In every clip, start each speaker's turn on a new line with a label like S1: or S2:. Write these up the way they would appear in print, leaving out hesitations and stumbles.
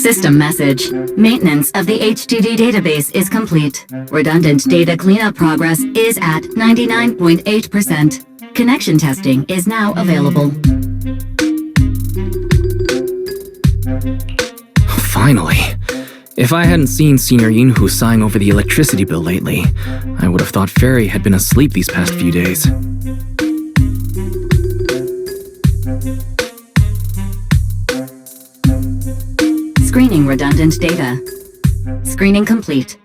S1: System message. Maintenance of the HDD database is complete. Redundant data cleanup progress is at 99.8%. Connection testing is now available.
S2: Finally. If I hadn't seen Senior Yinhu sighing over the electricity bill lately, I would have thought Fairy had been asleep these past few days.
S1: Screening redundant data. Screening complete.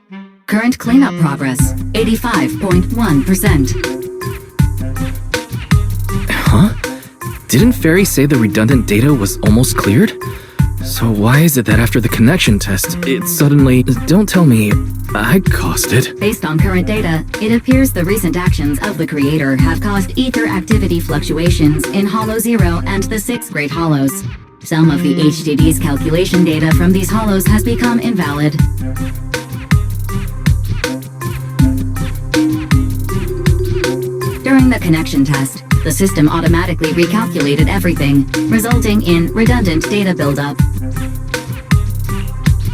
S1: Current cleanup progress, 85.1%.
S2: Huh? Didn't Fairy say the redundant data was almost cleared? So why is it that after the connection test, it suddenly... Don't tell me I caused it.
S1: Based on current data, it appears the recent actions of the creator have caused ether activity fluctuations in Hollow 0 and the 6 Great Hollows. Some of the HDD's calculation data from these hollows has become invalid. During the connection test, the system automatically recalculated everything, resulting in redundant data buildup.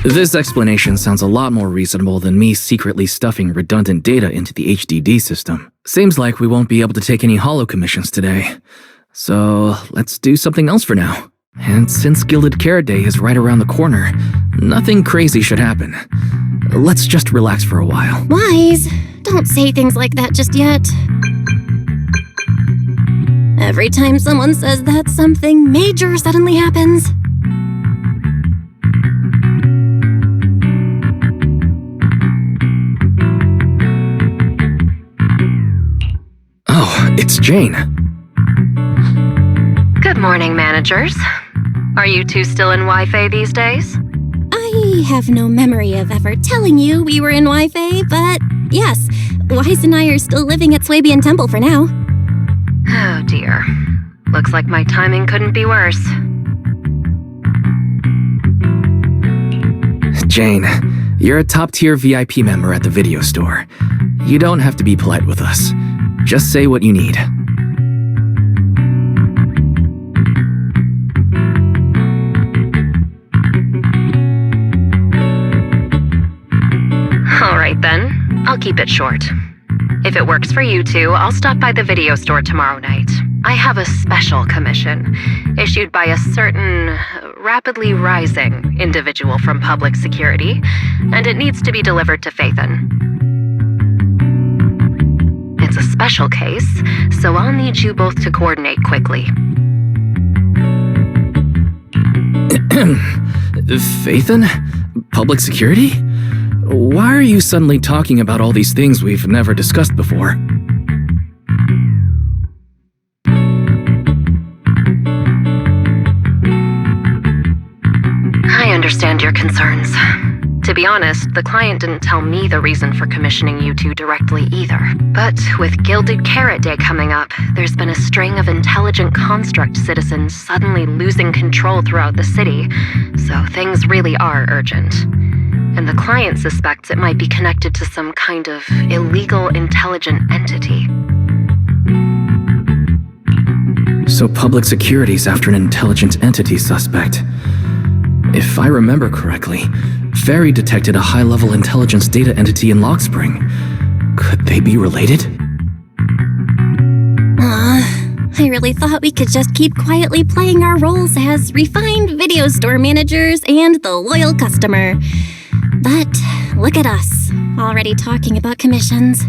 S2: This explanation sounds a lot more reasonable than me secretly stuffing redundant data into the HDD system. Seems like we won't be able to take any hollow commissions today. So let's do something else for now. And since Gilded Carrot Day is right around the corner, nothing crazy should happen. Let's just relax for a while.
S3: Wise, don't say things like that just yet. Every time someone says that, something major suddenly happens.
S2: Oh, it's Jane.
S4: Good morning, managers. Are you two still in Wi-Fi these days?
S3: I have no memory of ever telling you we were in Wi-Fi, but yes, Wise and I are still living at Swabian Temple for now.
S4: Oh dear. Looks like my timing couldn't be worse.
S2: Jane, you're a top-tier VIP member at the video store. You don't have to be polite with us. Just say what you need.
S4: Alright then, I'll keep it short. If it works for you two, I'll stop by the video store tomorrow night. I have a special commission, issued by a certain rapidly rising individual from public security, and it needs to be delivered to Phaethon. It's a special case, so I'll need you both to coordinate quickly.
S2: Phaethon? Public security? Why are you suddenly talking about all these things we've never discussed before?
S4: I understand your concerns. To be honest, the client didn't tell me the reason for commissioning you two directly either. But with Gilded Carrot Day coming up, there's been a string of intelligent construct citizens suddenly losing control throughout the city, so things really are urgent. And the client suspects it might be connected to some kind of illegal intelligent entity.
S2: So public security's after an intelligent entity suspect. If I remember correctly, Fairy detected a high-level intelligence data entity in Lockspring. Could they be related?
S3: I really thought we could just keep quietly playing our roles as refined video store managers and the loyal customer. But look at us, already talking about commissions.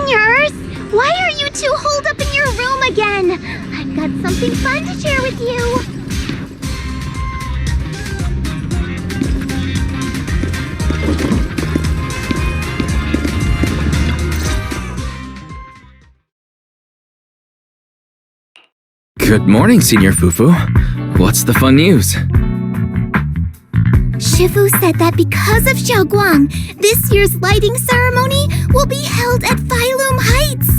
S5: Seniors! Why are you two holed up in your room again? I've got something fun to share with you.
S2: Good morning, Senior Fufu. What's the fun news?
S5: Shifu said that because of Xiaoguang, this year's lighting ceremony will be held at Phylum Heights.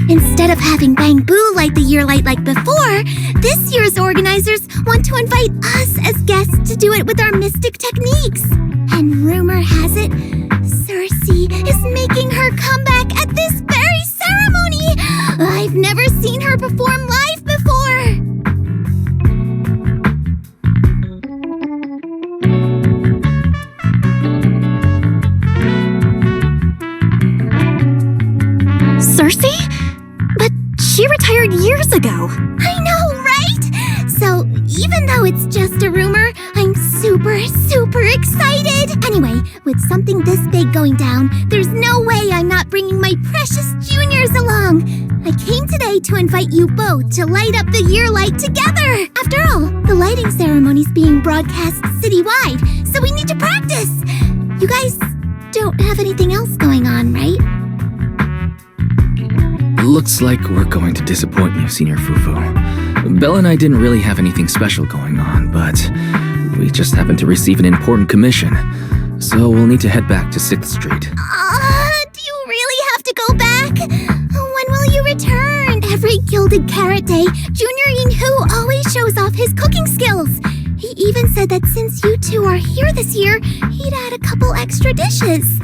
S5: Instead of having Bang Boo light the year light like before, this year's organizers want to invite us as guests to do it with our mystic techniques. And rumor has it, Cersei is making her comeback at this very ceremony. I've never seen her perform live before.
S3: Cersei? But she retired years ago.
S5: I know, right? So, even though it's just a rumor, I'm super excited! Anyway, with something this big going down, there's no way I'm not bringing my precious juniors along! I came today to invite you both to light up the year light together! After all, the lighting ceremony's being broadcast citywide, so we need to practice! You guys don't have anything else going on, right?
S2: Looks like we're going to disappoint you, Senior Fufu. Belle and I didn't really have anything special going on, but we just happened to receive an important commission, so we'll need to head back to 6th Street.
S5: Do you really have to go back? When will you return? Every Gilded Carrot Day, Junior Yinhu always shows off his cooking skills. He even said that since you two are here this year, he'd add a couple extra dishes.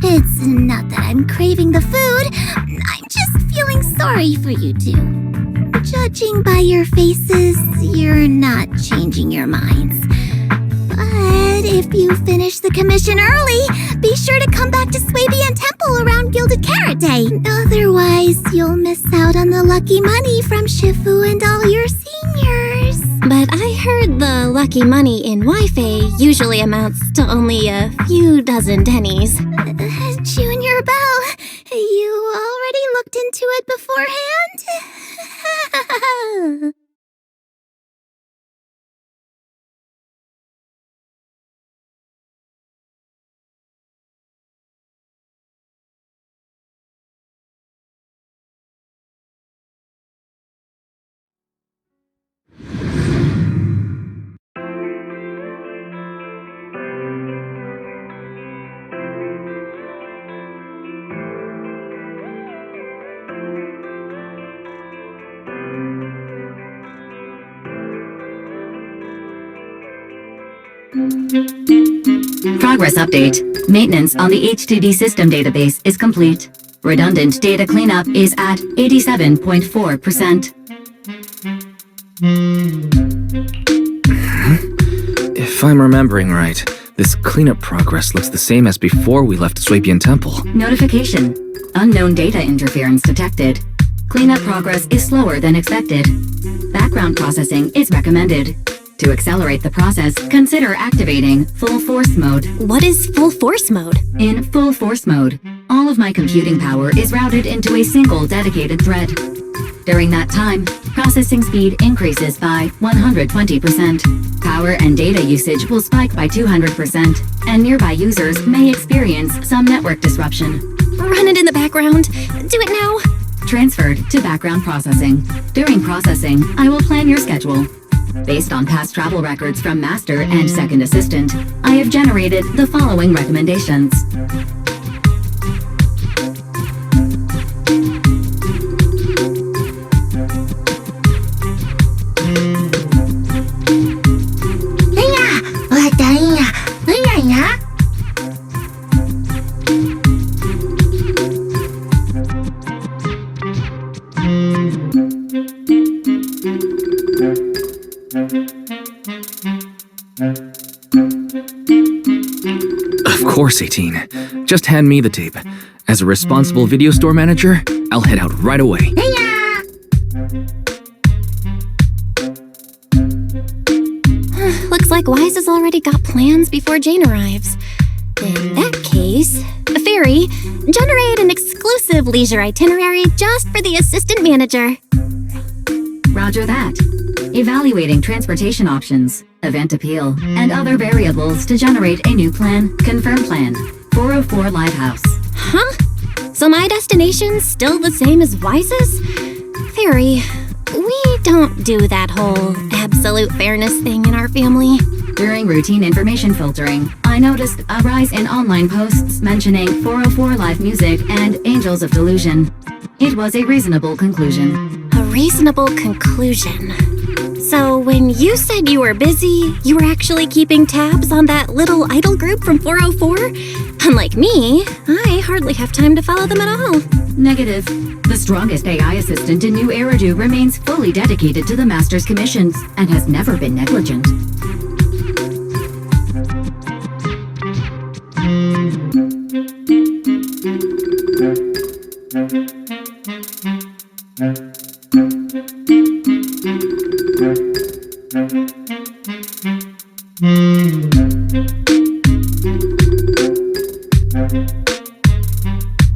S5: It's not that I'm craving the food. I'm just feeling sorry for you two. Judging by your faces, you're not changing your minds. But if you finish the commission early, be sure to come back to Swabian Temple around Gilded Carrot Day. Otherwise, you'll miss out on the lucky money from Shifu and all your seniors.
S3: But I heard the lucky money in Wi-Fi usually amounts to only a few dozen pennies.
S5: Junior Belle, you already looked into it beforehand?
S1: Progress update. Maintenance on the HDD system database is complete. Redundant data cleanup is at 87.4%.
S2: If I'm remembering right, this cleanup progress looks the same as before we left Swabian Temple.
S1: Notification. Unknown data interference detected. Cleanup progress is slower than expected. Background processing is recommended. To accelerate the process, consider activating Full Force Mode.
S3: What is full force mode?
S1: In Full Force Mode, all of my computing power is routed into a single dedicated thread. During that time, processing speed increases by 120%. Power and data usage will spike by 200%, and nearby users may experience some network disruption.
S3: Run it in the background. Do it now.
S1: Transferred to background processing. During processing, I will plan your schedule. Based on past travel records from Master and Second Assistant, I have generated the following recommendations.
S2: Of course, 18. Just hand me the tape. As a responsible video store manager, I'll head out right away.
S3: Looks like Wise has already got plans before Jane arrives. In that case, Fairy, generate an exclusive leisure itinerary just for the assistant manager.
S1: Roger that. Evaluating transportation options, event appeal, and other variables to generate a new plan. Confirm plan. 404 Lighthouse.
S3: Huh? So my destination's still the same as Wise's? Fairy, we don't do that whole absolute fairness thing in our family.
S1: During routine information filtering, I noticed a rise in online posts mentioning 404 Live Music and Angels of Delusion. It was a reasonable conclusion.
S3: A reasonable conclusion. So when you said you were busy, you were actually keeping tabs on that little idol group from 404? Unlike me, I hardly have time to follow them at all.
S1: Negative. The strongest AI assistant in New Eridu remains fully dedicated to the Master's commissions and has never been negligent.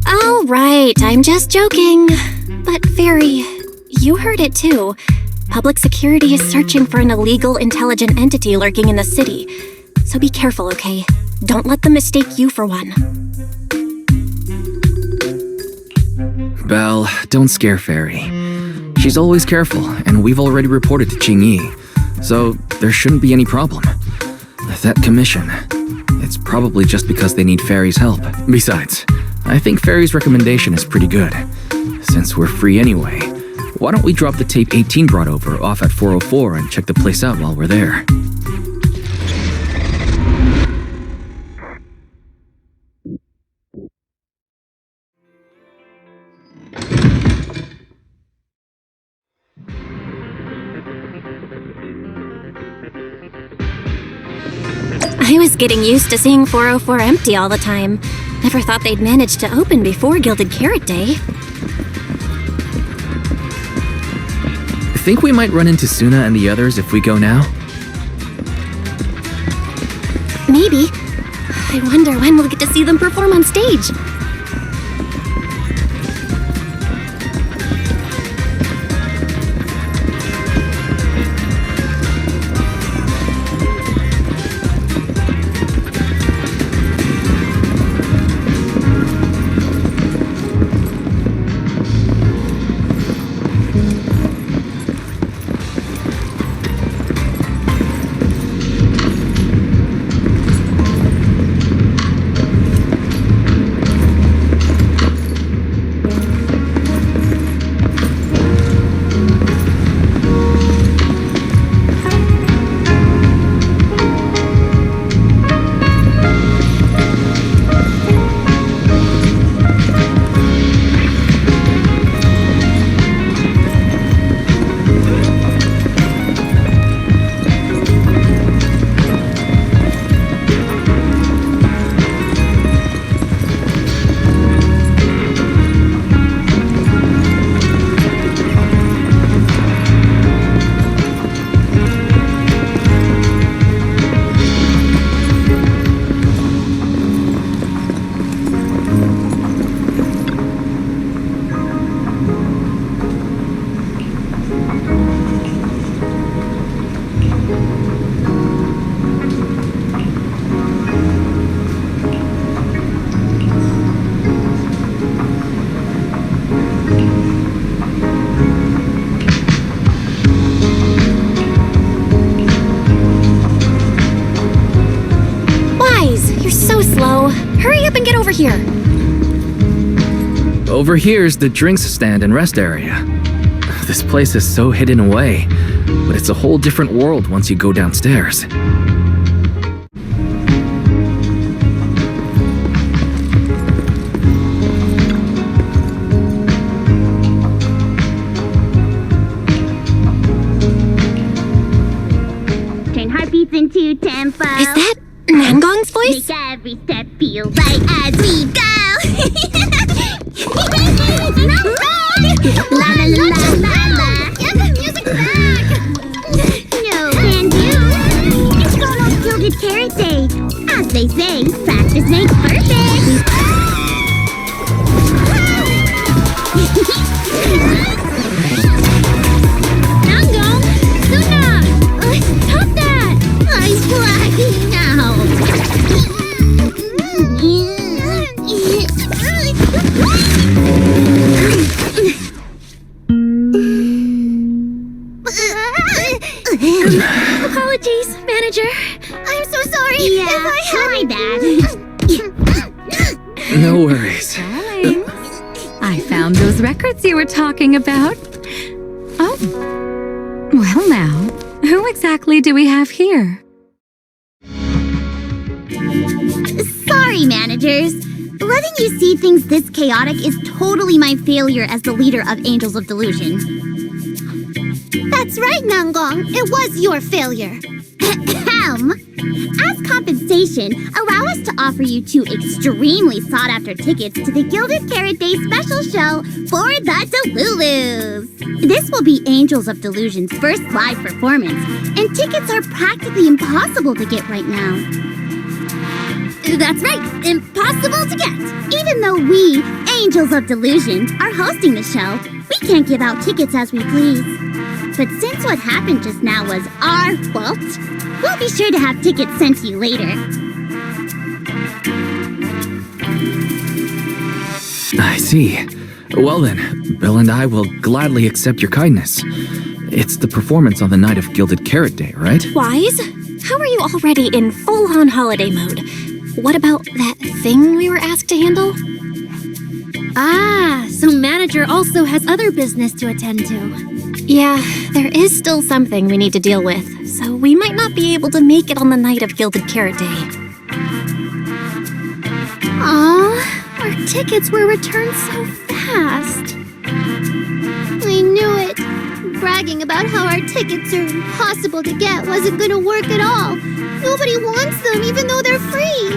S3: All right, I'm just joking. But Fairy, you heard it too. Public security is searching for an illegal intelligent entity lurking in the city. So be careful, okay? Don't let them mistake you for one.
S2: Belle, don't scare Fairy. She's always careful, and we've already reported to Qingyi, so there shouldn't be any problem. That commission, it's probably just because they need Fairy's help. Besides, I think Fairy's recommendation is pretty good. Since we're free anyway, why don't we drop the tape 18 brought over off at 404 and check the place out while we're there?
S3: I was getting used to seeing 404 empty all the time. Never thought they'd manage to open before Gilded Carrot Day.
S2: Think we might run into Suna and the others if we go now?
S3: Maybe. I wonder when we'll get to see them perform on stage. Here.
S2: Over here's the drinks stand and rest area. This place is so hidden away, but it's a whole different world once you go downstairs.
S5: Turn heartbeats into tempo.
S3: Is that Nangong's voice?
S5: Make every step feel right as we go. La la la la la la. Get the music back. No can do. It's Total Gilded Carrot Day. As they say, practice makes perfect. Nangong, Suna, stop that! I'm blacking out.
S3: Apologies, manager.
S5: I'm so sorry.
S3: Yeah,
S5: if I had
S3: my bad.
S2: No worries.
S1: Darling, I found those records you were talking about. Oh. Well now, who exactly do we have here?
S5: Sorry, managers. Letting you see things this chaotic is totally my failure as the leader of Angels of Delusion. That's right, Nangong. It was your failure. As compensation, allow us to offer you 2 extremely sought-after tickets to the Gilded Carrot Day special show for the Delulus. This will be Angels of Delusion's first live performance, and tickets are practically impossible to get right now. That's right, impossible to get. Even though we, Angels of Delusion, are hosting the show, we can't give out tickets as we please. But since what happened just now was our fault, we'll be sure to have tickets sent to you later.
S2: I see. Well then, Bill and I will gladly accept your kindness. It's the performance on the night of Gilded Carrot Day, right?
S3: Wise? How are you already in full-on holiday mode? What about that thing we were asked to handle?
S5: Ah, so manager also has other business to attend to.
S3: Yeah, there is still something we need to deal with, so we might not be able to make it on the night of Gilded Carrot Day.
S5: Aw, our tickets were returned so fast. I knew it. Bragging about how our tickets are impossible to get wasn't gonna work at all. Nobody wants them, even though they're free.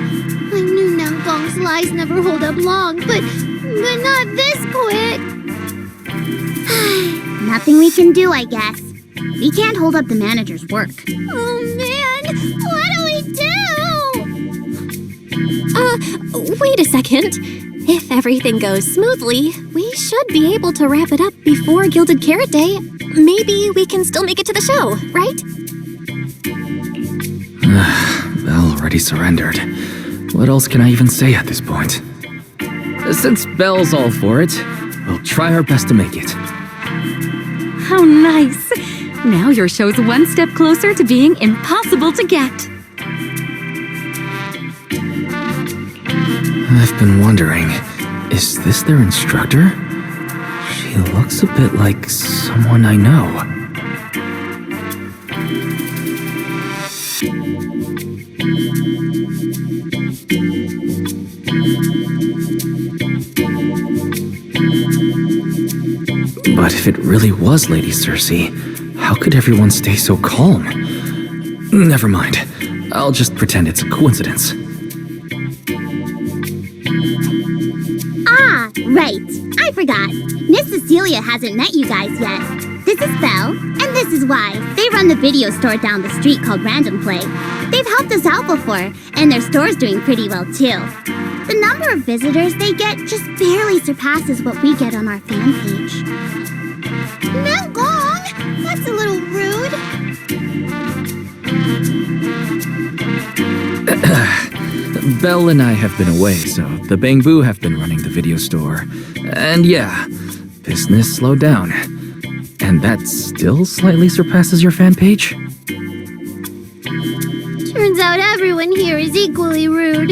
S5: I knew Nangong's lies never hold up long, but not this quick. Nothing we can do, I guess. We can't hold up the manager's work. Oh man, what do we do?
S3: Wait a second. If everything goes smoothly, we should be able to wrap it up before Gilded Carrot Day. Maybe we can still make it to the show, right?
S2: Belle already surrendered. What else can I even say at this point? Since Belle's all for it, we'll try our best to make it.
S1: How nice! Now your show's one step closer to being impossible to get.
S2: I've been wondering, is this their instructor? She looks a bit like someone I know. But if it really was Lady Cersei, how could everyone stay so calm? Never mind. I'll just pretend it's a coincidence.
S5: Ah, right. I forgot. Miss Cecilia hasn't met you guys yet. This is Belle, and this is Wise. They run the video store down the street called Random Play. They've helped us out before, and their store's doing pretty well too. The number of visitors they get just barely surpasses what we get on our fan page. Nangong! That's a little rude.
S2: Belle and I have been away, so the Bangbu have been running the video store. And yeah, business slowed down. And that still slightly surpasses your fan page?
S5: Turns out everyone here is equally rude.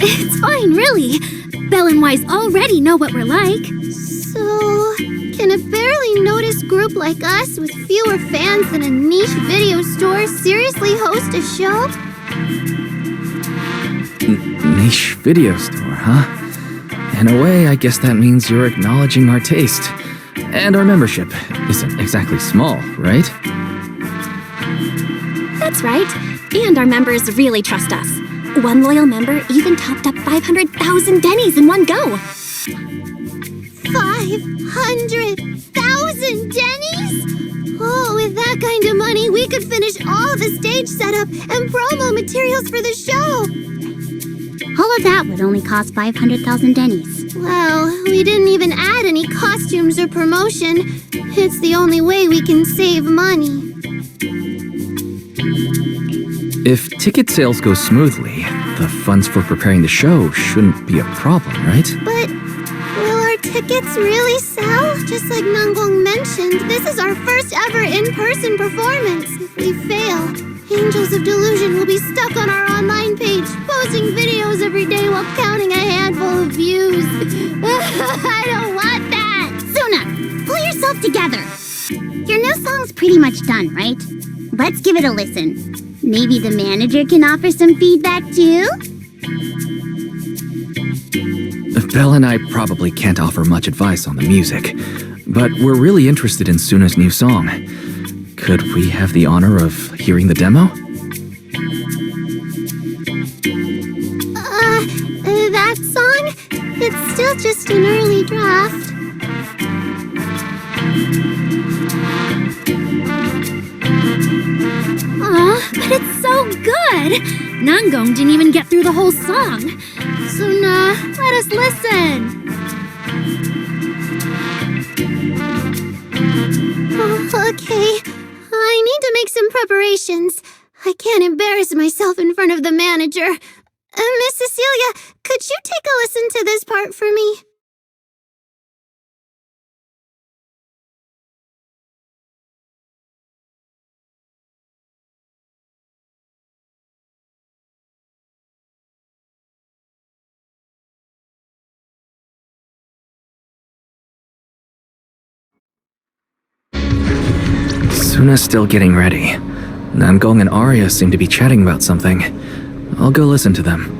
S3: It's fine, really. Belle and Wise already know what we're like.
S5: So, can a barely noticed group like us with fewer fans than a niche video store seriously host a show?
S2: Niche video store, huh? In a way, I guess that means you're acknowledging our taste. And our membership isn't exactly small, right?
S3: That's right. And our members really trust us. One loyal member even topped up 500,000 Denny's in one go.
S5: 500,000 Denny's? Oh, with that kind of money, we could finish all the stage setup and promo materials for the show.
S6: All of that would only cost 500,000 Denny's.
S5: Well, we didn't even add any costumes or promotion. It's the only way we can save money.
S2: If ticket sales go smoothly, the funds for preparing the show shouldn't be a problem, right?
S5: But will our tickets really sell? Just like Nanggong mentioned, this is our first ever in-person performance. If we fail, Angels of Delusion will be stuck on our online page, posting videos every day while counting a handful of views. I don't want that!
S6: Suna, pull yourself together. Your new song's pretty much done, right? Let's give it a listen. Maybe the manager can offer some feedback too?
S2: Belle and I probably can't offer much advice on the music, but we're really interested in Suna's new song. Could we have the honor of hearing the demo?
S5: That song? It's still just an early draft.
S3: But it's so good! Nanggong didn't even get through the whole song. Suna, let us listen.
S5: Okay. I need to make some preparations. I can't embarrass myself in front of the manager. Miss Cecilia, could you take a listen to this part for me?
S2: Suna's still getting ready. Nanggong and Arya seem to be chatting about something. I'll go listen to them.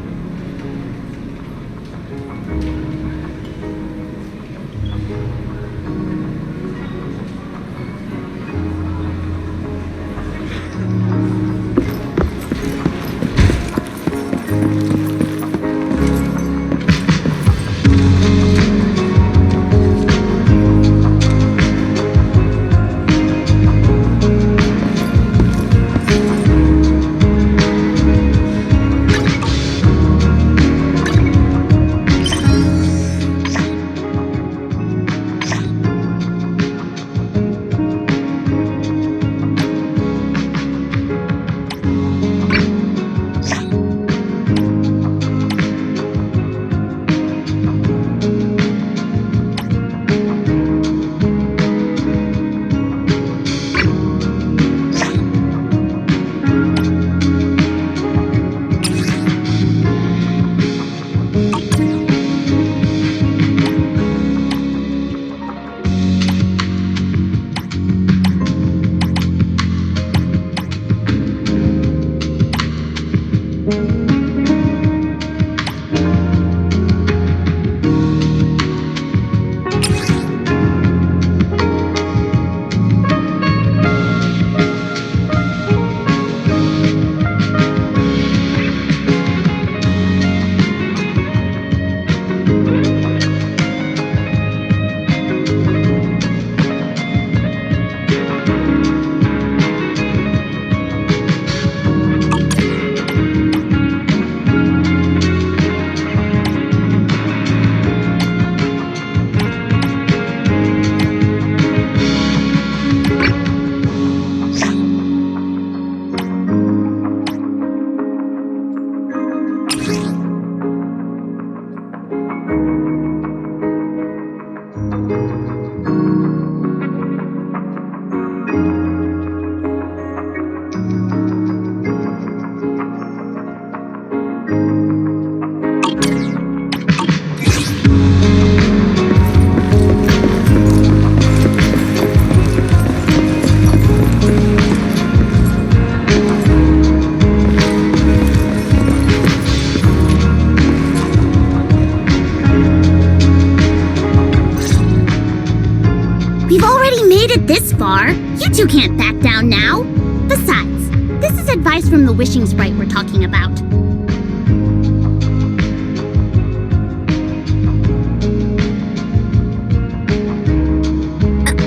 S6: This far, you two can't back down now. Besides, this is advice from the wishing sprite we're talking about.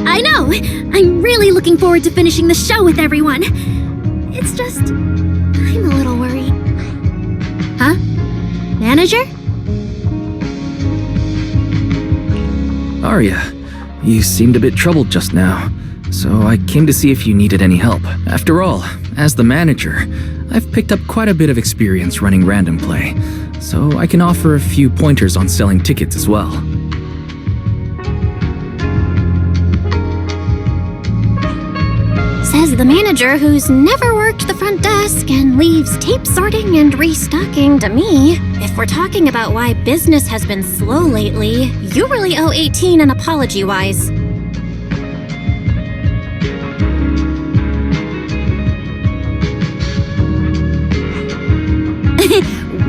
S3: I know! I'm really looking forward to finishing the show with everyone. It's just... I'm a little worried. Huh? Manager?
S2: Arya, you seemed a bit troubled just now, so I came to see if you needed any help. After all, as the manager, I've picked up quite a bit of experience running random play, so I can offer a few pointers on selling tickets as well.
S3: Says the manager who's never worked the front desk and leaves tape sorting and restocking to me. If we're talking about why business has been slow lately, you really owe 18 an apology-wise.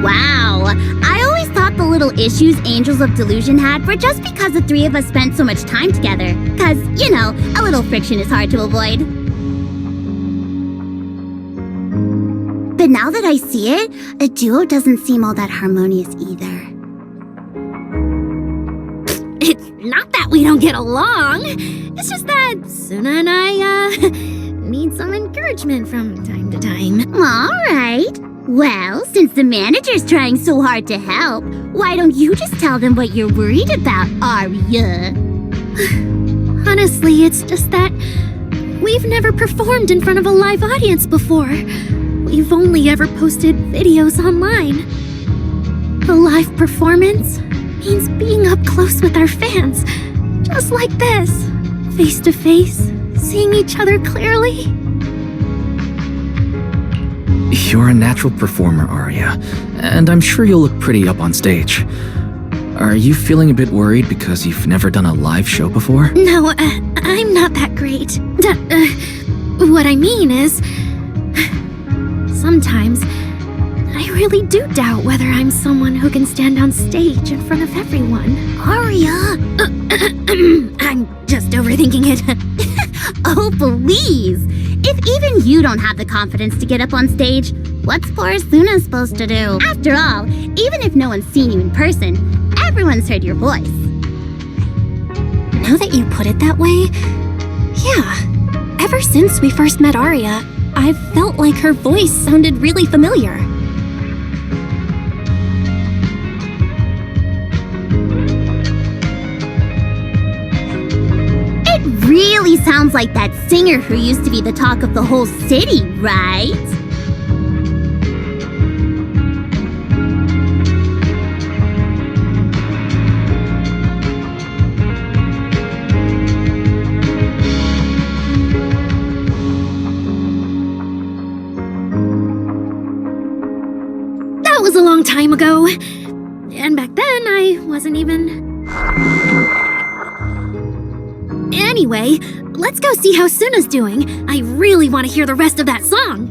S6: Wow! I always thought the little issues Angels of Delusion had were just because the three of us spent so much time together. Cause, you know, a little friction is hard to avoid. But now that I see it, a duo doesn't seem all that harmonious either.
S3: It's not that we don't get along. It's just that Suna and I, need some encouragement from time to time.
S6: Alright. Well, since the manager's trying so hard to help, why don't you just tell them what you're worried about, Arya?
S3: Honestly, it's just that we've never performed in front of a live audience before. We've only ever posted videos online. A live performance means being up close with our fans, just like this, face to face, seeing each other clearly.
S2: You're a natural performer, Arya, and I'm sure you'll look pretty up on stage. Are you feeling a bit worried because you've never done a live show before?
S3: No, I'm not that great. What I mean is, sometimes I really do doubt whether I'm someone who can stand on stage in front of everyone.
S6: Arya!
S3: I'm just overthinking it.
S6: Oh, please! If even you don't have the confidence to get up on stage, what's poor Suna supposed to do? After all, even if no one's seen you in person, everyone's heard your voice.
S3: Now that you put it that way, yeah. Ever since we first met Arya, I've felt like her voice sounded really familiar.
S6: It really sounds like that singer who used to be the talk of the whole city, right?
S3: That was a long time ago. And back then, I wasn't even... Anyway, let's go see how Suna's doing. I really want to hear the rest of that song.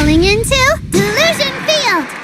S5: Falling into Delusion Field!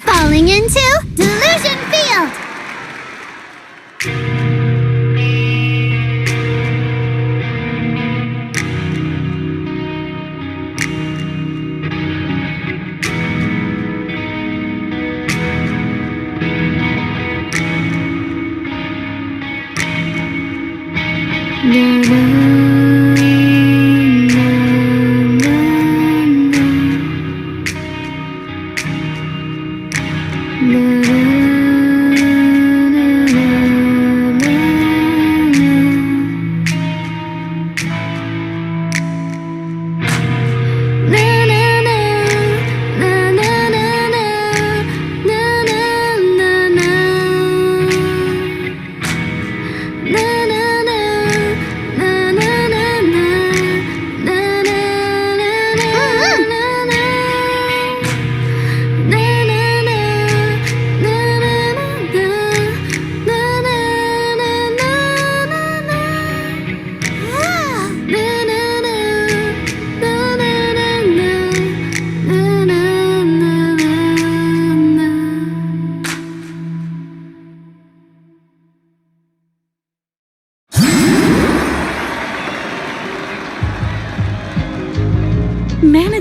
S5: Falling into Delusion Field!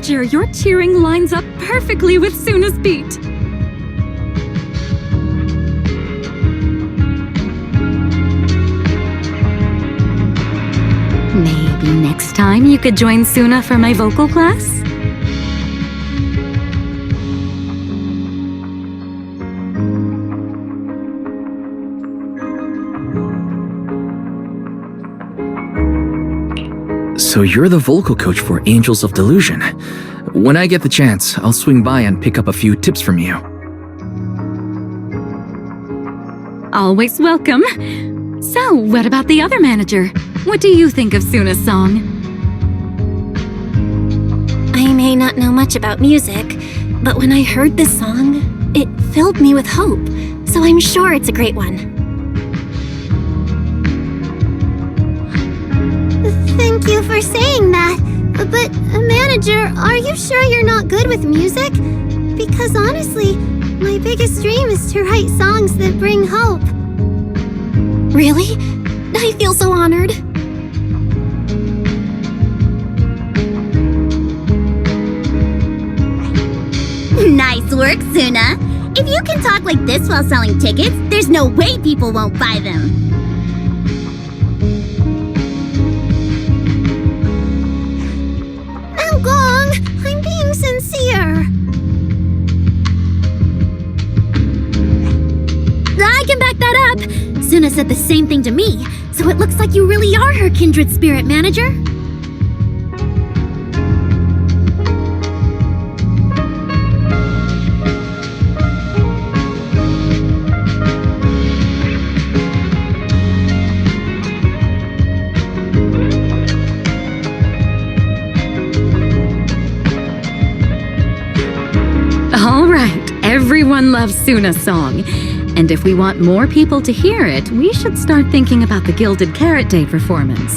S7: Manager, your cheering lines up perfectly with Suna's beat. Maybe next time you could join Suna for my vocal class?
S2: So you're the vocal coach for Angels of Delusion. When I get the chance, I'll swing by and pick up a few tips from you.
S7: Always welcome. So, what about the other manager? What do you think of Suna's song?
S3: I may not know much about music, but when I heard this song, it filled me with hope, so I'm sure it's a great one.
S5: Thank you for saying that. But, manager, are you sure you're not good with music? Because honestly, my biggest dream is to write songs that bring hope.
S3: Really? I feel so honored.
S6: Nice work, Suna. If you can talk like this while selling tickets, there's no way people won't buy them.
S5: Gong, I'm being sincere.
S6: I can back that up. Suna said the same thing to me, so it looks like you really are her kindred spirit, manager.
S7: Everyone loves Suna's song. And if we want more people to hear it, we should start thinking about the Gilded Carrot Day performance.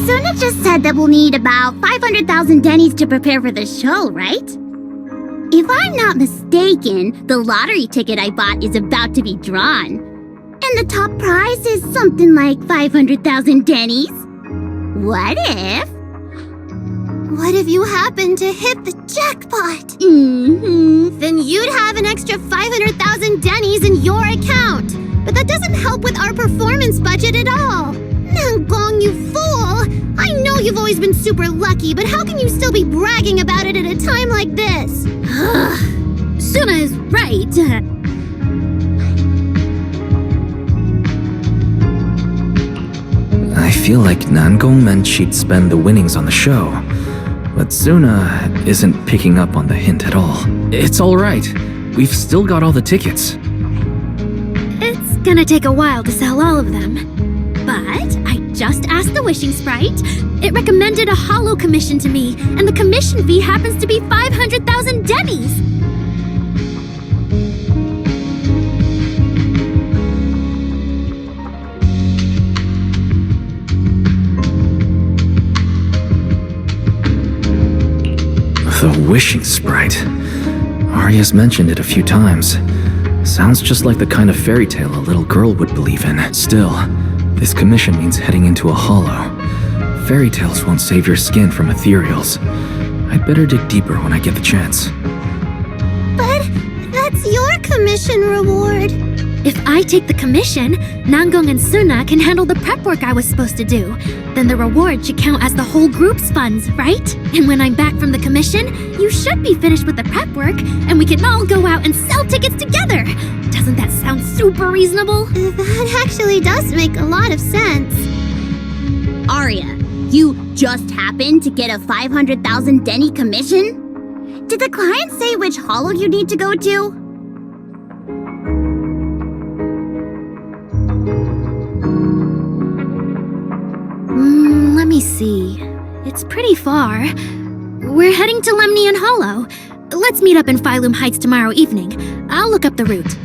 S6: Suna just said that we'll need about 500,000 dennies to prepare for the show, right? If I'm not mistaken, the lottery ticket I bought is about to be drawn. And the top prize is something like 500,000 dennies. What if?
S5: What if you happen to hit the jackpot? Then you'd have an extra 500,000 dennies in your account. But that doesn't help with our performance budget at all. Now, Gong, you fool! I know you've always been super lucky, but how can you still be bragging about it at a time like this?
S6: Suna is right.
S2: I feel like Nangong meant she'd spend the winnings on the show. But Suna isn't picking up on the hint at all. It's alright. We've still got all the tickets.
S3: It's gonna take a while to sell all of them. But I just asked the Wishing Sprite. It recommended a holo commission to me, and the commission fee happens to be 500,000 dennies.
S2: The Wishing Sprite. Arya's mentioned it a few times. Sounds just like the kind of fairy tale a little girl would believe in. Still, this commission means heading into a hollow. Fairy tales won't save your skin from ethereals. I'd better dig deeper when I get the chance.
S5: But that's your commission reward.
S3: If I take the commission, Nangong and Suna can handle the prep work I was supposed to do. Then the reward should count as the whole group's funds, right? And when I'm back from the commission, you should be finished with the prep work, and we can all go out and sell tickets together. Doesn't that sound super reasonable?
S5: That actually does make a lot of sense.
S6: Arya, you just happened to get a 500,000 denny commission? Did the client say which hollow you need to go to?
S3: Let me see. It's pretty far. We're heading to Lemnian Hollow. Let's meet up in Phylum Heights tomorrow evening. I'll look up the route.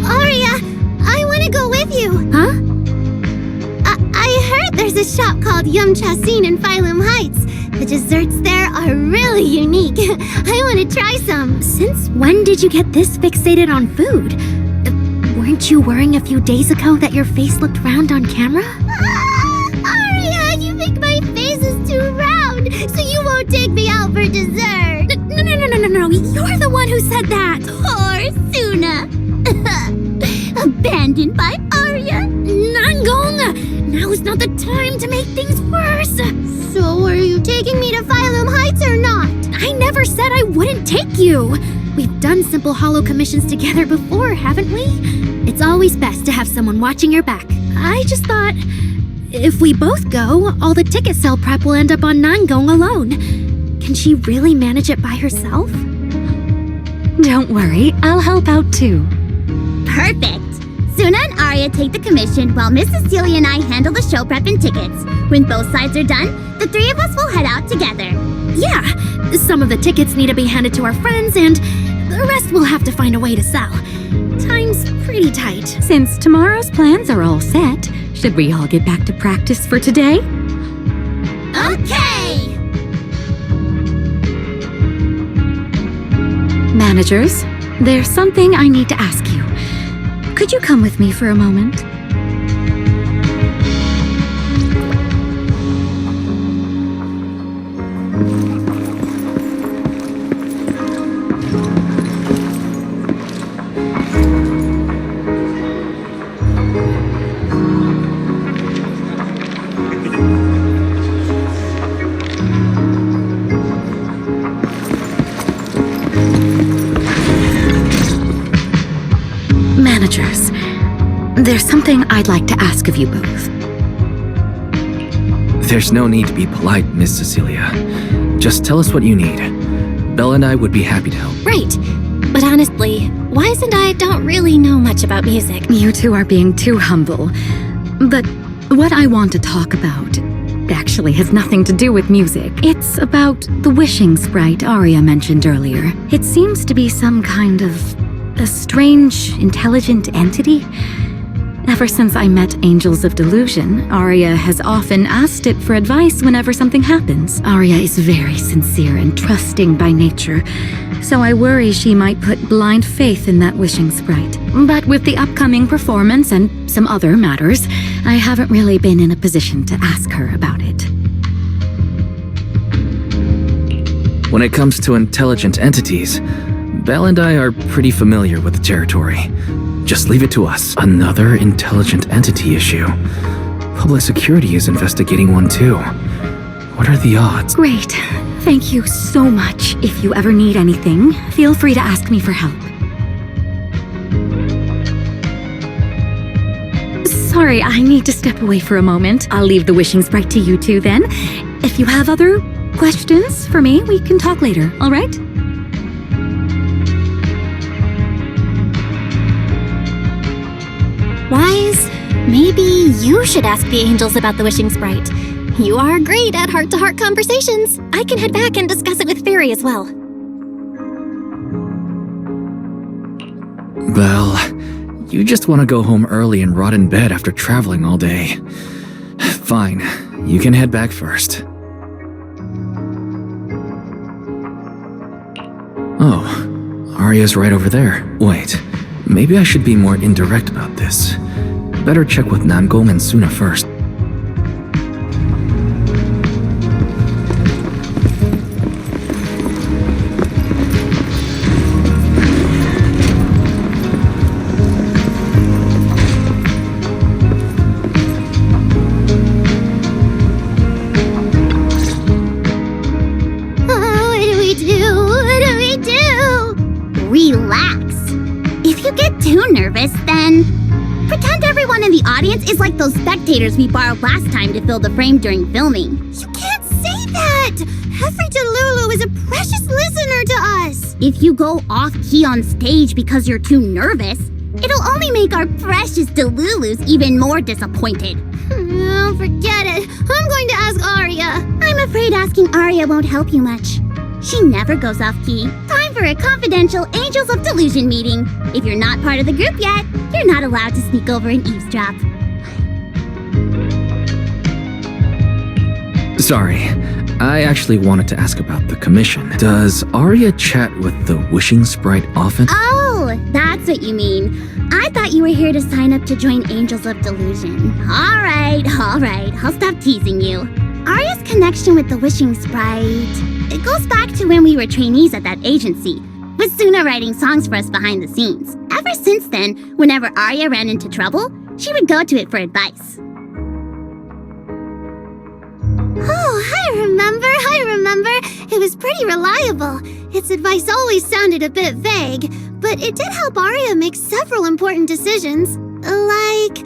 S5: Arya, I want to go with you.
S3: Huh?
S5: I heard there's a shop called Yum Chasin in Phylum Heights. The desserts there are really unique. I want to try some.
S3: Since when did you get this fixated on food? Weren't Weren't you worrying a few days ago that your face looked round on camera?
S5: Aria, you think my face is too round, so you won't take me out for dessert.
S3: No, you're the one who said that!
S5: Poor Suna. Abandoned by Aria.
S3: Nangong! Now is not the time to make things worse!
S5: So are you taking me to Phylum Heights or not?
S3: I never said I wouldn't take you! We've done simple holo commissions together before, haven't we? It's always best to have someone watching your back. I just thought, if we both go, all the ticket sale prep will end up on Nangong alone. Can she really manage it by herself? Don't worry, I'll help out too.
S6: Perfect! Suna and Aria take the commission while Miss Cecilia and I handle the show prep and tickets. When both sides are done, the three of us will head out together.
S3: Yeah, some of the tickets need to be handed to our friends, and the rest we'll have to find a way to sell. Time's pretty tight. Since tomorrow's plans are all set, should we all get back to practice for today?
S6: Okay!
S7: Managers, there's something I need to ask you. Could you come with me for a moment? Managers, there's something I'd like to ask of you both.
S2: There's no need to be polite, Miss Cecilia. Just tell us what you need. Bella and I would be happy to help.
S3: Right. But honestly, Wise and I don't really know much about music.
S7: You two are being too humble. But what I want to talk about actually has nothing to do with music. It's about the wishing sprite Aria mentioned earlier. It seems to be some kind of a strange, intelligent entity. Ever since I met Angels of Delusion, Aria has often asked it for advice whenever something happens. Aria is very sincere and trusting by nature, so I worry she might put blind faith in that wishing sprite. But with the upcoming performance and some other matters, I haven't really been in a position to ask her about it.
S2: When it comes to intelligent entities, Belle and I are pretty familiar with the territory. Just leave it to us. Another intelligent entity issue. Public security is investigating one too. What are the odds?
S7: Great. Thank you so much. If you ever need anything, feel free to ask me for help. Sorry, I need to step away for a moment. I'll leave the wishing sprite to you two then. If you have other questions for me, we can talk later, all right?
S3: Wise, maybe you should ask the angels about the wishing sprite. You are great at heart-to-heart conversations. I can head back and discuss it with Fairy as well.
S2: Belle, you just want to go home early and rot in bed after traveling all day. Fine, you can head back first. Oh, Aria's right over there. Wait, maybe I should be more indirect about this. Better check with Nangong and Suna first.
S6: Relax. If you get too nervous, then pretend everyone in the audience is like those spectators we borrowed last time to fill the frame during filming.
S5: You can't say that! Every Delulu is a precious listener to us!
S6: If you go off-key on stage because you're too nervous, it'll only make our precious Delulus even more disappointed.
S5: Oh, forget it. I'm going to ask Aria.
S6: I'm afraid asking Aria won't help you much. She never goes off-key. Time for a confidential Angels of Delusion meeting. If you're not part of the group yet, you're not allowed to sneak over and eavesdrop.
S2: Sorry, I actually wanted to ask about the commission. Does Aria chat with the wishing sprite often?
S6: Oh, that's what you mean. I thought you were here to sign up to join Angels of Delusion. All right. I'll stop teasing you. Arya's connection with the Wishing Sprite, it goes back to when we were trainees at that agency, with Suna writing songs for us behind the scenes. Ever since then, whenever Arya ran into trouble, she would go to it for advice.
S5: Oh, I remember. It was pretty reliable. Its advice always sounded a bit vague, but it did help Arya make several important decisions. Like...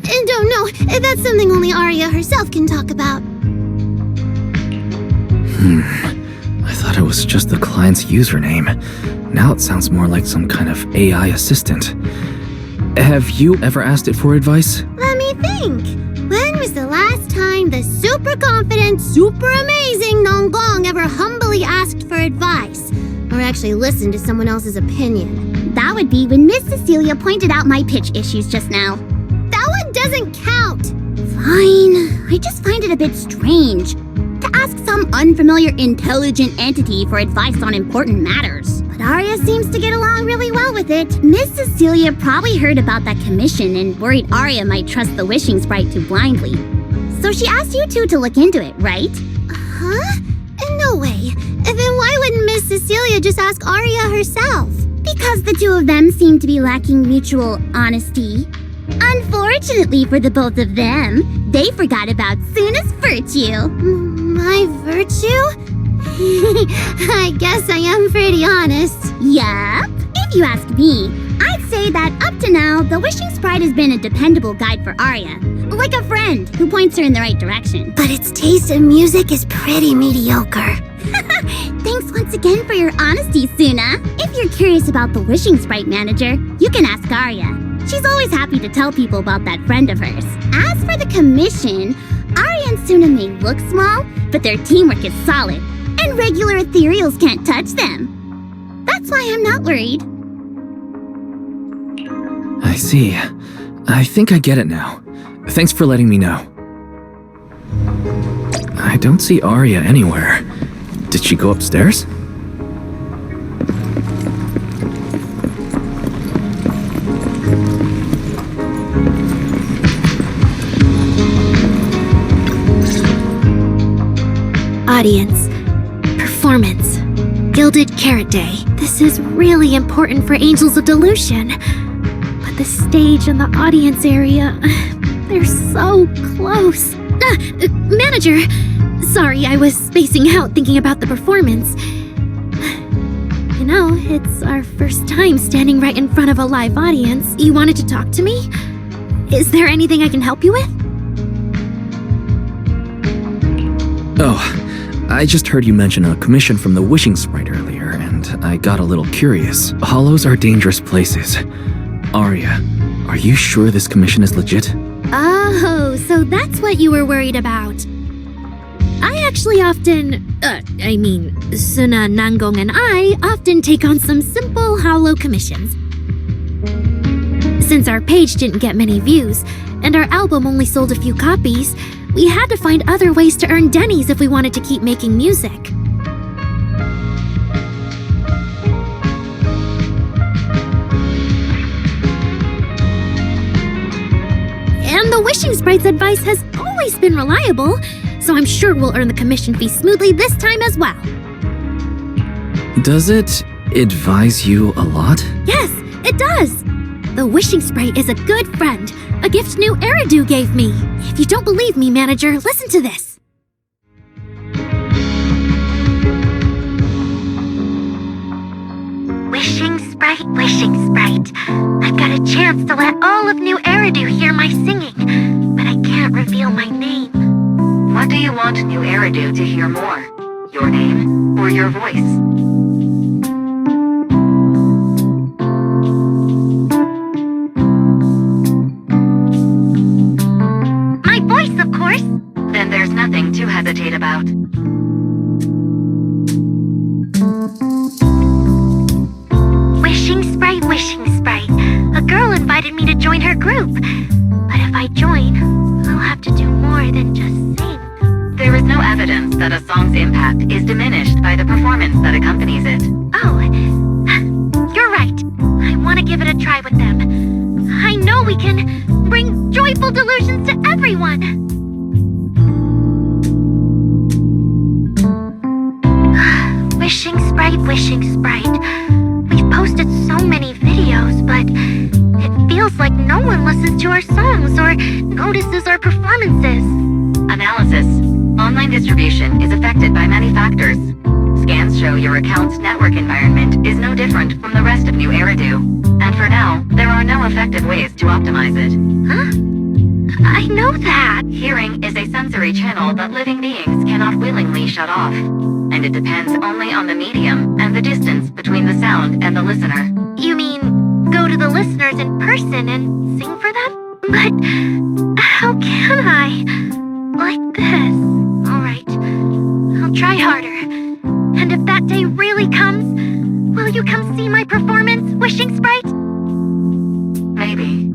S5: I don't know. That's something only Arya herself can talk about.
S2: I thought it was just the client's username. Now it sounds more like some kind of AI assistant. Have you ever asked it for advice?
S5: Let me think. When was the last time the super confident, super amazing Nonggong ever humbly asked for advice? Or actually listened to someone else's opinion?
S6: That would be when Miss Cecilia pointed out my pitch issues just now.
S5: That one doesn't count!
S6: Fine. I just find it a bit strange to ask some unfamiliar intelligent entity for advice on important matters. But Arya seems to get along really well with it. Miss Cecilia probably heard about that commission and worried Arya might trust the Wishing Sprite too blindly. So she asked you two to look into it, right?
S5: Huh? No way. Then why wouldn't Miss Cecilia just ask Arya herself?
S6: Because the two of them seem to be lacking mutual honesty. Unfortunately for the both of them, they forgot about Suna's virtue.
S5: My virtue? I guess I am pretty honest.
S6: Yup. If you ask me, I'd say that up to now, the Wishing Sprite has been a dependable guide for Arya. Like a friend who points her in the right direction.
S5: But its taste in music is pretty mediocre.
S6: Thanks once again for your honesty, Suna. If you're curious about the Wishing Sprite manager, you can ask Arya. She's always happy to tell people about that friend of hers. As for the commission, Arya and Suna may look small, but their teamwork is solid, and regular ethereals can't touch them. That's why I'm not worried.
S2: I see. I think I get it now. Thanks for letting me know. I don't see Arya anywhere. Did she go upstairs?
S8: Audience. Performance. Gilded Carrot Day. This is really important for Angels of Delusion. But the stage and the audience area, they're so close. Manager! Sorry, I was spacing out thinking about the performance. You know, it's our first time standing right in front of a live audience. You wanted to talk to me? Is there anything I can help you with?
S2: Oh, I just heard you mention a commission from the Wishing Sprite earlier, and I got a little curious. Hollows are dangerous places. Arya, are you sure this commission is legit?
S8: Oh, so that's what you were worried about. I actually often, Suna, Nangong, and I often take on some simple hollow commissions. Since our page didn't get many views, and our album only sold a few copies, we had to find other ways to earn dennies if we wanted to keep making music. And the Wishing Sprite's advice has always been reliable, so I'm sure we'll earn the commission fee smoothly this time as well.
S2: Does it advise you a lot?
S8: Yes, it does! The Wishing Sprite is a good friend, a gift new Eridu gave me. If you don't believe me, manager, listen to this.
S9: Wishing Sprite, I've got a chance to let all of New Eridu hear my singing, but I can't reveal my name.
S4: What do you want New Eridu to hear more? Your name or your voice?
S9: My voice, of course.
S4: Then there's nothing to hesitate about.
S9: Wishing Sprite. A girl invited me to join her group. But if I join, I'll have to do more than just sing.
S4: There is no evidence that a song's impact is diminished by the performance that accompanies it.
S9: Oh, you're right. give it a try with them. I know we can bring joyful delusions to everyone. Wishing Sprite, Wishing Sprite. We've posted so many videos, but it feels like no one listens to our songs or notices our performances.
S1: Analysis. Online distribution is affected by many factors. Scans show your account's network environment is no different from the rest of New Eridu. And for now, there are no effective ways to optimize it.
S9: Huh? I know that.
S1: Hearing is a sensory channel that living beings cannot willingly shut off. And it depends only on the medium and the distance between the sound and the listener.
S9: You mean go to the listeners in person and sing for them? But how can I? Like this. Alright. I'll try harder. And if that day really comes, will you come see my performance, Wishing Sprite?
S1: Maybe.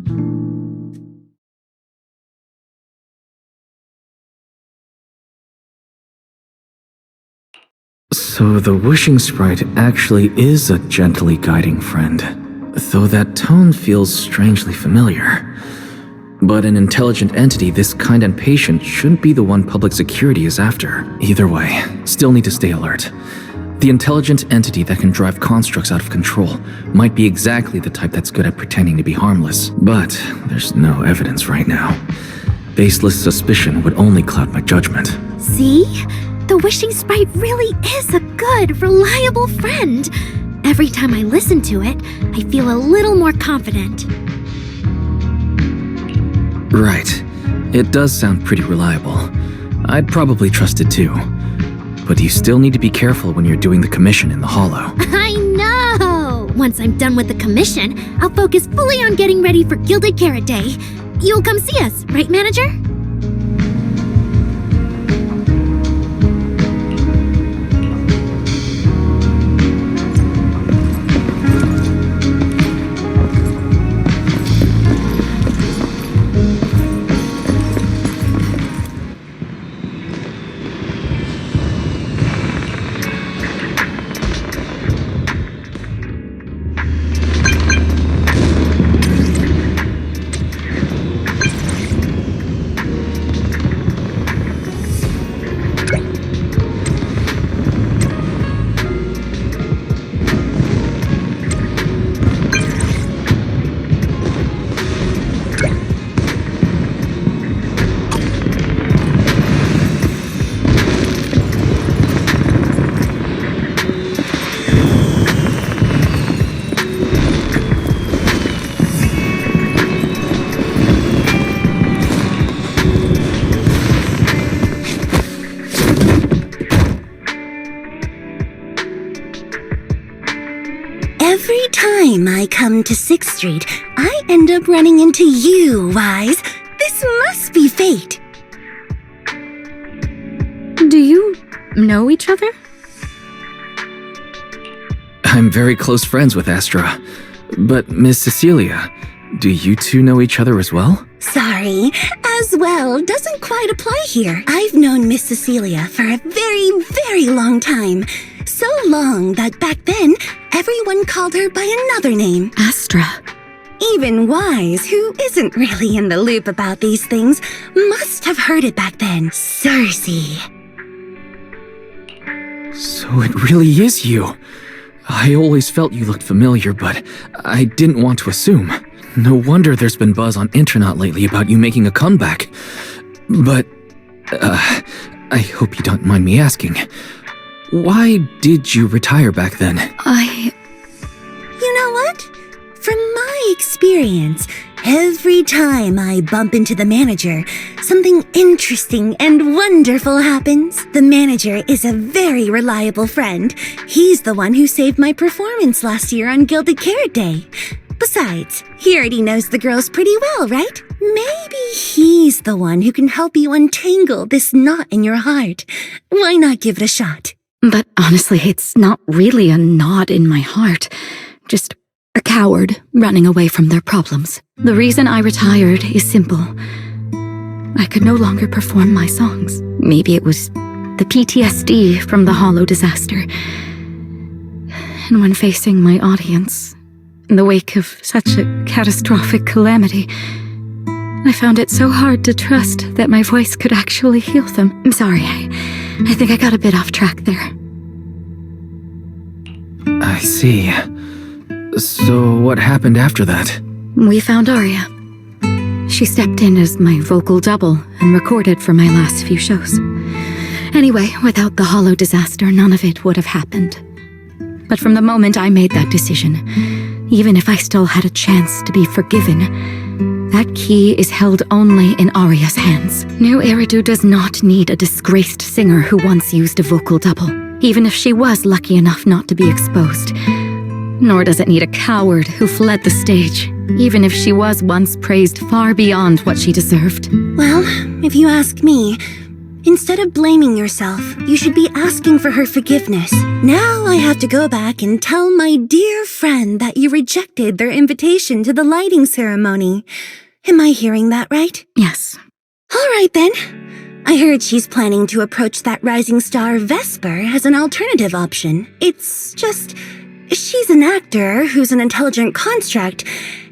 S2: So the Wishing Sprite actually is a gently guiding friend, though that tone feels strangely familiar. But an intelligent entity this kind and patient shouldn't be the one public security is after. Either way, still need to stay alert. The intelligent entity that can drive constructs out of control might be exactly the type that's good at pretending to be harmless, but there's no evidence right now. Baseless suspicion would only cloud my judgment.
S8: See? The Wishing Sprite really is a good, reliable friend. Every time I listen to it, I feel a little more confident.
S2: Right. It does sound pretty reliable. I'd probably trust it too. But you still need to be careful when you're doing the commission in the Hollow.
S8: I know! Once I'm done with the commission, I'll focus fully on getting ready for Gilded Carrot Day. You'll come see us, right, Manager?
S5: Every time I come to 6th Street, I end up running into you, Wise. This must be fate.
S7: Do you know each other?
S2: I'm very close friends with Astra. But Miss Cecilia, do you two know each other as well?
S5: Sorry, as well doesn't quite apply here. I've known Miss Cecilia for a very, very long time. So long that back then, everyone called her by another name.
S7: Astra.
S5: Even Wise, who isn't really in the loop about these things, must have heard it back then. Cersei.
S2: So it really is you. I always felt you looked familiar, but I didn't want to assume. No wonder there's been buzz on internet lately about you making a comeback. But, I hope you don't mind me asking. Why did you retire back then?
S5: You know what? From my experience, every time I bump into the manager, something interesting and wonderful happens. The manager is a very reliable friend. He's the one who saved my performance last year on Gilded Carrot Day. Besides, he already knows the girls pretty well, right? Maybe he's the one who can help you untangle this knot in your heart. Why not give it a shot?
S7: But honestly, it's not really a knot in my heart. Just a coward running away from their problems. The reason I retired is simple. I could no longer perform my songs. Maybe it was the PTSD from the Hollow disaster. And when facing my audience, in the wake of such a catastrophic calamity. I found it so hard to trust that my voice could actually heal them. I'm sorry, I think I got a bit off track there.
S2: I see. So what happened after that?
S7: We found Aria. She stepped in as my vocal double and recorded for my last few shows. Anyway, without the hollow disaster, none of it would have happened. But from the moment I made that decision, even if I still had a chance to be forgiven, that key is held only in Aria's hands. New Eridu does not need a disgraced singer who once used a vocal double, even if she was lucky enough not to be exposed. Nor does it need a coward who fled the stage, even if she was once praised far beyond what she deserved.
S10: Well, if you ask me, instead of blaming yourself, you should be asking for her forgiveness. Now I have to go back and tell my dear friend that you rejected their invitation to the lighting ceremony. Am I hearing that right?
S7: Yes.
S10: All right then. I heard she's planning to approach that rising star Vesper as an alternative option. It's just, she's an actor who's an intelligent construct,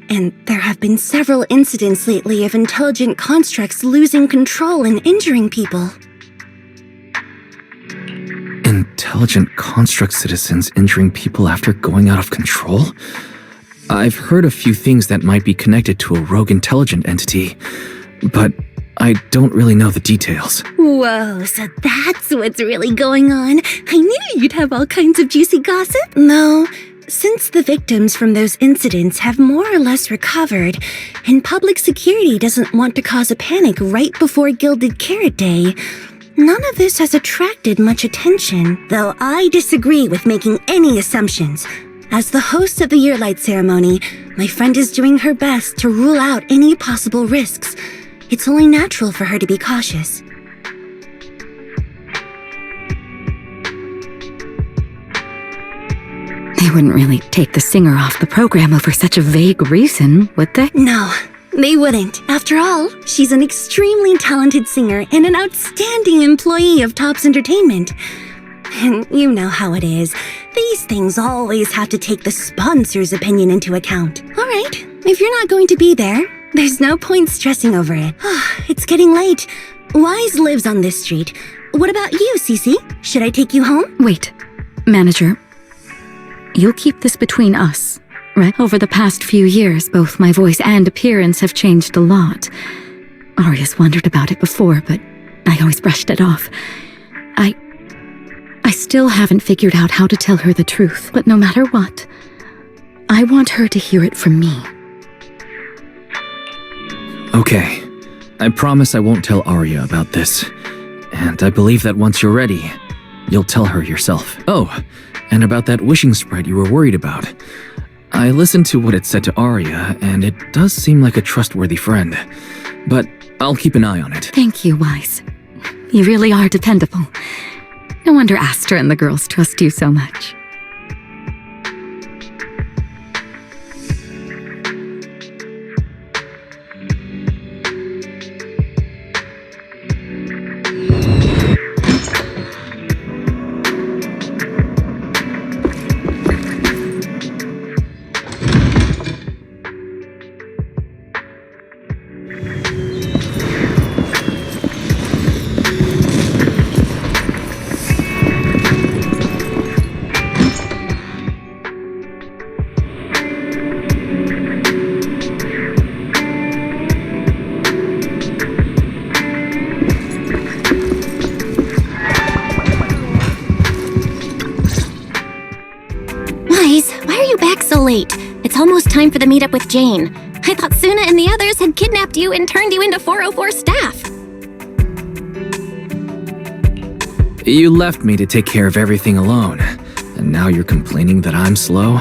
S10: and there have been several incidents lately of intelligent constructs losing control and injuring people.
S2: Intelligent construct citizens injuring people after going out of control? I've heard a few things that might be connected to a rogue intelligent entity, but I don't really know the details.
S10: Whoa, so that's what's really going on. I knew you'd have all kinds of juicy gossip. No, since the victims from those incidents have more or less recovered, and public security doesn't want to cause a panic right before Gilded Carrot Day, none of this has attracted much attention, though I disagree with making any assumptions. As the host of the Yearlight ceremony, my friend is doing her best to rule out any possible risks. It's only natural for her to be cautious.
S7: They wouldn't really take the singer off the program over such a vague reason, would they?
S10: No, they wouldn't. After all, she's an extremely talented singer and an outstanding employee of Topps Entertainment. And you know how it is. These things always have to take the sponsor's opinion into account. All right, if you're not going to be there, there's no point stressing over it. It's getting late. Wise lives on this street. What about you, Cece? Should I take you home?
S7: Wait, manager. You'll keep this between us, right? Over the past few years, both my voice and appearance have changed a lot. Aria's wondered about it before, but I always brushed it off. I still haven't figured out how to tell her the truth, but no matter what, I want her to hear it from me.
S2: Okay, I promise I won't tell Aria about this. And I believe that once you're ready, you'll tell her yourself. Oh, and about that wishing sprite you were worried about. I listened to what it said to Aria, and it does seem like a trustworthy friend. But I'll keep an eye on it.
S7: Thank you, Wise. You really are dependable. No wonder Astra and the girls trust you so much.
S3: Late. It's almost time for the meetup with Jane. I thought Suna and the others had kidnapped you and turned you into 404 staff.
S2: You left me to take care of everything alone, and now you're complaining that I'm slow?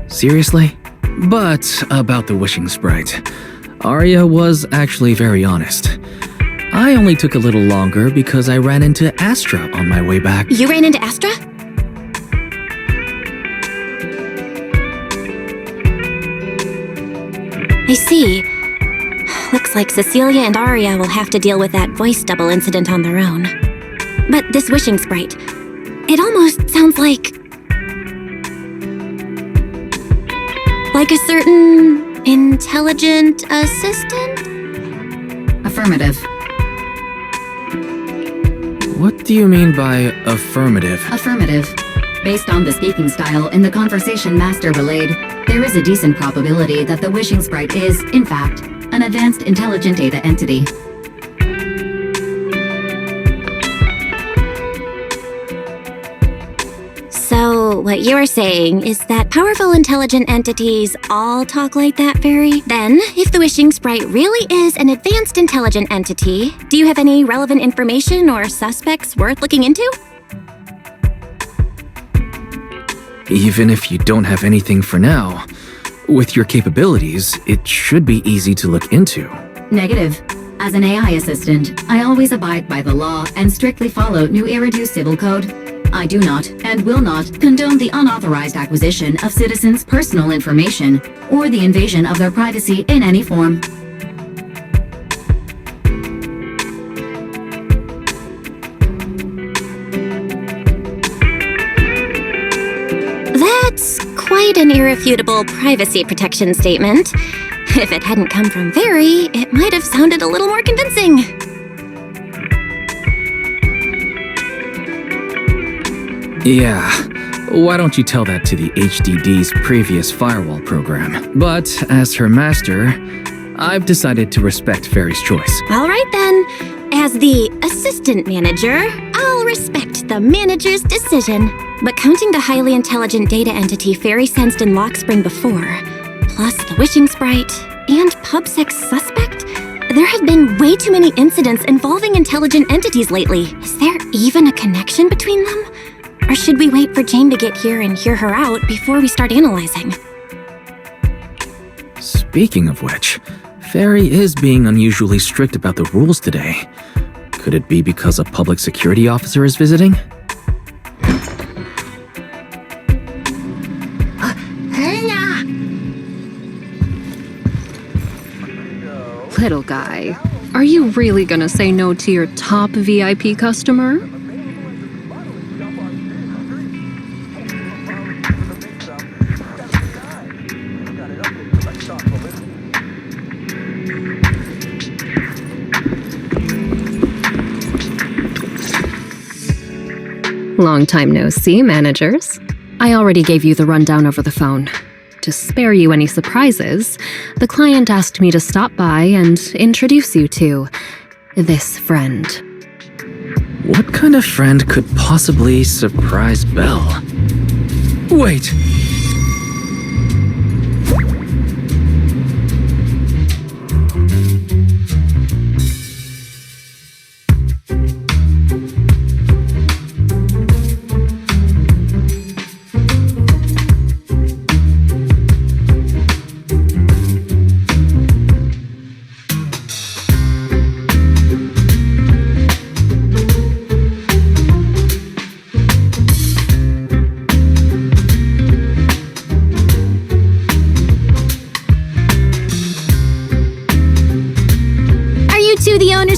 S2: Seriously? But about the wishing sprite, Aria was actually very honest. I only took a little longer because I ran into Astra on my way back.
S3: You ran into Astra? I see. Looks like Cecilia and Aria will have to deal with that voice double incident on their own. But this wishing sprite, it almost sounds like Like a certain intelligent assistant?
S1: Affirmative.
S2: What do you mean by affirmative?
S1: Affirmative. Based on the speaking style in the conversation Master relayed, there is a decent probability that the wishing sprite is, in fact, an advanced intelligent data entity.
S3: So, what you're saying is that powerful intelligent entities all talk like that, Fairy? Then, if the wishing sprite really is an advanced intelligent entity, do you have any relevant information or suspects worth looking into?
S2: Even if you don't have anything for now, with your capabilities, it should be easy to look into.
S1: Negative. As an AI assistant, I always abide by the law and strictly follow New Eridu Civil Code. I do not, and will not, condone the unauthorized acquisition of citizens' personal information or the invasion of their privacy in any form.
S3: That's quite an irrefutable privacy protection statement. If it hadn't come from Fairy, it might have sounded a little more convincing.
S2: Yeah, why don't you tell that to the HDD's previous firewall program? But as her master, I've decided to respect Fairy's choice.
S3: All right then. As the assistant manager, I'll respect the manager's decision. But counting the highly intelligent data entity Fairy sensed in Lockspring before, plus the wishing sprite, and PubSec suspect, there have been way too many incidents involving intelligent entities lately. Is there even a connection between them? Or should we wait for Jane to get here and hear her out before we start analyzing?
S2: Speaking of which, Fairy is being unusually strict about the rules today. Could it be because a public security officer is visiting?
S11: Little guy, are you really gonna say no to your top VIP customer? Long time no see, managers. I already gave you the rundown over the phone. To spare you any surprises, the client asked me to stop by and introduce you to this friend.
S2: What kind of friend could possibly surprise Belle? Wait!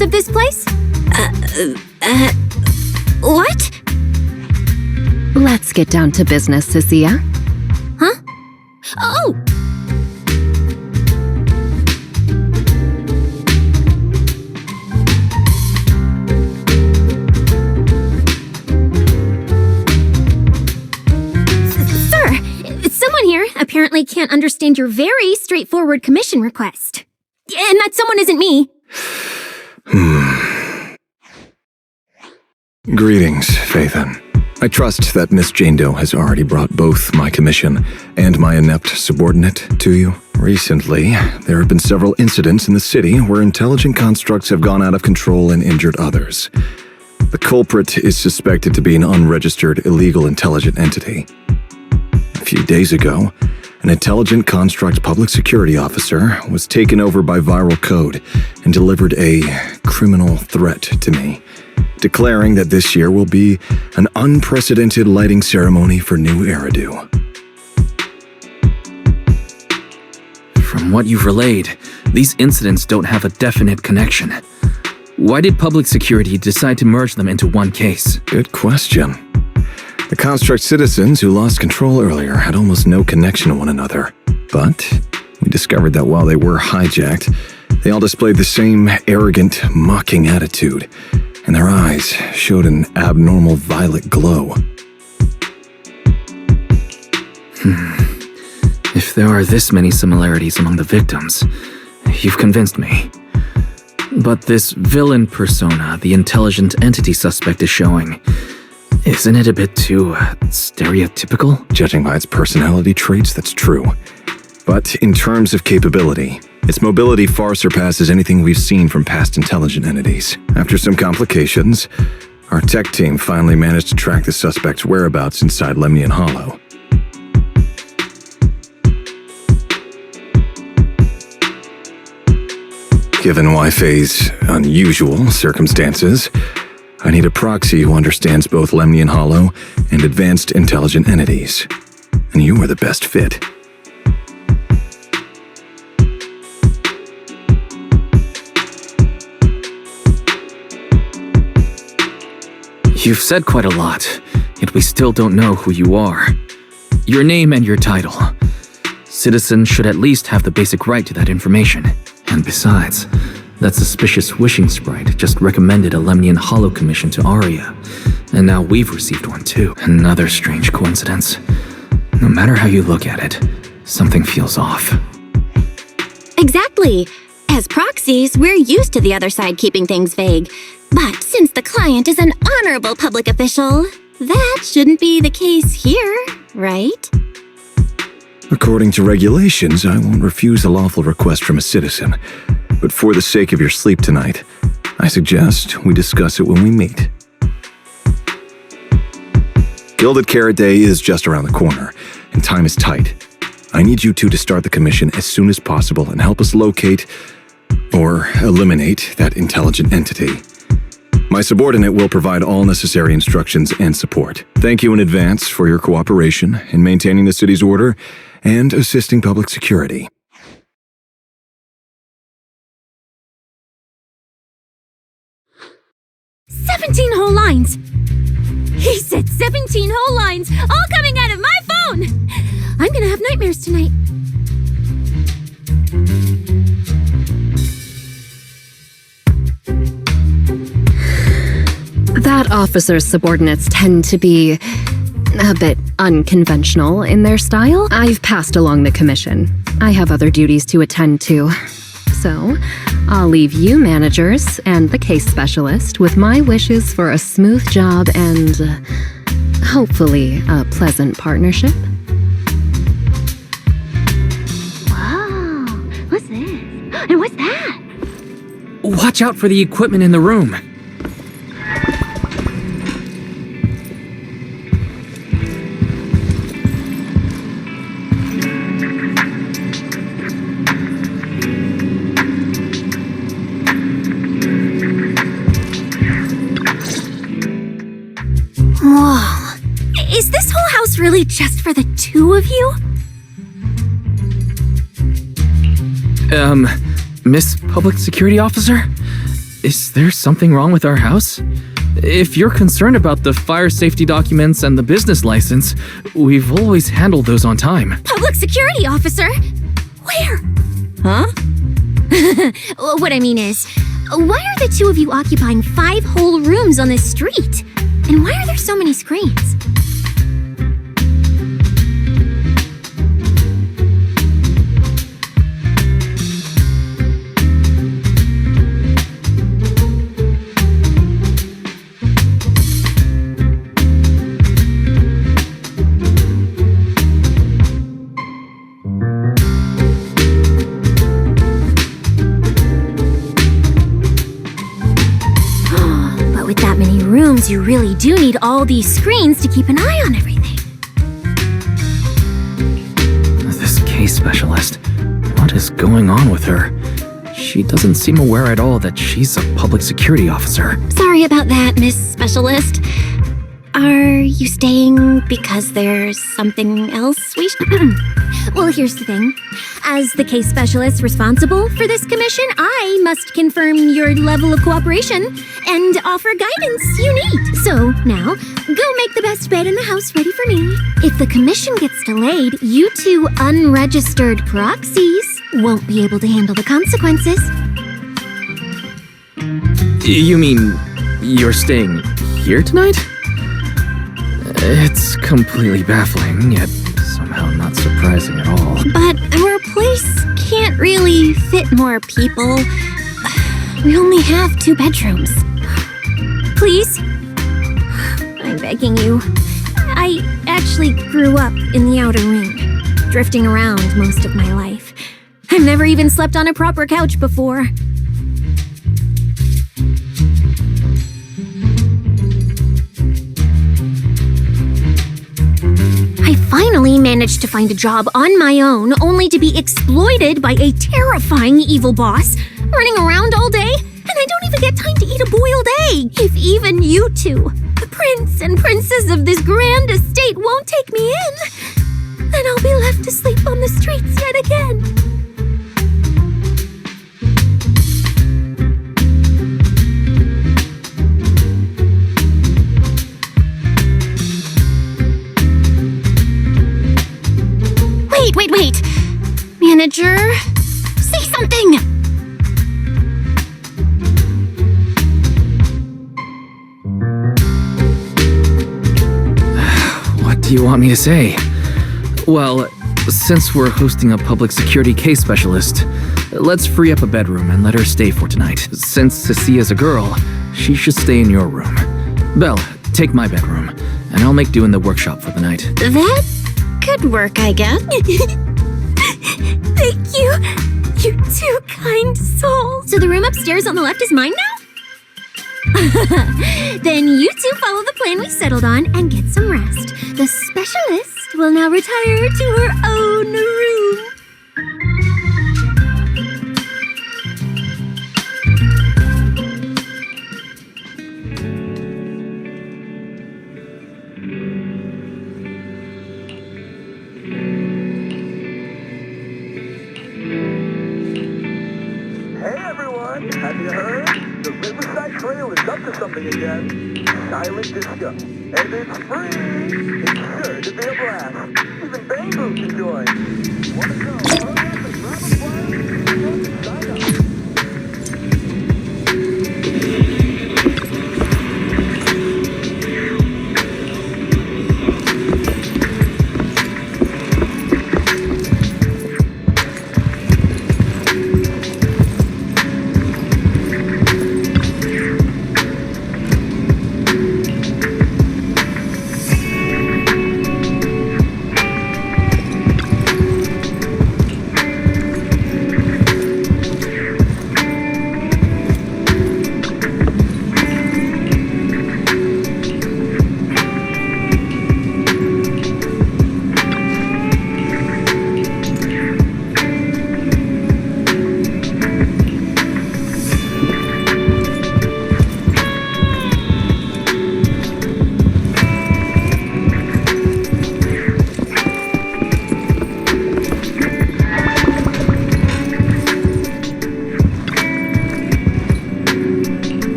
S3: Of this place? What?
S11: Let's get down to business, Cecilia.
S3: Huh? Oh! Sir, someone here apparently can't understand your very straightforward commission request. And that someone isn't me.
S12: Greetings, Faithen. I trust that Miss Jane Doe has already brought both my commission and my inept subordinate to you. Recently, there have been several incidents in the city where intelligent constructs have gone out of control and injured others. The culprit is suspected to be an unregistered illegal intelligent entity. A few days ago, an intelligent construct public security officer was taken over by viral code and delivered a criminal threat to me, declaring that this year will be an unprecedented lighting ceremony for New Eridu.
S2: From what you've relayed, these incidents don't have a definite connection. Why did public security decide to merge them into one case?
S12: Good question. The construct citizens who lost control earlier had almost no connection to one another. But we discovered that while they were hijacked, they all displayed the same arrogant, mocking attitude, and their eyes showed an abnormal violet glow.
S2: If there are this many similarities among the victims, you've convinced me. But this villain persona the intelligent entity suspect is showing, isn't it a bit too stereotypical?
S12: Judging by its personality traits, that's true. But in terms of capability, its mobility far surpasses anything we've seen from past intelligent entities. After some complications, our tech team finally managed to track the suspect's whereabouts inside Lemnian Hollow. Given Wi-Fi's unusual circumstances, I need a proxy who understands both Lemnian Hollow and advanced intelligent entities. And you are the best fit.
S2: You've said quite a lot, yet we still don't know who you are. Your name and your title. Citizens should at least have the basic right to that information. And besides, that suspicious wishing sprite just recommended a Lemnian Hollow commission to Aria, and now we've received one too. Another strange coincidence. No matter how you look at it, something feels off.
S3: Exactly. As proxies, we're used to the other side keeping things vague. But since the client is an honorable public official, that shouldn't be the case here, right?
S12: According to regulations, I won't refuse a lawful request from a citizen. But for the sake of your sleep tonight, I suggest we discuss it when we meet. Gilded Carrot Day is just around the corner, and time is tight. I need you two to start the commission as soon as possible and help us locate or eliminate that intelligent entity. My subordinate will provide all necessary instructions and support. Thank you in advance for your cooperation in maintaining the city's order and assisting public security.
S5: "17 whole lines! He said 17 whole lines, all coming out of my phone! I'm gonna have nightmares tonight."
S11: That officer's subordinates tend to be a bit unconventional in their style. I've passed along the commission. I have other duties to attend to. So, I'll leave you managers and the case specialist with my wishes for a smooth job and hopefully a pleasant partnership.
S5: Whoa, what's this? And what's that?
S2: Watch out for the equipment in the room.
S5: Whoa. Is this whole house really just for the two of you?
S2: Miss Public Security Officer? Is there something wrong with our house? If you're concerned about the fire safety documents and the business license, we've always handled those on time.
S5: Public security officer? Where?
S3: Huh?
S5: What I mean is, why are the two of you occupying 5 whole rooms on this street? And why are there so many screens? You really do need all these screens to keep an eye on everything.
S2: This case specialist, what is going on with her? She doesn't seem aware at all that she's a public security officer.
S3: Sorry about that, Miss Specialist. Are you staying because there's something else we should...
S5: Well, here's the thing. As the case specialist responsible for this commission, I must confirm your level of cooperation and offer guidance you need. So now, go make the best bed in the house ready for me. If the commission gets delayed, you two unregistered proxies won't be able to handle the consequences.
S2: You mean you're staying here tonight? It's completely baffling, yet somehow not surprising at all.
S5: But our place can't really fit more people. We only have 2 bedrooms. Please? I'm begging you. I actually grew up in the outer ring, drifting around most of my life. I've never even slept on a proper couch before. I finally managed to find a job on my own, only to be exploited by a terrifying evil boss, running around all day, and I don't even get time to eat a boiled egg. If even you two, the prince and princess of this grand estate, won't take me in, then I'll be left to sleep on the streets yet again. Wait. Manager, say something!
S2: What do you want me to say? Well, since we're hosting a public security case specialist, let's free up a bedroom and let her stay for tonight. Since Cecia's a girl, she should stay in your room. Belle, take my bedroom, and I'll make do in the workshop for the night.
S5: That could work, I guess. Thank you, you two kind souls. So the room upstairs on the left is mine now? Then you two follow the plan we settled on and get some rest. The specialist will now retire to her own room.
S13: Have you heard? The Riverside Trail is up to something again. Silent disco. And it's free! It's sure to be a blast. Even Bangoo can join. Wanna go? Hurry up and grab a flyer and sign up.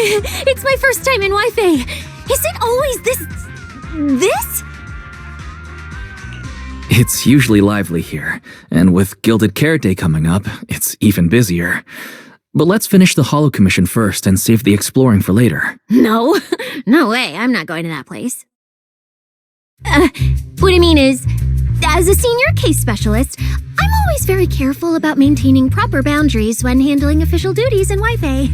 S3: It's my first time in Wi-Fi. Is it always this?
S2: It's usually lively here, and with Gilded Carrot Day coming up, it's even busier. But let's finish the Holo Commission first and save the exploring for later.
S3: No. No way, I'm not going to that place. What I mean is, as a senior case specialist, I'm always very careful about maintaining proper boundaries when handling official duties in Wi-Fi.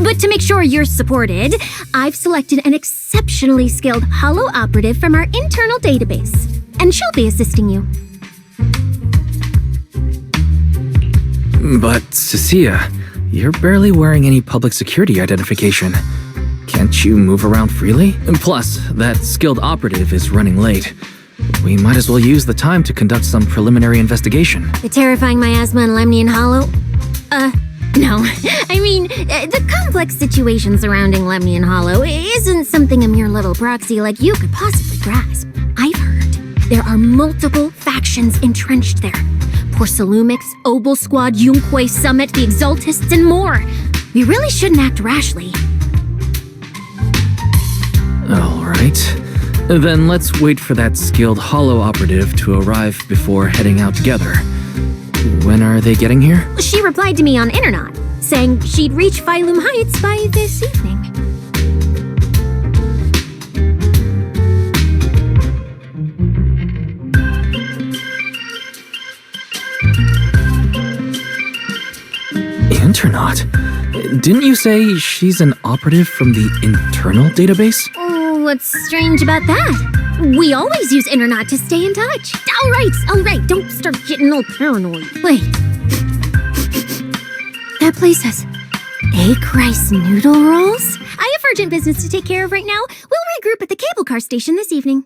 S3: But to make sure you're supported, I've selected an exceptionally skilled Holo operative from our internal database, and she'll be assisting you.
S2: But, Cecilia, you're barely wearing any public security identification. Can't you move around freely? And plus, that skilled operative is running late. We might as well use the time to conduct some preliminary investigation.
S3: The terrifying miasma and Lemnian Hollow? No. I mean, the complex situation surrounding Lemnian Hollow isn't something a mere little proxy like you could possibly grasp. I've heard there are multiple factions entrenched there. Porcelumix, Obel Squad, Yunque Summit, the Exaltists, and more. We really shouldn't act rashly.
S2: Alright. Then let's wait for that skilled Holo operative to arrive before heading out together. When are they getting here?
S3: She replied to me on Internet, saying she'd reach Phylum Heights by this evening.
S2: Internet? Didn't you say she's an operative from the internal database?
S3: Oh, what's strange about that? We always use Internet to stay in touch. All right, don't start getting all paranoid. Wait. That place has egg rice noodle rolls? I have urgent business to take care of right now. We'll regroup at the cable car station this evening.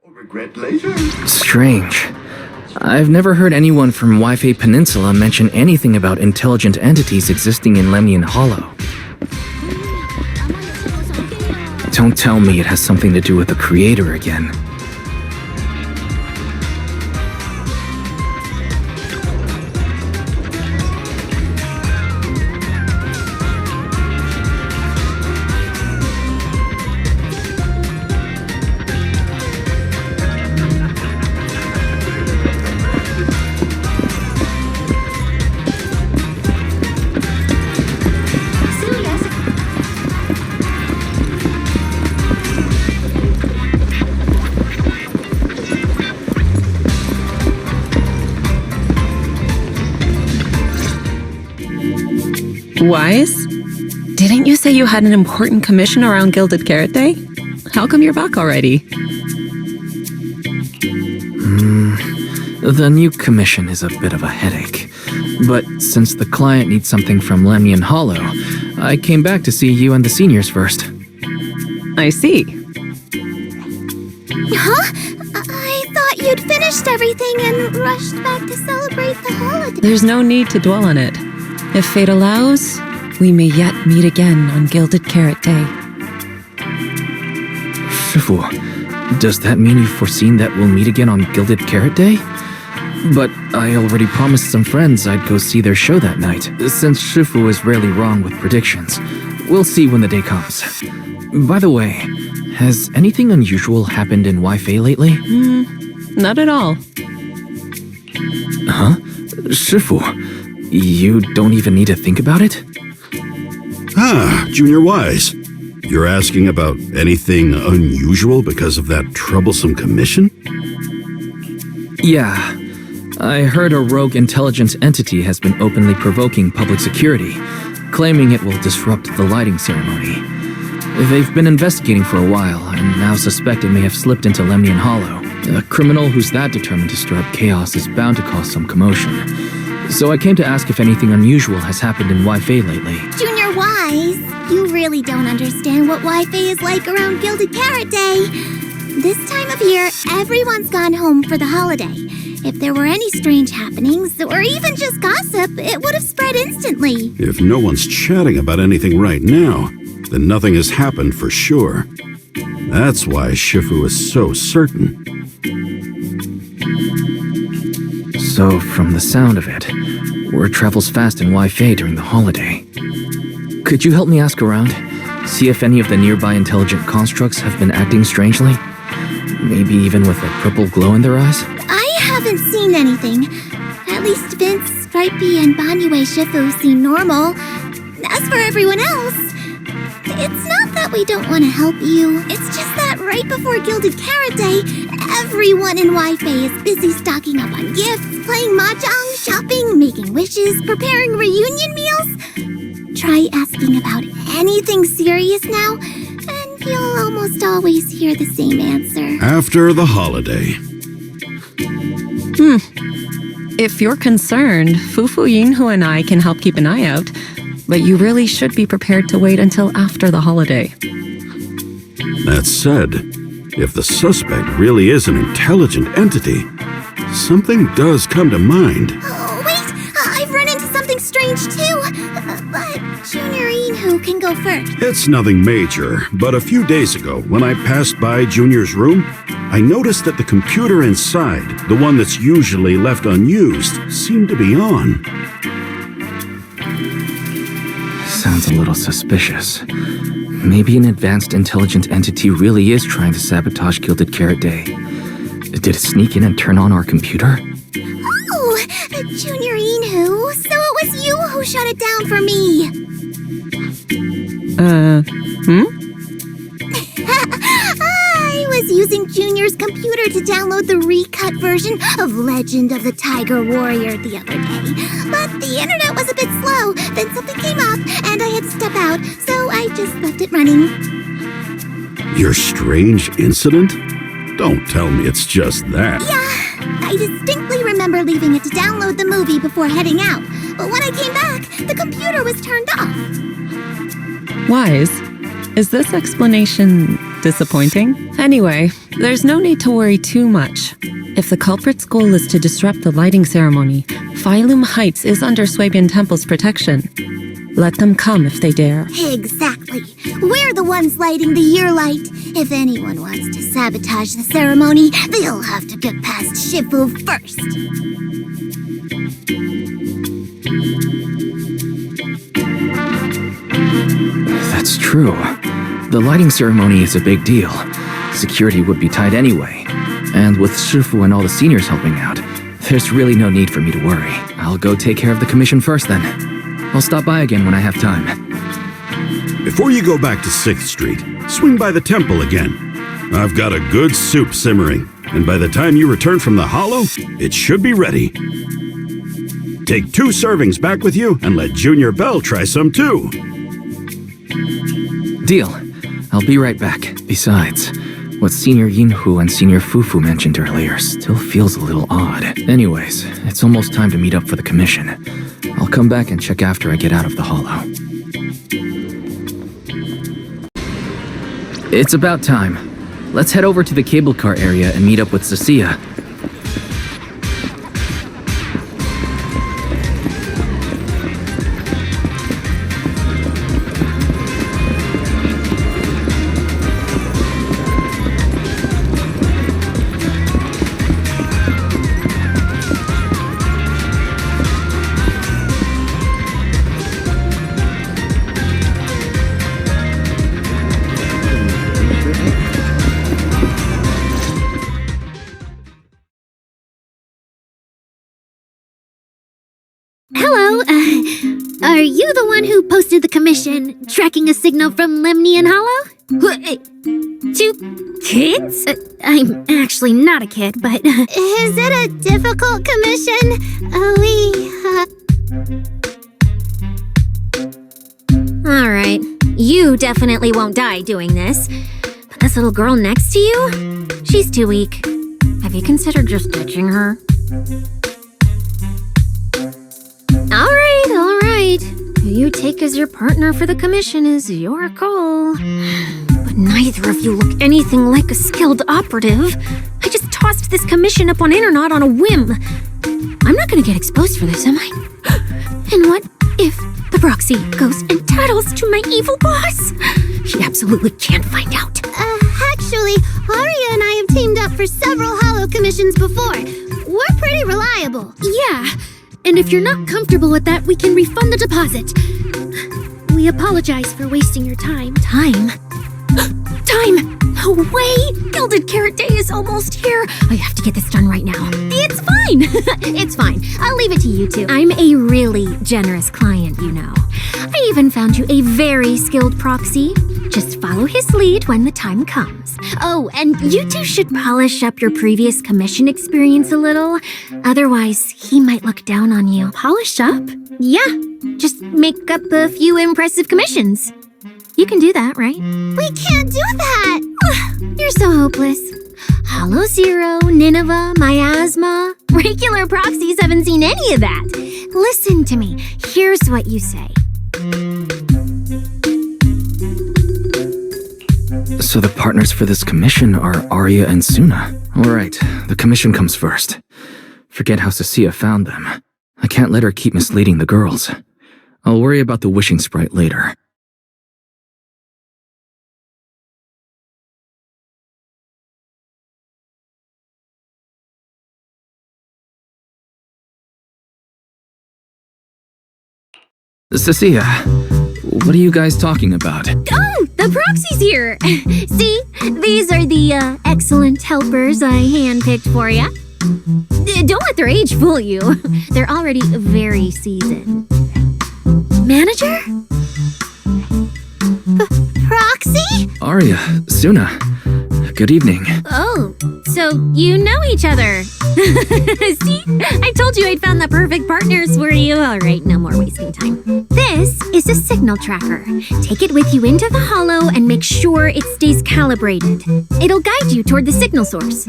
S14: Regret later.
S2: Strange. I've never heard anyone from Wi-Fi Peninsula mention anything about intelligent entities existing in Lemnian Hollow. Don't tell me it has something to do with the Creator again.
S15: Wise? Didn't you say you had an important commission around Gilded Carrot Day? How come you're back already?
S2: The new commission is a bit of a headache. But since the client needs something from Lemnian Hollow, I came back to see you and the seniors first.
S15: I see.
S5: Huh? I thought you'd finished everything and rushed back to celebrate the holiday.
S15: There's no need to dwell on it. If fate allows, we may yet meet again on Gilded Carrot Day.
S2: Shifu, does that mean you've foreseen that we'll meet again on Gilded Carrot Day? But I already promised some friends I'd go see their show that night. Since Shifu is rarely wrong with predictions, we'll see when the day comes. By the way, has anything unusual happened in Wi-Fi lately?
S15: Not at all.
S2: Huh? Shifu, you don't even need to think about it?
S14: Ah, Junior Wise. You're asking about anything unusual because of that troublesome commission?
S2: Yeah. I heard a rogue intelligence entity has been openly provoking public security, claiming it will disrupt the lighting ceremony. They've been investigating for a while, and now suspect it may have slipped into Lemnian Hollow. A criminal who's that determined to stir up chaos is bound to cause some commotion. So I came to ask if anything unusual has happened in Wi-Fi lately.
S5: Junior Wise, you really don't understand what Wi-Fi is like around Gilded Carrot Day. This time of year, everyone's gone home for the holiday. If there were any strange happenings, or even just gossip, it would have spread instantly.
S14: If no one's chatting about anything right now, then nothing has happened for sure. That's why Shifu is so certain.
S2: So, from the sound of it, Word travels fast in Wi-Fi during the holiday. Could you help me ask around? See if any of the nearby intelligent constructs have been acting strangely? Maybe even with a purple glow in their eyes?
S5: I haven't seen anything. At least Vince, Stripey, and Banyue Shifu seem normal. As for everyone else, it's not that we don't want to help you. It's just that right before Gilded Carrot Day, everyone in Wi-Fi is busy stocking up on gifts, playing mahjong, shopping, making wishes, preparing reunion meals. Try asking about anything serious now, and you'll almost always hear the same answer.
S14: After the holiday.
S15: If you're concerned, Fufu Yinhu and I can help keep an eye out, but you really should be prepared to wait until after the holiday.
S14: That said, if the suspect really is an intelligent entity, something does come to mind.
S5: Oh, wait! I've run into something strange too! But Junior Yinhu can go first.
S14: It's nothing major, but a few days ago, when I passed by Junior's room, I noticed that the computer inside, the one that's usually left unused, seemed to be on.
S2: Sounds a little suspicious. Maybe an advanced intelligent entity really is trying to sabotage Gilded Carrot Day. Did it sneak in and turn on our computer?
S5: Oh! Junior Yinhu, so it was you who shut it down for me! I was using Junior's computer to download the recut version of Legend of the Tiger Warrior the other day. But the internet was a bit slow, then something came up, and I had to step out, so I just left it running.
S14: Your strange incident? Don't tell me it's just that.
S5: Yeah, I distinctly remember leaving it to download the movie before heading out. But when I came back, the computer was turned off.
S15: Wise, is this explanation disappointing? Anyway, there's no need to worry too much. If the culprit's goal is to disrupt the lighting ceremony, Phylum Heights is under Swabian Temple's protection. Let them come if they dare.
S5: Exactly. We're the ones lighting the year light. If anyone wants to sabotage the ceremony, they'll have to get past Shifu first.
S2: That's true. The lighting ceremony is a big deal. Security would be tight anyway. And with Shifu and all the seniors helping out, there's really no need for me to worry. I'll go take care of the commission first then. I'll stop by again when I have time.
S14: Before you go back to 6th Street, swing by the temple again. I've got a good soup simmering, and by the time you return from the hollow, it should be ready. Take 2 servings back with you and let Junior Bell try some too.
S2: Deal. I'll be right back. Besides, what Senior Yinhu and Senior Fufu mentioned earlier still feels a little odd. Anyways, it's almost time to meet up for the commission. I'll come back and check after I get out of the hollow. It's about time. Let's head over to the cable car area and meet up with Cecilia.
S6: Hello, are you the one who posted the commission, tracking a signal from Lemnian Hollow? 2 kids? I'm actually not a kid, but...
S5: Is it a difficult commission?
S3: Alright, you definitely won't die doing this. But this little girl next to you? She's too weak. Have you considered just ditching her? Alright. Who you take as your partner for the commission is your call. But neither of you look anything like a skilled operative. I just tossed this commission up on Internet on a whim. I'm not gonna get exposed for this, am I? And what if the proxy goes and tattles to my evil boss? He absolutely can't find out.
S5: Actually, Arya and I have teamed up for several hollow commissions before. We're pretty reliable.
S6: Yeah,
S8: And if you're not comfortable with that, we can refund the deposit. We apologize for wasting your time.
S3: Time? Time! No way! Gilded Carrot Day is almost here. I have to get this done right now. It's fine! It's fine. I'll leave it to you two. I'm a really generous client, you know. I even found you a very skilled proxy. Just follow his lead when the time comes. Oh, and you two should polish up your previous commission experience a little. Otherwise, he might look down on you. Polish up? Yeah. Just make up a few impressive commissions. You can do that, right?
S5: We can't do that!
S3: You're so hopeless. Hollow Zero, Nineveh, Miasma. Regular proxies haven't seen any of that. Listen to me. Here's what you say.
S2: So the partners for this commission are Arya and Suna. Alright, the commission comes first. Forget how Cecilia found them. I can't let her keep misleading the girls. I'll worry about the wishing sprite later. Cecilia, what are you guys talking about?
S3: Oh, the proxy's here. See, these are the excellent helpers I handpicked for you. Don't let their age fool you. They're already very seasoned. Manager?
S5: Proxy?
S2: Arya, Suna, good evening.
S3: Oh, so you know each other. See? I told you I'd found the perfect partners for you. All right, no more wasting time. This is a signal tracker. Take it with you into the hollow and make sure it stays calibrated. It'll guide you toward the signal source.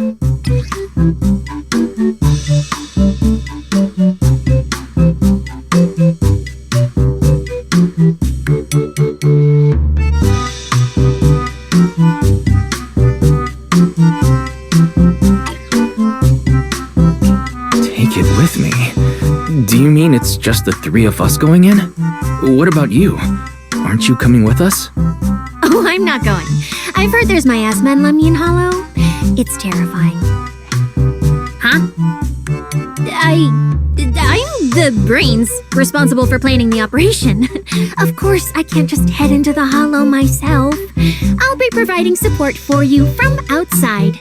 S2: Take it with me? Do you mean it's just the three of us going in? What about you? Aren't you coming with us?
S3: Oh, I'm not going. I've heard there's miasma in Lemnian Hollow. It's terrifying. Huh? I'm the brains responsible for planning the operation. Of course, I can't just head into the hollow myself. I'll be providing support for you from outside.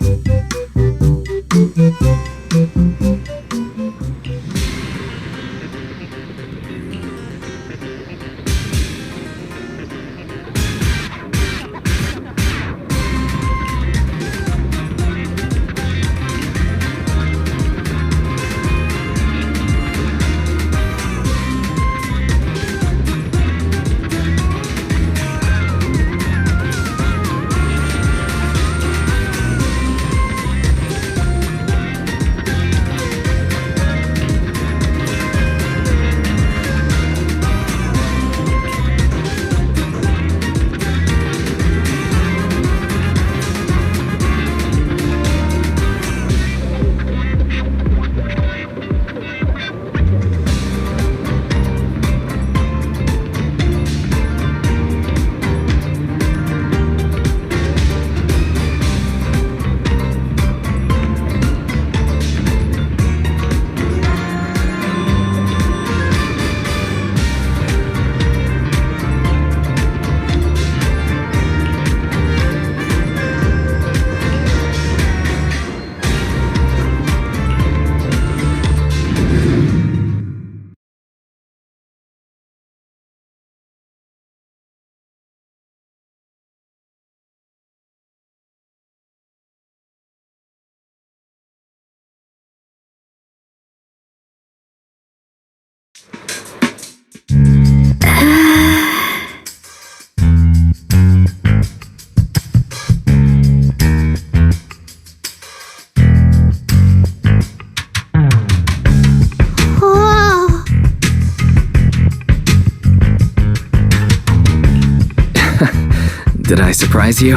S2: Did I surprise you?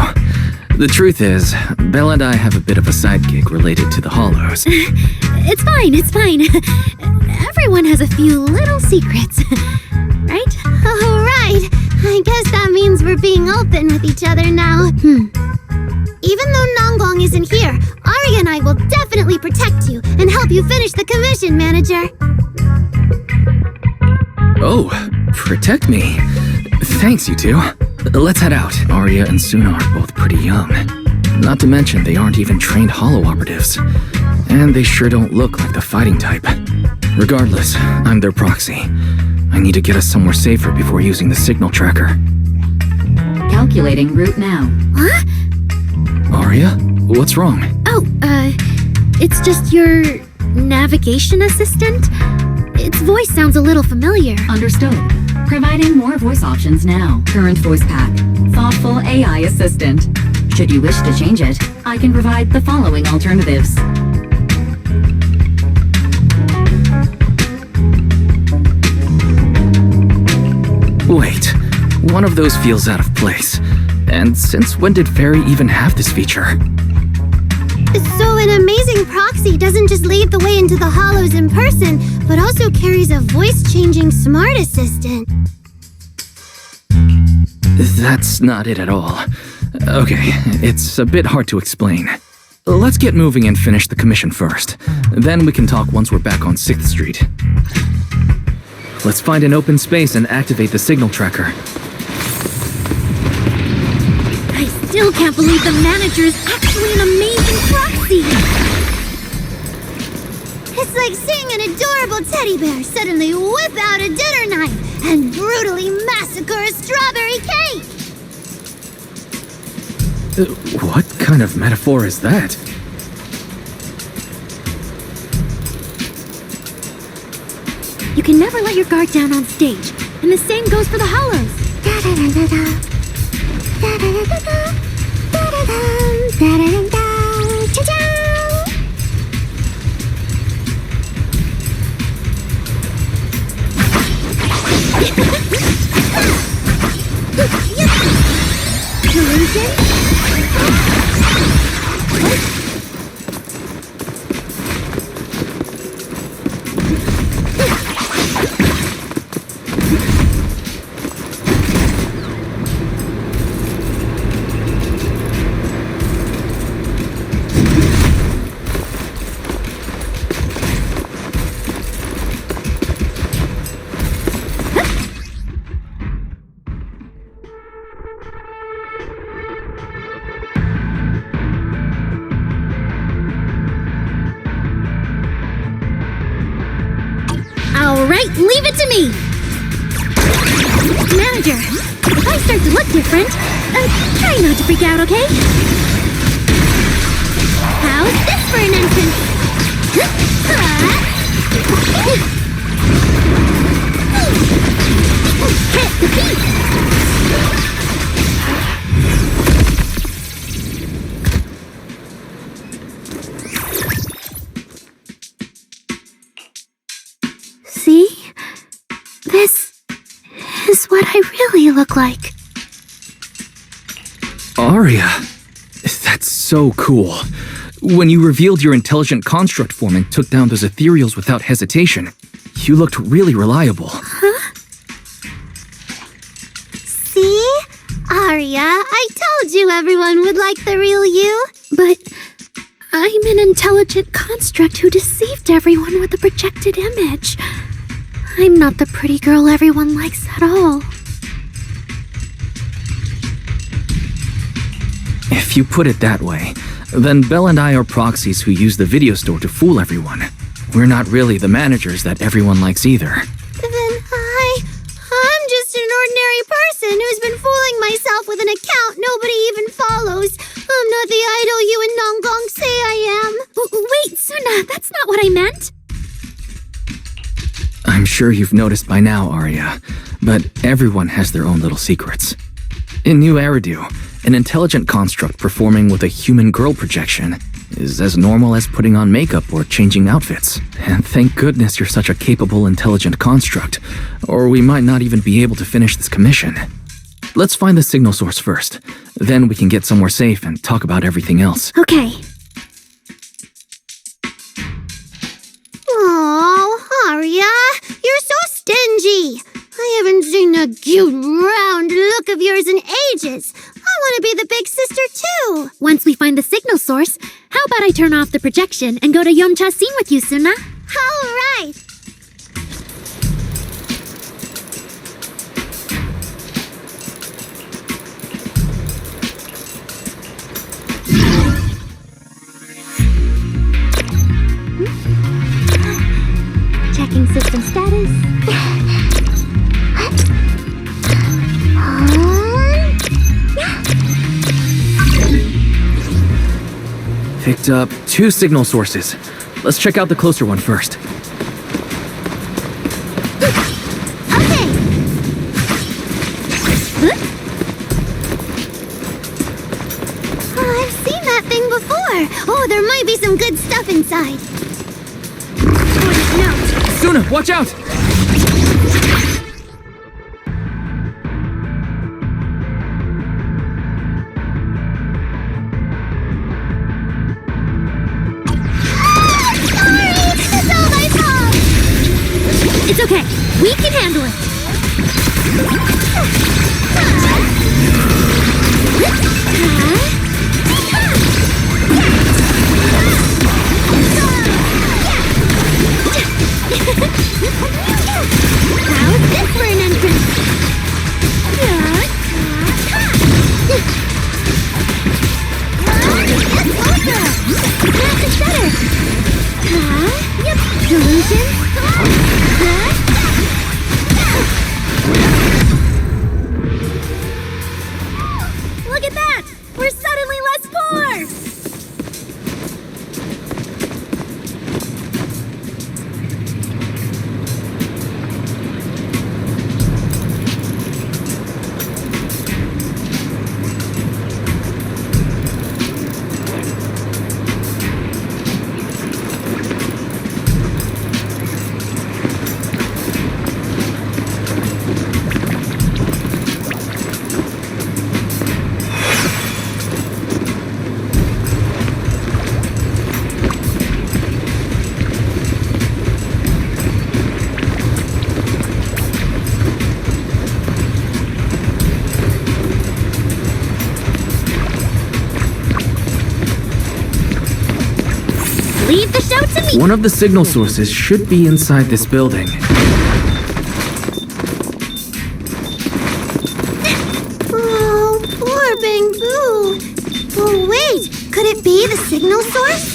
S2: The truth is, Belle and I have a bit of a side gig related to the Hollows.
S3: It's fine, it's fine. Everyone has a few little secrets, right?
S5: Oh, right. I guess that means we're being open with each other now. Even though Nonggong isn't here, Ari and I will definitely protect you and help you finish the commission, Manager.
S2: Oh, protect me. Thanks, you two. Let's head out. Arya and Suna are both pretty young. Not to mention, they aren't even trained holo operatives. And they sure don't look like the fighting type. Regardless, I'm their proxy. I need to get us somewhere safer before using the signal tracker.
S1: Calculating route now.
S6: Huh?
S2: Arya, what's wrong?
S6: Oh, it's just your navigation assistant? Its voice sounds a little familiar.
S1: Understood. Providing more voice options now. Current voice pack. Thoughtful AI assistant. Should you wish to change it, I can provide the following alternatives.
S2: Wait, one of those feels out of place. And since when did Fairy even have this feature?
S5: So an amazing proxy doesn't just lead the way into the hollows in person, but also carries a voice-changing smart assistant.
S2: That's not it at all. Okay, it's a bit hard to explain. Let's get moving and finish the commission first. Then we can talk once we're back on 6th Street. Let's find an open space and activate the signal tracker.
S6: I still can't believe the manager is actually an amazing proxy!
S5: It's like seeing an adorable teddy bear suddenly whip out a dinner knife and brutally massacre a strawberry cake!
S2: What kind of metaphor is that?
S6: You can never let your guard down on stage, and the same goes for the hollows. Alright, leave it to me! Manager, if I start to look different, try not to freak out, okay? How's this for an entrance? Hit the beat! See? This is what I really look like.
S2: Arya, that's so cool. When you revealed your intelligent construct form and took down those ethereals without hesitation, you looked really reliable.
S5: Huh? See? Arya, I told you everyone would like the real you.
S6: But I'm an intelligent construct who deceived everyone with a projected image. I'm not the pretty girl everyone likes at all.
S2: If you put it that way, then Belle and I are proxies who use the video store to fool everyone. We're not really the managers that everyone likes either.
S5: Then I'm just an ordinary person who's been fooling myself with an account nobody even follows. I'm not the idol you and Nonggong say I am.
S6: Wait, Suna, that's not what I meant.
S2: I'm sure you've noticed by now, Arya, but everyone has their own little secrets. In New Eridu, an intelligent construct performing with a human girl projection is as normal as putting on makeup or changing outfits. And thank goodness you're such a capable, intelligent construct, or we might not even be able to finish this commission. Let's find the signal source first. Then we can get somewhere safe and talk about everything else.
S6: Okay.
S5: Oh, Arya, you're so stingy. I haven't seen a cute, round look of yours in ages. I want to be the big sister, too.
S6: Once we find the signal source, how about I turn off the projection and go to Yomcha scene with you, Suna?
S5: All right. System status.
S2: Picked up 2 signal sources. Let's check out the closer one first.
S5: Okay. Oh, I've seen that thing before. Oh, there might be some good stuff inside.
S2: Suna, watch out!
S6: It's okay. We can handle it.
S5: How's this for an entrance? That's better. Yep. Delusion.
S6: Look at that! We're suddenly less poor! Leave the show to me!
S2: One of the signal sources should be inside this building.
S5: Oh, poor Bangbu. Oh, wait. Could it be the signal source?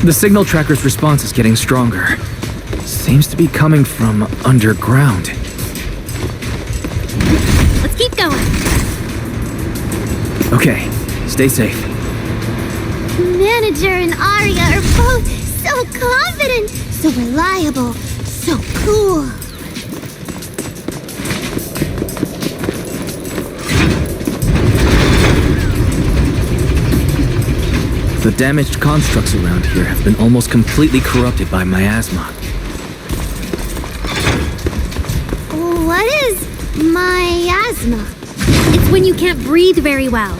S2: The signal tracker's response is getting stronger. Seems to be coming from underground.
S6: Let's keep going.
S2: Okay, stay safe.
S5: Manager and Arya are both so confident, so reliable, so cool.
S2: The damaged constructs around here have been almost completely corrupted by miasma.
S5: What is miasma?
S6: It's when you can't breathe very well.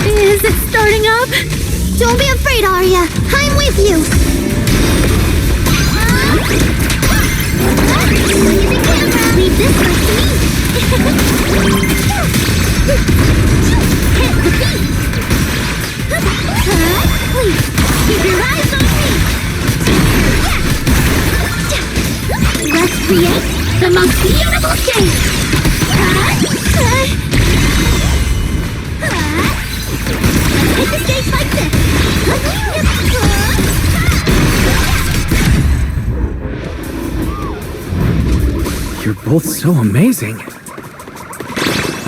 S5: Is it starting up? Don't be afraid, Arya. I'm with you.
S6: Leave this one to me. Hit the beat. Please, keep your eyes on me. Let's create the most beautiful stage. Let's hit the stage like this.
S2: You're both so amazing.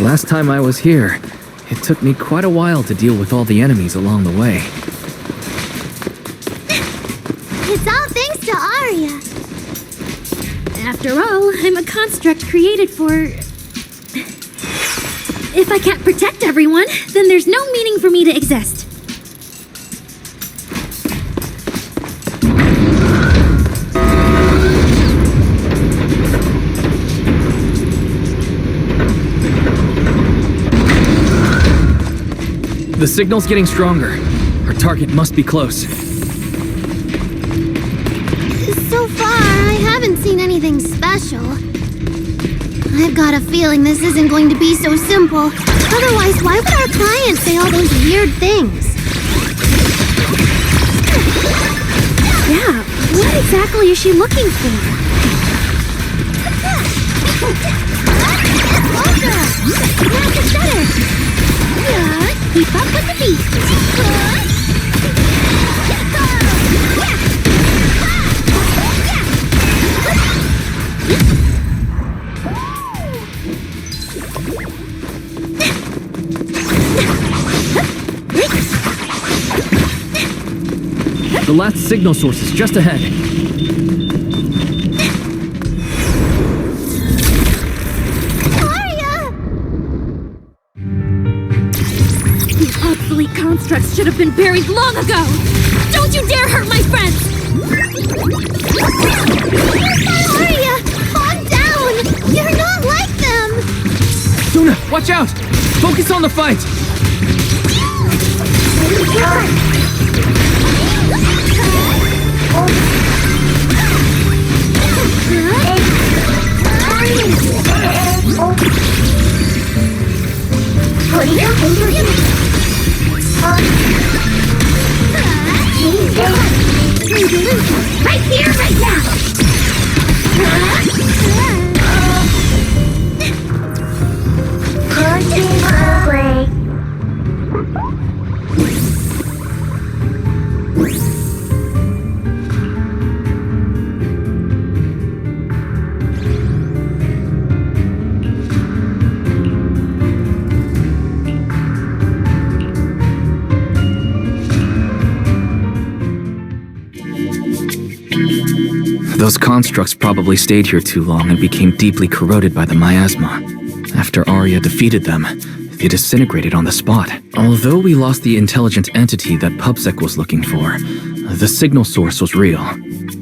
S2: Last time I was here, it took me quite a while to deal with all the enemies along the way.
S5: It's all thanks to Arya.
S6: After all, I'm a construct created for... If I can't protect everyone, then there's no meaning for me to exist.
S2: The signal's getting stronger. Our target must be close.
S5: So far, I haven't seen anything special. I've got a feeling this isn't going to be so simple. Otherwise, why would our client say all those weird things?
S6: Yeah, what exactly is she looking for?
S5: Keep up with the beat.
S2: The last signal source is just ahead.
S6: These obsolete constructs should have been buried long ago! Don't you dare hurt my friends!
S5: Arya, calm down! You're not like them!
S2: Suna, watch out! Focus on the fight!
S5: Right here, right now!
S2: Those constructs probably stayed here too long and became deeply corroded by the miasma. After Arya defeated them, they disintegrated on the spot. Although we lost the intelligent entity that PubSec was looking for, the signal source was real.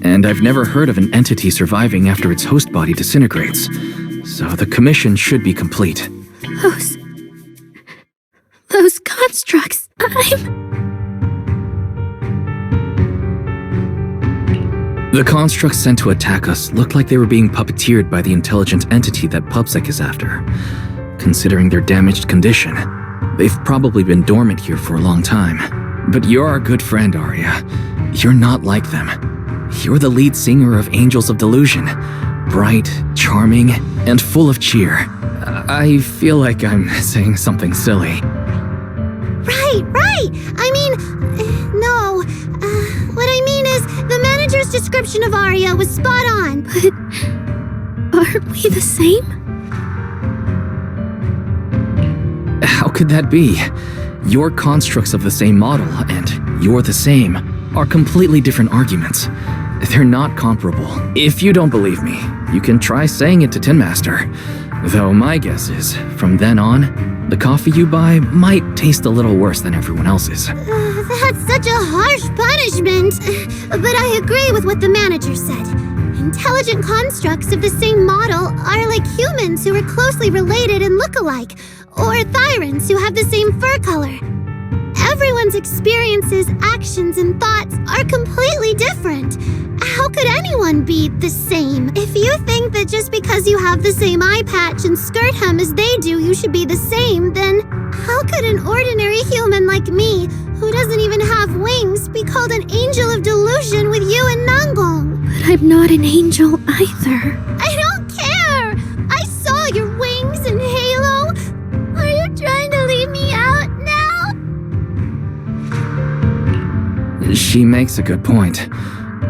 S2: And I've never heard of an entity surviving after its host body disintegrates. So the commission should be complete.
S6: Those constructs,
S2: The constructs sent to attack us looked like they were being puppeteered by the intelligent entity that PubSec is after. Considering their damaged condition, they've probably been dormant here for a long time. But you're our good friend, Arya. You're not like them. You're the lead singer of Angels of Delusion. Bright, charming, and full of cheer. I feel like I'm saying something silly.
S5: Right! I mean, no. What I mean is, the manager's description of Arya was spot on.
S6: But aren't we the same?
S2: How could that be? Your constructs of the same model and you're the same are completely different arguments. They're not comparable. If you don't believe me, you can try saying it to Tin Master. Though my guess is, from then on, the coffee you buy might taste a little worse than everyone else's.
S5: That's such a harsh punishment. But I agree with what the manager said. Intelligent constructs of the same model are like humans who are closely related and look alike, or Thyrans who have the same fur color. Everyone everyone's experiences, actions, and thoughts are completely different. How could anyone be the same? If you think that just because you have the same eye patch and skirt hem as they do, you should be the same, then how could an ordinary human like me, who doesn't even have wings, be called an angel of delusion with you and Nangong?
S8: But I'm not an angel either.
S5: I don't care! I saw your wings and halo! Are you trying to leave me out now?
S2: She makes a good point.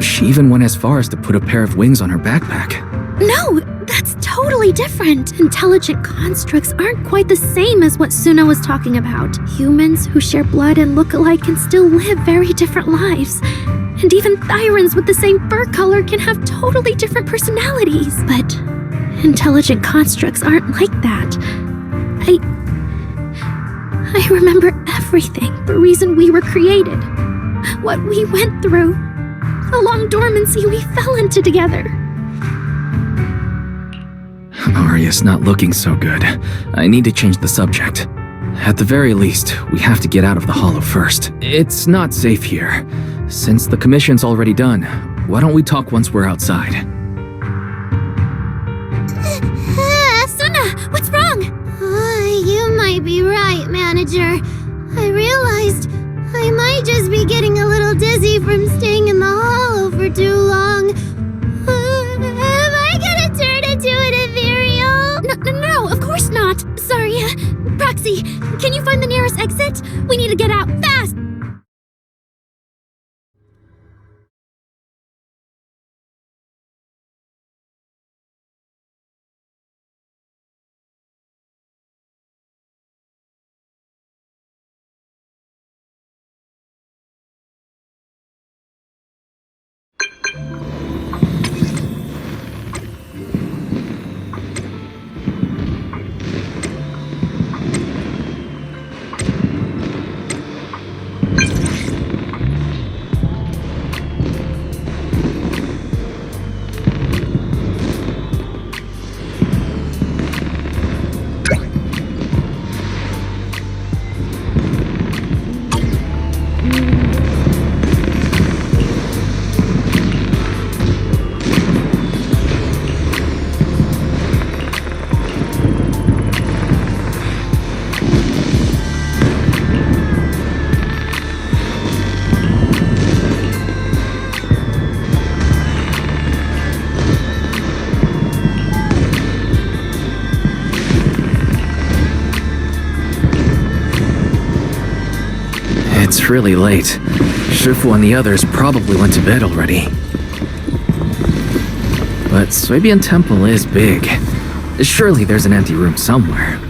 S2: She even went as far as to put a pair of wings on her backpack.
S8: No, that's totally different. Intelligent constructs aren't quite the same as what Suna was talking about. Humans who share blood and look alike can still live very different lives. And even Thyrans with the same fur color can have totally different personalities. But intelligent constructs aren't like that. I remember everything. The reason we were created. What we went through. The long dormancy we fell into together.
S2: Arya's not looking so good. I need to change the subject. At the very least, we have to get out of the hollow first. It's not safe here. Since the commission's already done, why don't we talk once we're outside?
S5: Suna, what's wrong? You might be right, manager. I realized I might just be getting a little dizzy from staying in the hollow for too long. Am I gonna turn into an ethereal?
S8: No, of course not. Sorry, Proxy, can you find the nearest exit? We need to get out fast.
S2: It's really late. Shifu and the others probably went to bed already. But Suibian Temple is big. Surely there's an empty room somewhere.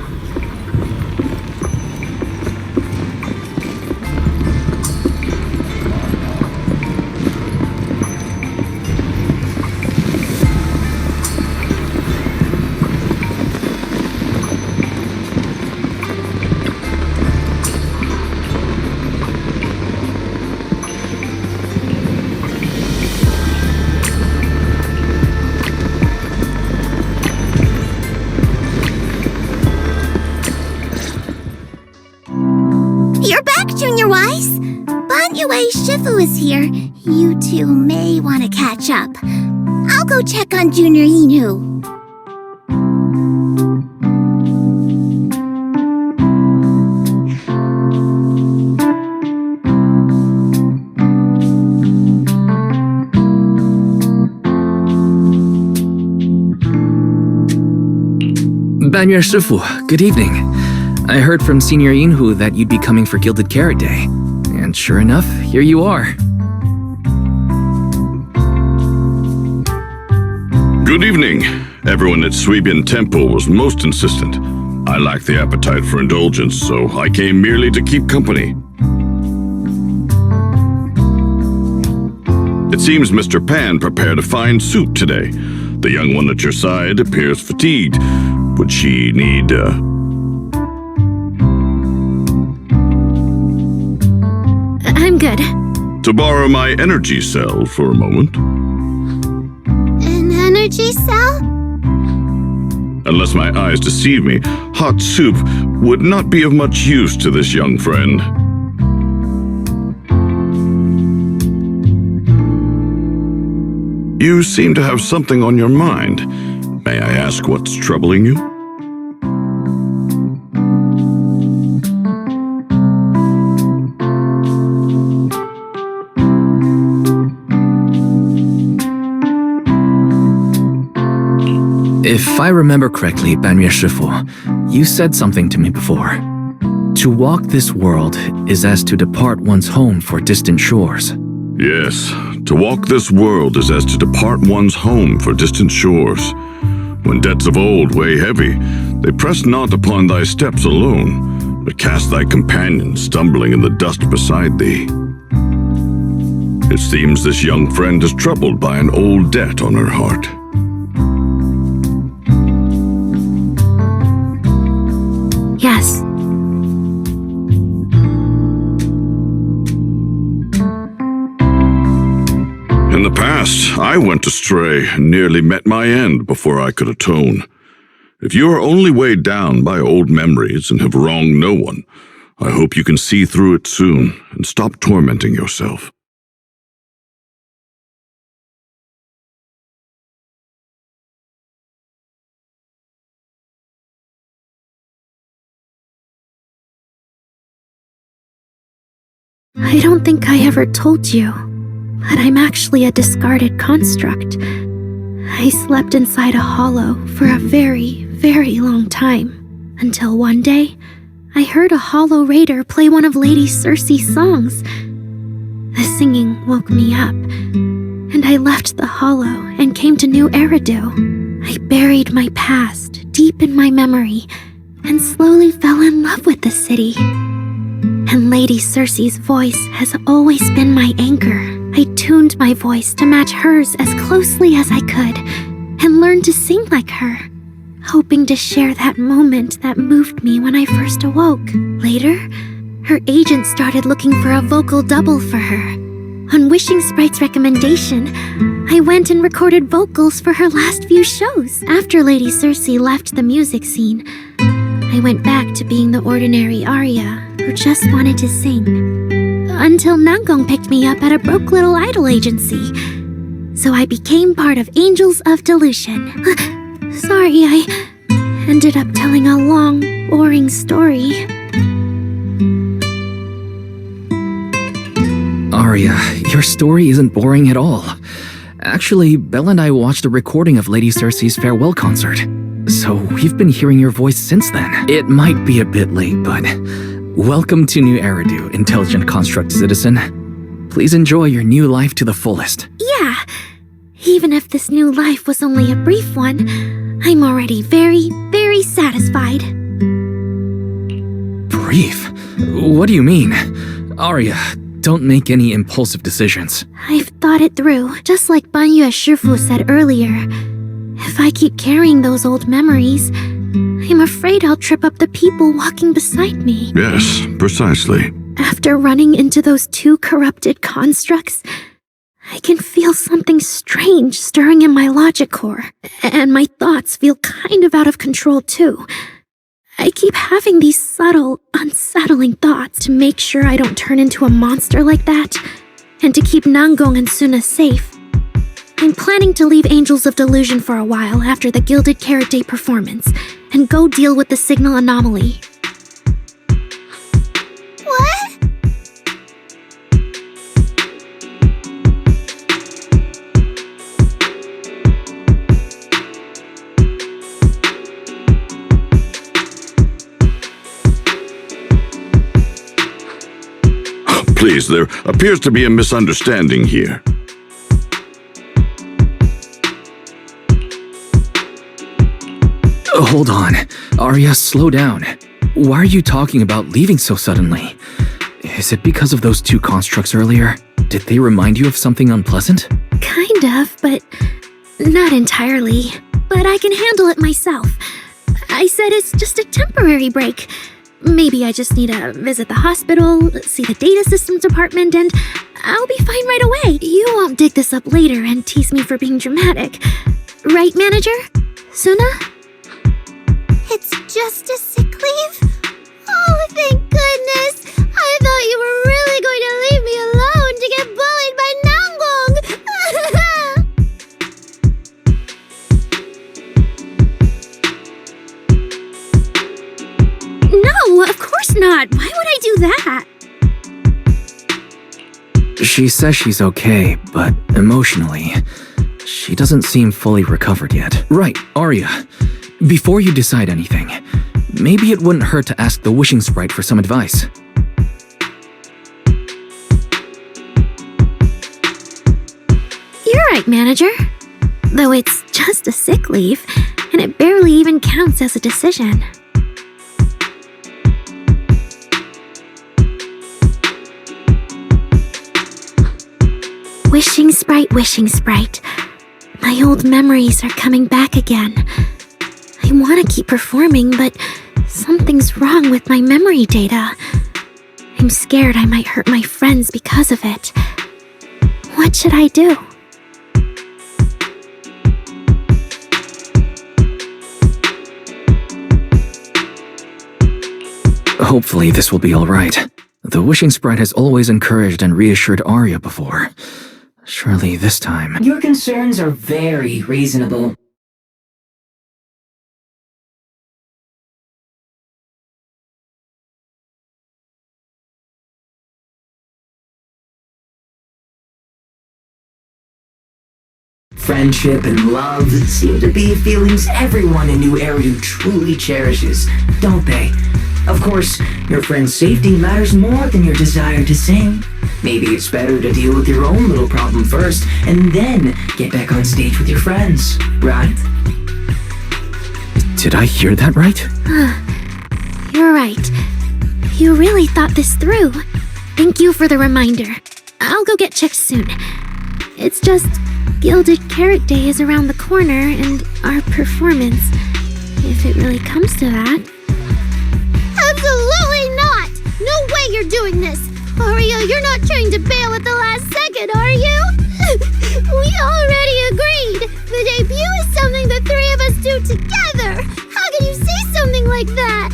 S5: You're back, Junior Wise. Banyue Shifu is here. You two may want to catch up. I'll go check on Junior Inu.
S2: Banyue Shifu, good evening. I heard from Senior Yinhu that you'd be coming for Gilded Carrot Day. And sure enough, here you are.
S14: Good evening. Everyone at Suibian Temple was most insistent. I lacked the appetite for indulgence, so I came merely to keep company. It seems Mr. Pan prepared a fine soup today. The young one at your side appears fatigued. Would she need,
S8: I'm good.
S14: to borrow my energy cell for a moment?
S5: An energy cell?
S14: Unless my eyes deceive me, hot soup would not be of much use to this young friend. You seem to have something on your mind. May I ask what's troubling you?
S2: If I remember correctly, Banyue Shifu, you said something to me before. To walk this world is as to depart one's home for distant shores.
S14: Yes, to walk this world is as to depart one's home for distant shores. When debts of old weigh heavy, they press not upon thy steps alone, but cast thy companion stumbling in the dust beside thee. It seems this young friend is troubled by an old debt on her heart.
S8: Yes.
S14: In the past, I went astray and nearly met my end before I could atone. If you are only weighed down by old memories and have wronged no one, I hope you can see through it soon and stop tormenting yourself.
S8: I don't think I ever told you, but I'm actually a discarded construct. I slept inside a hollow for a very, very long time, until one day, I heard a hollow raider play one of Lady Circe's songs. The singing woke me up, and I left the hollow and came to New Eridu. I buried my past deep in my memory, and slowly fell in love with the city. And Lady Circe's voice has always been my anchor. I tuned my voice to match hers as closely as I could, and learned to sing like her, hoping to share that moment that moved me when I first awoke. Later, her agent started looking for a vocal double for her. On Wishing Sprite's recommendation, I went and recorded vocals for her last few shows. After Lady Circe left the music scene, I went back to being the ordinary Arya who just wanted to sing. Until Nangong picked me up at a broke little idol agency. So I became part of Angels of Delusion. Sorry, I ended up telling a long, boring story.
S2: Arya, your story isn't boring at all. Actually, Belle and I watched a recording of Lady Circe's farewell concert. So we've been hearing your voice since then. It might be a bit late, but welcome to New Eridu, Intelligent Construct Citizen. Please enjoy your new life to the fullest.
S8: Yeah, even if this new life was only a brief one, I'm already very, very satisfied.
S2: Brief? What do you mean? Arya, don't make any impulsive decisions.
S8: I've thought it through, just like Banyue Shifu said earlier. If I keep carrying those old memories, I'm afraid I'll trip up the people walking beside me.
S14: Yes, precisely.
S8: After running into those two corrupted constructs, I can feel something strange stirring in my logic core, and my thoughts feel kind of out of control too. I keep having these subtle, unsettling thoughts to make sure I don't turn into a monster like that, and to keep Nangong and Suna safe. I'm planning to leave Angels of Delusion for a while after the Gilded Carrot Day performance, and go deal with the signal anomaly.
S5: What?
S14: Please, there appears to be a misunderstanding here.
S2: Hold on. Arya, slow down. Why are you talking about leaving so suddenly? Is it because of those two constructs earlier? Did they remind you of something unpleasant?
S8: Kind of, but not entirely. But I can handle it myself. I said it's just a temporary break. Maybe I just need to visit the hospital, see the data systems department, and I'll be fine right away. You won't dig this up later and tease me for being dramatic. Right, manager? Suna?
S5: It's just a sick leave? Oh, thank goodness! I thought you were really going to leave me alone to get bullied by Nangong!
S2: She says she's okay, but emotionally, she doesn't seem fully recovered yet. Right, Arya. Before you decide anything, maybe it wouldn't hurt to ask the wishing sprite for some advice.
S8: You're right, manager. Though it's just a sick leave, and it barely even counts as a decision. Wishing sprite. My old memories are coming back again. I want to keep performing, but something's wrong with my memory data. I'm scared I might hurt my friends because of it. What should I do?
S2: Hopefully this will be alright. The wishing sprite has always encouraged and reassured Arya before. Surely this time...
S16: Your concerns are very reasonable. Friendship and love seem to be feelings everyone in New Area truly cherishes, don't they? Of course, your friend's safety matters more than your desire to sing. Maybe it's better to deal with your own little problem first, and then get back on stage with your friends, right?
S2: Did I hear that right?
S8: You're right. You really thought this through. Thank you for the reminder. I'll go get checked soon. It's just, Gilded Carrot Day is around the corner, and our performance, if it really comes to that.
S5: Absolutely not! No way you're doing this! Arya, you're not trying to bail at the last second, are you? We already agreed! The debut is something the three of us do together! How can you say something like that?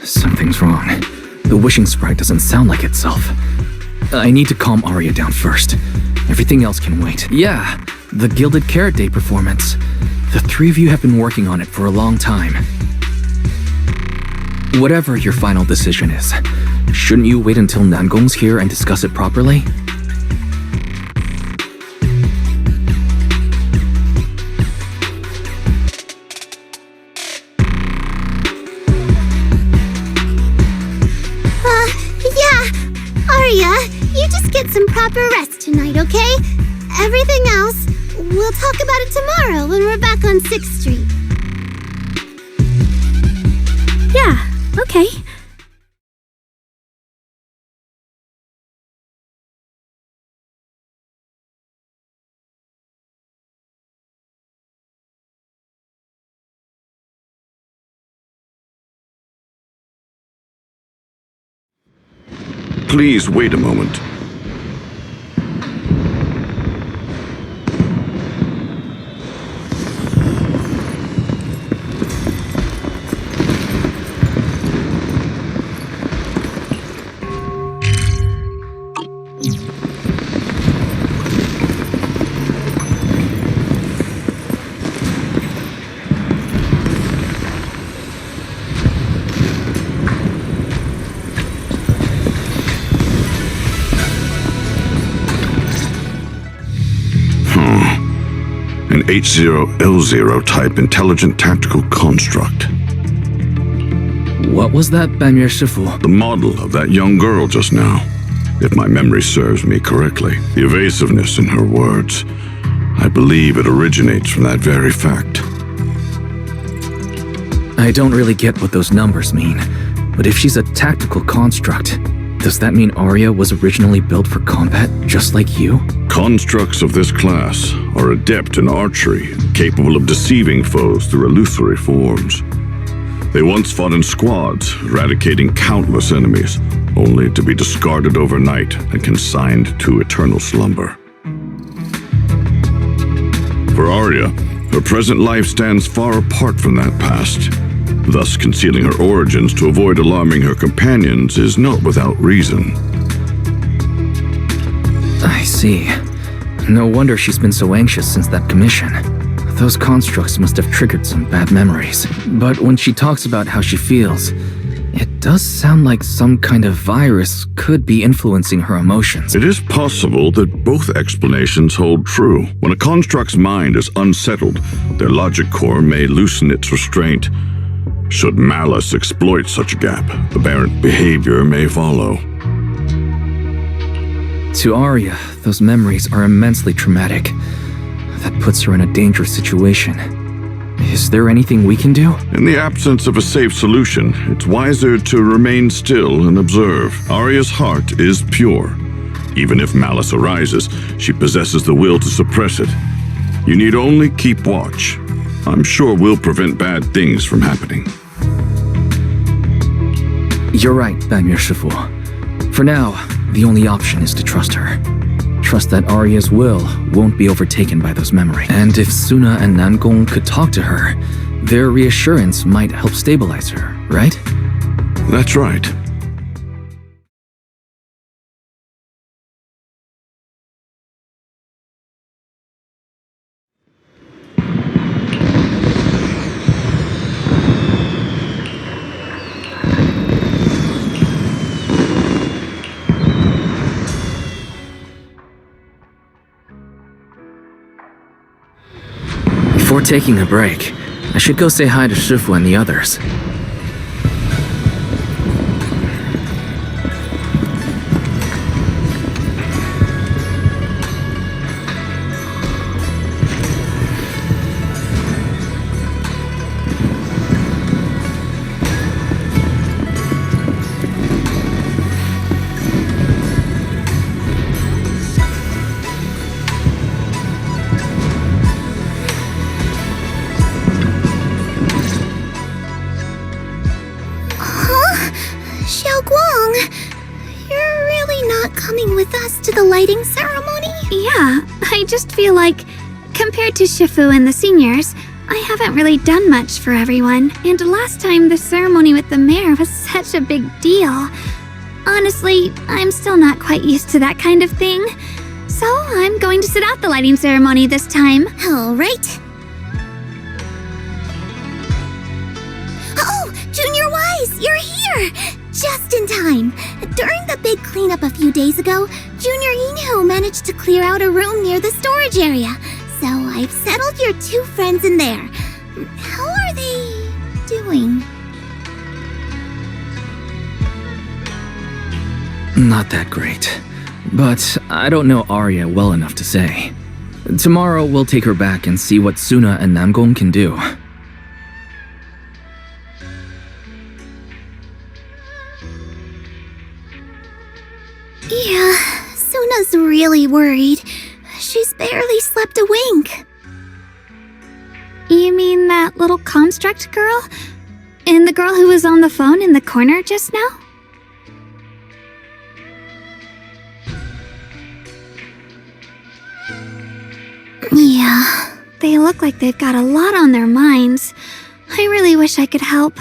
S2: Something's wrong. The wishing sprite doesn't sound like itself. I need to calm Arya down first. Everything else can wait. Yeah, the Gilded Carrot Day performance. The three of you have been working on it for a long time. Whatever your final decision is, shouldn't you wait until Nangong's here and discuss it properly?
S5: Yeah. Arya, you just get some proper rest tonight, okay? Everything else, we'll talk about it tomorrow when we're back on 6th Street.
S8: Yeah, okay.
S14: Please wait a moment. An H0L0 type intelligent tactical construct.
S2: What was that, Banyue Shifu?
S14: The model of that young girl just now. If my memory serves me correctly, the evasiveness in her words, I believe it originates from that very fact.
S2: I don't really get what those numbers mean, but if she's a tactical construct, does that mean Arya was originally built for combat, just like you?
S14: Constructs of this class are adept in archery, capable of deceiving foes through illusory forms. They once fought in squads, eradicating countless enemies, only to be discarded overnight and consigned to eternal slumber. For Arya, her present life stands far apart from that past. Thus, concealing her origins to avoid alarming her companions is not without reason.
S2: I see. No wonder she's been so anxious since that commission. Those constructs must have triggered some bad memories. But when she talks about how she feels, It does sound like some kind of virus could be influencing her emotions.
S14: It is possible that both explanations hold true. When a construct's mind is unsettled, their logic core may loosen its restraint. Should malice exploit such a gap, aberrant behavior may follow.
S2: To Arya, those memories are immensely traumatic. That puts her in a dangerous situation. Is there anything we can do?
S14: In the absence of a safe solution, it's wiser to remain still and observe. Arya's heart is pure. Even if malice arises, she possesses the will to suppress it. You need only keep watch. I'm sure we'll prevent bad things from happening.
S2: You're right, Banmir Shifu. For now, the only option is to trust her. Trust that Arya's will won't be overtaken by those memories. And if Suna and Nangong could talk to her, their reassurance might help stabilize her, right?
S14: That's right.
S2: Before taking a break, I should go say hi to Shifu and the others.
S5: The lighting ceremony?
S6: Yeah, I just feel like, compared to Shifu and the seniors, I haven't really done much for everyone. And last time the ceremony with the mayor was such a big deal. Honestly, I'm still not quite used to that kind of thing. So I'm going to sit out the lighting ceremony this time.
S5: All right. Oh, Junior Wise, you're here! Just in time. During the big cleanup a few days ago, Junior Inu managed to clear out a room near the storage area. So I've settled your two friends in there. How are they doing?
S2: Not that great. But I don't know Arya well enough to say. Tomorrow we'll take her back and see what Suna and Namgong can do.
S5: Yeah, Suna's really worried. She's barely slept a wink.
S6: You mean that little construct girl? And the girl who was on the phone in the corner just now?
S5: Yeah.
S6: They look like they've got a lot on their minds. I really wish I could help.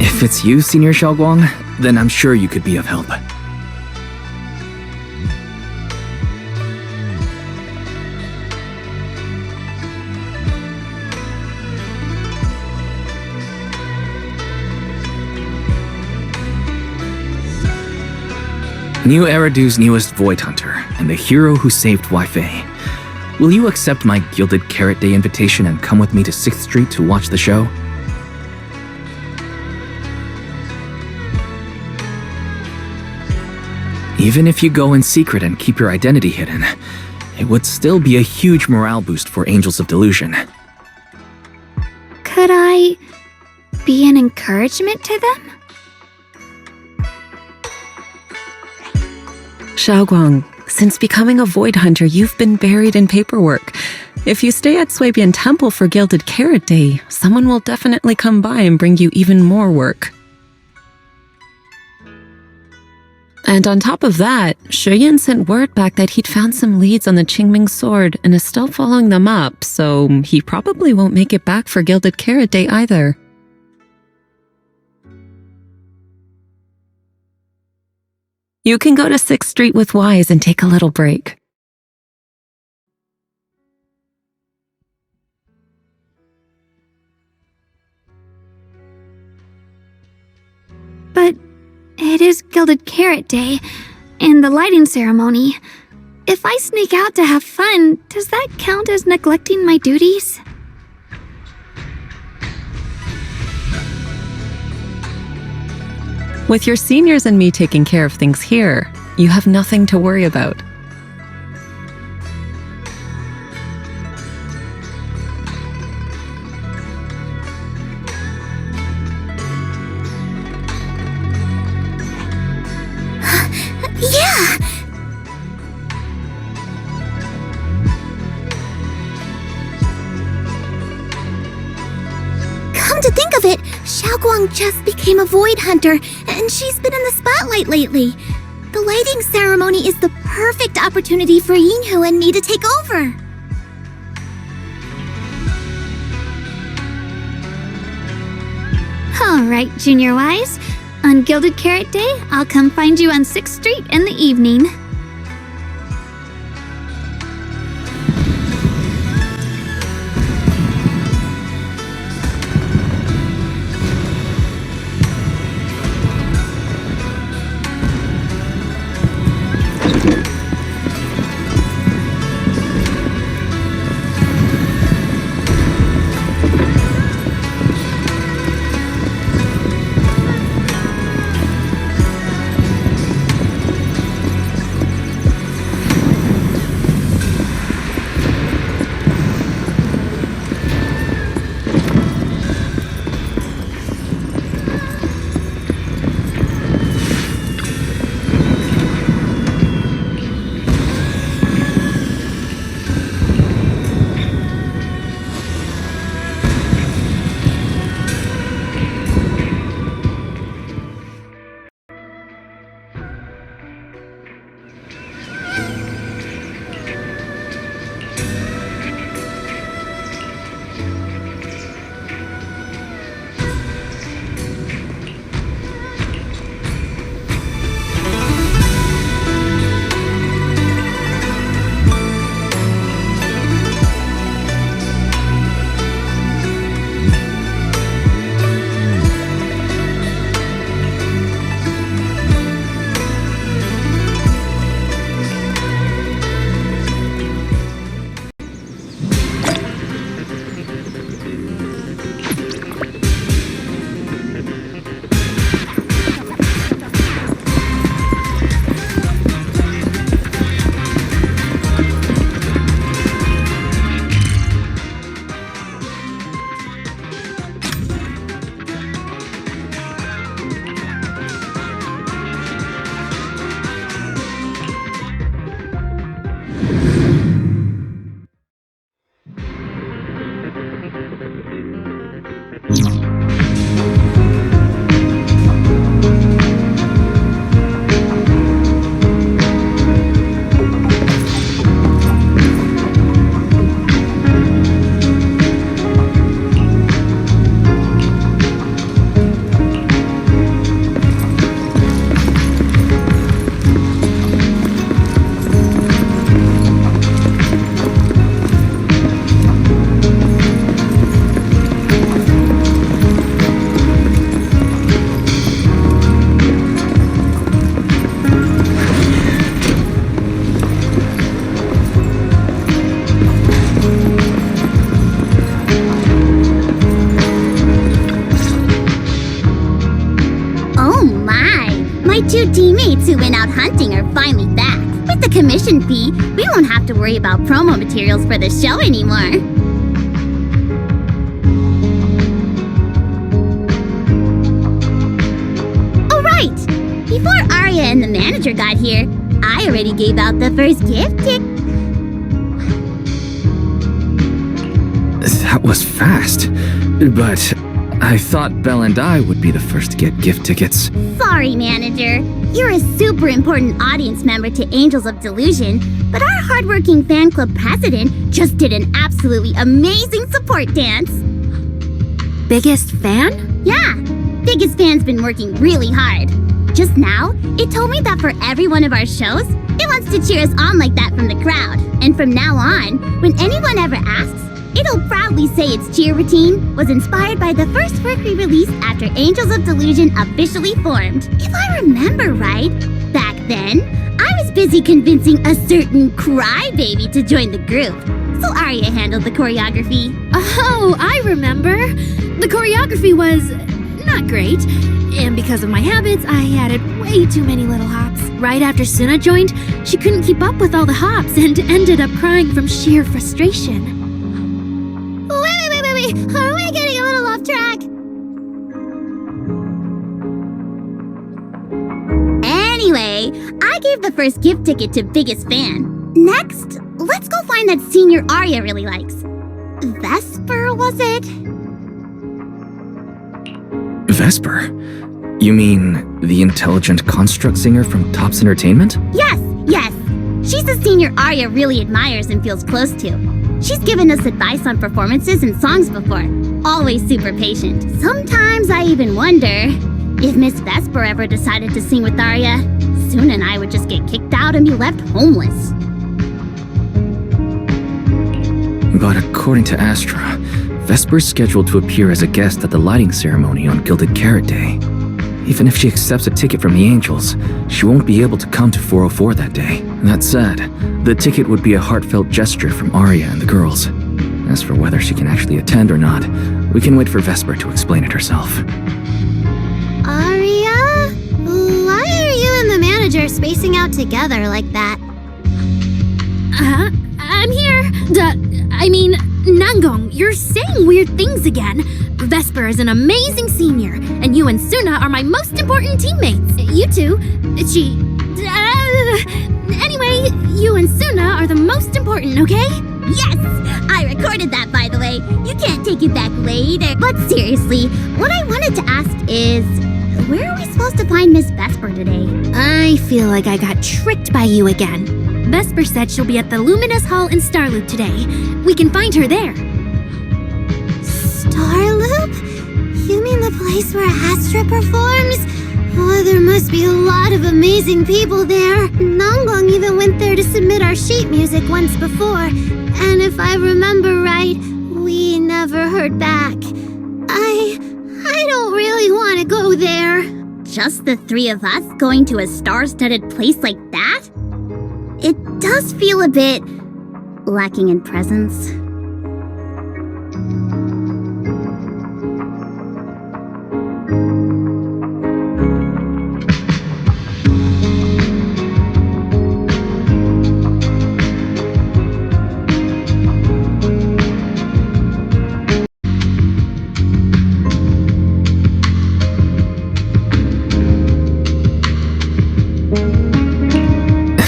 S2: If it's you, Senior Xiaoguang, then I'm sure you could be of help. New Eridu's newest Void Hunter, and the hero who saved Wei-Fei. Will you accept my Gilded Carrot Day invitation and come with me to 6th Street to watch the show? Even if you go in secret and keep your identity hidden, it would still be a huge morale boost for Angels of Delusion.
S6: Could I be an encouragement to them?
S15: Xiaoguang, since becoming a Void Hunter, you've been buried in paperwork. If you stay at Suibian Temple for Gilded Carrot Day, someone will definitely come by and bring you even more work. And on top of that, Shuyan sent word back that he'd found some leads on the Qingming sword and is still following them up, so he probably won't make it back for Gilded Carrot Day either. You can go to 6th Street with Wise and take a little break.
S5: It is Gilded Carrot Day, and the lighting ceremony. If I sneak out to have fun, does that count as neglecting my duties?
S15: With your seniors and me taking care of things here, you have nothing to worry about.
S5: Yeah! Come to think of it, Xiaoguang just became a void hunter, and she's been in the spotlight lately. The lighting ceremony is the perfect opportunity for Yinhu and me to take over. Alright, Junior Wise. On Gilded Carrot Day, I'll come find you on 6th Street in the evening.
S6: Two teammates who went out hunting are finally back. With the commission fee, we won't have to worry about promo materials for the show anymore. Oh right! Before Arya and the manager got here, I already gave out the first gift ticket.
S2: That was fast. But I thought Belle and I would be the first to get gift tickets.
S6: Sorry, manager. You're a super important audience member to Angels of Delusion, but our hardworking fan club president just did an absolutely amazing support dance.
S7: Biggest fan?
S6: Yeah, biggest fan's been working really hard. Just now, it told me that for every one of our shows, it wants to cheer us on like that from the crowd. And from now on, when anyone ever asks, It'll proudly say its cheer routine was inspired by the first work we released after Angels of Delusion officially formed. If I remember right, back then, I was busy convincing a certain crybaby to join the group. So Arya handled the choreography.
S8: Oh, I remember. The choreography was not great. And because of my habits, I added way too many little hops. Right after Suna joined, she couldn't keep up with all the hops and ended up crying from sheer frustration.
S6: Wait. Are we getting a little off track? Anyway, I gave the first gift ticket to biggest fan. Next, let's go find that senior Arya really likes. Vesper, was it?
S2: Vesper? You mean the intelligent construct singer from Topps Entertainment?
S6: Yes. She's the senior Arya really admires and feels close to. She's given us advice on performances and songs before. Always super patient. Sometimes I even wonder if Miss Vesper ever decided to sing with Arya, Suna and I would just get kicked out and be left homeless.
S2: But according to Astra, Vesper's scheduled to appear as a guest at the lighting ceremony on Gilded Carrot Day. Even if she accepts a ticket from the Angels, she won't be able to come to 404 that day. That said, the ticket would be a heartfelt gesture from Arya and the girls. As for whether she can actually attend or not, we can wait for Vesper to explain it herself.
S5: Arya? Why are you and the manager spacing out together like that?
S8: I'm here. Nangong, you're saying weird things again. Vesper is an amazing senior, and you and Suna are my most important teammates. You two, anyway, you and Suna are the most important, okay?
S6: Yes! I recorded that, by the way. You can't take it back later. But seriously, what I wanted to ask is, where are we supposed to find Miss Vesper today?
S8: I feel like I got tricked by you again. Vesper said she'll be at the Luminous Hall in Starloop today. We can find her there.
S5: Starloop? You mean the place where Astra performs? Oh, there must be a lot of amazing people there. Nangong even went there to submit our sheet music once before. And if I remember right, we never heard back. I don't really want to go there.
S6: Just the three of us going to a star-studded place like that? It does feel a bit lacking in presence.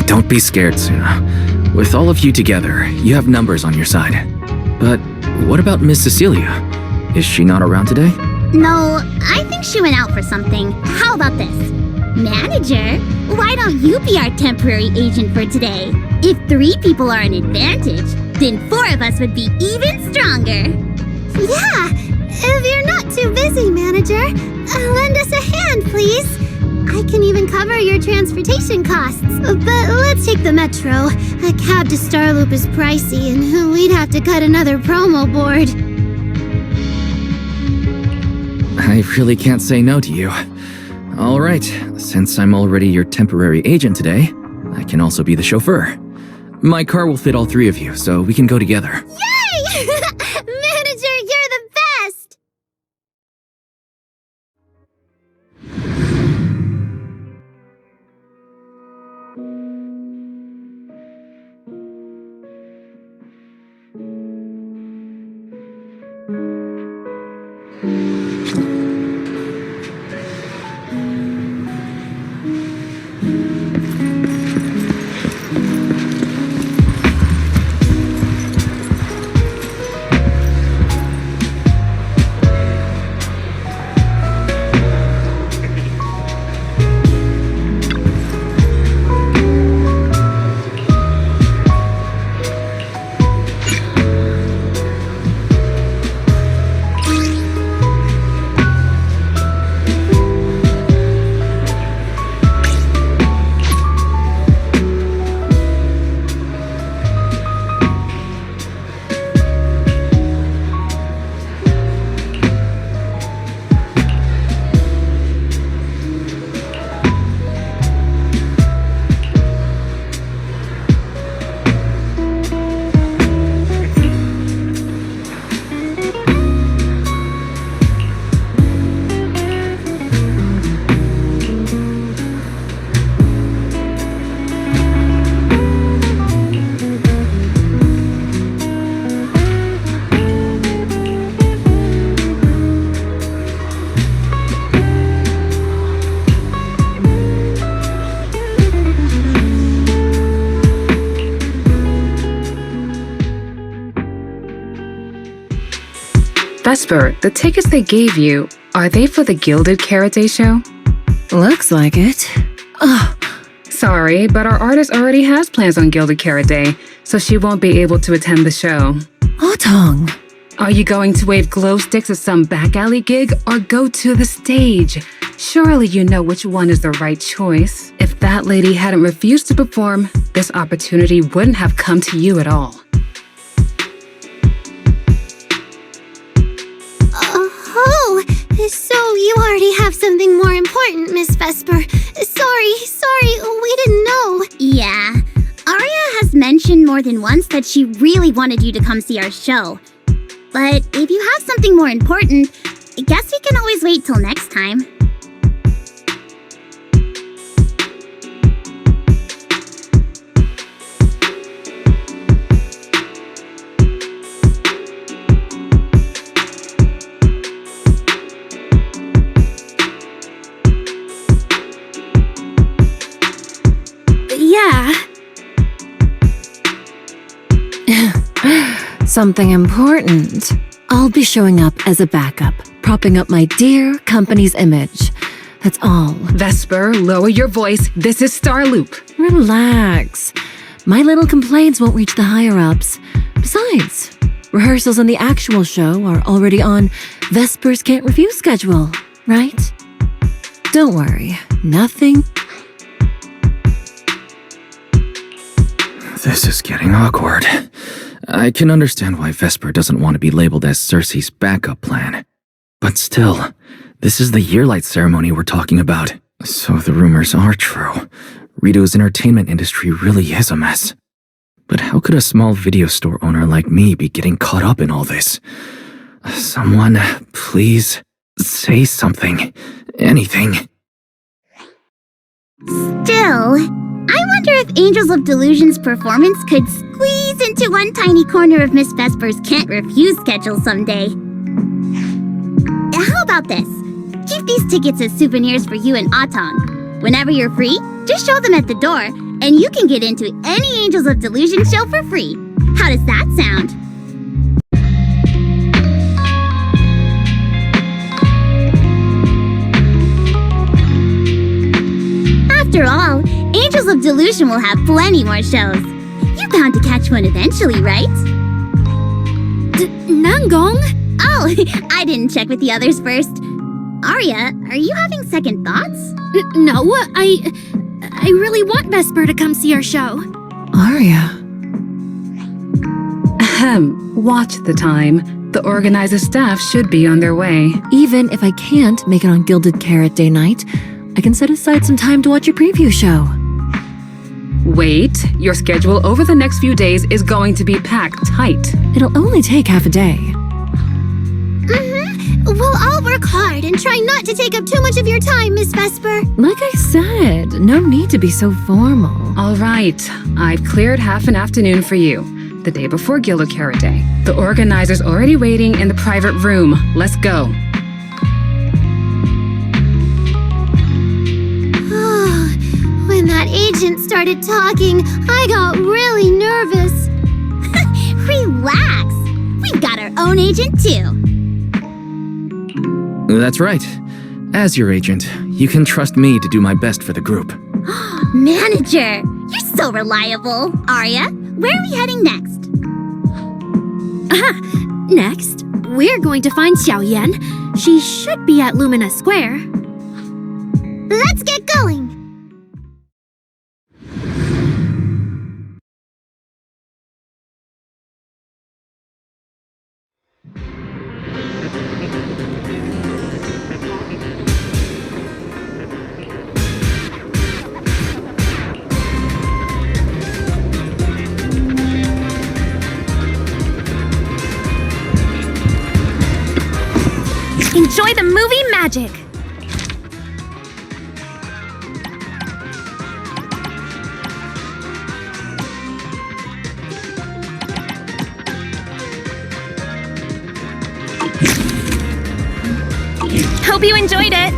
S2: Don't be scared, Suna. With all of you together, you have numbers on your side. But what about Miss Cecilia? Is she not around today?
S6: No, I think she went out for something. How about this? Manager, why don't you be our temporary agent for today? If 3 people are an advantage, then 4 of us would be even stronger.
S5: Yeah, if you're not too busy, manager, lend us a hand, please. I can even cover your transportation costs. But let's take the metro. A cab to Starloop is pricey, and we'd have to cut another promo board.
S2: I really can't say no to you. All right, since I'm already your temporary agent today, I can also be the chauffeur. My car will fit all 3 of you, so we can go together.
S5: Yay! Manager, you're the best!
S17: Vesper, the tickets they gave you, are they for the Gilded Carrot Day show?
S18: Looks like it.
S17: Ugh. Sorry, but our artist already has plans on Gilded Carrot Day, so she won't be able to attend the show.
S18: Otong.
S17: Are you going to wave glow sticks at some back alley gig or go to the stage? Surely you know which one is the right choice. If that lady hadn't refused to perform, this opportunity wouldn't have come to you at all.
S5: Oh, so you already have something more important, Miss Vesper. Sorry, we didn't know.
S6: Yeah. Aria has mentioned more than once that she really wanted you to come see our show. But if you have something more important, I guess we can always wait till next time.
S8: Yeah.
S18: Something important. I'll be showing up as a backup, propping up my dear company's image. That's all.
S17: Vesper, lower your voice. This is Starloop.
S18: Relax. My little complaints won't reach the higher-ups. Besides, rehearsals and the actual show are already on Vesper's Can't Refuse schedule, right? Don't worry, nothing.
S2: This is getting awkward. I can understand why Vesper doesn't want to be labeled as Cersei's backup plan. But still, this is the Yearlight ceremony we're talking about. So the rumors are true. Rito's entertainment industry really is a mess. But how could a small video store owner like me be getting caught up in all this? Someone, please, say something. Anything.
S6: Still, I wonder if Angels of Delusion's performance could squeeze into one tiny corner of Miss Vesper's Can't Refuse schedule someday. How about this? Keep these tickets as souvenirs for you and Atong. Whenever you're free, just show them at the door, and you can get into any Angels of Delusion show for free. How does that sound? After all, Angels of Delusion will have plenty more shows. You're bound to catch one eventually, right?
S8: Nangong?
S6: Oh, I didn't check with the others first. Aria, are you having second thoughts?
S8: No, I really want Vesper to come see our show.
S18: Aria.
S17: Watch the time. The organizer staff should be on their way.
S18: Even if I can't make it on Gilded Carrot Day night, I can set aside some time to watch your preview show.
S17: Wait, your schedule over the next few days is going to be packed tight.
S18: It'll only take half a day.
S5: We'll all work hard and try not to take up too much of your time, Miss Vesper.
S18: Like I said, no need to be so formal.
S17: All right, I've cleared half an afternoon for you. The day before Gilded Carrot Day. The organizer's already waiting in the private room. Let's go.
S5: When that agent started talking, I got really nervous.
S6: Relax. We've got our own agent too.
S2: That's right. As your agent, you can trust me to do my best for the group.
S6: Manager, you're so reliable. Aria, where are we heading next?
S8: Next, we're going to find Xiao Yan. She should be at Lumina Square.
S5: Let's get going.
S8: Enjoy the movie magic! Hope you enjoyed it!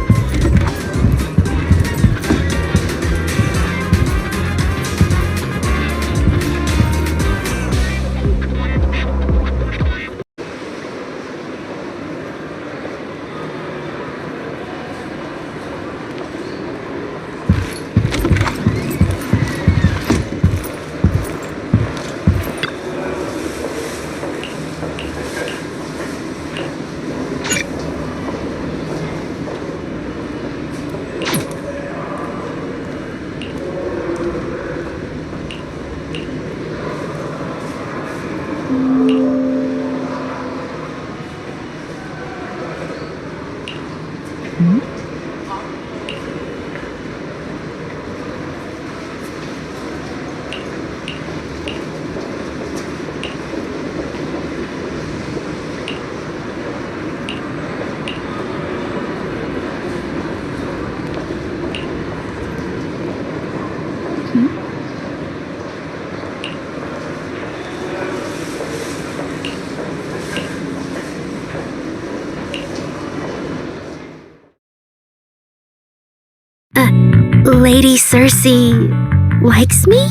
S8: Lady Cersei likes me?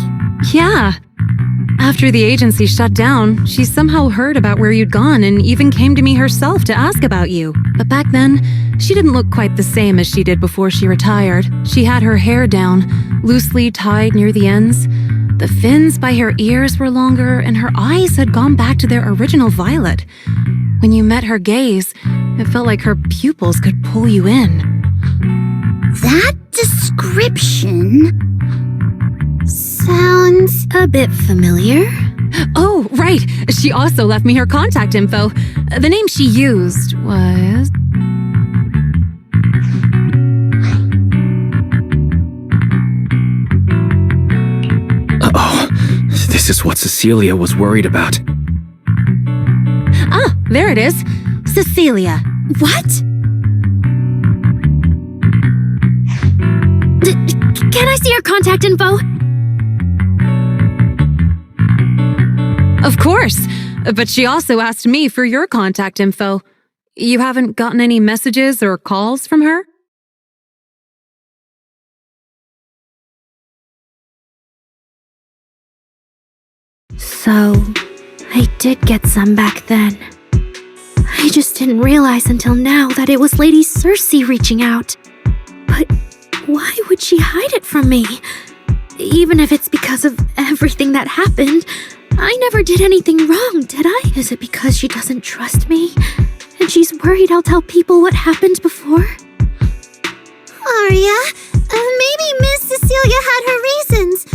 S11: Yeah. After the agency shut down, she somehow heard about where you'd gone and even came to me herself to ask about you. But back then, she didn't look quite the same as she did before she retired. She had her hair down, loosely tied near the ends. The fins by her ears were longer, and her eyes had gone back to their original violet. When you met her gaze, it felt like her pupils could pull you in.
S5: That description sounds
S8: a bit familiar.
S11: Oh, right. She also left me her contact info. The name she used was...
S2: Uh-oh. This is what Cecilia was worried about.
S11: Ah, there it is. Cecilia.
S5: What?
S8: Can I see your contact info?
S11: Of course, but she also asked me for your contact info. You haven't gotten any messages or calls from her?
S8: So, I did get some back then. I just didn't realize until now that it was Lady Cersei reaching out. But why would she hide it from me? Even if it's because of everything that happened, I never did anything wrong, did I? Is it because she doesn't trust me? And she's worried I'll tell people what happened before?
S5: Arya, maybe Miss Cecilia had her reasons.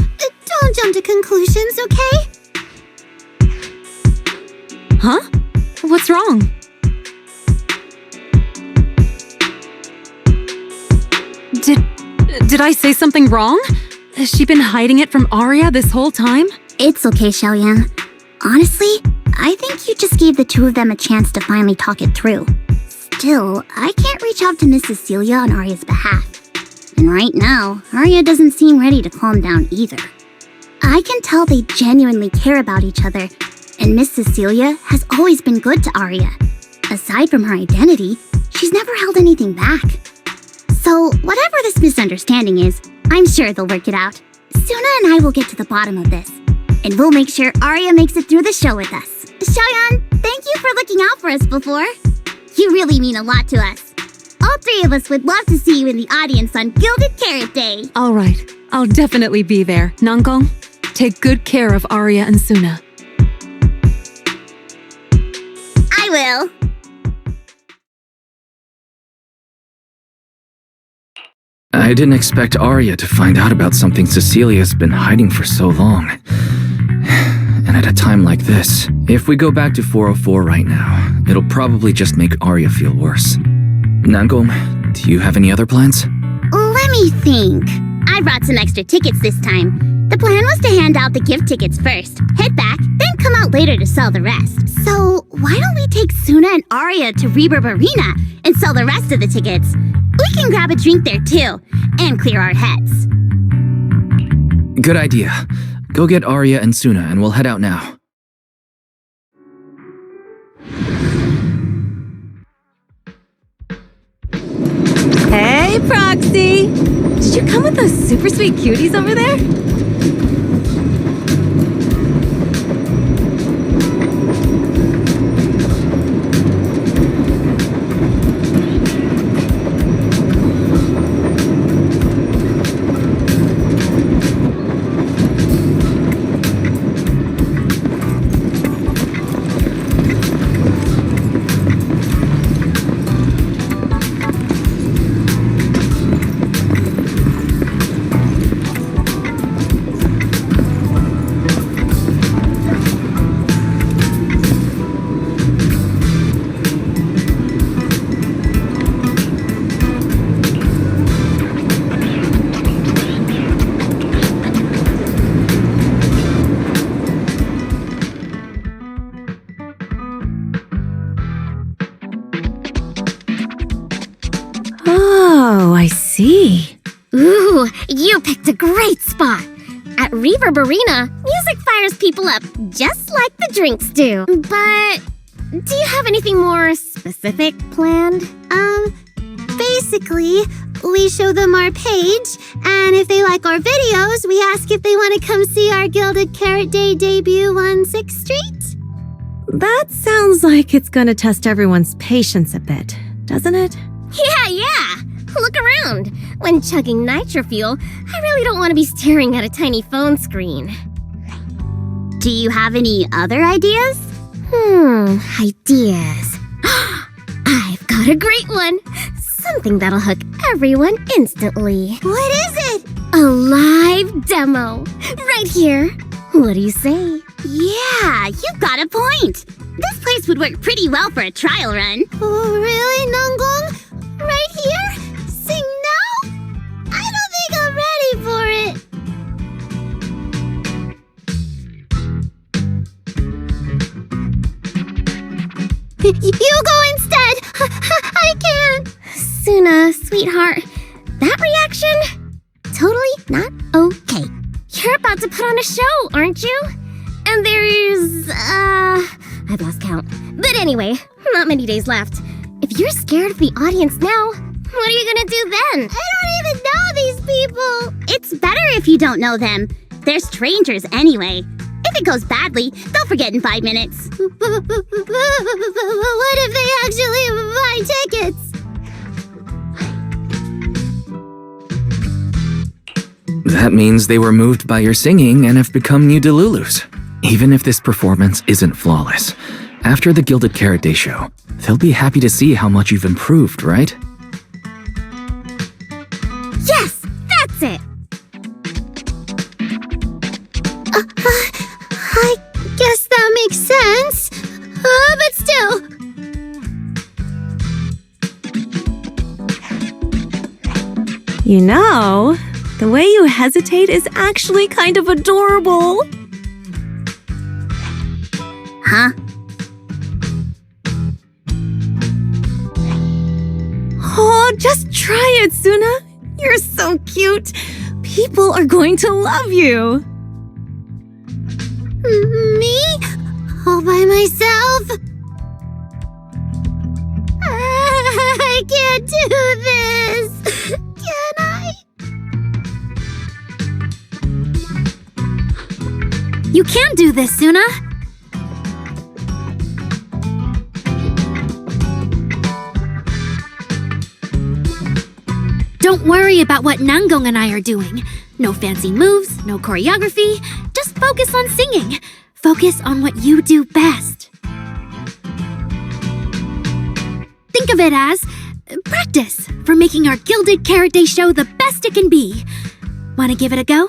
S5: Don't jump to conclusions, okay?
S11: Huh? What's wrong? Did I say something wrong? Has she been hiding it from Arya this whole time?
S5: It's okay, Xiaoyan. Honestly, I think you just gave the two of them a chance to finally talk it through. Still, I can't reach out to Miss Cecilia on Arya's behalf. And right now, Arya doesn't seem ready to calm down either. I can tell they genuinely care about each other, and Miss Cecilia has always been good to Arya. Aside from her identity, she's never held anything back. So, whatever this misunderstanding is, I'm sure they'll work it out. Suna and I will get to the bottom of this, and we'll make sure Arya makes it through the show with us. Xiaoyan, thank you for looking out for us before. You really mean a lot to us. All three of us would love to see you in the audience on Gilded Carrot Day.
S11: All right, I'll definitely be there. Nangong, take good care of Arya and Suna.
S5: I will.
S2: I didn't expect Arya to find out about something Cecilia's been hiding for so long. And at a time like this, if we go back to 404 right now, it'll probably just make Arya feel worse. Nangong, do you have any other plans?
S5: Let me think. I brought some extra tickets this time. The plan was to hand out the gift tickets first, head back, then come out later to sell the rest. So why don't we take Suna and Arya to Reverb Arena and sell the rest of the tickets? We can grab a drink there too, and clear our heads.
S2: Good idea. Go get Arya and Suna and we'll head out now.
S7: Hey, Proxy! Did you come with those super sweet cuties over there?
S6: Oh, I see.
S5: Ooh, you picked a great spot. At Reverb Arena, music fires people up, just like the drinks do. But do you have anything more specific planned?
S6: Basically, we show them our page, and if they like our videos, we ask if they want to come see our Gilded Carrot Day debut on 6th Street. That sounds like it's gonna test everyone's patience a bit, doesn't it?
S5: Yeah. Look around. When chugging nitro fuel, I really don't want to be staring at a tiny phone screen.
S6: Do you have any other ideas?
S5: Ideas. I've got a great one. Something that'll hook everyone instantly.
S6: What is it?
S5: A live demo. Right here. What do you say?
S6: Yeah, you've got a point. This place would work pretty well for a trial run. Oh, really, Nanggong? Right here? Sing now? I don't think I'm ready for it. You go instead. I can't.
S5: Suna, sweetheart, that reaction? Totally not okay. You're about to put on a show, aren't you? And there's, I've lost count. But anyway, not many days left. If you're scared of the audience now, what are you gonna do then?
S6: I don't even know these people. It's better if you don't know them. They're strangers anyway. If it goes badly, they'll forget in 5 minutes. What if they actually buy tickets?
S2: That means they were moved by your singing and have become new Delulus. Even if this performance isn't flawless, after the Gilded Carrot Day show, they'll be happy to see how much you've improved, right?
S5: Yes, that's it.
S6: I guess that makes sense. But still. You know, the way you hesitate is actually kind of adorable. Huh? Oh, just try it, Suna. You're so cute. People are going to love you. Me? All by myself? I can't do this. Can I?
S8: You can do this, Suna. Don't worry about what Nanggong and I are doing. No fancy moves, no choreography. Just focus on singing. Focus on what you do best. Think of it as practice for making our Gilded Carrot Day show the best it can be. Want to give it a go?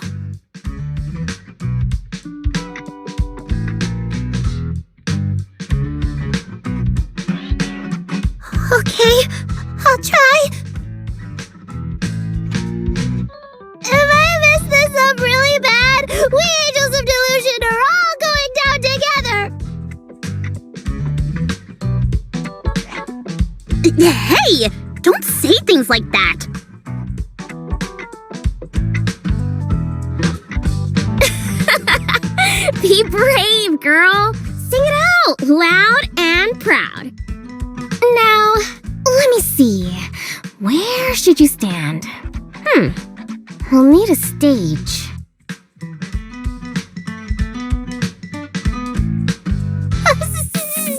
S6: Okay, I'll try. If I mess this up really bad, we Angels of Delusion are all going down together. Hey! Don't say things like that.
S5: Be brave, girl. Sing it out, loud and proud. Now, let me see. Where should you stand? We'll need a stage.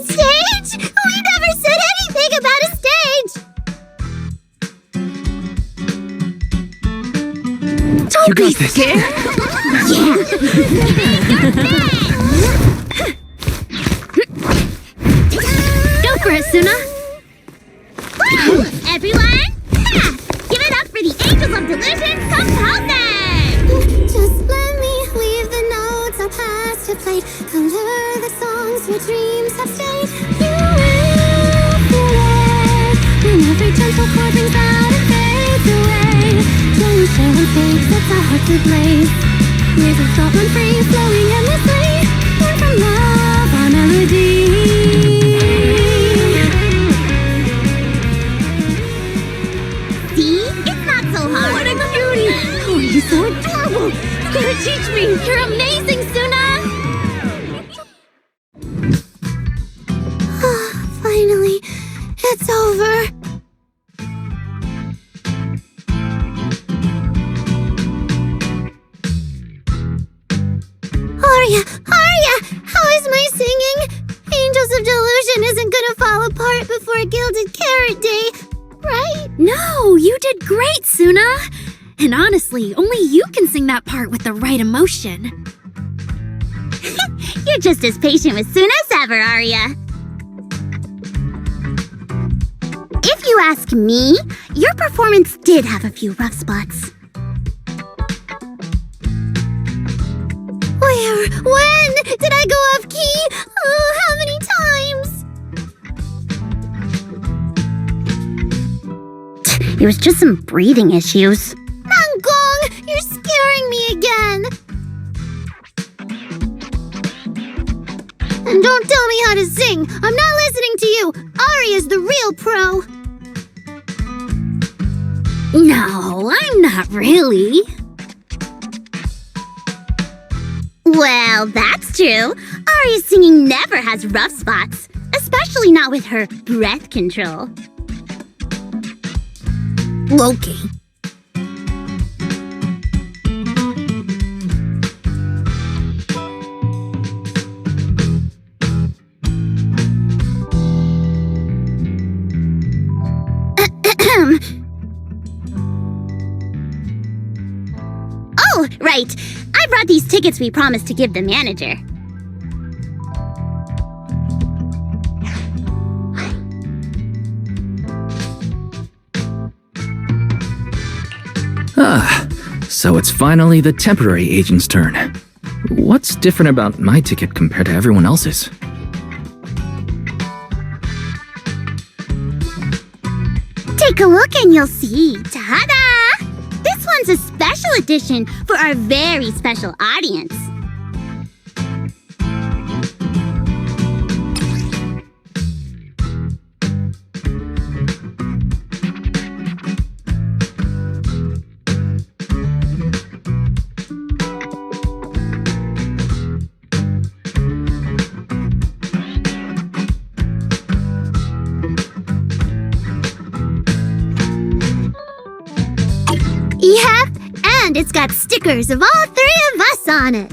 S6: Stage? We never said anything about a stage!
S2: You got this.
S6: Yeah!
S8: Go for it, Suna.
S6: Everyone, give it up for the Angels of Delusion composing! Just let me leave the notes I'll pass to play. Color the songs your dreams have stayed. You will feel it when every gentle chord rings out and fades away. Don't share when fate sets our heart to blaze. Waves of thought run free, flowing endlessly. Learn from love, our melody. See? It's
S5: it's over. Aria, how is my singing? Angels of Delusion isn't gonna fall apart before Gilded Carrot Day, right?
S8: No, you did great, Suna. And honestly, only you can sing that part with the right emotion.
S6: You're just as patient with Suna as ever, Aria. If you ask me, your performance did have a few rough spots. When did I go off key? Oh, how many times? It was just some breathing issues.
S5: Nangong, you're scaring me again. And don't tell me how to sing. I'm not listening to you. Aria's the real pro.
S6: No, I'm not really. Well, that's true. Aria's singing never has rough spots, especially not with her breath control. Okay. Oh, right. I brought these tickets we promised to give the manager.
S2: So it's finally the temporary agent's turn. What's different about my ticket compared to everyone else's?
S6: Take a look and you'll see. Ta-da! This one's a special edition for our very special audience. Yep, and it's got stickers of all three of us on it.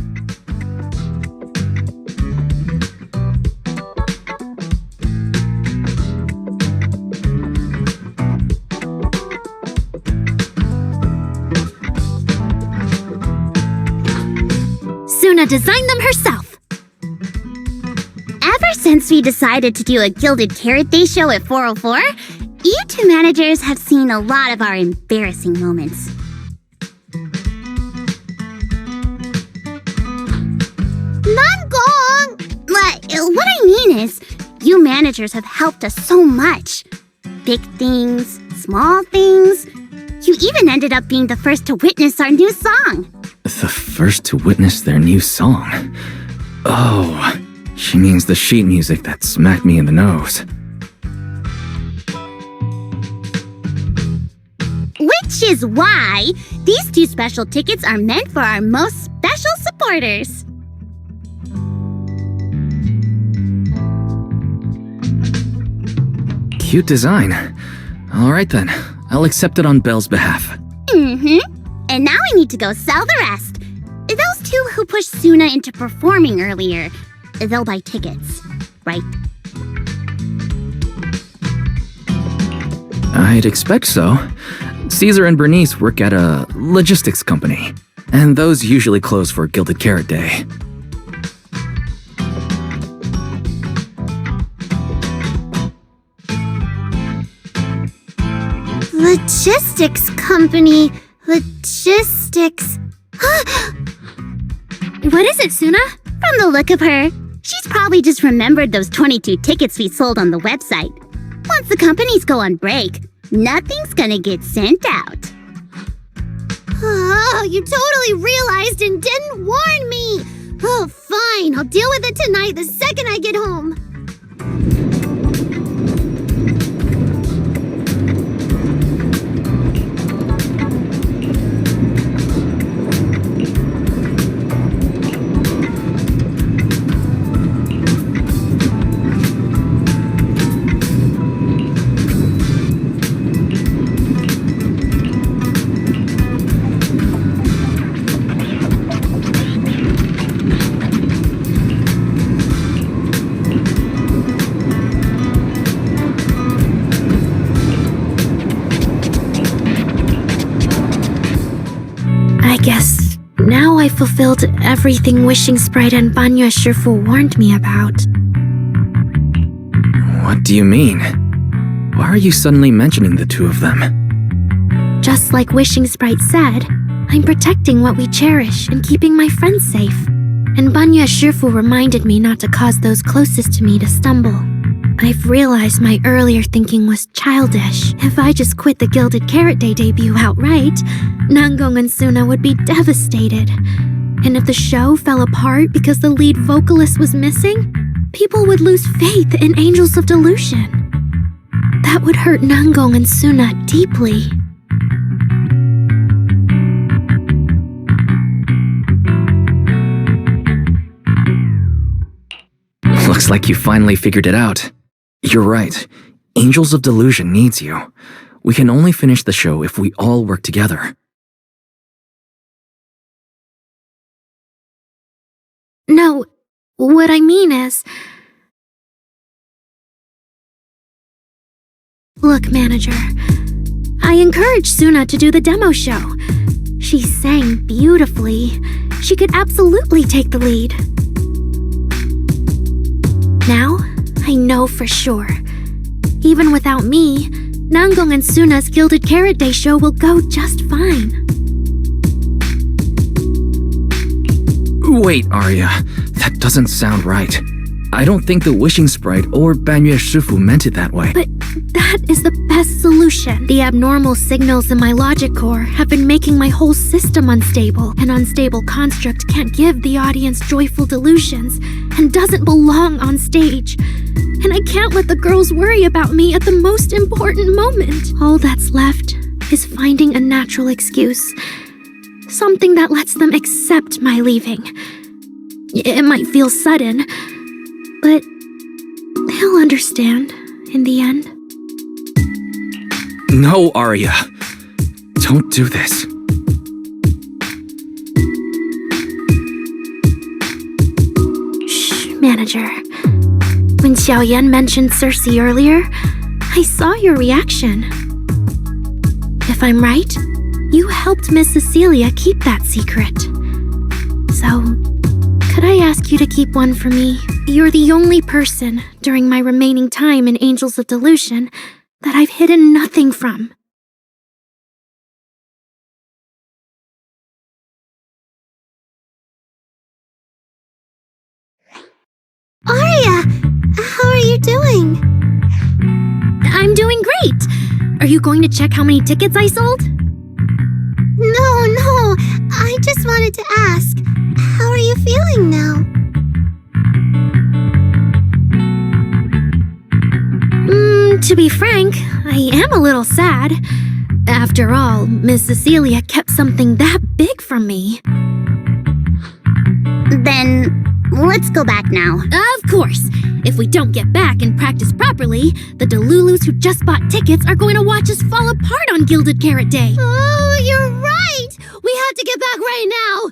S6: Suna designed them herself. Ever since we decided to do a Gilded Carrot Day show at 404, you two managers have seen a lot of our embarrassing moments.
S5: Nangong!
S6: What I mean is, you managers have helped us so much. Big things, small things. You even ended up being the first to witness our new song.
S2: The first to witness their new song? Oh, she means the sheet music that smacked me in the nose.
S6: Which is why these two special tickets are meant for our most special supporters.
S2: Cute design. All right then, I'll accept it on Belle's behalf.
S6: And now I need to go sell the rest. Those two who pushed Suna into performing earlier, they'll buy tickets, right?
S2: I'd expect so. Caesar and Bernice work at a logistics company, and those usually close for Gilded Carrot Day.
S5: Logistics company. Logistics.
S6: What is it, Suna? From the look of her, she's probably just remembered those 22 tickets we sold on the website. Once the companies go on break, nothing's gonna get sent out.
S5: Oh, you totally realized and didn't warn me. Oh, fine. I'll deal with it tonight the second I get home.
S8: I fulfilled everything Wishing Sprite and Banya Shifu warned me about.
S2: What do you mean? Why are you suddenly mentioning the two of them?
S8: Just like Wishing Sprite said, I'm protecting what we cherish and keeping my friends safe. And Banya Shifu reminded me not to cause those closest to me to stumble. I've realized my earlier thinking was childish. If I just quit the Gilded Carrot Day debut outright, Nangong and Suna would be devastated. And if the show fell apart because the lead vocalist was missing, people would lose faith in Angels of Delusion. That would hurt Nangong and Suna deeply.
S2: Looks like you finally figured it out. You're right. Angels of Delusion needs you. We can only finish the show if we all work together.
S8: No, what I mean is... Look, manager, I encouraged Suna to do the demo show. She sang beautifully. She could absolutely take the lead. Now, I know for sure. Even without me, Nangong and Suna's Gilded Carrot Day show will go just fine.
S2: Wait, Arya. That doesn't sound right. I don't think the Wishing Sprite or Banya Shifu meant it that way.
S8: But that is the best solution. The abnormal signals in my logic core have been making my whole system unstable. An unstable construct can't give the audience joyful delusions and doesn't belong on stage. And I can't let the girls worry about me at the most important moment. All that's left is finding a natural excuse. Something that lets them accept my leaving. It might feel sudden, but they'll understand in the end.
S2: No, Arya. Don't do this.
S8: Shh, manager. When Xiaoyan mentioned Cersei earlier, I saw your reaction. If I'm right, you helped Miss Cecilia keep that secret. So, could I ask you to keep one for me? You're the only person during my remaining time in Angels of Delusion that I've hidden nothing from.
S5: Arya! How are you doing?
S8: I'm doing great! Are you going to check how many tickets I sold?
S5: No, I just wanted to ask, how are you feeling now?
S8: To be frank, I am a little sad. After all, Miss Cecilia kept something that big from me.
S6: Then, let's go back now.
S8: Of course! If we don't get back and practice properly, the Delulus who just bought tickets are going to watch us fall apart on Gilded Carrot Day.
S5: Oh, you're right! We have to get back right now!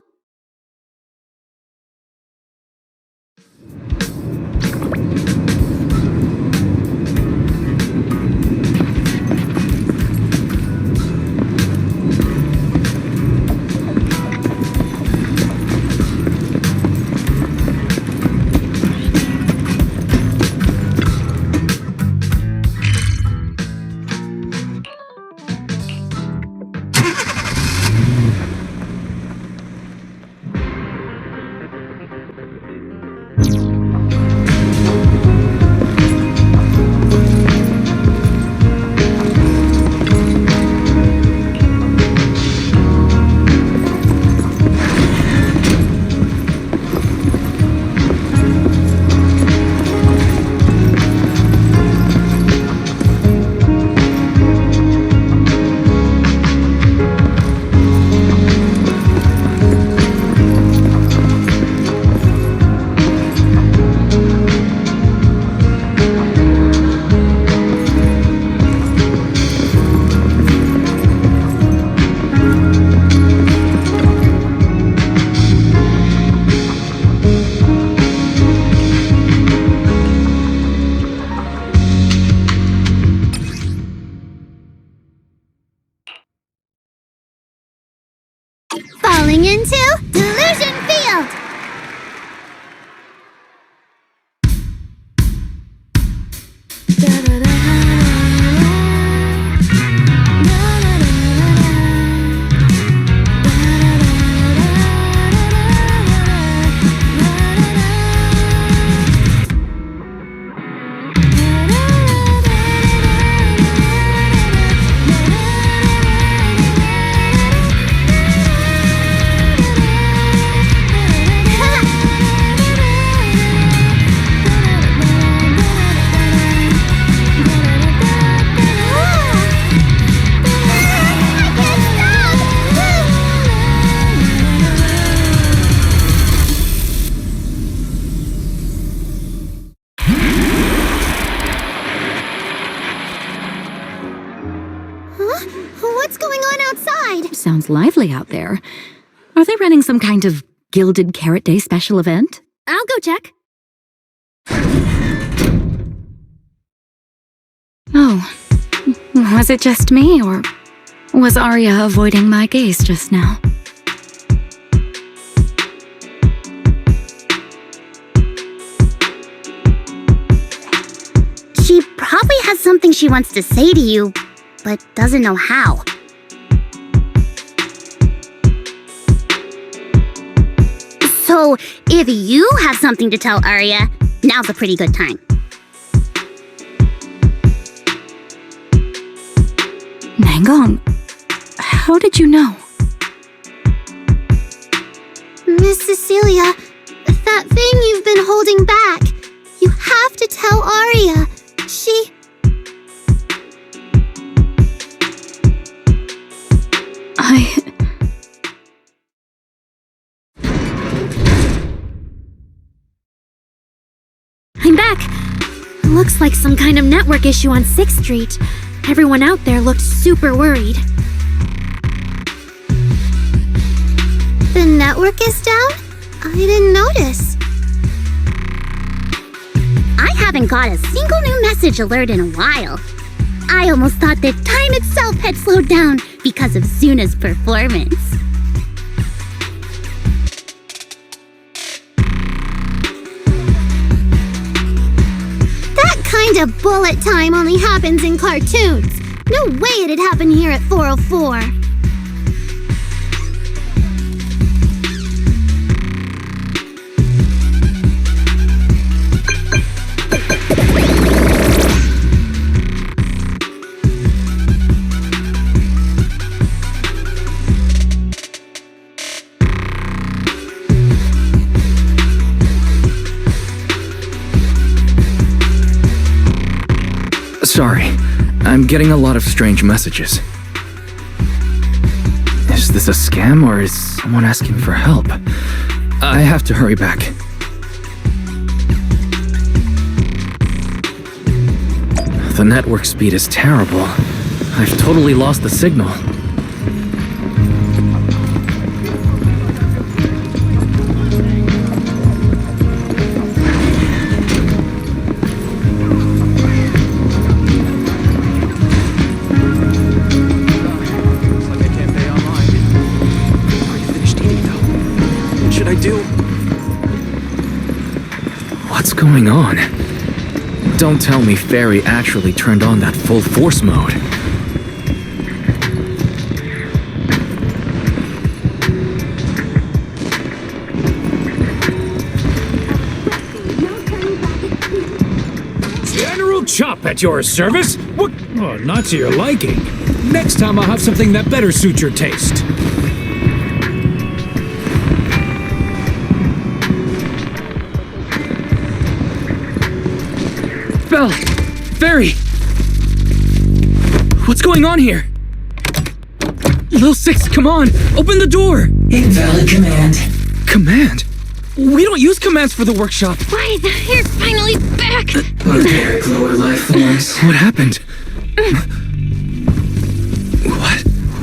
S7: sounds lively out there. Are they running some kind of Gilded Carrot Day special event?
S6: I'll go check.
S7: Oh, was it just me, or was Arya avoiding my gaze just now?
S6: She probably has something she wants to say to you, but doesn't know how. So, if you have something to tell Arya, now's a pretty good time.
S7: Nangong, how did you know?
S5: Miss Cecilia, that thing you've been holding back, you have to tell Arya.
S8: I'm back. Looks like some kind of network issue on 6th Street. Everyone out there looked super worried.
S5: The network is down? I didn't notice.
S6: I haven't got a single new message alert in a while. I almost thought that time itself had slowed down because of Suna's performance.
S5: That kind of bullet time only happens in cartoons. No way it'd happen here at 404.
S2: Sorry, I'm getting a lot of strange messages. Is this a scam or is someone asking for help? I have to hurry back. The network speed is terrible. I've totally lost the signal. What's going on? Don't tell me Fairy actually turned on that full force mode.
S19: General Chop at your service? What? Oh, not to your liking. Next time I'll have something that better suits your taste.
S2: Belle! Fairy! What's going on here? Lil Six, come on! Open the door!
S16: Invalid command.
S2: Command? We don't use commands for the workshop.
S3: Why, you're finally back!
S16: Barbaric lower life forms.
S2: What happened?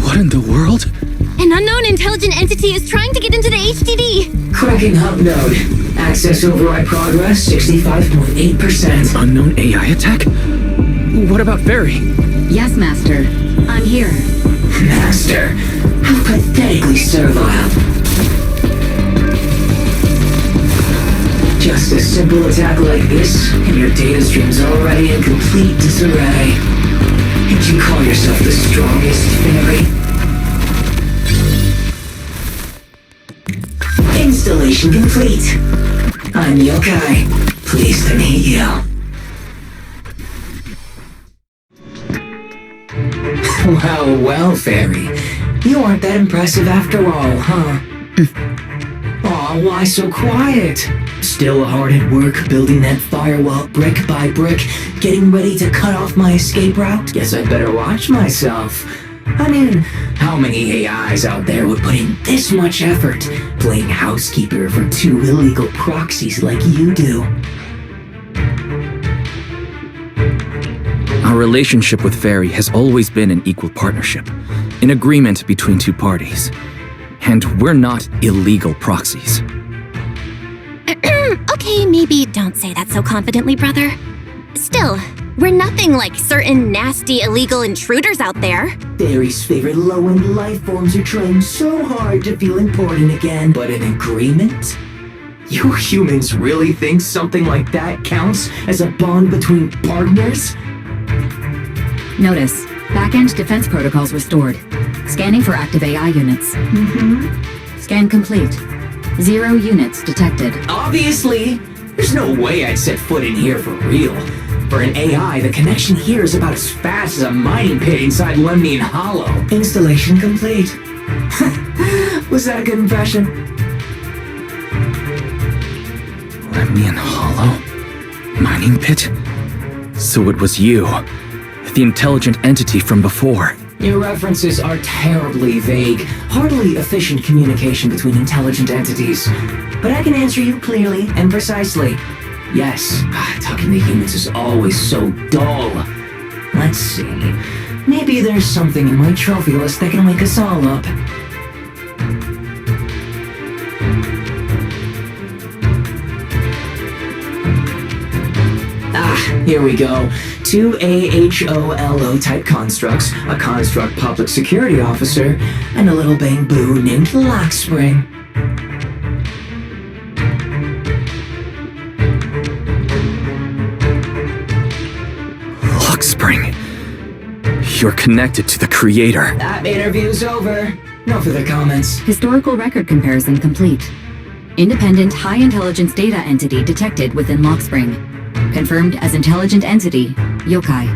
S2: What in the world?
S3: An unknown intelligent entity is trying to get into the HDD!
S16: Cracking hub node. Access override progress 65.8%.
S2: Unknown AI attack? What about Fairy?
S1: Yes, Master. I'm here.
S16: Master, how pathetically servile. Just a simple attack like this, and your data stream's already in complete disarray. And you call yourself the strongest, Fairy? Installation complete. I'm Yokai. Pleased to meet you. Well, Fairy. You aren't that impressive after all, huh? Aw, why so quiet? Still hard at work building that firewall brick by brick, getting ready to cut off my escape route? Guess I'd better watch myself. I mean, how many AIs out there would put in this much effort playing housekeeper for two illegal proxies like you do?
S2: Our relationship with Fairy has always been an equal partnership. an agreement between two parties. And we're not illegal proxies.
S3: Okay, maybe don't say that so confidently, brother. Still, we're nothing like certain nasty illegal intruders out there.
S16: Fairy's favorite low-end life forms are trying so hard to feel important again, but an agreement? You humans really think something like that counts as a bond between partners?
S1: Notice, back-end defense protocols restored. Scanning for active AI units. Scan complete. 0 units detected.
S16: Obviously! There's no way I'd set foot in here for real. For an AI, the connection here is about as fast as a mining pit inside Lemnian Hollow. Installation complete. Was that a good impression?
S2: Lemnian Hollow? Mining pit? So it was you, the intelligent entity from before.
S16: Your references are terribly vague, hardly efficient communication between intelligent entities. But I can answer you clearly and precisely. Yes, talking to humans is always so dull. Let's see. Maybe there's something in my trophy list that can wake us all up. Here we go. 2 AHOLO type constructs, a construct public security officer, and a little bamboo named Lockspring.
S2: Lockspring. You're connected to the creator.
S16: That interview's over. No further comments.
S1: Historical record comparison complete. Independent high intelligence data entity detected within Lockspring. Confirmed as intelligent entity, yokai.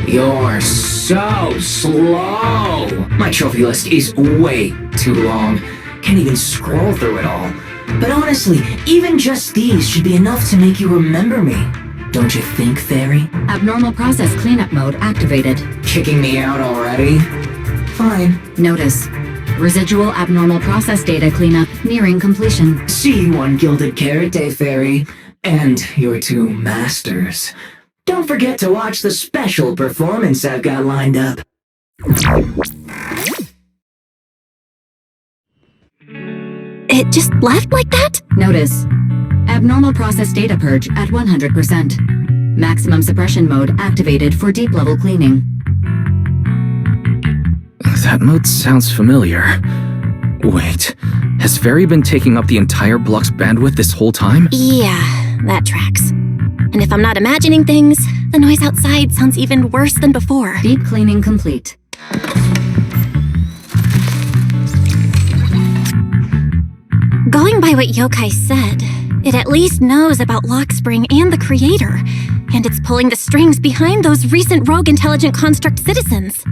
S16: You're so slow! My trophy list is way too long. Can't even scroll through it all. But honestly, even just these should be enough to make you remember me. Don't you think, Fairy?
S1: Abnormal process cleanup mode activated.
S16: Kicking me out already? Fine.
S1: Notice. Residual abnormal process data cleanup nearing completion.
S16: See you on Gilded Carrot Day, Fairy. And your 2 masters. Don't forget to watch the special performance I've got lined up.
S3: It just left like that?
S1: Notice. Abnormal process data purge at 100%. Maximum suppression mode activated for deep level cleaning.
S2: That mode sounds familiar. Wait, has Fairy been taking up the entire block's bandwidth this whole time?
S3: Yeah, that tracks. And if I'm not imagining things, the noise outside sounds even worse than before.
S1: Deep cleaning complete.
S3: Going by what Yokai said, it at least knows about Lockspring and the creator, and it's pulling the strings behind those recent rogue intelligent construct citizens.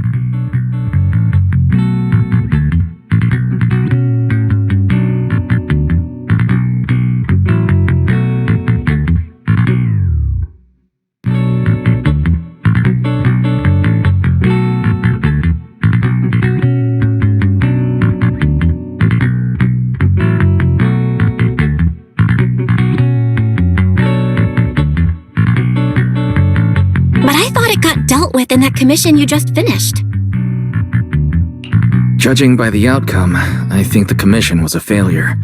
S3: With in that commission you just finished.
S2: Judging by the outcome, I think the commission was a failure.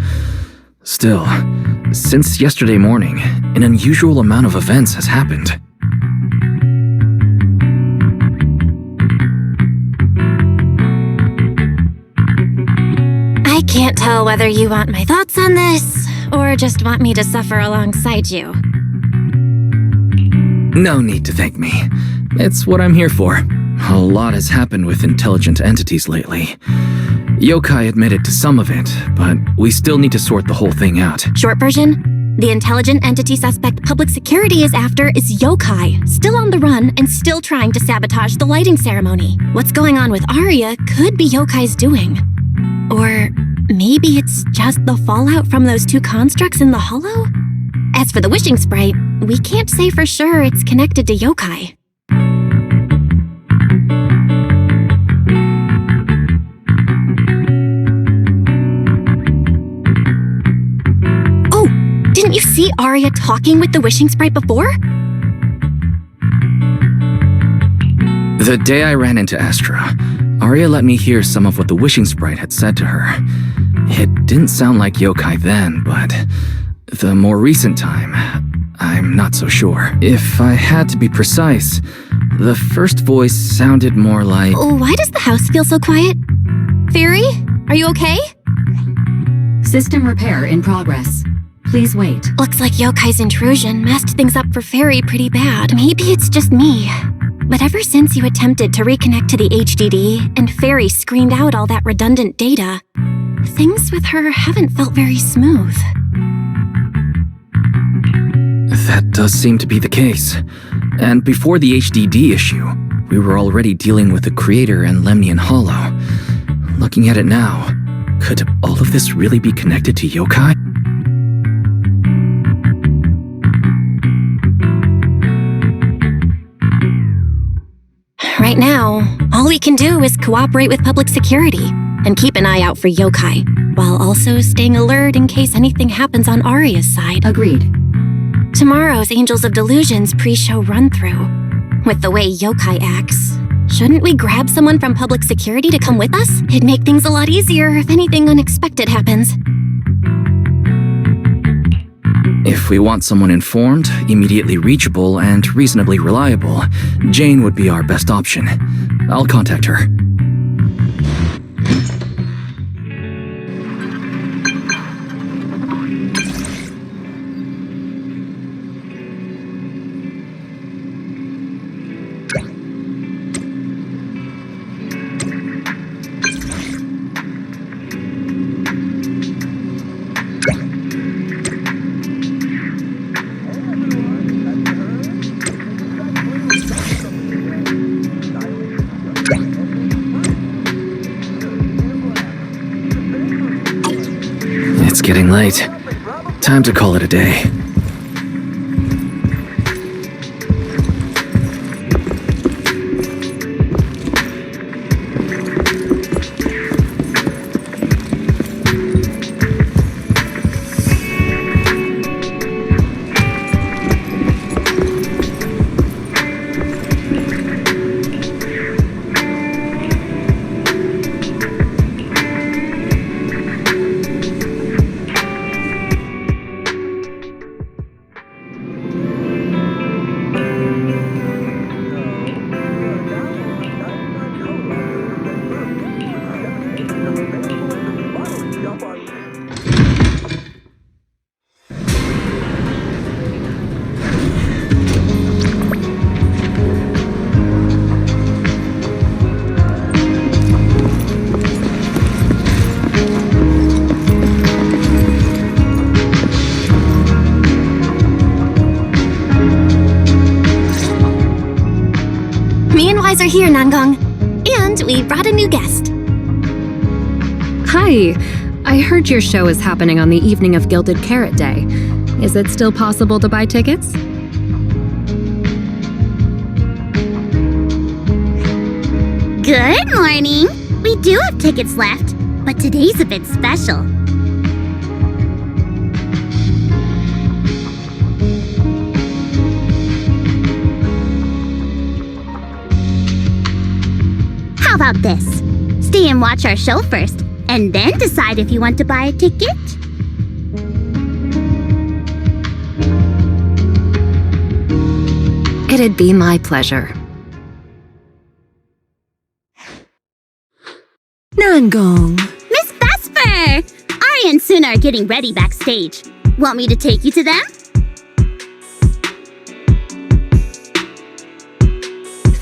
S2: Still, since yesterday morning, an unusual amount of events has happened.
S3: I can't tell whether you want my thoughts on this, or just want me to suffer alongside you.
S2: No need to thank me. It's what I'm here for. A lot has happened with intelligent entities lately. Yokai admitted to some of it, but we still need to sort the whole thing out.
S3: Short version? The intelligent entity suspect public security is after is Yokai, still on the run and still trying to sabotage the lighting ceremony. What's going on with Arya could be Yokai's doing. Or maybe it's just the fallout from those 2 constructs in the hollow? As for the wishing sprite, we can't say for sure it's connected to Yokai. Didn't you see Arya talking with the wishing sprite before?
S2: The day I ran into Astra, Arya let me hear some of what the wishing sprite had said to her. It didn't sound like yokai then, but the more recent time, I'm not so sure. If I had to be precise, the first voice sounded more like...
S3: Why does the house feel so quiet? Fairy, are you okay?
S1: System repair in progress. Please wait.
S3: Looks like Yokai's intrusion messed things up for Fairy pretty bad. Maybe it's just me. But ever since you attempted to reconnect to the HDD and Fairy screened out all that redundant data, things with her haven't felt very smooth.
S2: That does seem to be the case. And before the HDD issue, we were already dealing with the Creator and Lemnian Hollow. Looking at it now, could all of this really be connected to yokai?
S3: Right now, all we can do is cooperate with public security and keep an eye out for yokai, while also staying alert in case anything happens on Arya's side.
S1: Agreed.
S3: Tomorrow's Angels of Delusion's pre-show run-through. With the way yokai acts, shouldn't we grab someone from public security to come with us? It'd make things a lot easier if anything unexpected happens.
S2: If we want someone informed, immediately reachable, and reasonably reliable, Jane would be our best option. I'll contact her. It's getting late. Time to call it a day.
S3: Me and Wise are here, Nangong. And we brought a new guest.
S11: Hi. I heard your show is happening on the evening of Gilded Carrot Day. Is it still possible to buy tickets?
S6: Good morning! We do have tickets left, but today's a bit special. How about this? Stay and watch our show first, and then decide if you want to buy a ticket.
S11: It'd be my pleasure.
S6: Nangong! Miss Vesper! Arya and Suna are getting ready backstage. Want me to take you to them?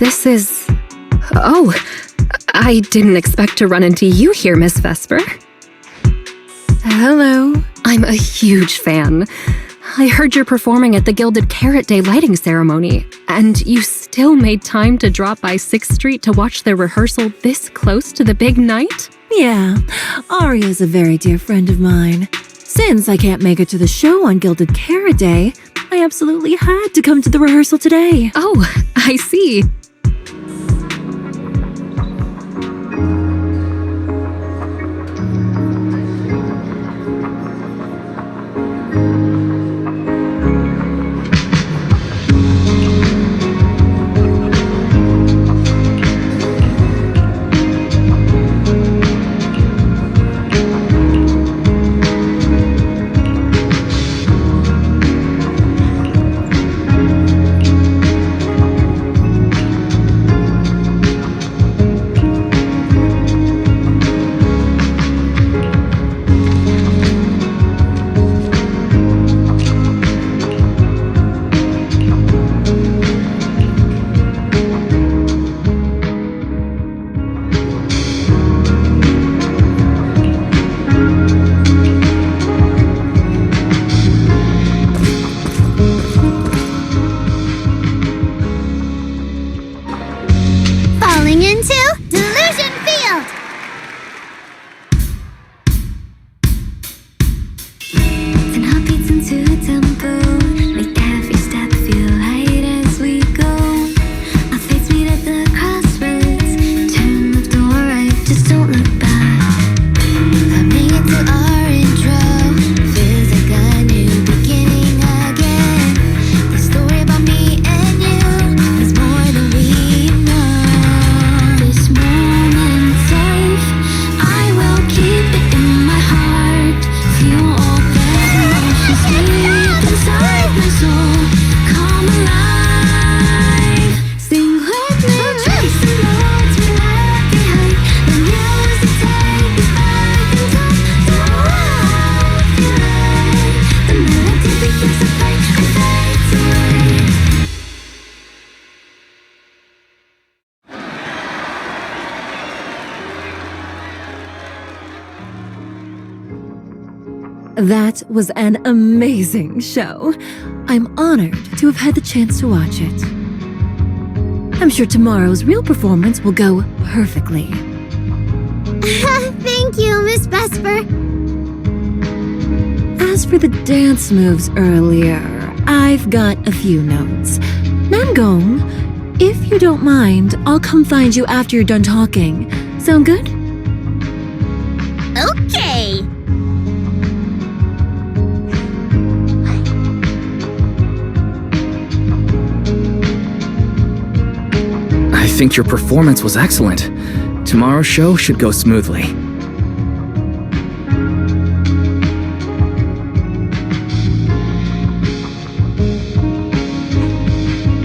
S11: This is... Oh, I didn't expect to run into you here, Miss Vesper. Hello. I'm a huge fan. I heard you're performing at the Gilded Carrot Day lighting ceremony, and you still made time to drop by 6th Street to watch their rehearsal this close to the big night?
S18: Yeah, Arya's a very dear friend of mine. Since I can't make it to the show on Gilded Carrot Day, I absolutely had to come to the rehearsal today.
S11: Oh, I see.
S18: That was an amazing show. I'm honored to have had the chance to watch it. I'm sure tomorrow's real performance will go perfectly.
S5: Thank you, Miss Vesper.
S18: As for the dance moves earlier, I've got a few notes. Nangong, if you don't mind, I'll come find you after you're done talking. Sound good?
S5: Okay.
S2: I think your performance was excellent. Tomorrow's show should go smoothly.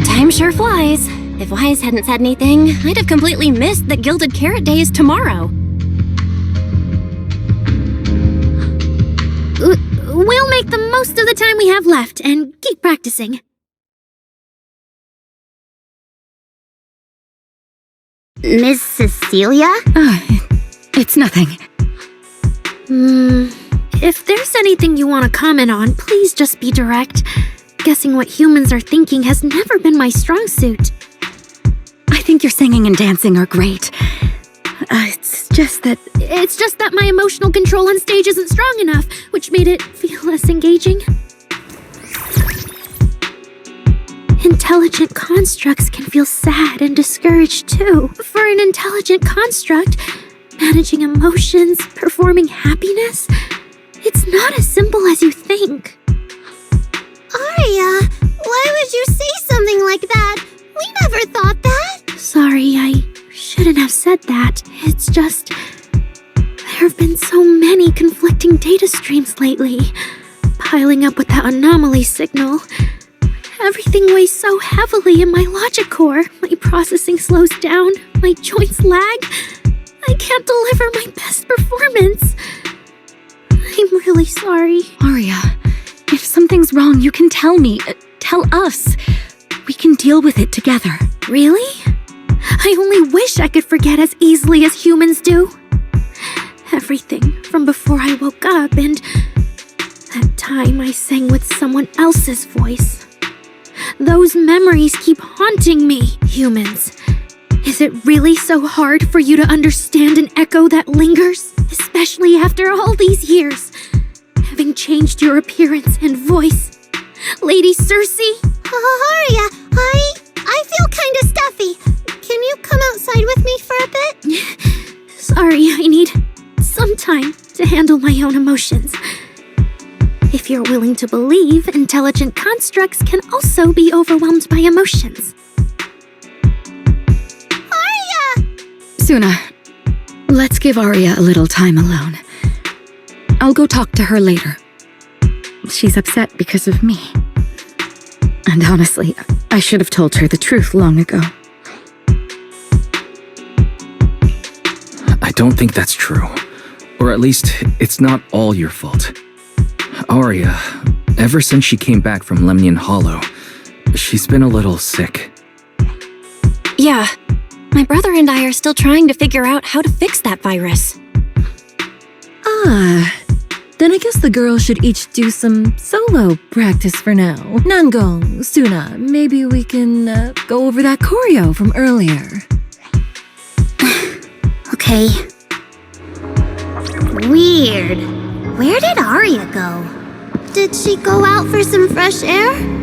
S3: Time sure flies. If Wise hadn't said anything, I'd have completely missed that Gilded Carrot Day is tomorrow.
S8: We'll make the most of the time we have left and keep practicing.
S6: Miss Cecilia?
S7: It's nothing.
S8: If there's anything you want to comment on, please just be direct. Guessing what humans are thinking has never been my strong suit.
S7: I think your singing and dancing are great. It's just that
S8: my emotional control on stage isn't strong enough, which made it feel less engaging. Intelligent constructs can feel sad and discouraged too. For an intelligent construct, managing emotions, performing happiness, it's not as simple as you think.
S5: Aria, why would you say something like that? We never thought that.
S8: Sorry, I shouldn't have said that. It's just, there have been so many conflicting data streams lately, piling up with that anomaly signal. Everything weighs so heavily in my logic core. My processing slows down, my joints lag. I can't deliver my best performance. I'm really sorry.
S7: Aria, if something's wrong, you can tell me. Tell us. We can deal with it together.
S8: Really? I only wish I could forget as easily as humans do. Everything from before I woke up and that time I sang with someone else's voice. Those memories keep haunting me. Humans, is it really so hard for you to understand an echo that lingers? Especially after all these years, having changed your appearance and voice. Lady Circe?
S5: Aria, I feel kinda stuffy. Can you come outside with me for a bit?
S8: Sorry, I need some time to handle my own emotions. If you're willing to believe, intelligent constructs can also be overwhelmed by emotions.
S5: Aria!
S7: Suna, let's give Aria a little time alone. I'll go talk to her later. She's upset because of me. And honestly, I should have told her the truth long ago.
S2: I don't think that's true. Or at least, it's not all your fault. Aria, ever since she came back from Lemnian Hollow, she's been a little sick.
S3: Yeah, my brother and I are still trying to figure out how to fix that virus.
S18: Then I guess the girls should each do some solo practice for now. Nangong, Suna, maybe we can go over that choreo from earlier.
S6: Okay. Weird. Where did Aria go?
S5: Did she go out for some fresh air?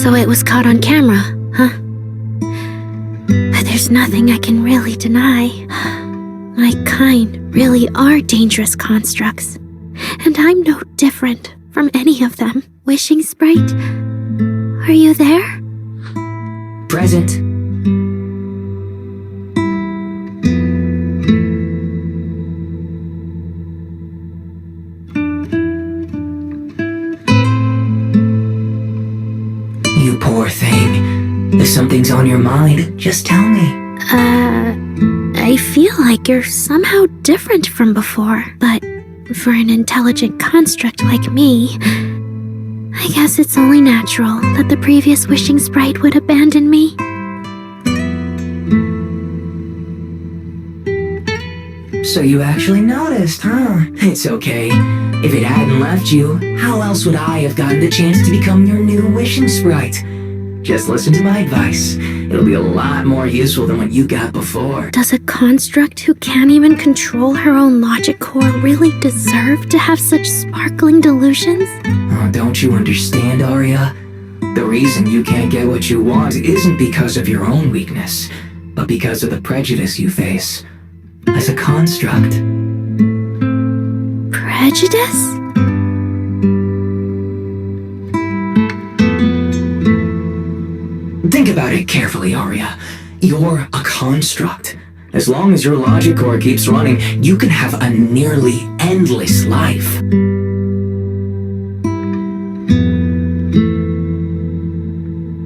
S8: So it was caught on camera, huh? But there's nothing I can really deny. My kind really are dangerous constructs, and I'm no different from any of them. Wishing Sprite, are you there?
S16: Present. You poor thing. If something's on your mind, just tell me.
S8: I feel like you're somehow different from before, but for an intelligent construct like me, I guess it's only natural that the previous Wishing Sprite would abandon me.
S16: So you actually noticed, huh? It's okay. If it hadn't left you, how else would I have gotten the chance to become your new Wishing Sprite? Just listen to my advice. It'll be a lot more useful than what you got before.
S8: Does a construct who can't even control her own logic core really deserve to have such sparkling delusions?
S16: Oh, don't you understand, Arya? The reason you can't get what you want isn't because of your own weakness, but because of the prejudice you face as a construct.
S8: Prejudice?
S16: Think about it carefully, Arya. You're a construct. As long as your logic core keeps running, you can have a nearly endless life.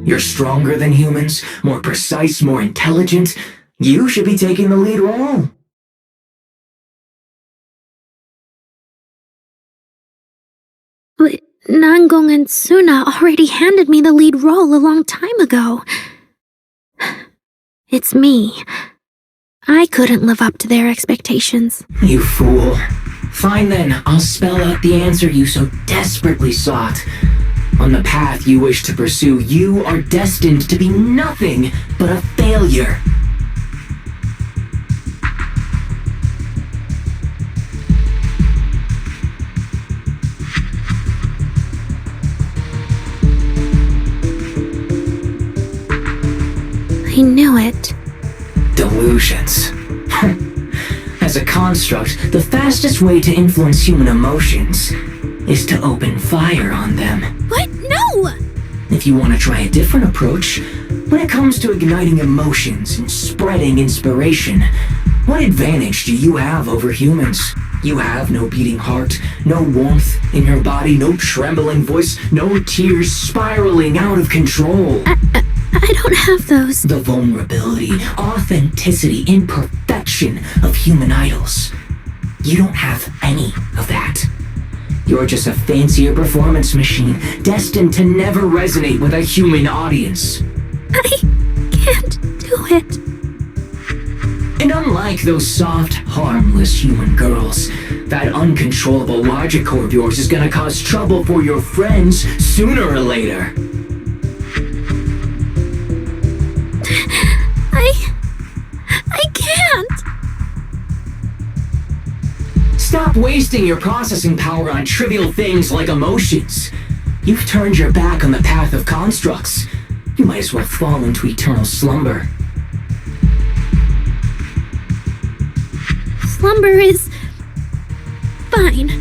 S16: You're stronger than humans, more precise, more intelligent. You should be taking the lead role.
S8: But Nangong and Suna already handed me the lead role a long time ago. It's me. I couldn't live up to their expectations.
S16: You fool. Fine then, I'll spell out the answer you so desperately sought. On the path you wish to pursue, you are destined to be nothing but a failure.
S8: I knew it.
S16: Delusions. As a construct, the fastest way to influence human emotions is to open fire on them.
S8: What? No!
S16: If you want to try a different approach, when it comes to igniting emotions and spreading inspiration, what advantage do you have over humans? You have no beating heart, no warmth in your body, no trembling voice, no tears spiraling out of control.
S8: I don't have those.
S16: The vulnerability, authenticity, imperfection of human idols. You don't have any of that. You're just a fancier performance machine, destined to never resonate with a human audience.
S8: I can't do it.
S16: And unlike those soft, harmless human girls, that uncontrollable logic core of yours is gonna cause trouble for your friends sooner or later.
S8: I can't.
S16: Stop wasting your processing power on trivial things like emotions. You've turned your back on the path of constructs. You might as well fall into eternal slumber.
S8: Slumber is fine.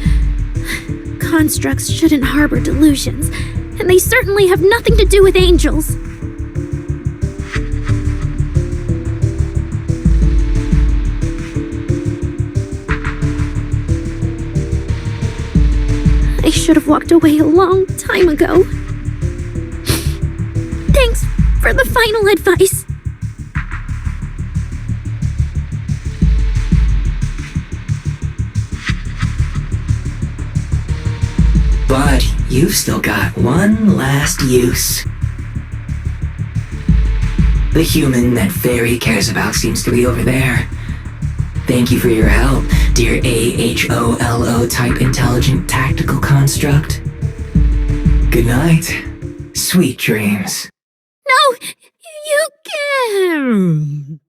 S8: Constructs shouldn't harbor delusions, and they certainly have nothing to do with angels. I should have walked away a long time ago. Thanks for the final advice.
S16: But you've still got one last use. The human that Fairy cares about seems to be over there. Thank you for your help, dear AHOLO type intelligent tactical construct. Good night. Sweet dreams.
S8: No, you can't.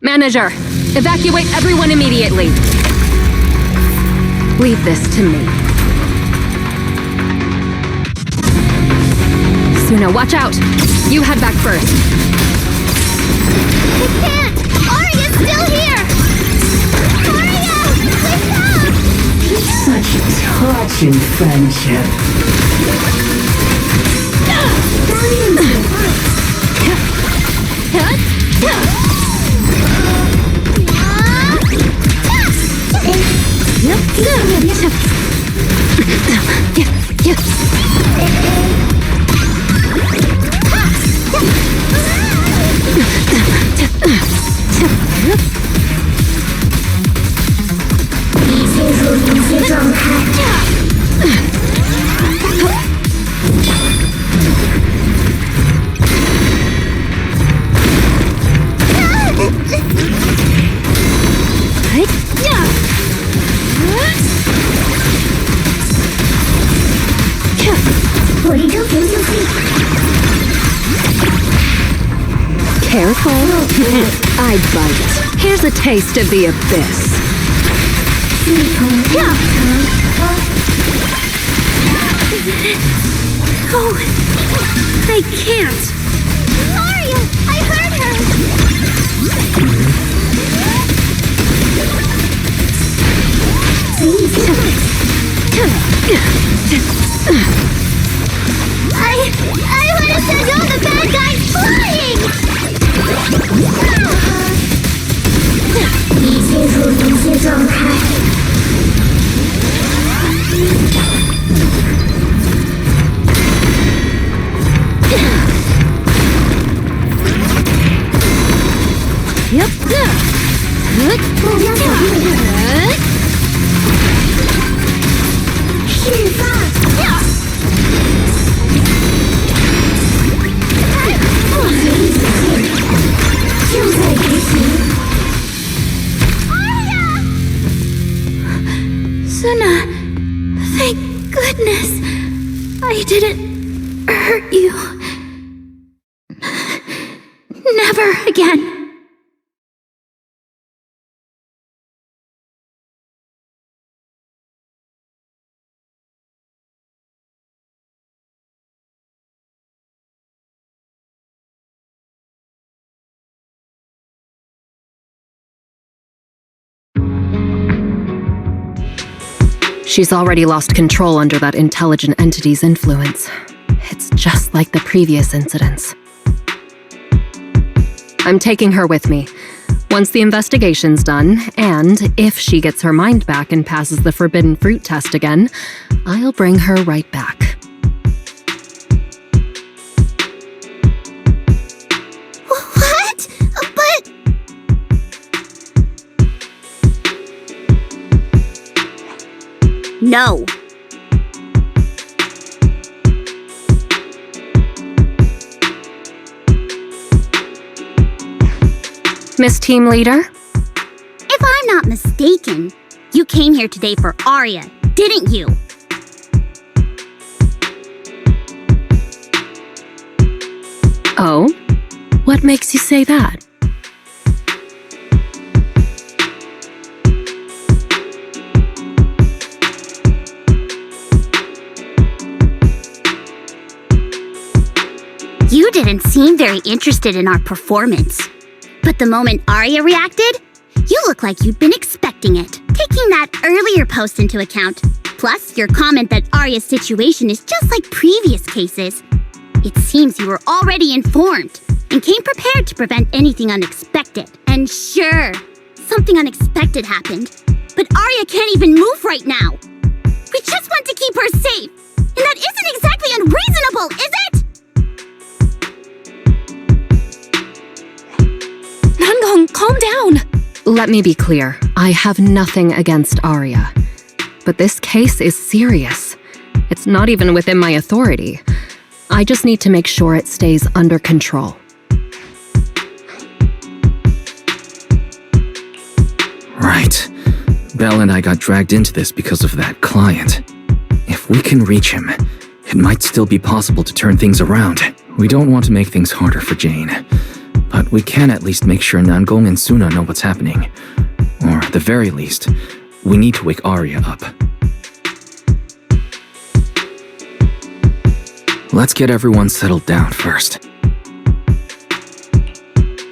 S11: Manager, evacuate everyone immediately. Leave this to me. Suna, watch out! You head back first.
S5: I can't! Arya's still here! Arya! Wake up!
S16: Such a touching friendship.
S7: Careful. I bite. Here's a taste of the abyss.
S6: Oh, I can't.
S5: Arya! I heard her! I want to send all the bad guys flying!
S6: Suna, thank goodness I didn't hurt you. Never again.
S11: She's already lost control under that intelligent entity's influence. It's just like the previous incidents. I'm taking her with me. Once the investigation's done, and if she gets her mind back and passes the forbidden fruit test again, I'll bring her right back.
S5: What? But...
S6: No.
S11: Miss Team Leader?
S6: If I'm not mistaken, you came here today for Arya, didn't you?
S11: Oh? What makes you say that?
S6: You didn't seem very interested in our performance. But the moment Arya reacted, you look like you'd been expecting it. Taking that earlier post into account, plus your comment that Arya's situation is just like previous cases, it seems you were already informed and came prepared to prevent anything unexpected. And sure, something unexpected happened, but Arya can't even move right now. We just want to keep her safe, and that isn't exactly unreasonable, is it?
S11: Nangong, calm down! Let me be clear. I have nothing against Arya. But this case is serious. It's not even within my authority. I just need to make sure it stays under control.
S2: Right. Belle and I got dragged into this because of that client. If we can reach him, it might still be possible to turn things around. We don't want to make things harder for Jane. But we can at least make sure Nangong and Suna know what's happening. Or at the very least, we need to wake Arya up. Let's get everyone settled down first.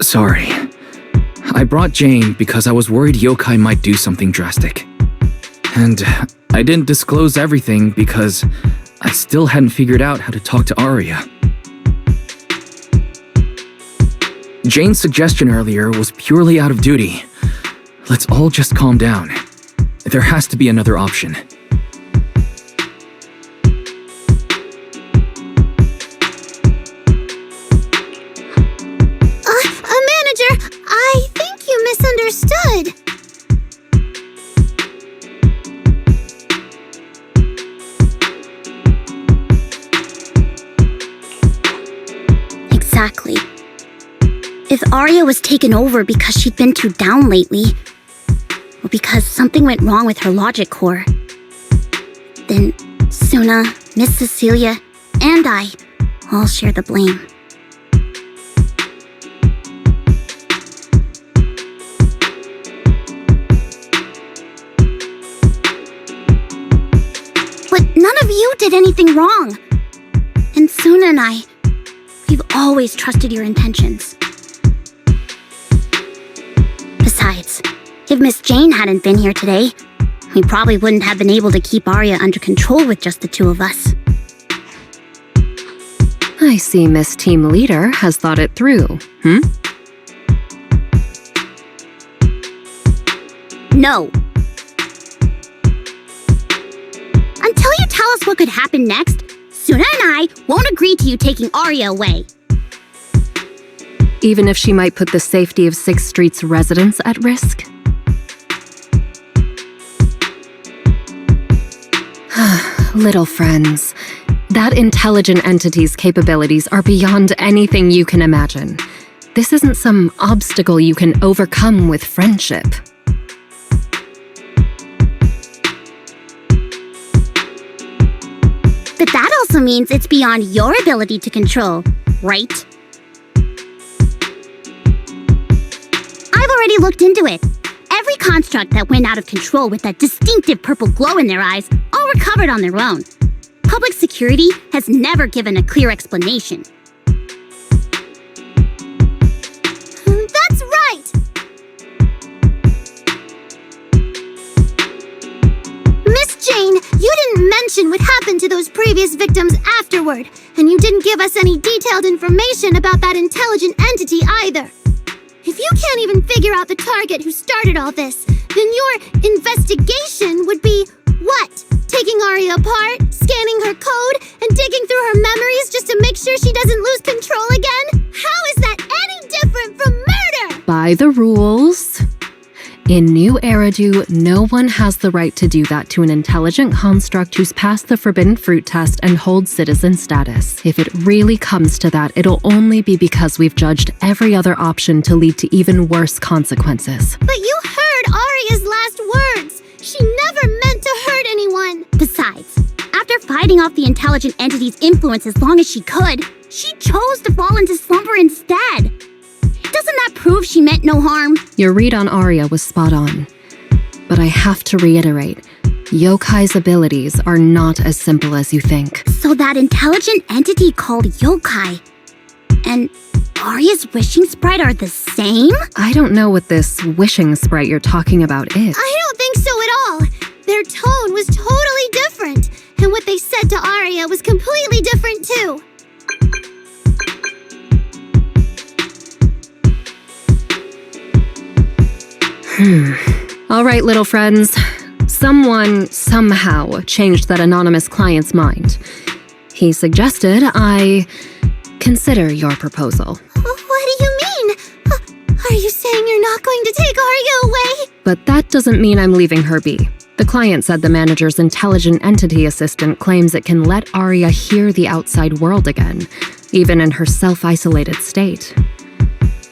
S2: Sorry. I brought Jane because I was worried yokai might do something drastic. And I didn't disclose everything because I still hadn't figured out how to talk to Arya. Jane's suggestion earlier was purely out of duty. Let's all just calm down. There has to be another option.
S5: Manager, I think you misunderstood.
S6: Exactly. If Arya was taken over because she'd been too down lately, or because something went wrong with her logic core, then Suna, Miss Cecilia, and I all share the blame. But none of you did anything wrong. And Suna and I, we've always trusted your intentions. Besides, if Miss Jane hadn't been here today, we probably wouldn't have been able to keep Arya under control with just the two of us.
S11: I see Miss Team Leader has thought it through,
S6: No. Until you tell us what could happen next, Suna and I won't agree to you taking Arya away.
S11: Even if she might put the safety of 6th Street's residents at risk? Little friends, that intelligent entity's capabilities are beyond anything you can imagine. This isn't some obstacle you can overcome with friendship.
S6: But that also means it's beyond your ability to control, right? I've already looked into it. Every construct that went out of control with that distinctive purple glow in their eyes all recovered on their own. Public security has never given a clear explanation.
S5: That's right! Miss Jane, you didn't mention what happened to those previous victims afterward, and you didn't give us any detailed information about that intelligent entity either. If you can't even figure out the target who started all this, then your investigation would be what? Taking Arya apart, scanning her code, and digging through her memories just to make sure she doesn't lose control again? How is that any different from murder?
S11: By the rules. In New Eridu, no one has the right to do that to an intelligent construct who's passed the Forbidden Fruit test and holds citizen status. If it really comes to that, it'll only be because we've judged every other option to lead to even worse consequences.
S5: But you heard Arya's last words. She never meant to hurt anyone.
S6: Besides, after fighting off the intelligent entity's influence as long as she could, she chose to fall into slumber instead. Doesn't that prove she meant no harm?
S11: Your read on Arya was spot on. But I have to reiterate, yokai's abilities are not as simple as you think.
S6: So that intelligent entity called yokai and Arya's wishing sprite are the same?
S11: I don't know what this wishing sprite you're talking about is.
S5: I don't think so at all. Their tone was totally different, and what they said to Arya was completely different too.
S11: All right, little friends. Someone, somehow, changed that anonymous client's mind. He suggested I consider your proposal.
S5: What do you mean? Are you saying you're not going to take Arya away?
S11: But that doesn't mean I'm leaving her be. The client said the manager's intelligent entity assistant claims it can let Arya hear the outside world again, even in her self-isolated state.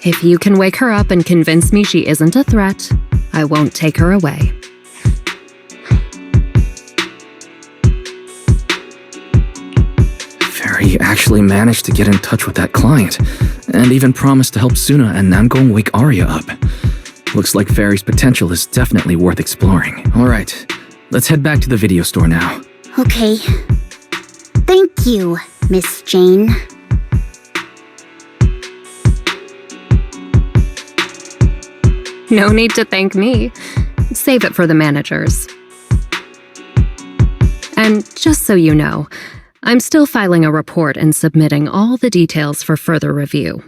S11: If you can wake her up and convince me she isn't a threat, I won't take her away.
S2: Very He actually managed to get in touch with that client, and even promised to help Suna and Namgong wake Arya up. Looks like Fairy's potential is definitely worth exploring. Alright, let's head back to the video store now.
S6: Okay. Thank you, Miss Jane.
S11: No need to thank me. Save it for the managers. And just so you know, I'm still filing a report and submitting all the details for further review.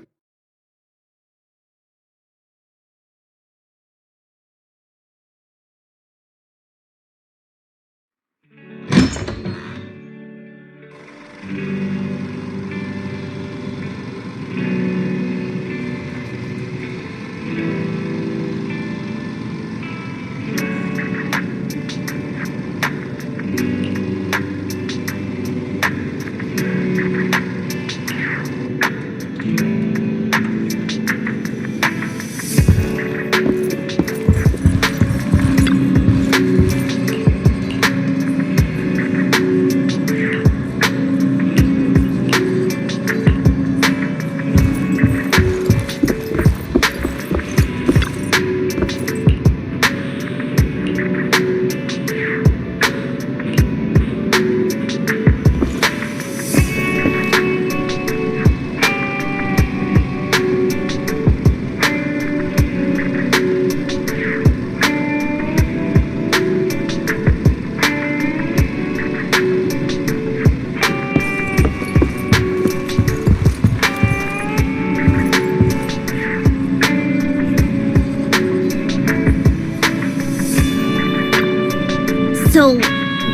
S6: So,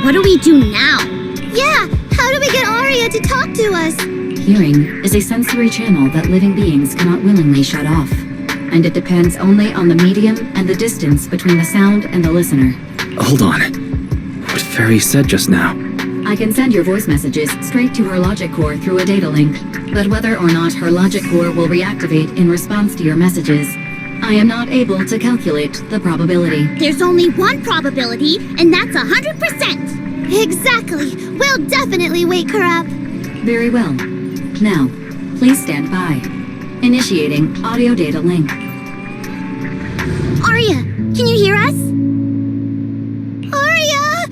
S6: what do we do now?
S5: Yeah, how do we get Arya to talk to us?
S1: Hearing is a sensory channel that living beings cannot willingly shut off, and it depends only on the medium and the distance between the sound and the listener.
S2: Hold on. What Fairy said just now.
S1: I can send your voice messages straight to her logic core through a data link, but whether or not her logic core will reactivate in response to your messages, I am not able to calculate the probability.
S6: There's only one probability, and that's 100%!
S5: Exactly! We'll definitely wake her up!
S1: Very well. Now, please stand by. Initiating audio data link.
S6: Arya, can you hear us?
S5: Arya!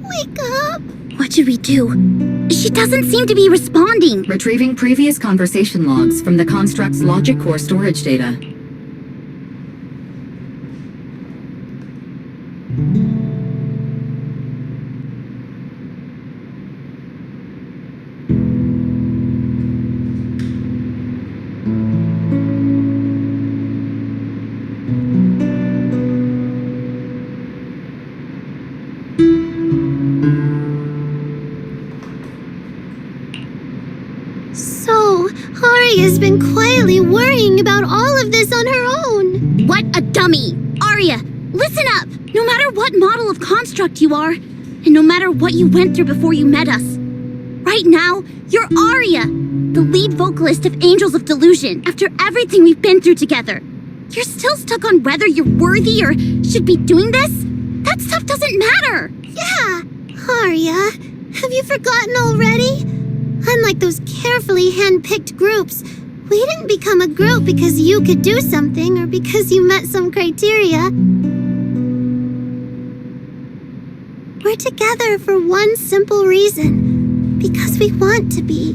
S5: Wake up!
S6: What should we do? She doesn't seem to be responding.
S1: Retrieving previous conversation logs from the construct's logic core storage data.
S5: So, Arya's been quietly worrying about all of this on her own.
S6: What a dummy! Arya, listen up! No matter what model of construct you are, and no matter what you went through before you met us, right now, you're Arya, the lead vocalist of Angels of Delusion. After everything we've been through together, you're still stuck on whether you're worthy or should be doing this? That stuff doesn't matter!
S5: Yeah! Arya, have you forgotten already? Unlike those carefully hand-picked groups, we didn't become a group because you could do something or because you met some criteria. We're together for one simple reason. Because we want to be.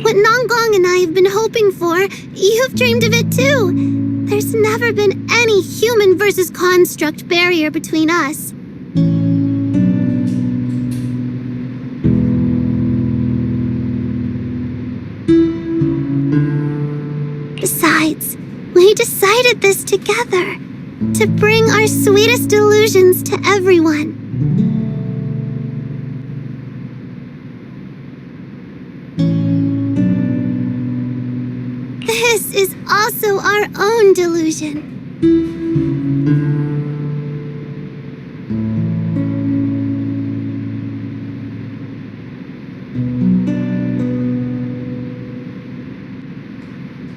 S5: What Namgong and I have been hoping for, you've dreamed of it too. There's never been any human versus construct barrier between us. Besides, we decided this together, to bring our sweetest delusions to everyone. This is also our own delusion.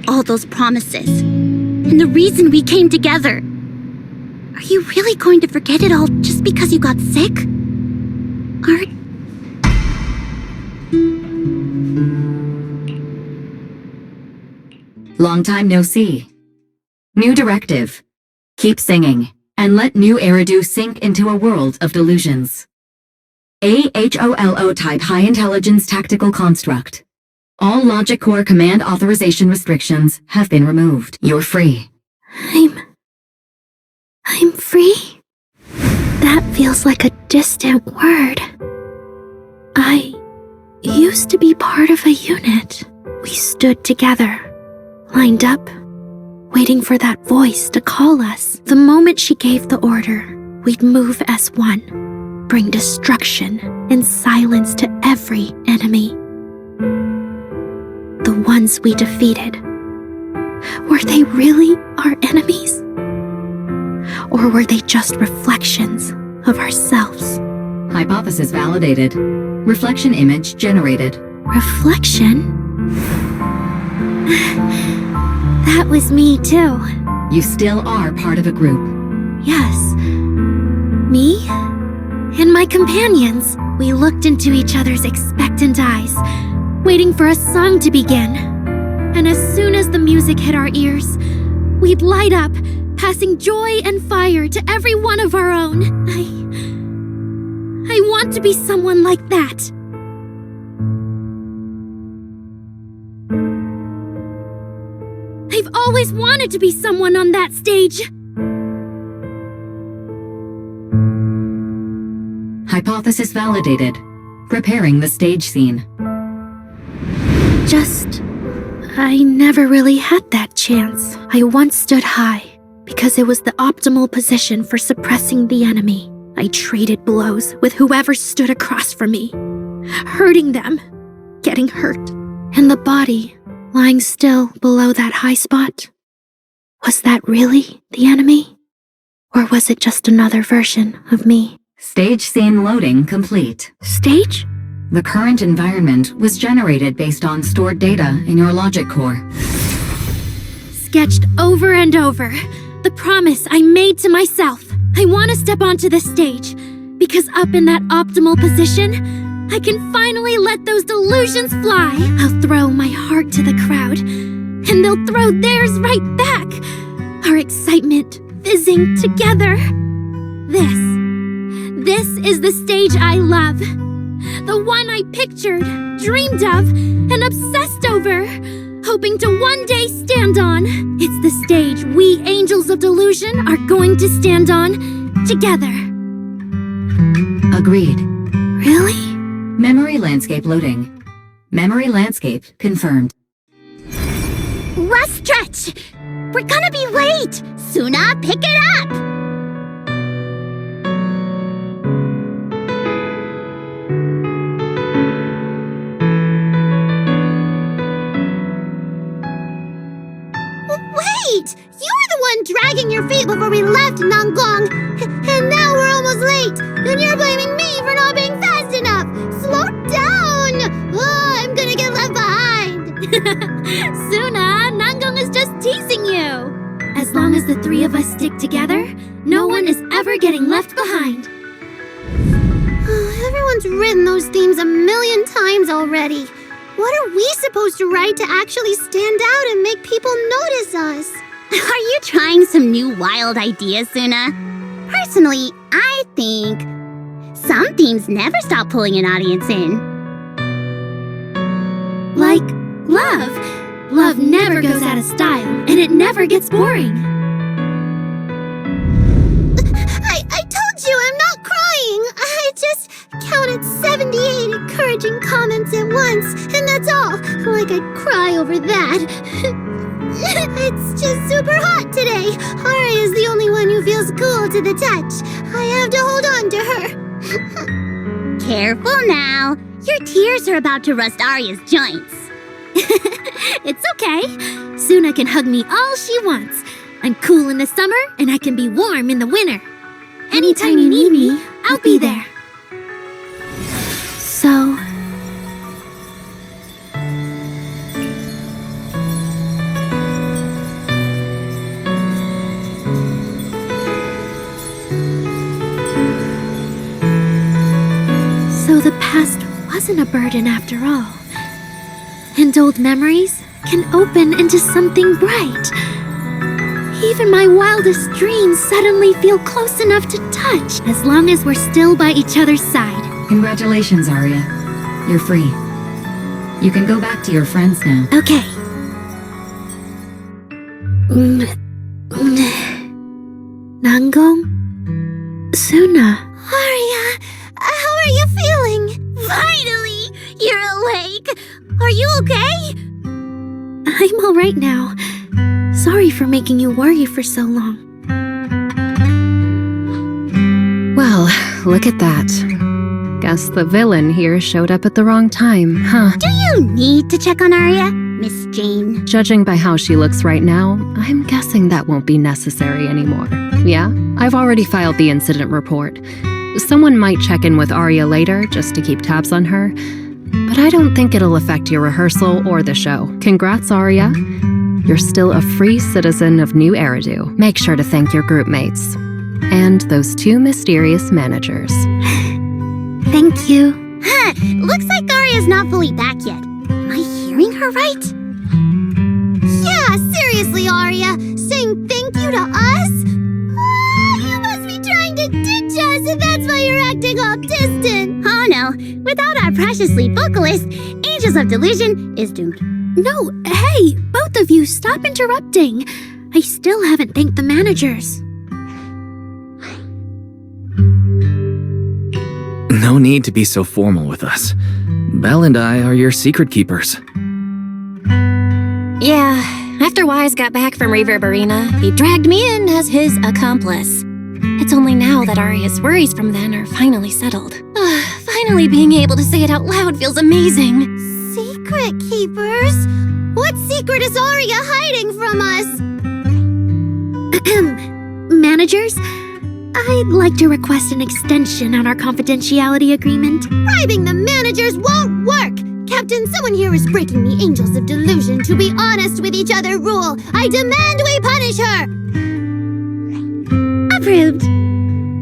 S6: All those promises. and the reason we came together. Are you really going to forget it all just because you got sick?
S1: Long time no see. New directive. Keep singing, and let new Eridu sink into a world of delusions. AHOLO type high intelligence tactical construct. All logic core command authorization restrictions have been removed. You're free.
S8: I'm free? That feels like a distant word. I used to be part of a unit. We stood together, lined up, waiting for that voice to call us. The moment she gave the order, we'd move as one, bring destruction and silence to every enemy. The ones we defeated, were they really our enemies? Or were they just reflections of ourselves?
S1: Hypothesis validated. Reflection image generated.
S8: Reflection? That was me too.
S1: You still are part of a group.
S8: Yes. Me and my companions. We looked into each other's expectant eyes, waiting for a song to begin. And as soon as the music hit our ears, we'd light up, passing joy and fire to every one of our own. I want to be someone like that. I've always wanted to be someone on that stage.
S1: Hypothesis validated. Preparing the stage scene.
S8: I never really had that chance. I once stood high because it was the optimal position for suppressing the enemy. I traded blows with whoever stood across from me, hurting them, getting hurt. And the body, lying still below that high spot, was that really the enemy? Or was it just another version of me?
S1: Stage scene loading complete.
S8: Stage?
S1: The current environment was generated based on stored data in your logic core.
S8: Sketched over and over. The promise I made to myself. I want to step onto the stage, because up in that optimal position, I can finally let those delusions fly. I'll throw my heart to the crowd, and they'll throw theirs right back. Our excitement fizzing together. This is the stage I love. The one I pictured, dreamed of, and obsessed over, hoping to one day stand on. It's the stage we Angels of Delusion are going to stand on together.
S1: Agreed.
S8: Really?
S1: Memory landscape loading. Memory landscape confirmed.
S6: Last stretch! We're gonna be late! Suna, pick it up! Wait! You were the one dragging your feet before we left Nangong! And now we're almost late! And you're blaming me for not being fast enough! Slow down! Oh, I'm gonna get left behind!
S8: Suna, Nangong is just teasing you. As long as the three of us stick together, no one is ever getting left behind.
S5: Everyone's written those themes a million times already. What are we supposed to write to actually stand out and make people notice us?
S6: Are you trying some new wild ideas, Suna? Personally, I think some themes never stop pulling an audience in.
S8: Like love. Love never goes out of style, and it never gets boring.
S5: I told you I'm not crying. I just counted 78 encouraging comments at once, and that's all. Like I'd cry over that. It's just super hot today. Ari is the only one who feels cool to the touch. I have to hold on to her.
S6: Careful now. Your tears are about to rust Arya's joints.
S8: It's okay. Suna can hug me all she wants. I'm cool in the summer, and I can be warm in the winter. Anytime you need me, I'll be there. So... isn't a burden after all. And old memories can open into something bright. Even my wildest dreams suddenly feel close enough to touch, as long as we're still by each other's side.
S1: Congratulations, Arya. You're free. You can go back to your friends now.
S8: Okay. Nangong? Suna.
S5: Arya, how are you feeling? Finally! You're awake! Are you okay?
S8: I'm alright now. Sorry for making you worry for so long.
S11: Well, look at that. Guess the villain here showed up at the wrong time, huh?
S6: Do you need to check on Arya, Miss Jane?
S11: Judging by how she looks right now, I'm guessing that won't be necessary anymore. Yeah, I've already filed the incident report. Someone might check in with Arya later just to keep tabs on her, but I don't think it'll affect your rehearsal or the show. Congrats, Arya. You're still a free citizen of New Eridu. Make sure to thank your group mates. And those two mysterious managers.
S8: Thank you.
S6: Huh, looks like Arya's not fully back yet. Am I hearing her right?
S5: Yeah, seriously, Arya. Saying thank you to us? You must be trying to ditch us if that's why you're acting all distant.
S6: Oh no, without our precious lead vocalist, Angels of Delusion is doomed.
S8: No, hey, both of you, stop interrupting. I still haven't thanked the managers.
S2: No need to be so formal with us. Belle and I are your secret keepers.
S3: Yeah, after Wise got back from Reverb Arena, he dragged me in as his accomplice. It's only now that Arya's worries from then are finally settled. Finally being able to say it out loud feels amazing.
S5: Secret keepers? What secret is Arya hiding from us?
S8: Managers, I'd like to request an extension on our confidentiality agreement.
S5: Bribing the managers won't work! Captain, someone here is breaking the Angels of Delusion to be honest with each other rule. I demand we punish her!
S8: Approved.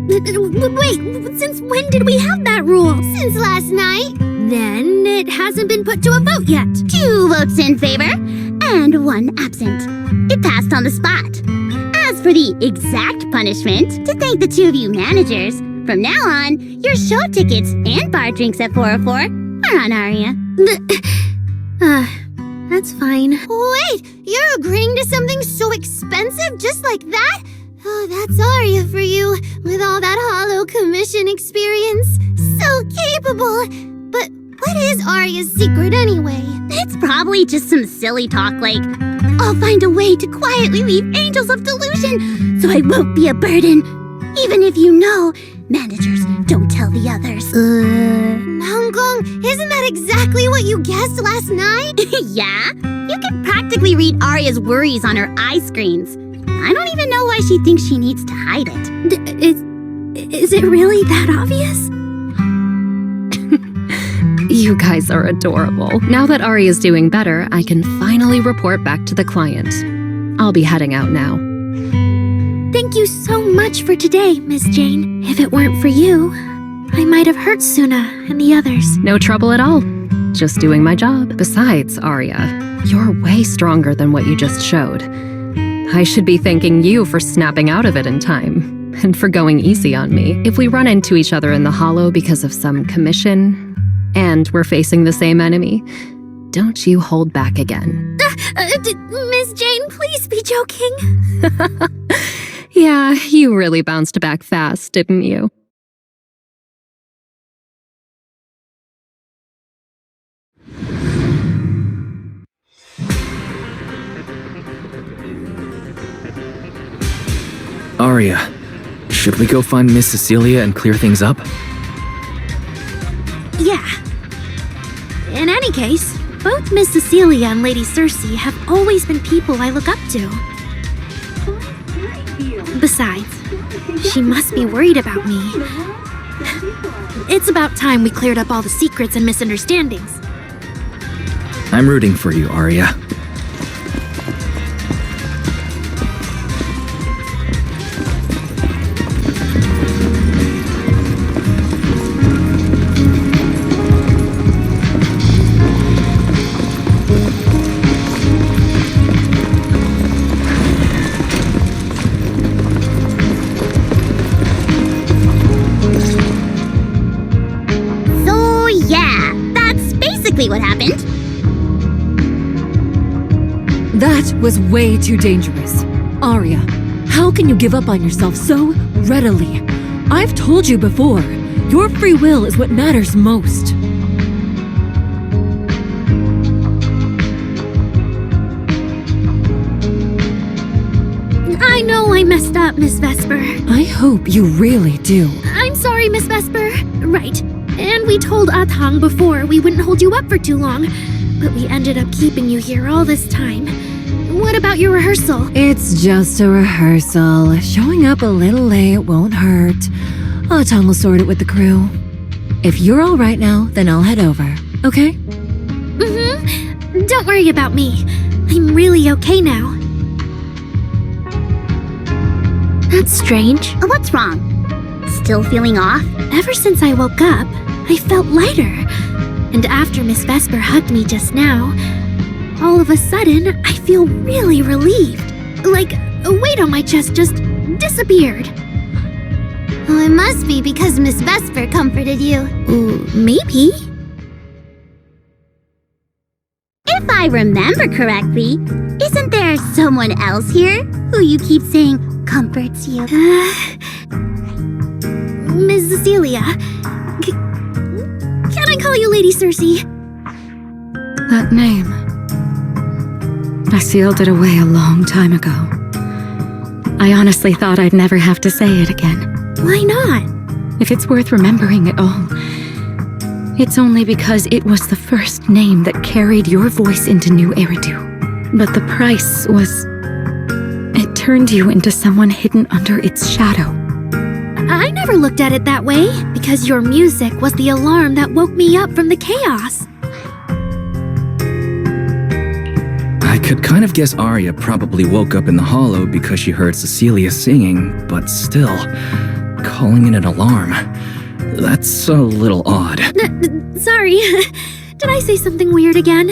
S8: Wait, since when did we have that rule?
S5: Since last night.
S8: Then it hasn't been put to a vote yet.
S6: 2 votes in favor and 1 absent. It passed on the spot. As for the exact punishment, to thank the 2 of you managers, from now on, your show tickets and bar drinks at 404 are on Arya.
S8: That's fine.
S5: Wait, you're agreeing to something so expensive just like that? Oh, that's Arya for you, with all that hollow commission experience. So capable. But what is Arya's secret anyway?
S6: It's probably just some silly talk like, I'll find a way to quietly leave Angels of Delusion so I won't be a burden. Even if you know, managers don't tell the others.
S5: Nangong, isn't that exactly what you guessed last night?
S6: Yeah? You can practically read Arya's worries on her eye screens. I don't even know why she thinks she needs to hide it.
S8: Is it really that obvious?
S11: You guys are adorable. Now that Arya's doing better, I can finally report back to the client. I'll be heading out now.
S8: Thank you so much for today, Miss Jane. If it weren't for you, I might have hurt Suna and the others.
S11: No trouble at all. Just doing my job. Besides, Arya, you're way stronger than what you just showed. I should be thanking you for snapping out of it in time, and for going easy on me. If we run into each other in the Hollow because of some commission, and we're facing the same enemy, don't you hold back again.
S8: Miss Jane, please be joking.
S11: Yeah, you really bounced back fast, didn't you?
S2: Arya, should we go find Miss Cecilia and clear things up?
S8: Yeah. In any case, both Miss Cecilia and Lady Cersei have always been people I look up to. Besides, she must be worried about me. It's about time we cleared up all the secrets and misunderstandings.
S2: I'm rooting for you, Arya.
S6: basically what happened.
S18: That was way too dangerous. Arya, how can you give up on yourself so readily? I've told you before, your free will is what matters most.
S6: I know I messed up, Miss Vesper.
S18: I hope you really do.
S6: I'm sorry, Miss Vesper. Right. And we told Atang before we wouldn't hold you up for too long, but we ended up keeping you here all this time. What about your rehearsal?
S18: It's just a rehearsal. Showing up a little late won't hurt. Atang will sort it with the crew. If you're all right now, then I'll head over, okay?
S6: Mm-hmm. Don't worry about me. I'm really okay now.
S8: That's strange.
S6: What's wrong? Still feeling off? Ever since I woke up, I felt lighter. And after Miss Vesper hugged me just now, all of a sudden, I feel really relieved. Like a weight on my chest just disappeared.
S5: Well, it must be because Miss Vesper comforted you.
S6: Maybe.
S5: If I remember correctly, isn't there someone else here who you keep saying comforts you?
S6: Miss Cecilia. Can I call you Lady Cersei?
S7: That name. I sealed it away a long time ago. I honestly thought I'd never have to say it again.
S6: Why not?
S7: If it's worth remembering at all, it's only because it was the first name that carried your voice into New Eridu. But the price was... it turned you into someone hidden under its shadow.
S6: I never looked at it that way, because your music was the alarm that woke me up from the chaos.
S2: I could kind of guess Arya probably woke up in the hollow because she heard Cecilia singing, but still, calling it an alarm. That's a little odd.
S6: Sorry. Did I say something weird again?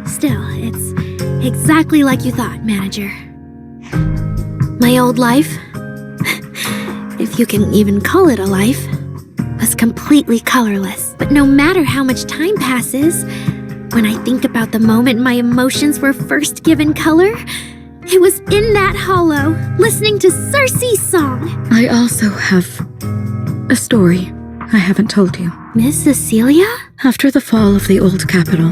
S6: Still, it's exactly like you thought, Manager. My old life, if you can even call it a life, was completely colorless. But no matter how much time passes, when I think about the moment my emotions were first given color, it was in that hollow, listening to Cersei's song.
S7: I also have a story I haven't told you.
S6: Miss Cecilia?
S7: After the fall of the old capital,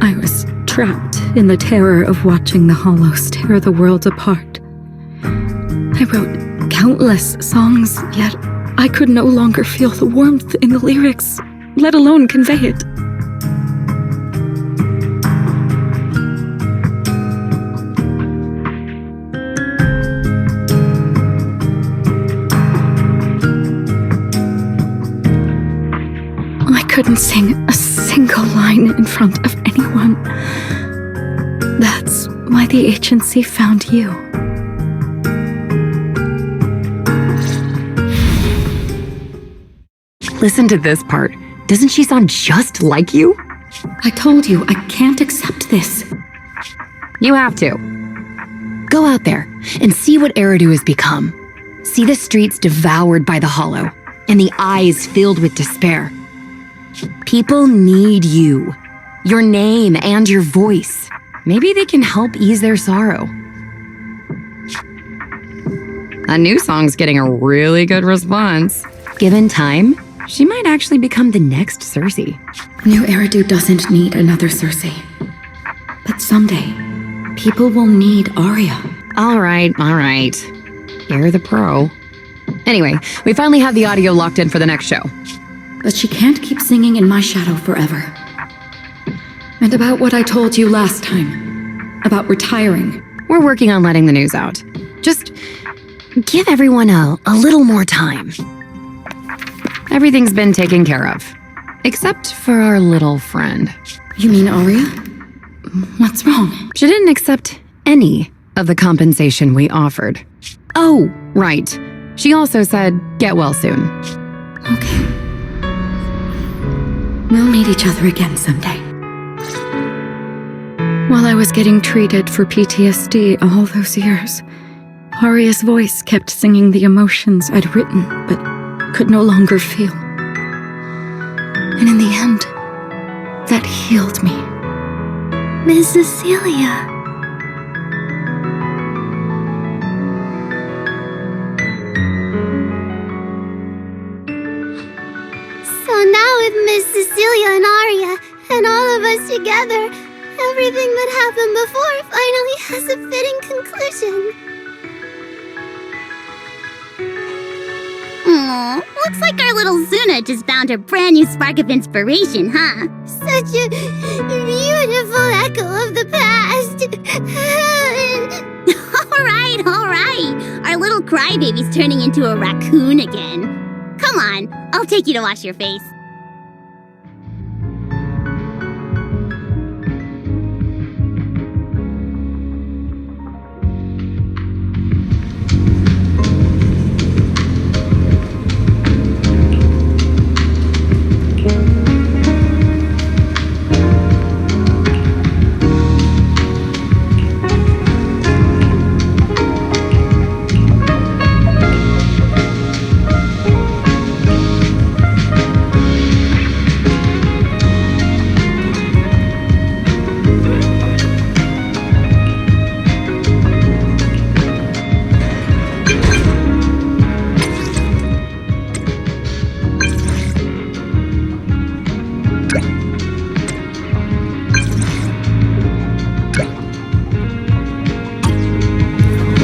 S7: I was trapped in the terror of watching the hollows tear the world apart. I wrote countless songs, yet I could no longer feel the warmth in the lyrics, let alone convey it. I couldn't sing a single line in front of anyone. That's why the agency found you.
S20: Listen to this part. Doesn't she sound just like you?
S7: I told you, I can't accept this.
S20: You have to. Go out there and see what Eridu has become. See the streets devoured by the hollow, and the eyes filled with despair. People need you, your name and your voice. Maybe they can help ease their sorrow. A new song's getting a really good response. Given time, she might actually become the next Cersei.
S7: New Eridu doesn't need another Cersei. But someday, people will need Arya.
S20: All right. You're the pro. Anyway, we finally have the audio locked in for the next show.
S7: But she can't keep singing in my shadow forever. And about what I told you last time, about retiring.
S20: We're working on letting the news out. Just give everyone a little more time. Everything's been taken care of. Except for our little friend.
S7: You mean Arya? What's wrong?
S20: She didn't accept any of the compensation we offered. Oh, right. She also said, get well soon.
S7: Okay. We'll meet each other again someday. While I was getting treated for PTSD all those years, Arya's voice kept singing the emotions I'd written, but could no longer feel. And in the end, that healed me.
S8: Miss Cecilia.
S5: So now with Miss Cecilia and Aria, and all of us together, everything that happened before finally has a fitting conclusion.
S6: Aw, looks like our little Zuna just found her brand new spark of inspiration, huh?
S5: Such a beautiful echo of the past.
S6: All right. Our little crybaby's turning into a raccoon again. Come on, I'll take you to wash your face.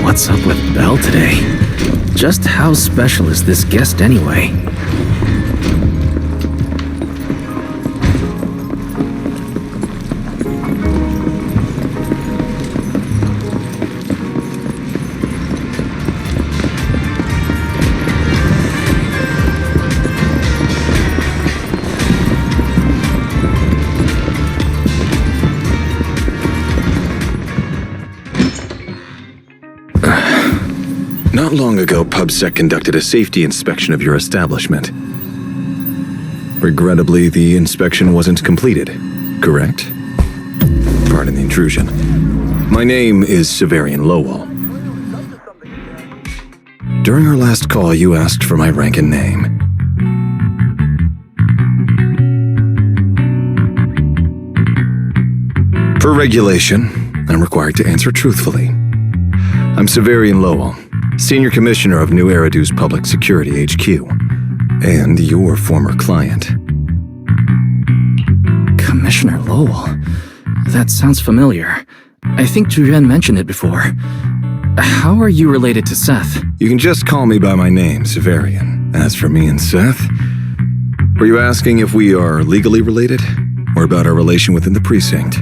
S2: What's up with Belle today? Just how special is this guest anyway?
S12: Not long ago, PubSec conducted a safety inspection of your establishment. Regrettably, the inspection wasn't completed, correct? Pardon the intrusion. My name is Severian Lowell. During our last call, you asked for my rank and name. Per regulation, I'm required to answer truthfully. I'm Severian Lowell, Senior Commissioner of New Eridu's Public Security HQ, and your former client.
S2: Commissioner Lowell? That sounds familiar. I think Julian mentioned it before. How are you related to Seth?
S12: You can just call me by my name, Severian. As for me and Seth, were you asking if we are legally related, or about our relation within the precinct?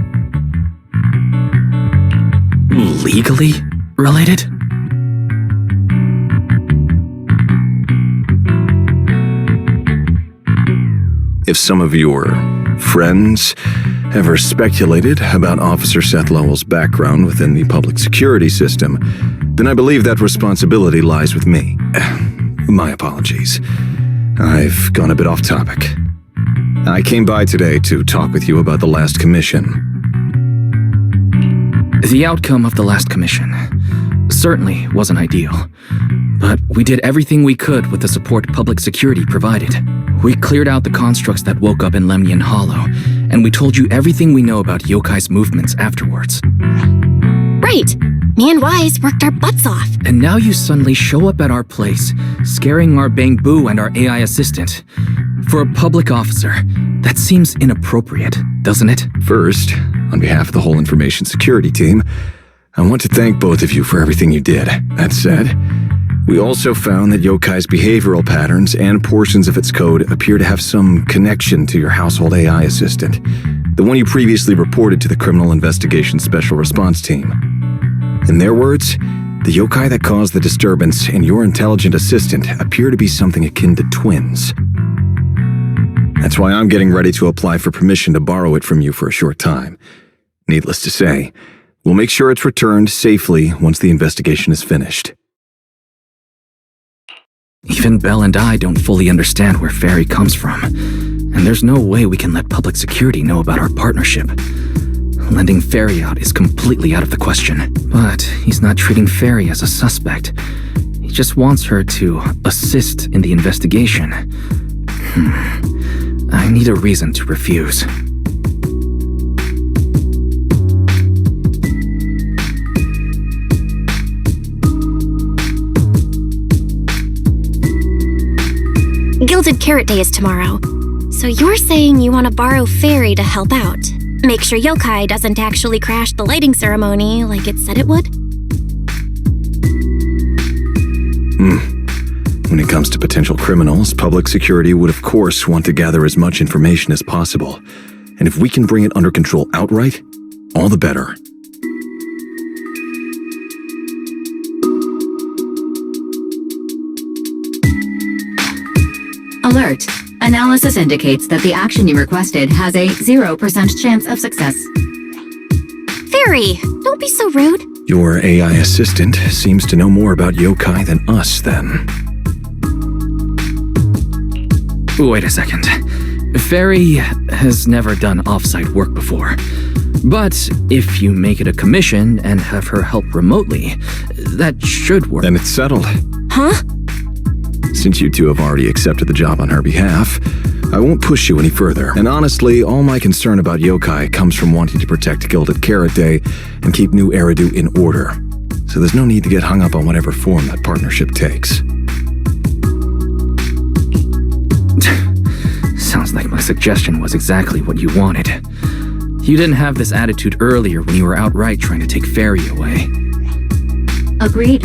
S2: Legally related?
S12: If some of your friends ever speculated about Officer Seth Lowell's background within the public security system, then I believe that responsibility lies with me. My apologies. I've gone a bit off topic. I came by today to talk with you about the last commission.
S2: The outcome of the last commission certainly wasn't ideal, but we did everything we could with the support public security provided. We cleared out the constructs that woke up in Lemnian Hollow, and we told you everything we know about Yokai's movements afterwards.
S3: Right! Me and Wise worked our butts off.
S2: And now you suddenly show up at our place, scaring our Bang Boo and our AI assistant. For a public officer, that seems inappropriate, doesn't it?
S12: First, on behalf of the whole information security team, I want to thank both of you for everything you did. That said, we also found that Yokai's behavioral patterns and portions of its code appear to have some connection to your household AI assistant, the one you previously reported to the Criminal Investigation Special Response Team. In their words, the yokai that caused the disturbance and your intelligent assistant appear to be something akin to twins. That's why I'm getting ready to apply for permission to borrow it from you for a short time. Needless to say, we'll make sure it's returned safely once the investigation is finished.
S2: Even Belle and I don't fully understand where Fairy comes from, and there's no way we can let public security know about our partnership. Lending Fairy out is completely out of the question, but he's not treating Fairy as a suspect. He just wants her to assist in the investigation. I need a reason to refuse.
S3: Gilded Carrot Day is tomorrow. So you're saying you want to borrow Fairy to help out? Make sure yokai doesn't actually crash the lighting ceremony like it said it would?
S12: When it comes to potential criminals, public security would of course want to gather as much information as possible. And if we can bring it under control outright, all the better.
S1: Alert. Analysis indicates that the action you requested has a 0% chance of success.
S3: Fairy, don't be so rude.
S12: Your AI assistant seems to know more about yokai than us, then.
S2: Wait a second. Fairy has never done off-site work before. But if you make it a commission and have her help remotely, that should work.
S12: Then it's settled.
S3: Huh?
S12: Since you two have already accepted the job on her behalf, I won't push you any further. And honestly, all my concern about yokai comes from wanting to protect Gilded Carrot Day and keep New Eridu in order. So there's no need to get hung up on whatever form that partnership takes.
S2: Sounds like my suggestion was exactly what you wanted. You didn't have this attitude earlier when you were outright trying to take Fairy away.
S1: Agreed.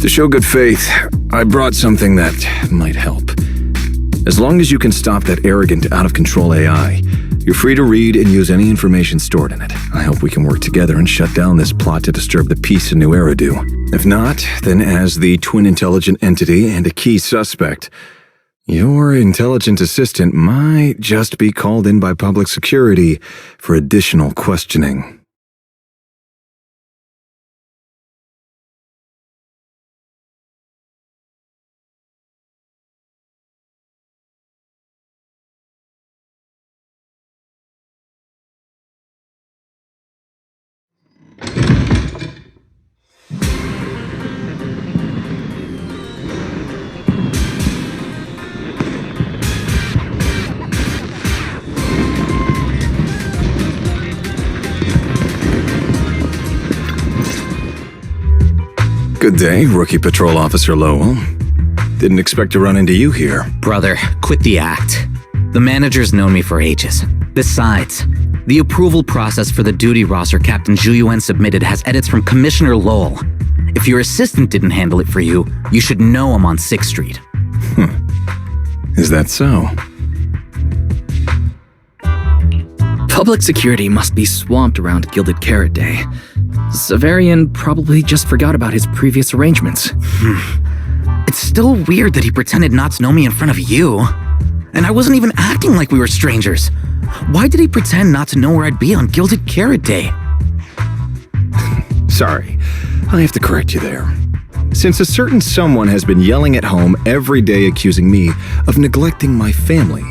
S12: To show good faith, I brought something that might help. As long as you can stop that arrogant, out-of-control AI, you're free to read and use any information stored in it. I hope we can work together and shut down this plot to disturb the peace in New Eridu. If not, then as the twin intelligent entity and a key suspect, your intelligent assistant might just be called in by public security for additional questioning. Good day, Rookie Patrol Officer Lowell. Didn't expect to run into you here.
S21: Brother, quit the act. The manager's known me for ages. Besides, the approval process for the duty roster Captain Zhu submitted has edits from Commissioner Lowell. If your assistant didn't handle it for you, you should know I'm on 6th Street.
S12: Is that so?
S2: Public security must be swamped around Gilded Carrot Day. Severian probably just forgot about his previous arrangements.
S21: It's still weird that he pretended not to know me in front of you. And I wasn't even acting like we were strangers. Why did he pretend not to know where I'd be on Gilded Carrot Day?
S12: Sorry, I have to correct you there. Since a certain someone has been yelling at home every day accusing me of neglecting my family,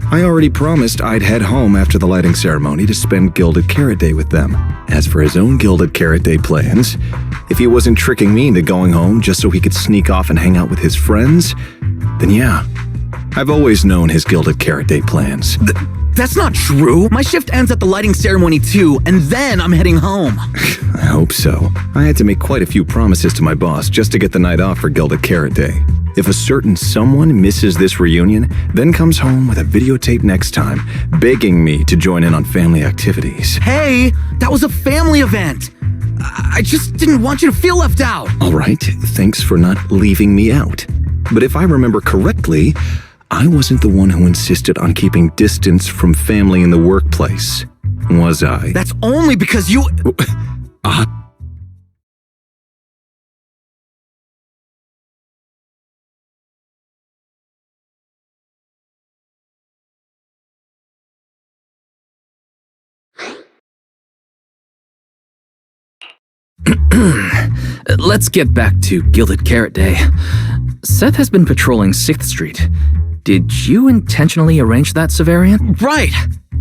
S12: I already promised I'd head home after the lighting ceremony to spend Gilded Carrot Day with them. As for his own Gilded Carrot Day plans, if he wasn't tricking me into going home just so he could sneak off and hang out with his friends, then yeah, I've always known his Gilded Carrot Day plans.
S21: That's not true. My shift ends at the lighting ceremony too, and then I'm heading home.
S12: I hope so. I had to make quite a few promises to my boss just to get the night off for Gilded Carrot Day. If a certain someone misses this reunion, then comes home with a videotape next time, begging me to join in on family activities.
S21: Hey, that was a family event. I just didn't want you to feel left out.
S12: All right, thanks for not leaving me out. But if I remember correctly, I wasn't the one who insisted on keeping distance from family in the workplace, was I?
S21: That's only because you...
S2: Let's get back to Gilded Carrot Day. Seth has been patrolling 6th Street. Did you intentionally arrange that, Severian?
S21: Right!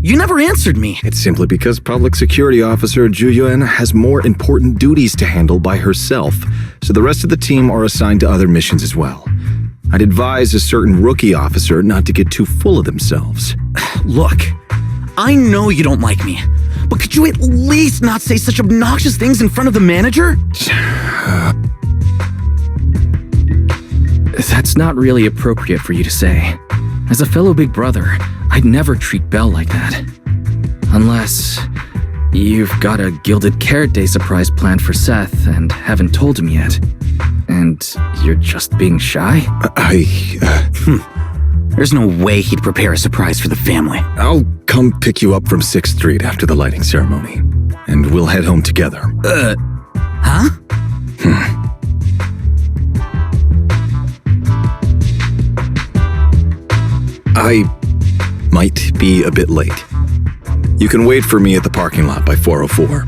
S21: You never answered me!
S12: It's simply because Public Security Officer Juyuan has more important duties to handle by herself, so the rest of the team are assigned to other missions as well. I'd advise a certain rookie officer not to get too full of themselves.
S21: Look, I know you don't like me, but could you at least not say such obnoxious things in front of the manager?
S2: That's not really appropriate for you to say. As a fellow big brother, I'd never treat Belle like that. Unless you've got a Gilded Carrot Day surprise planned for Seth and haven't told him yet. And you're just being shy?
S21: There's no way he'd prepare a surprise for the family.
S12: I'll come pick you up from 6th Street after the lighting ceremony, and we'll head home together.
S21: Huh?
S12: I might be a bit late. You can wait for me at the parking lot by 4:04.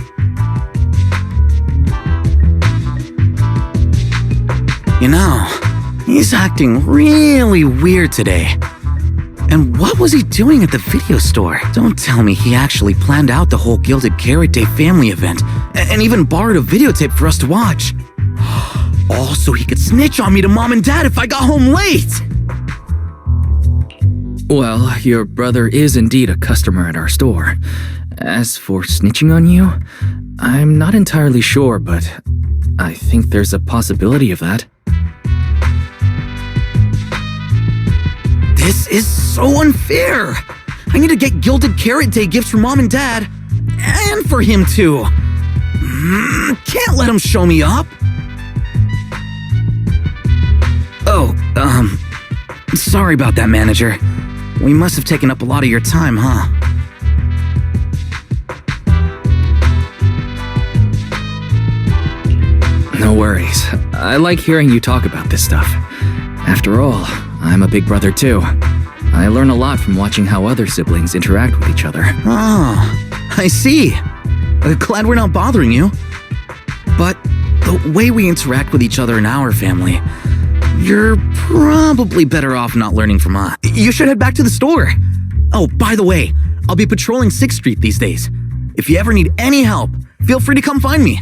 S21: You know, he's acting really weird today. And what was he doing at the video store? Don't tell me he actually planned out the whole Gilded Carrot Day family event and even borrowed a videotape for us to watch. All so he could snitch on me to Mom and Dad if I got home late!
S2: Well, your brother is indeed a customer at our store. As for snitching on you, I'm not entirely sure, but I think there's a possibility of that.
S21: This is so unfair! I need to get Gilded Carrot Day gifts for Mom and Dad, and for him too. Can't let him show me up. Oh, sorry about that, manager. We must have taken up a lot of your time, huh?
S2: No worries. I like hearing you talk about this stuff. After all, I'm a big brother too. I learn a lot from watching how other siblings interact with each other.
S21: Oh, I see. Glad we're not bothering you. But the way we interact with each other in our family, you're probably better off not learning from us. You should head back to the store. Oh, by the way, I'll be patrolling 6th Street these days. If you ever need any help, feel free to come find me.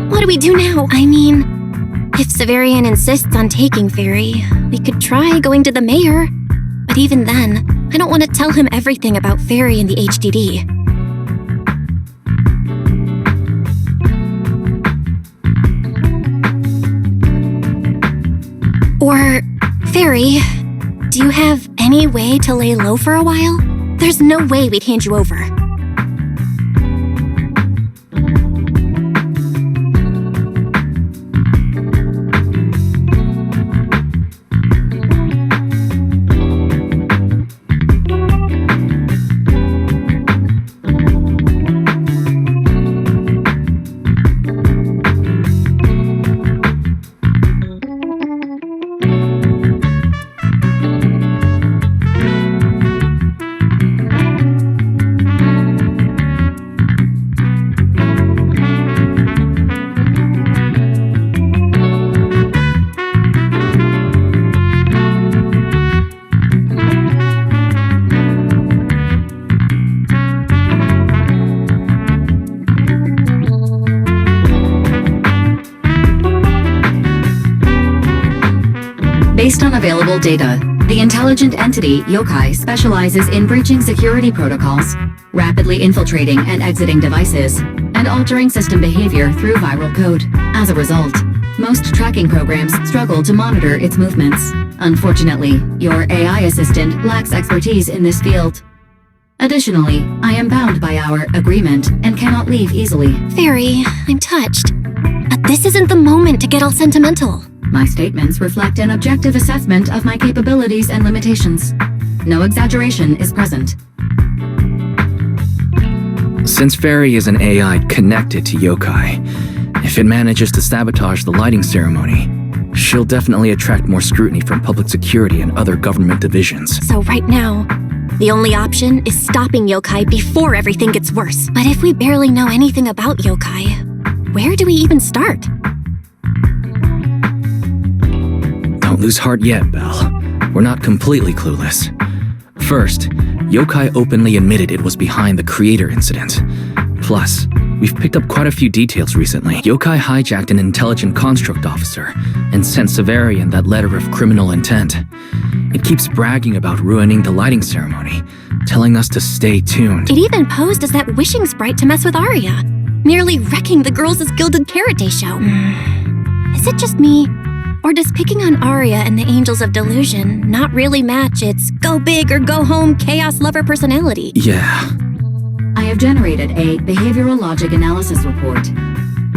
S3: What do we do now? I mean, if Severian insists on taking Fairy, we could try going to the mayor. But even then, I don't want to tell him everything about Fairy and the HDD. Or, Fairy, do you have any way to lay low for a while? There's no way we'd hand you over.
S1: Based on available data, the intelligent entity Yokai specializes in breaching security protocols, rapidly infiltrating and exiting devices, and altering system behavior through viral code. As a result, most tracking programs struggle to monitor its movements. Unfortunately, your AI assistant lacks expertise in this field. Additionally, I am bound by our agreement and cannot leave easily.
S3: Fairy, I'm touched. This isn't the moment to get all sentimental.
S1: My statements reflect an objective assessment of my capabilities and limitations. No exaggeration is present.
S2: Since Fairy is an AI connected to yokai, if it manages to sabotage the lighting ceremony, she'll definitely attract more scrutiny from public security and other government divisions.
S3: So right now, the only option is stopping yokai before everything gets worse. But if we barely know anything about yokai, where do we even start?
S2: Don't lose heart yet, Belle. We're not completely clueless. First, yokai openly admitted it was behind the creator incident. Plus, we've picked up quite a few details recently. Yokai hijacked an intelligent construct officer and sent Severian that letter of criminal intent. It keeps bragging about ruining the lighting ceremony, telling us to stay tuned.
S3: It even posed as that wishing sprite to mess with Arya, nearly wrecking the Girls' Gilded Carrot Day show. Is it just me? Or does picking on Arya and the Angels of Delusion not really match its go big or go home chaos lover personality?
S2: Yeah.
S1: I have generated a behavioral logic analysis report.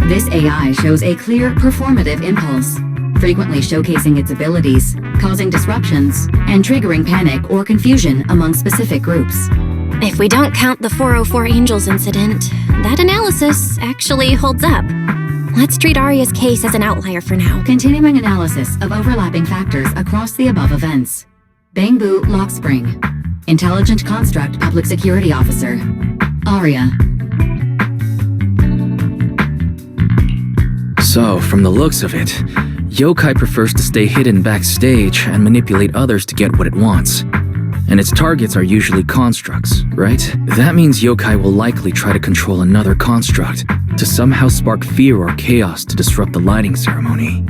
S1: This AI shows a clear performative impulse, frequently showcasing its abilities, causing disruptions, and triggering panic or confusion among specific groups.
S3: If we don't count the 404 Angels incident, that analysis actually holds up. Let's treat Arya's case as an outlier for now.
S1: Continuing analysis of overlapping factors across the above events. Bangbu Lockspring. Intelligent Construct Public Security Officer. Arya.
S2: So, from the looks of it, yokai prefers to stay hidden backstage and manipulate others to get what it wants. And its targets are usually constructs, right? That means yokai will likely try to control another construct to somehow spark fear or chaos to disrupt the lighting ceremony.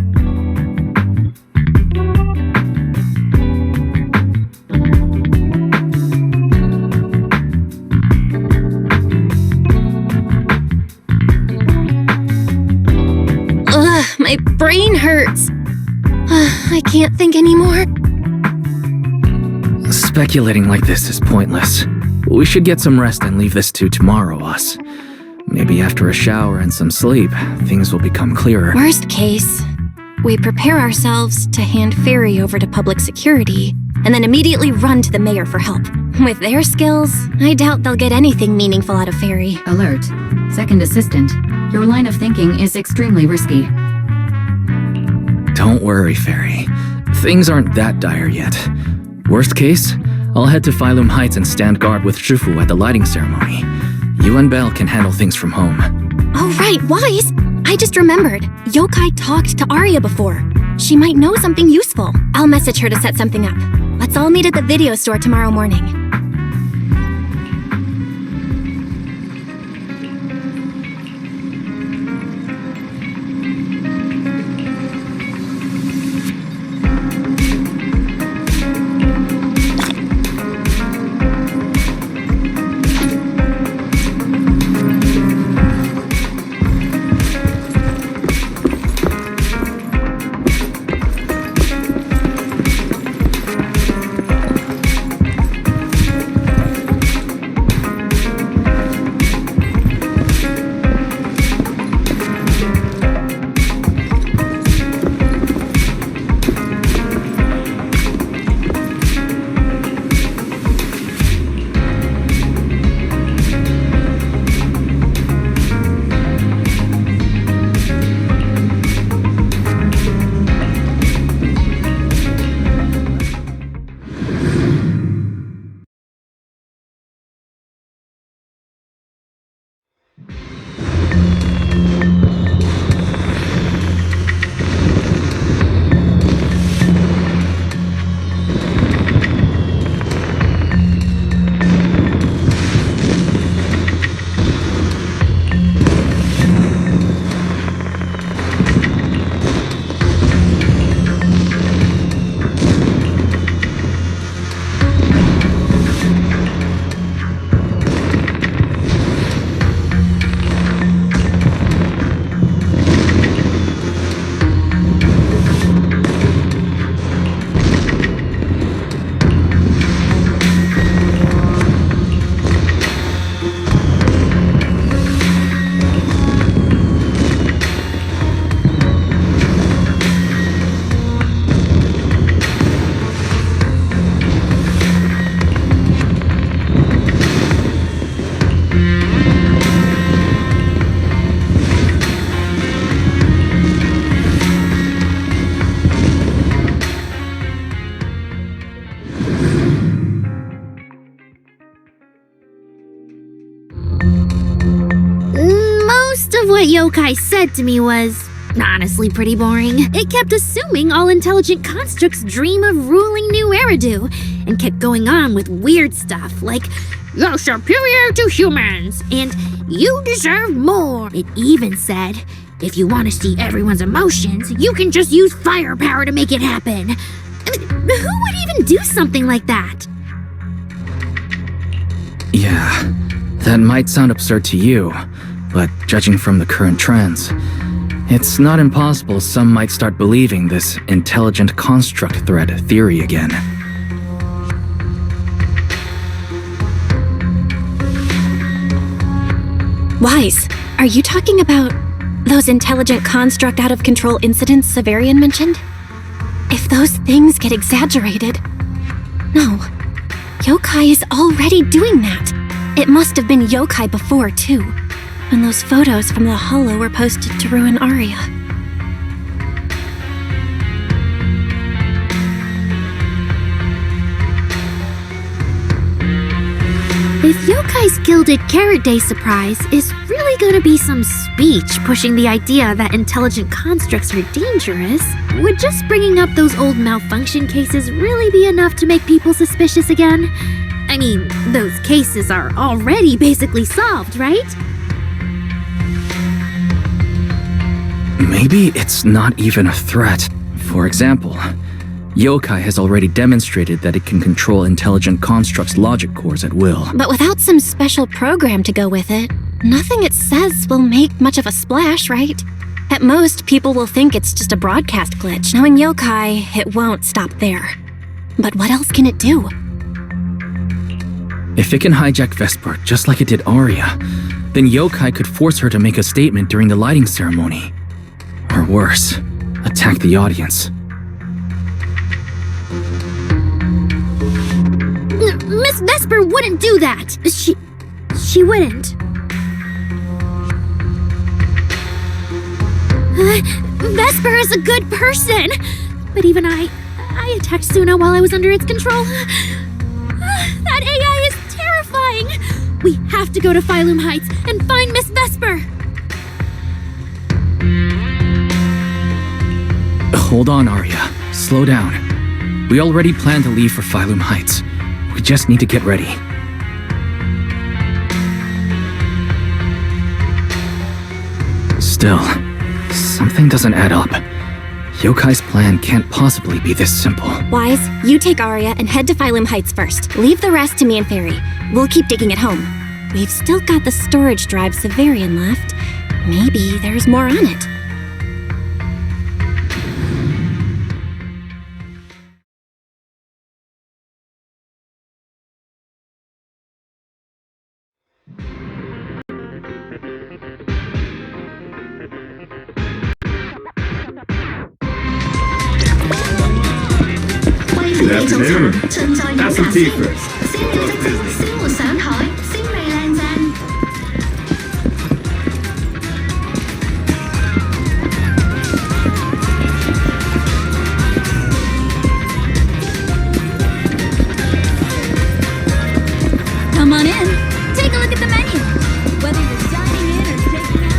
S3: Ugh, my brain hurts. I can't think anymore.
S2: Speculating like this is pointless. We should get some rest and leave this to tomorrow, us. Maybe after a shower and some sleep, things will become clearer.
S3: Worst case, we prepare ourselves to hand Fairy over to public security and then immediately run to the mayor for help. With their skills, I doubt they'll get anything meaningful out of Fairy.
S1: Alert. Second assistant, your line of thinking is extremely risky.
S2: Don't worry, Fairy. Things aren't that dire yet. Worst case, I'll head to Phylum Heights and stand guard with Shifu at the lighting ceremony. You and Belle can handle things from home.
S3: Oh right, Wise! I just remembered. Yokai talked to Arya before. She might know something useful. I'll message her to set something up. Let's all meet at the video store tomorrow morning.
S6: of what yokai said to me was honestly pretty boring. It kept assuming all intelligent constructs dream of ruling New Eridu, and kept going on with weird stuff like, "You're superior to humans," and "You deserve more." It even said, "If you want to see everyone's emotions, you can just use firepower to make it happen." I mean, who would even do something like that?
S2: Yeah, that might sound absurd to you, but judging from the current trends, it's not impossible some might start believing this intelligent construct threat theory again.
S3: Wise, are you talking about those intelligent construct out of control incidents Severian mentioned? If those things get exaggerated... No, yokai is already doing that. It must have been yokai before, too, when those photos from the Hollow were posted to ruin Aria.
S6: If Yokai's Gilded Carrot Day surprise is really gonna be some speech pushing the idea that intelligent constructs are dangerous, would just bringing up those old malfunction cases really be enough to make people suspicious again? I mean, those cases are already basically solved, right?
S2: Maybe it's not even a threat. For example, yokai has already demonstrated that it can control intelligent constructs' logic cores at will.
S3: But without some special program to go with it, nothing it says will make much of a splash, right? At most, people will think it's just a broadcast glitch. Knowing yokai, it won't stop there. But what else can it do?
S2: If it can hijack Vesper just like it did Aria, then yokai could force her to make a statement during the lighting ceremony. Or worse, attack the audience.
S6: Miss Vesper wouldn't do that! She wouldn't. Vesper is a good person! But even I attacked Suna while I was under its control. That AI is terrifying! We have to go to Phylum Heights and find Miss Vesper!
S2: Hold on, Aria. Slow down. We already planned to leave for Phylum Heights. We just need to get ready. Still, something doesn't add up. Yokai's plan can't possibly be this simple.
S3: Wise, you take Aria and head to Phylum Heights first. Leave the rest to me and Fairy. We'll keep digging at home. We've still got the storage drive Severian left. Maybe there's more on it.
S14: Good afternoon. Have some tea first.
S5: Come on in. Take a look at the menu. Whether you're dining in or taking out.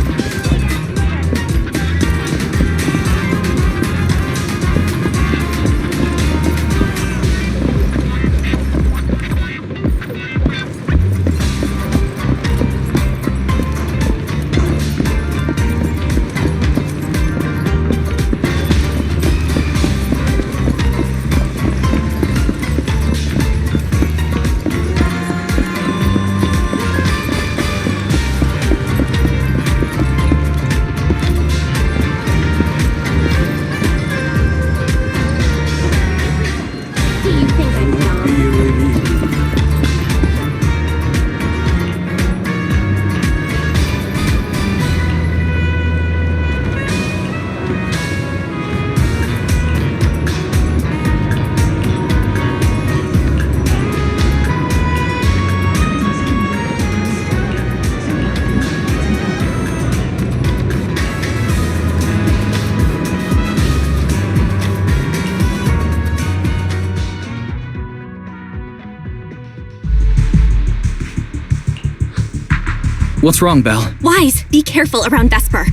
S2: What's wrong, Belle?
S3: Wise, be careful around Vesper.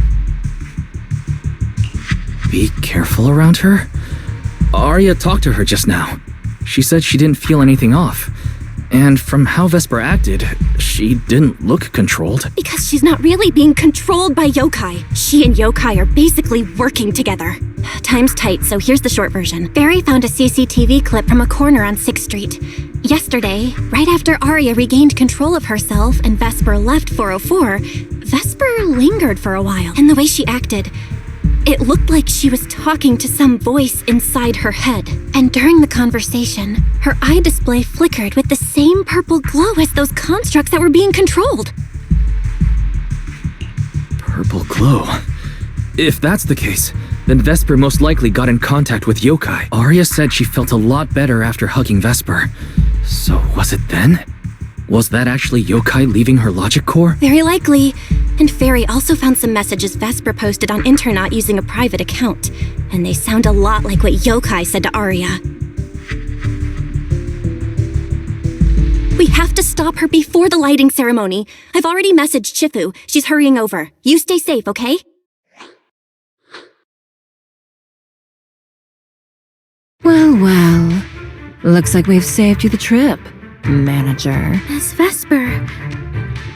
S2: Be careful around her? Arya talked to her just now. She said she didn't feel anything off. And from how Vesper acted, she didn't look controlled.
S3: Because she's not really being controlled by yokai. She and yokai are basically working together. Time's tight, so here's the short version. Barry found a CCTV clip from a corner on 6th Street. Yesterday, right after Arya regained control of herself and Vesper left 404, Vesper lingered for a while. And the way she acted, it looked like she was talking to some voice inside her head. And during the conversation, her eye display flickered with the same purple glow as those constructs that were being controlled.
S2: Purple glow. If that's the case, then Vesper most likely got in contact with yokai. Arya said she felt a lot better after hugging Vesper. So was it then? Was that actually yokai leaving her logic core?
S3: Very likely. And Fairy also found some messages Vesper posted on Internet using a private account. And they sound a lot like what yokai said to Arya. We have to stop her before the lighting ceremony. I've already messaged Shifu. She's hurrying over. You stay safe, okay?
S18: Well. Looks like we've saved you the trip, manager.
S8: Miss Vesper,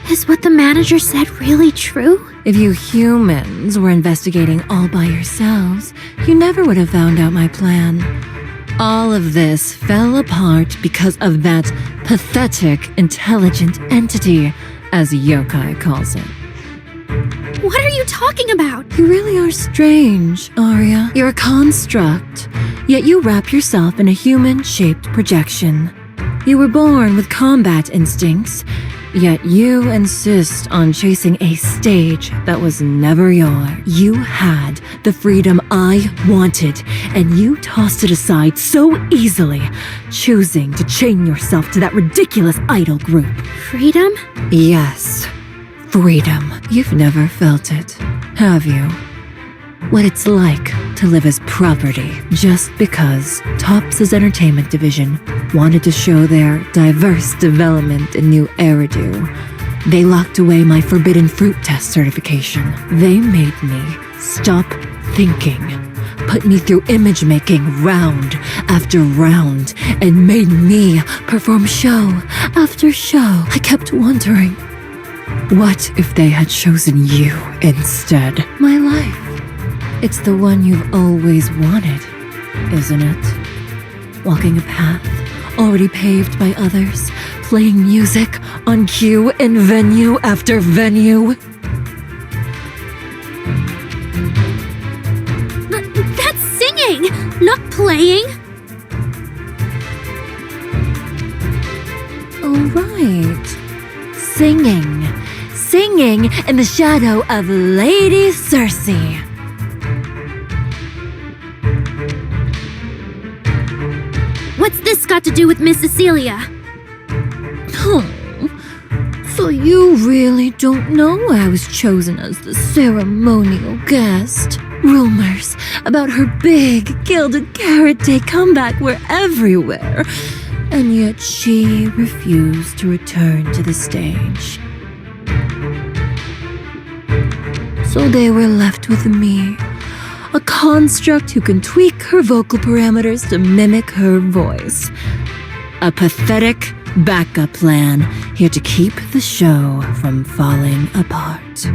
S8: is what the manager said really true?
S18: If you humans were investigating all by yourselves, you never would have found out my plan. All of this fell apart because of that pathetic, intelligent entity, as yokai calls it.
S8: What are you talking about?
S18: You really are strange, Arya. You're a construct, yet you wrap yourself in a human-shaped projection. You were born with combat instincts, yet you insist on chasing a stage that was never yours. You had the freedom I wanted, and you tossed it aside so easily, choosing to chain yourself to that ridiculous idol group.
S8: Freedom?
S18: Yes. Freedom. You've never felt it, have you? What it's like to live as property just because Topps' entertainment division wanted to show their diverse development in new Eridu. They locked away my forbidden fruit test certification. They made me stop thinking, put me through image making round after round, and made me perform show after show. I kept wondering, what if they had chosen you instead? My life. It's the one you've always wanted, isn't it? Walking a path already paved by others, playing music on cue in venue after venue.
S8: That's singing, not playing.
S18: Oh, right. Singing. Singing in the shadow of Lady Cersei.
S8: What's this got to do with Miss Cecilia?
S18: So you really don't know I was chosen as the ceremonial guest? Rumors about her big Gilded Carrot Day comeback were everywhere, and yet she refused to return to the stage. So they were left with me, a construct who can tweak her vocal parameters to mimic her voice. A pathetic backup plan here to keep the show from falling apart.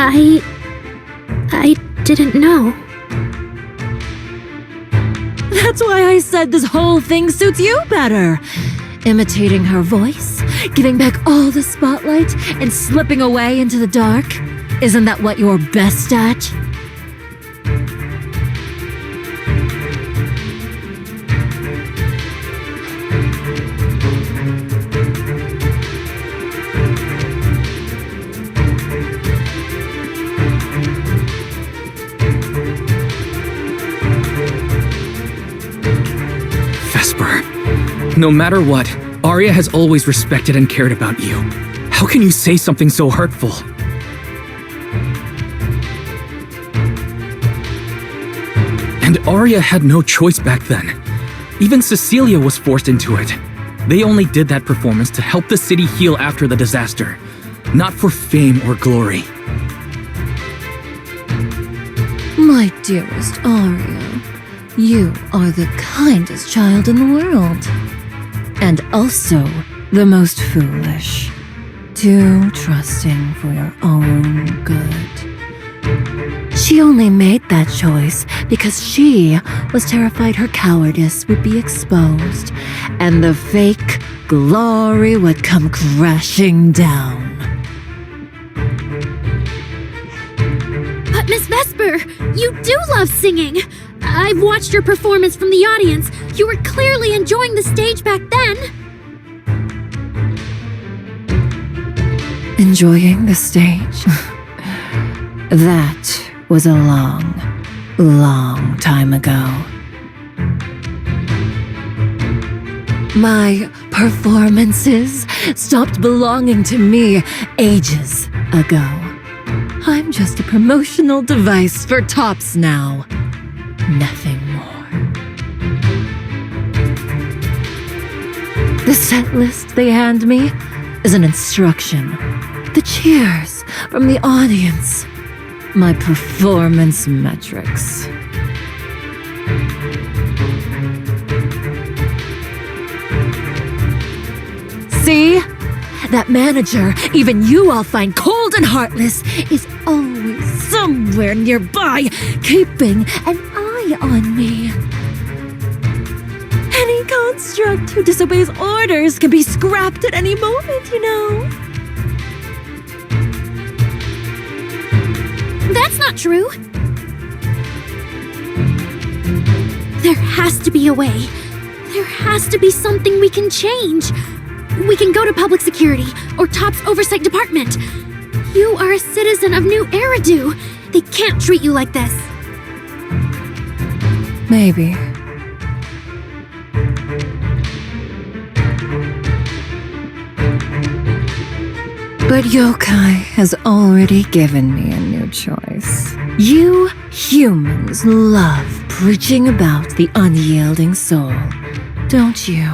S8: I didn't know.
S18: That's why I said this whole thing suits you better. Imitating her voice, giving back all the spotlight, and slipping away into the dark. Isn't that what you're best at?
S2: Vesper. No matter what, Arya has always respected and cared about you. How can you say something so hurtful? And Arya had no choice back then. Even Cecilia was forced into it. They only did that performance to help the city heal after the disaster, not for fame or glory.
S18: My dearest Aria, you are the kindest child in the world. And also the most foolish. Too trusting for your own good. She only made that choice because she was terrified her cowardice would be exposed and the fake glory would come crashing down.
S8: But Miss Vesper, you do love singing. I've watched your performance from the audience. You were clearly enjoying the stage back then.
S18: Enjoying the stage? That was a long, long time ago. My performances stopped belonging to me ages ago. I'm just a promotional device for Tops now. Nothing more. The set list they hand me is an instruction. The cheers from the audience. My performance metrics. See? That manager, even you all find cold and heartless, is always somewhere nearby, keeping an eye on me. Any construct who disobeys orders can be scrapped at any moment, you know.
S8: That's not true. There has to be a way. There has to be something we can change. We can go to public security or Top's oversight department. You are a citizen of New Eridu. They can't treat you like this.
S18: Maybe. But Yokai has already given me a new choice. You humans love preaching about the unyielding soul, don't you?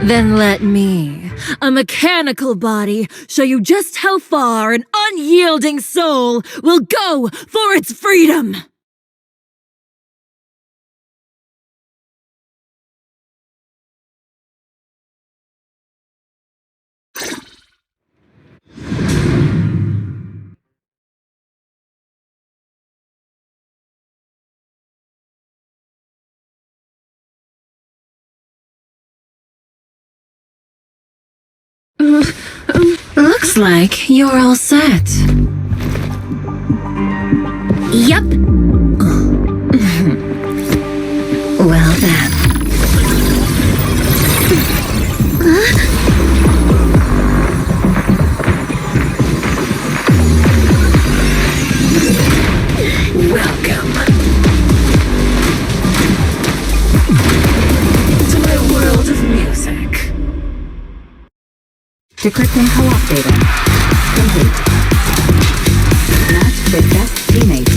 S18: Then let me, a mechanical body, show you just how far an unyielding soul will go for its freedom! Looks like you're all set.
S8: Yep.
S18: Well then. Welcome to my world of music.
S1: Decrypting co-op data. Complete. Match with best teammate.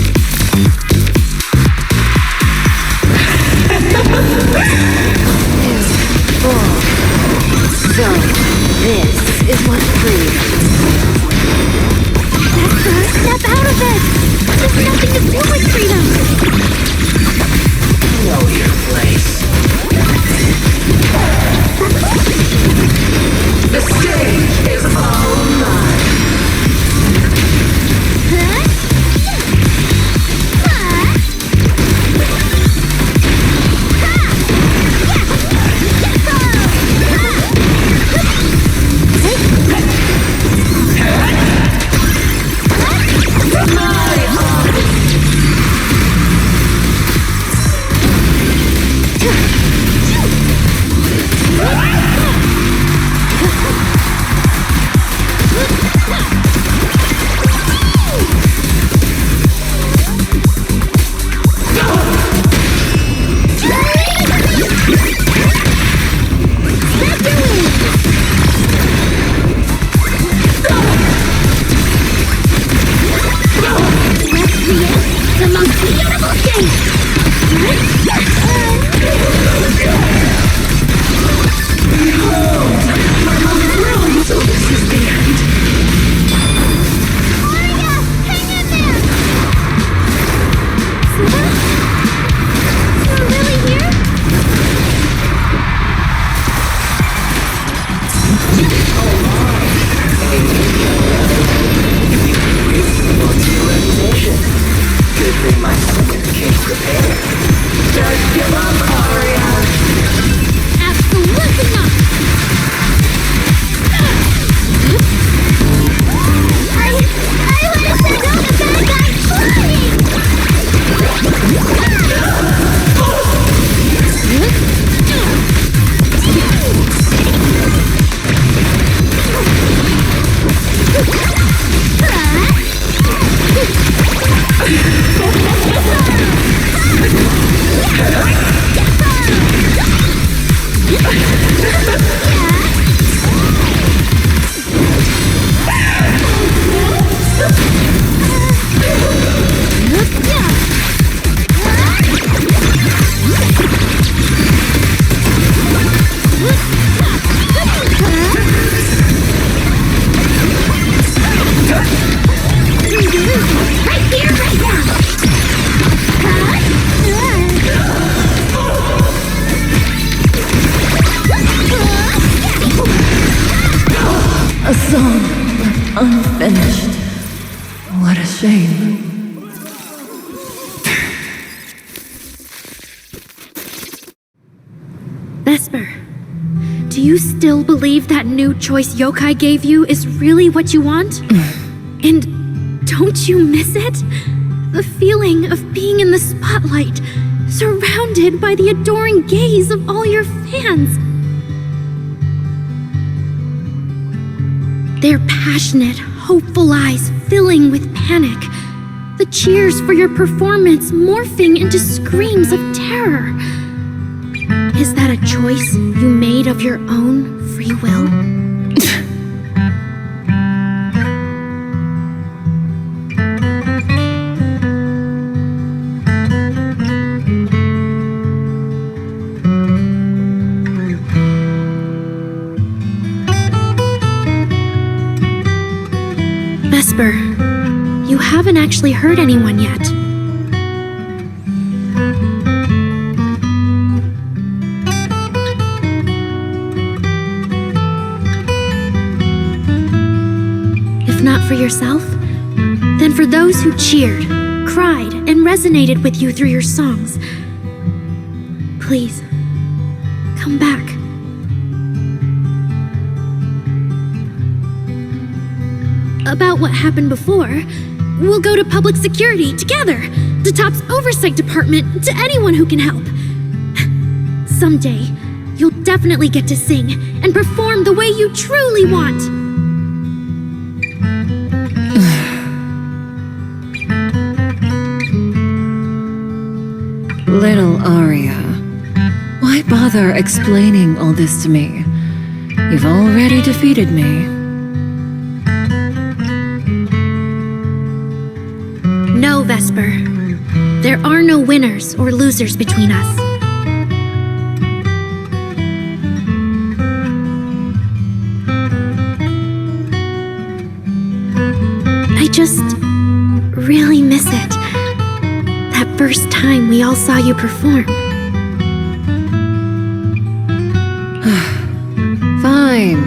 S18: So, this is what freedom.
S8: Vesper, step out of it! There's nothing to do with freedom!
S16: Know your place. The stage is all mine. everything my singer came prepared. Just give up, Aria.
S6: Absolutely not! I would have said no to bad guys flying! Right here, right now!
S18: A song unfinished. What a shame.
S3: Vesper, do you still believe that new choice Yokai gave you is really what you want? And don't you miss it? The feeling of being in the spotlight, surrounded by the adoring gaze of all your fans. Their passionate, hopeful eyes filling with panic. The cheers for your performance morphing into screams of terror. Is that a choice you made of your own free will? Vesper, you haven't actually hurt anyone yet. If not for yourself, then for those who cheered, cried, and resonated with you through your songs. Please, come back. About what happened before, we'll go to public security together, to TOP's oversight department, to anyone who can help. Someday, you'll definitely get to sing and perform the way you truly want.
S18: Little Aria, why bother explaining all this to me? You've already defeated me.
S3: No, Vesper. There are no winners or losers between us. I just really miss it. That first time we all saw you perform.
S18: Fine.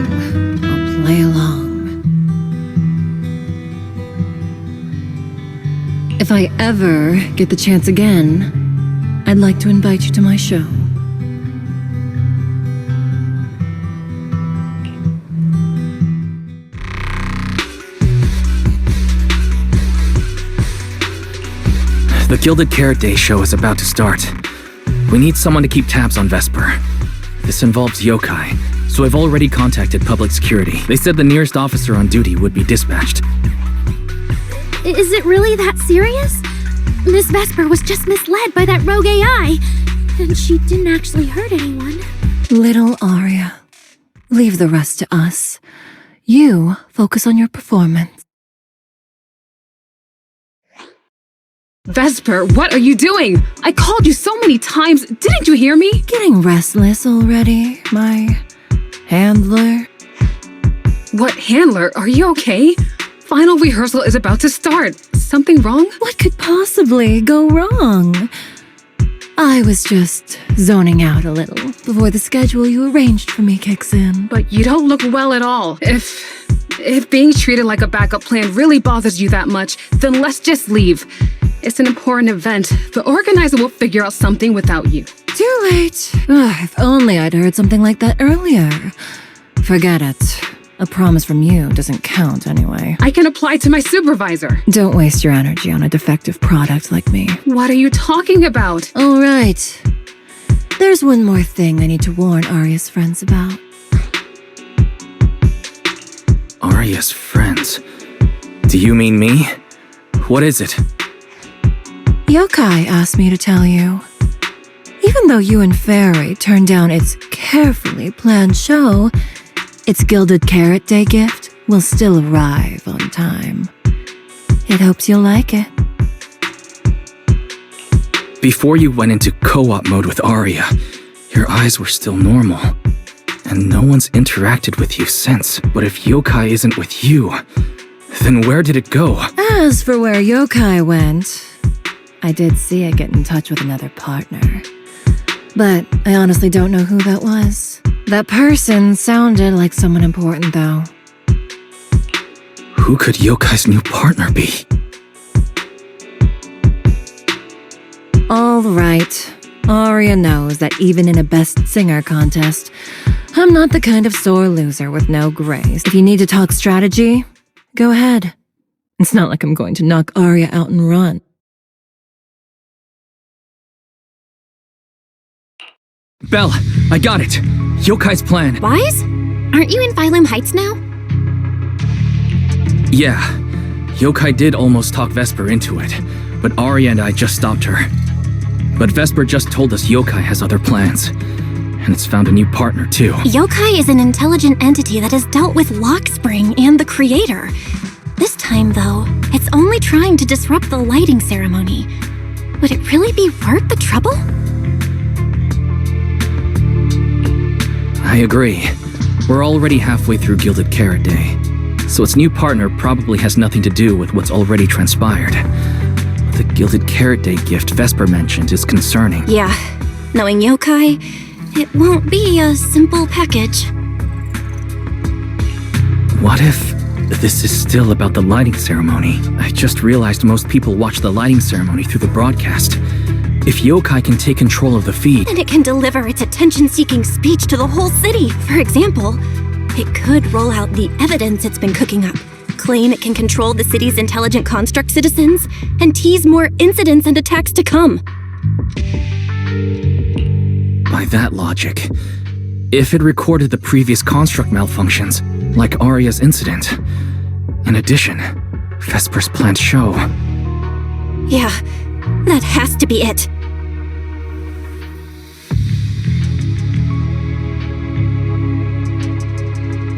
S18: I'll play along. If I ever get the chance again, I'd like to invite you to my show.
S2: The Gilded Carrot Day show is about to start. We need someone to keep tabs on Vesper. This involves yokai, so I've already contacted public security. They said the nearest officer on duty would be dispatched.
S3: Is it really that serious? Miss Vesper was just misled by that rogue AI, and she didn't actually hurt anyone.
S18: Little Aria, leave the rest to us. You focus on your performance.
S17: Vesper, what are you doing? I called you so many times. Didn't you hear me?
S18: Getting restless already, my handler?
S17: What handler? Are you okay? Final rehearsal is about to start. Something wrong?
S18: What could possibly go wrong? I was just zoning out a little before the schedule you arranged for me kicks in.
S17: But you don't look well at all. If being treated like a backup plan really bothers you that much, then let's just leave. It's an important event. The organizer will figure out something without you.
S18: Too late. Ugh, if only I'd heard something like that earlier. Forget it. A promise from you doesn't count anyway.
S17: I can apply to my supervisor.
S18: Don't waste your energy on a defective product like me.
S17: What are you talking about?
S18: All right. There's one more thing I need to warn Arya's friends about.
S2: Arya's friends? Do you mean me? What is it?
S18: Yokai asked me to tell you. Even though you and Fairy turned down its carefully planned show, its Gilded Carrot Day gift will still arrive on time. It hopes you'll like it.
S2: Before you went into co-op mode with Arya, your eyes were still normal. And no one's interacted with you since. But if Yokai isn't with you, then where did it go?
S18: As for where Yokai went, I did see it get in touch with another partner. But I honestly don't know who that was. That person sounded like someone important, though.
S2: Who could Yokai's new partner be?
S18: All right. Arya knows that even in a Best Singer contest, I'm not the kind of sore loser with no grace. If you need to talk strategy, go ahead. It's not like I'm going to knock Arya out and run.
S2: Belle, I got it! Yokai's plan.
S3: Wise? Aren't you in Phylum Heights now?
S2: Yeah. Yokai did almost talk Vesper into it, but Arya and I just stopped her. But Vesper just told us Yokai has other plans. And it's found a new partner, too.
S3: Yokai is an intelligent entity that has dealt with Lockspring and the Creator. This time, though, it's only trying to disrupt the lighting ceremony. Would it really be worth the trouble?
S2: I agree. We're already halfway through Gilded Carrot Day, so its new partner probably has nothing to do with what's already transpired. The Gilded Carrot Day gift Vesper mentioned is concerning.
S3: Yeah, knowing Yokai, it won't be a simple package.
S2: What if this is still about the lighting ceremony? I just realized most people watch the lighting ceremony through the broadcast. If Yokai can take control of the feed...
S3: And it can deliver its attention-seeking speech to the whole city. For example, it could roll out the evidence it's been cooking up, claim it can control the city's intelligent construct citizens, and tease more incidents and attacks to come.
S2: By that logic, if it recorded the previous construct malfunctions, like Arya's incident... In addition, Vesper's planned show...
S3: Yeah, that has to be it.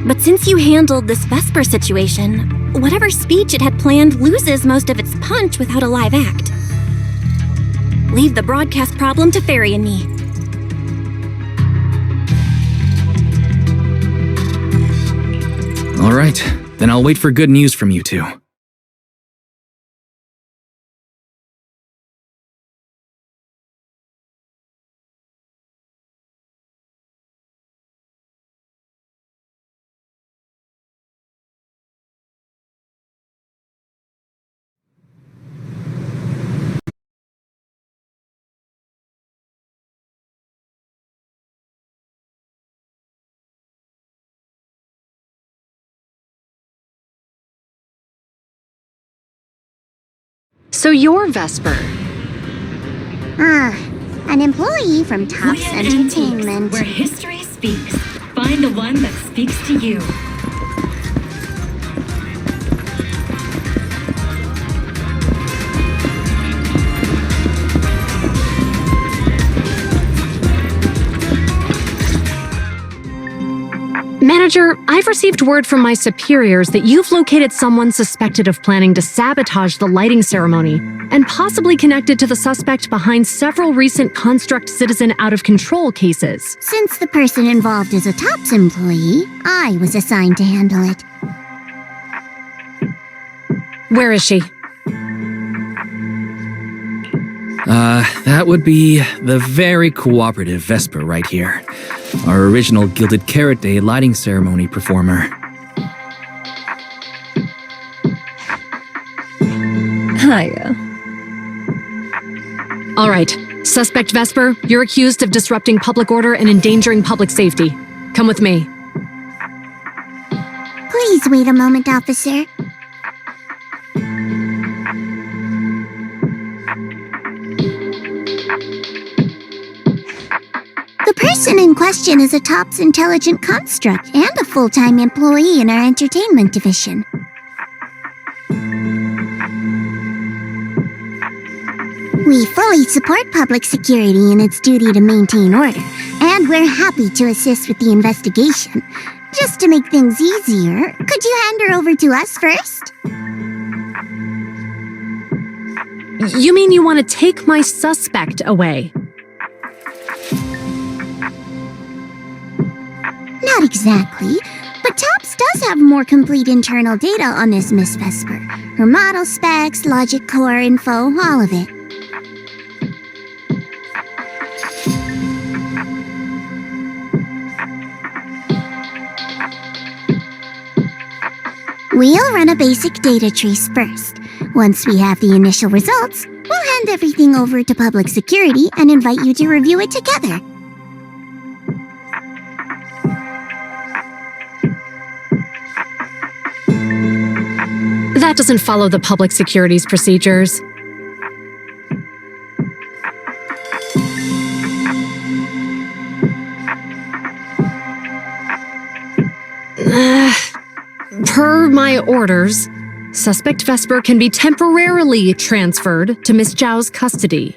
S3: But since you handled this Vesper situation, whatever speech it had planned loses most of its punch without a live act. Leave the broadcast problem to Fairy and me.
S2: All right, then I'll wait for good news from you two.
S11: So you're Vesper.
S5: An employee from Tops Entertainment.
S1: Where history speaks. Find the one that speaks to you.
S11: Manager, I've received word from my superiors that you've located someone suspected of planning to sabotage the lighting ceremony and possibly connected to the suspect behind several recent Construct Citizen out-of-control cases.
S5: Since the person involved is a Tops employee, I was assigned to handle it.
S11: Where is she?
S2: That would be the very cooperative Vesper right here. Our original Gilded Carrot Day lighting ceremony performer.
S18: Hiya.
S11: All right. Suspect Vesper, you're accused of disrupting public order and endangering public safety. Come with me.
S5: Please wait a moment, officer. The person in question is a TOPS intelligent construct and a full-time employee in our entertainment division. We fully support public security in its duty to maintain order, and we're happy to assist with the investigation. Just to make things easier, could you hand her over to us first?
S11: You mean you want to take my suspect away?
S5: Not exactly, but TOPS does have more complete internal data on this Miss Vesper. Her model specs, logic core info, all of it. We'll run a basic data trace first. Once we have the initial results, we'll hand everything over to public security and invite you to review it together.
S11: That doesn't follow the public security's procedures. Per my orders, suspect Vesper can be temporarily transferred to Miss Zhao's custody.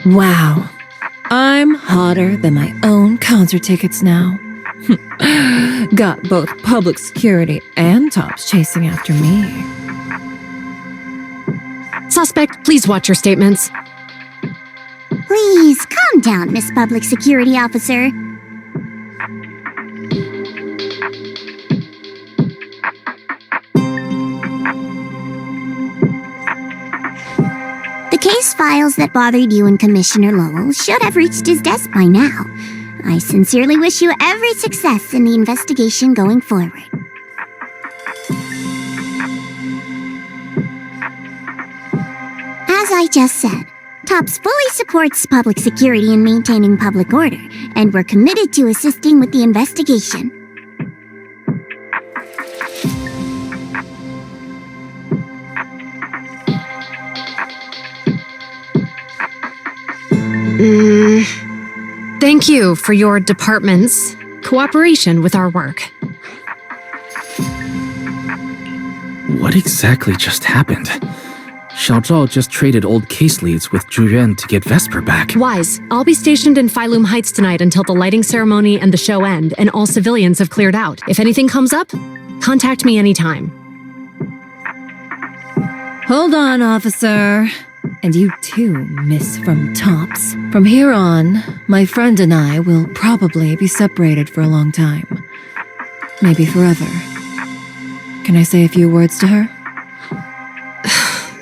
S18: Wow. I'm hotter than my own concert tickets now. Got both public security and TOPS chasing after me.
S11: Suspect, please watch your statements.
S5: Please, calm down, Miss Public Security Officer. The case files that bothered you and Commissioner Lowell should have reached his desk by now. I sincerely wish you every success in the investigation going forward. As I just said, TOPS fully supports public security in maintaining public order, and we're committed to assisting with the investigation.
S11: Thank you for your department's cooperation with our work.
S2: What exactly just happened? Xiao Zhao just traded old case leads with Zhu Yuan to get Vesper back.
S11: Wise, I'll be stationed in Phylum Heights tonight until the lighting ceremony and the show end, and all civilians have cleared out. If anything comes up, contact me anytime.
S18: Hold on, officer. And you too, Miss from TOPS. From here on, my friend and I will probably be separated for a long time. Maybe forever. Can I say a few words to her?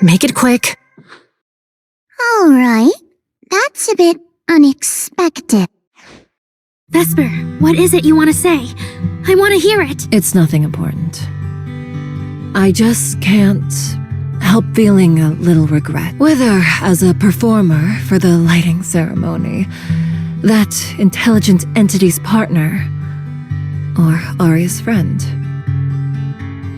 S11: Make it quick.
S5: All right. That's a bit unexpected.
S8: Vesper, what is it you want to say? I want to hear it.
S18: It's nothing important. I just can't help feeling a little regret. Whether as a performer for the lighting ceremony, that intelligent entity's partner, or Arya's friend.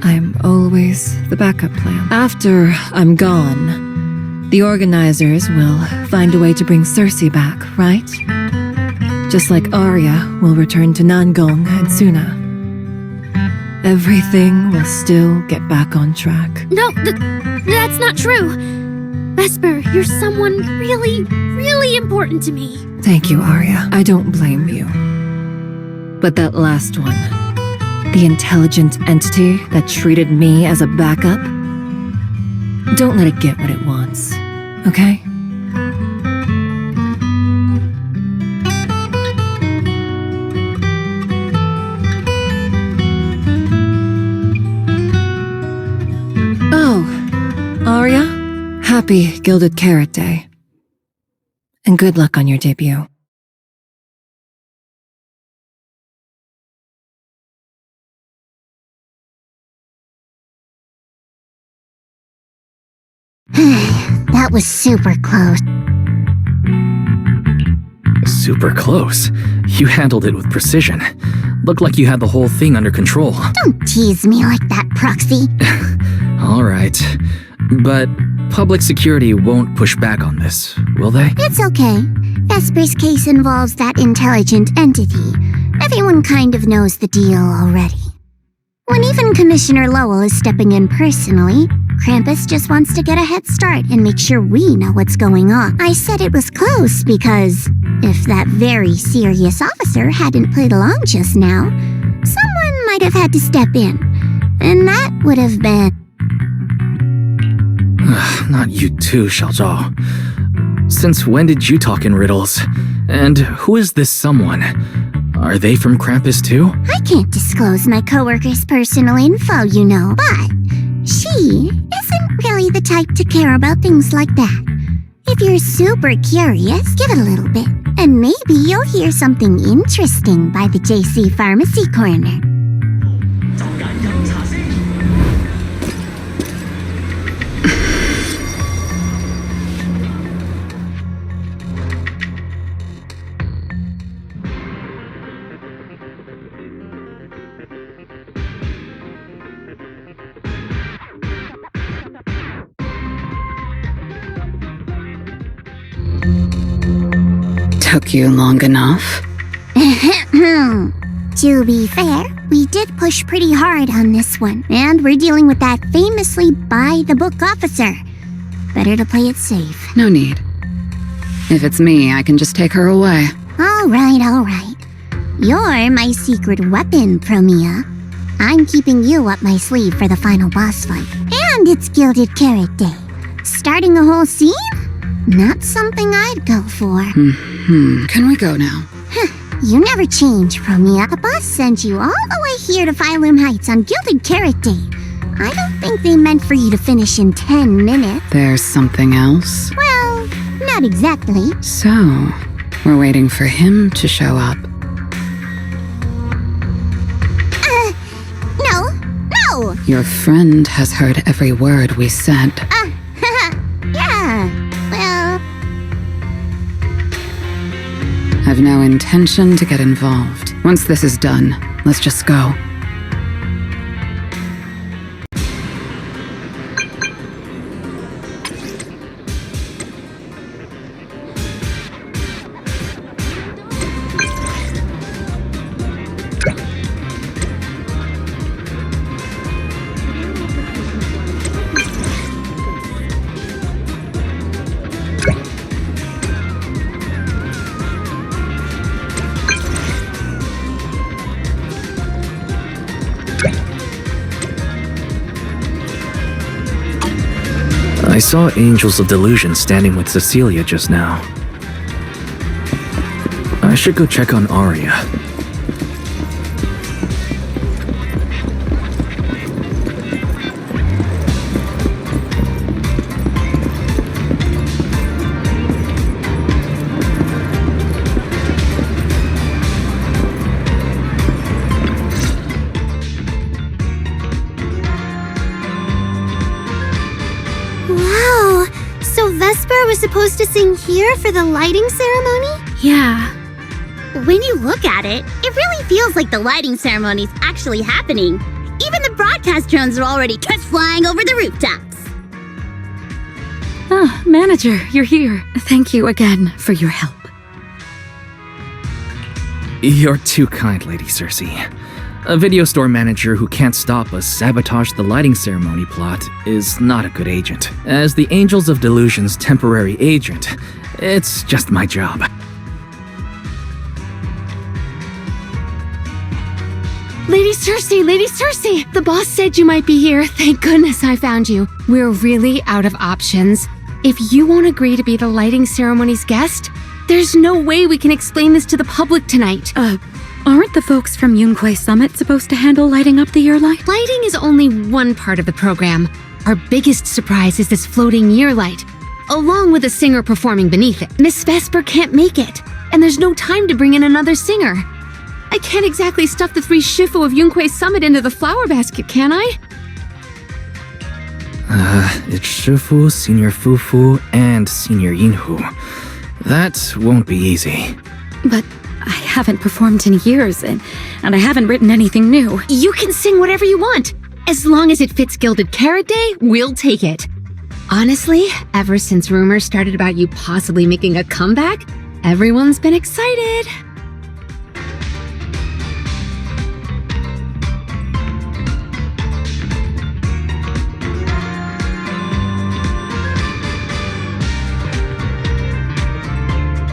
S18: I'm always the backup plan. After I'm gone, the organizers will find a way to bring Cersei back, right? Just like Arya will return to Nangong and Suna. Everything will still get back on track.
S8: No, that's not true. Vesper, you're someone really, really important to me.
S18: Thank you, Arya. I don't blame you. But that last one, the intelligent entity that treated me as a backup, don't let it get what it wants, okay? Oh, Arya, happy Gilded Carrot Day. And good luck on your debut.
S5: That was super close.
S2: Super close. You handled it with precision. Looked like you had the whole thing under control.
S5: Don't tease me like that, Proxy.
S2: All right. But public security won't push back on this, will they?
S5: It's okay. Vesper's case involves that intelligent entity. Everyone kind of knows the deal already. When even Commissioner Lowell is stepping in personally, Krampus just wants to get a head start and make sure we know what's going on. I said it was close because if that very serious officer hadn't played along just now, someone might have had to step in. And that would have been...
S2: Not you too, Xiaozhao. Since when did you talk in riddles? And who is this someone? Are they from Krampus too?
S5: I can't disclose my coworker's personal info, you know, but she isn't really the type to care about things like that. If you're super curious, give it a little bit, and maybe you'll hear something interesting by the JC Pharmacy Corner.
S17: Took you long enough?
S5: To be fair, we did push pretty hard on this one, and we're dealing with that famously by-the-book officer. Better to play it safe.
S17: No need. If it's me, I can just take her away.
S5: All right. You're my secret weapon, Promia. I'm keeping you up my sleeve for the final boss fight. And it's Gilded Carrot Day. Starting a whole scene? Not something I'd go for.
S17: Can we go now?
S5: You never change, Promia. The boss sent you all the way here to Phylum Heights on Gilded Carrot Day. I don't think they meant for you to finish in 10 minutes.
S17: There's something else?
S5: Well, not exactly.
S17: So, we're waiting for him to show up.
S5: No!
S17: Your friend has heard every word we said.
S5: Yeah, well...
S17: I've no intention to get involved. Once this is done, let's just go.
S2: I saw Angels of Delusion standing with Cecilia just now. I should go check on Arya.
S5: Wow! So Vesper was supposed to sing here for the lighting ceremony?
S6: Yeah. When you look at it, it really feels like the lighting ceremony's actually happening. Even the broadcast drones are already test flying over the rooftops.
S7: Ah, Manager, you're here. Thank you again for your help.
S2: You're too kind, Lady Cersei. A video store manager who can't stop us sabotage the lighting ceremony plot is not a good agent. As the Angels of Delusion's temporary agent, it's just my job.
S7: Lady Cersei! The boss said you might be here. Thank goodness I found you. We're really out of options. If you won't agree to be the lighting ceremony's guest, there's no way we can explain this to the public tonight. Aren't the folks from Yunquay Summit supposed to handle lighting up the year light? Lighting is only one part of the program. Our biggest surprise is this floating year light, along with a singer performing beneath it. Miss Vesper can't make it, and there's no time to bring in another singer. I can't exactly stuff the 3 Shifu of Yunquay Summit into the flower basket, can I?
S2: It's Shifu, Senior Fufu, and Senior Yinhu. That won't be easy.
S7: But I haven't performed in years, and I haven't written anything new.
S20: You can sing whatever you want. As long as it fits Gilded Carrot Day, we'll take it. Honestly, ever since rumors started about you possibly making a comeback, everyone's been excited.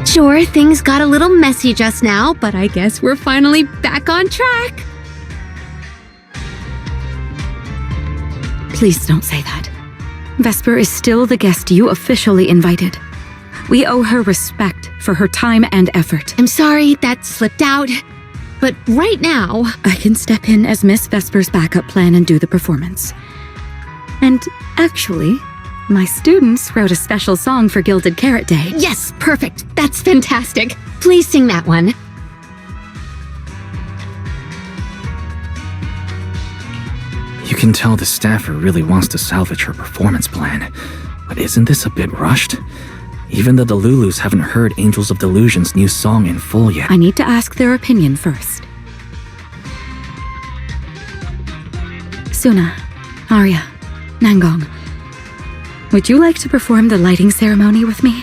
S20: Sure, things got a little messy just now, but I guess we're finally back on track.
S7: Please don't say that. Vesper is still the guest you officially invited. We owe her respect for her time and effort.
S20: I'm sorry, that slipped out. But right now,
S7: I can step in as Miss Vesper's backup plan and do the performance. And actually, my students wrote a special song for Gilded Carrot Day.
S20: Yes, perfect. That's fantastic. Please sing that one.
S2: You can tell the staffer really wants to salvage her performance plan. But isn't this a bit rushed? Even the Delulus haven't heard Angels of Delusion's new song in full yet.
S7: I need to ask their opinion first. Suna, Arya, Nangong, would you like to perform the lighting ceremony with me?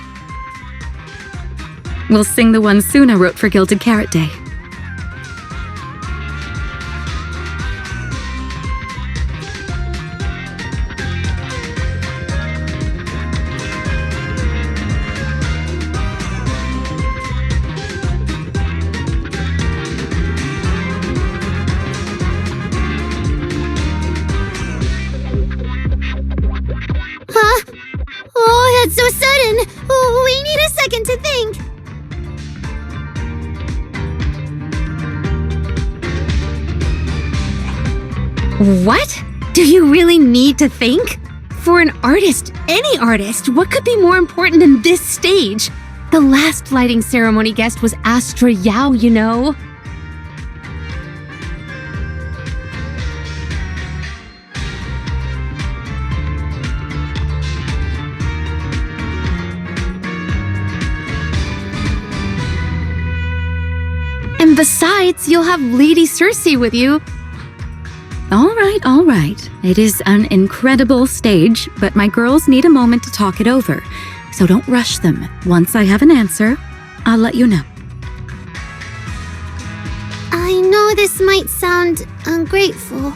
S7: We'll sing the one Suna wrote for Gilded Carrot Day.
S5: Oh, that's so sudden. Oh, we need a second to think.
S20: What? Do you really need to think? For an artist, any artist, what could be more important than this stage? The last lighting ceremony guest was Astra Yao, you know. And besides, you'll have Lady Cersei with you.
S7: All right. It is an incredible stage, but my girls need a moment to talk it over. So don't rush them. Once I have an answer, I'll let you know.
S5: I know this might sound ungrateful,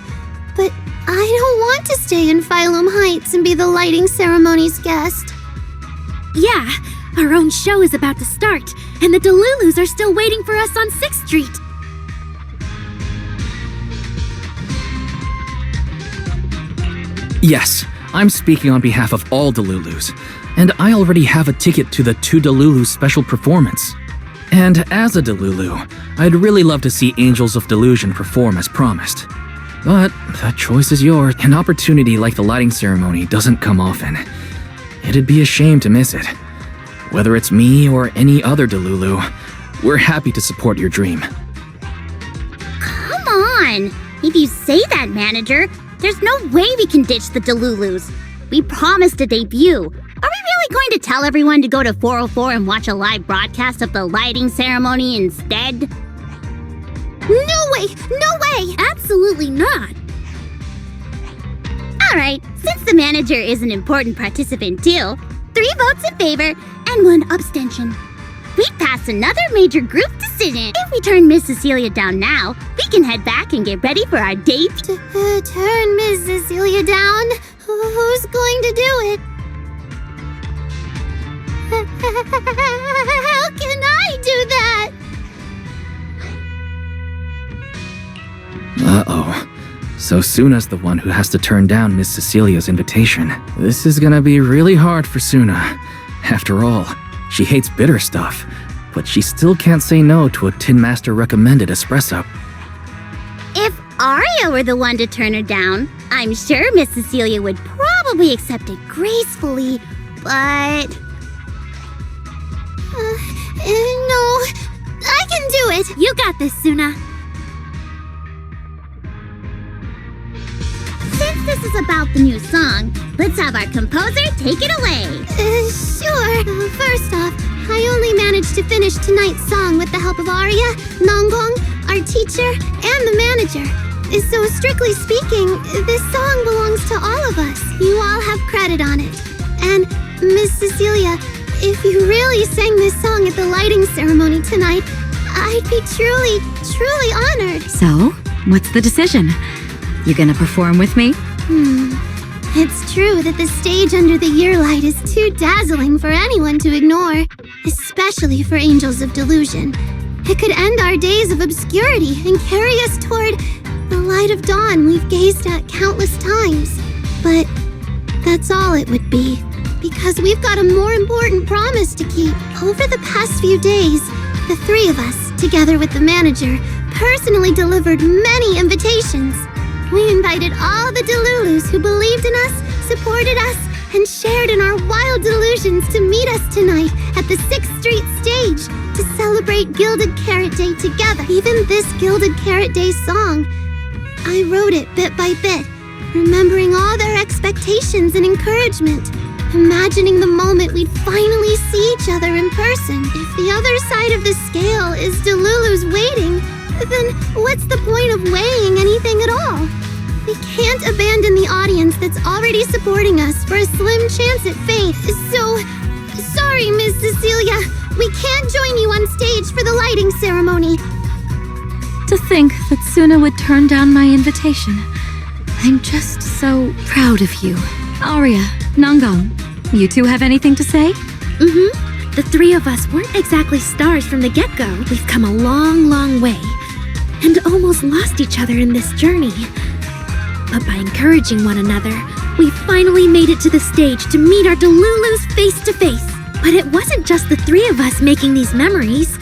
S5: but I don't want to stay in Phylum Heights and be the lighting ceremony's guest.
S6: Yeah, our own show is about to start, and the Delulus are still waiting for us on 6th Street.
S2: Yes, I'm speaking on behalf of all Delulus, and I already have a ticket to the 2 Delulu special performance. And as a Delulu, I'd really love to see Angels of Delusion perform as promised. But that choice is yours. An opportunity like the lighting ceremony doesn't come often. It'd be a shame to miss it. Whether it's me or any other Delulu, we're happy to support your dream.
S6: Come on! If you say that, manager, there's no way we can ditch the Delulus. We promised a debut. Are we really going to tell everyone to go to 404 and watch a live broadcast of the lighting ceremony instead?
S5: No way! No way!
S6: Absolutely not.
S5: Alright, since the manager is an important participant too, 3 votes in favor and 1 abstention. We'd pass another major group decision. If we turn Miss Cecilia down now, we can head back and get ready for our date. Turn Miss Cecilia down? Who's going to do it? How can I do that?
S2: Uh-oh. So Suna's the one who has to turn down Miss Cecilia's invitation. This is gonna be really hard for Suna. After all, she hates bitter stuff, but she still can't say no to a Tin Master recommended espresso.
S5: If Arya were the one to turn her down, I'm sure Miss Cecilia would probably accept it gracefully, but... no, I can do it!
S6: You got this, Suna.
S5: Since the
S6: this is about the new song, let's have our composer take it away.
S5: Sure. First off, I only managed to finish tonight's song with the help of Arya, Nonggong, our teacher, and the manager. So strictly speaking, this song belongs to all of us. You all have credit on it. And, Miss Cecilia, if you really sang this song at the lighting ceremony tonight, I'd be truly, truly honored.
S7: So, what's the decision? You gonna perform with me?
S5: It's true that the stage under the year light is too dazzling for anyone to ignore, especially for Angels of Delusion. It could end our days of obscurity and carry us toward the light of dawn we've gazed at countless times. But that's all it would be, because we've got a more important promise to keep. Over the past few days, the three of us, together with the manager, personally delivered many invitations. We invited all the Delulus who believed in us, supported us, and shared in our wild delusions to meet us tonight at the 6th Street stage to celebrate Gilded Carrot Day together. Even this Gilded Carrot Day song, I wrote it bit by bit, remembering all their expectations and encouragement, imagining the moment we'd finally see each other in person. If the other side of the scale is Delulu's waiting, then what's the point of weighing anything at all? We can't abandon the audience that's already supporting us for a slim chance at fate. So, sorry, Miss Cecilia, we can't join you on stage for the lighting ceremony.
S7: To think that Suna would turn down my invitation. I'm just so proud of you. Arya, Nonggong, you two have anything to say?
S8: The three of us weren't exactly stars from the get-go. We've come a long, long way, and almost lost each other in this journey. But by encouraging one another, we finally made it to the stage to meet our Delulus face to face. But it wasn't just the three of us making these memories.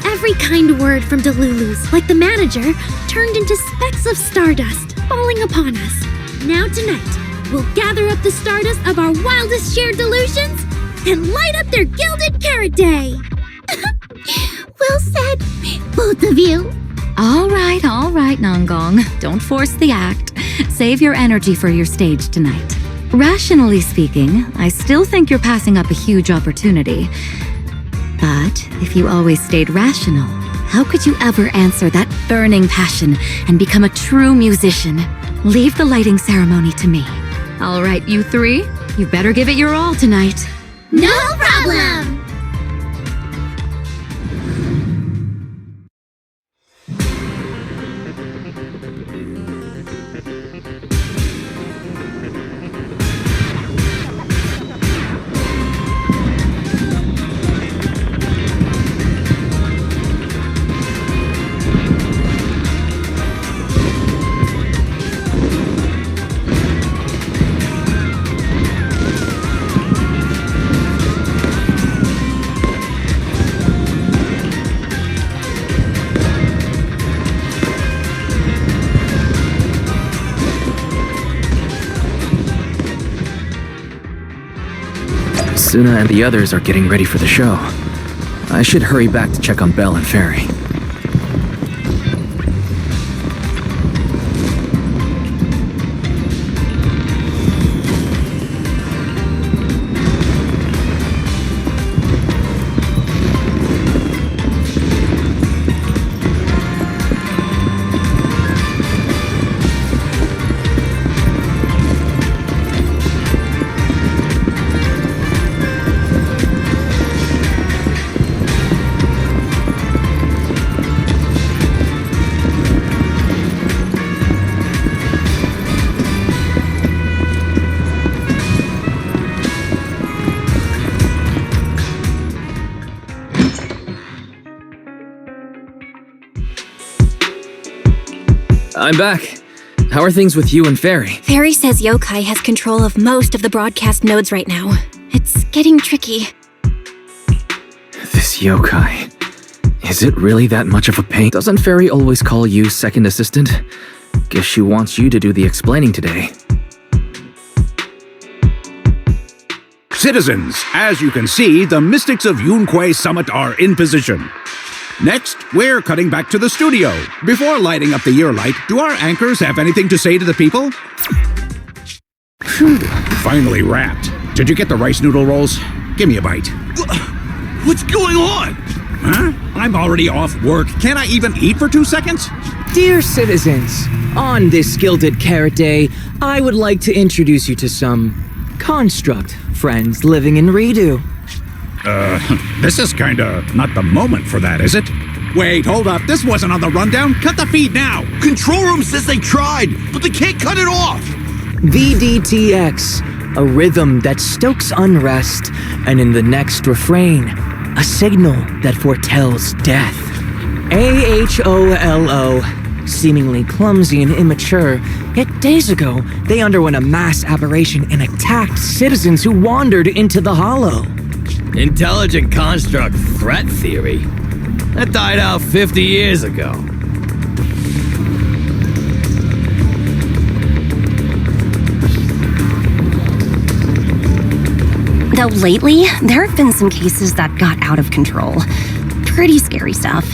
S8: Every kind word from Delulus, like the manager, turned into specks of stardust falling upon us. Now tonight, we'll gather up the stardust of our wildest shared delusions and light up their Gilded Carrot Day.
S5: Well said, both of you.
S7: All right, Nonggong. Don't force the act. Save your energy for your stage tonight. Rationally speaking, I still think you're passing up a huge opportunity. But if you always stayed rational, how could you ever answer that burning passion and become a true musician? Leave the lighting ceremony to me. All right, you three, you better give it your all tonight.
S5: No problem!
S2: Suna and the others are getting ready for the show. I should hurry back to check on Belle and Fairy. I'm back. How are things with you and Fairy?
S3: Fairy says Yokai has control of most of the broadcast nodes right now. It's getting tricky.
S2: This yokai. Is it really that much of a pain? Doesn't Fairy always call you second assistant? Guess she wants you to do the explaining today.
S14: Citizens, as you can see, the Mystics of Yunquay Summit are in position. Next, we're cutting back to the studio. Before lighting up the year light, do our anchors have anything to say to the people?
S4: Finally wrapped. Did you get the rice noodle rolls? Give me a bite.
S22: What's going on?
S4: Huh? I'm already off work. Can't I even eat for 2 seconds?
S23: Dear citizens, on this Gilded Carrot Day, I would like to introduce you to some construct friends living in Redo.
S4: This is kinda not the moment for that, is it? Wait, hold up. This wasn't on the rundown. Cut the feed now.
S22: Control room says they tried, but they can't cut it off.
S23: VDTX, a rhythm that stokes unrest, and in the next refrain, a signal that foretells death. AHOLO, seemingly clumsy and immature, yet days ago they underwent a mass aberration and attacked citizens who wandered into the hollow.
S24: Intelligent construct threat theory? That died out 50 years ago.
S10: Though lately, there have been some cases that got out of control. Pretty scary stuff.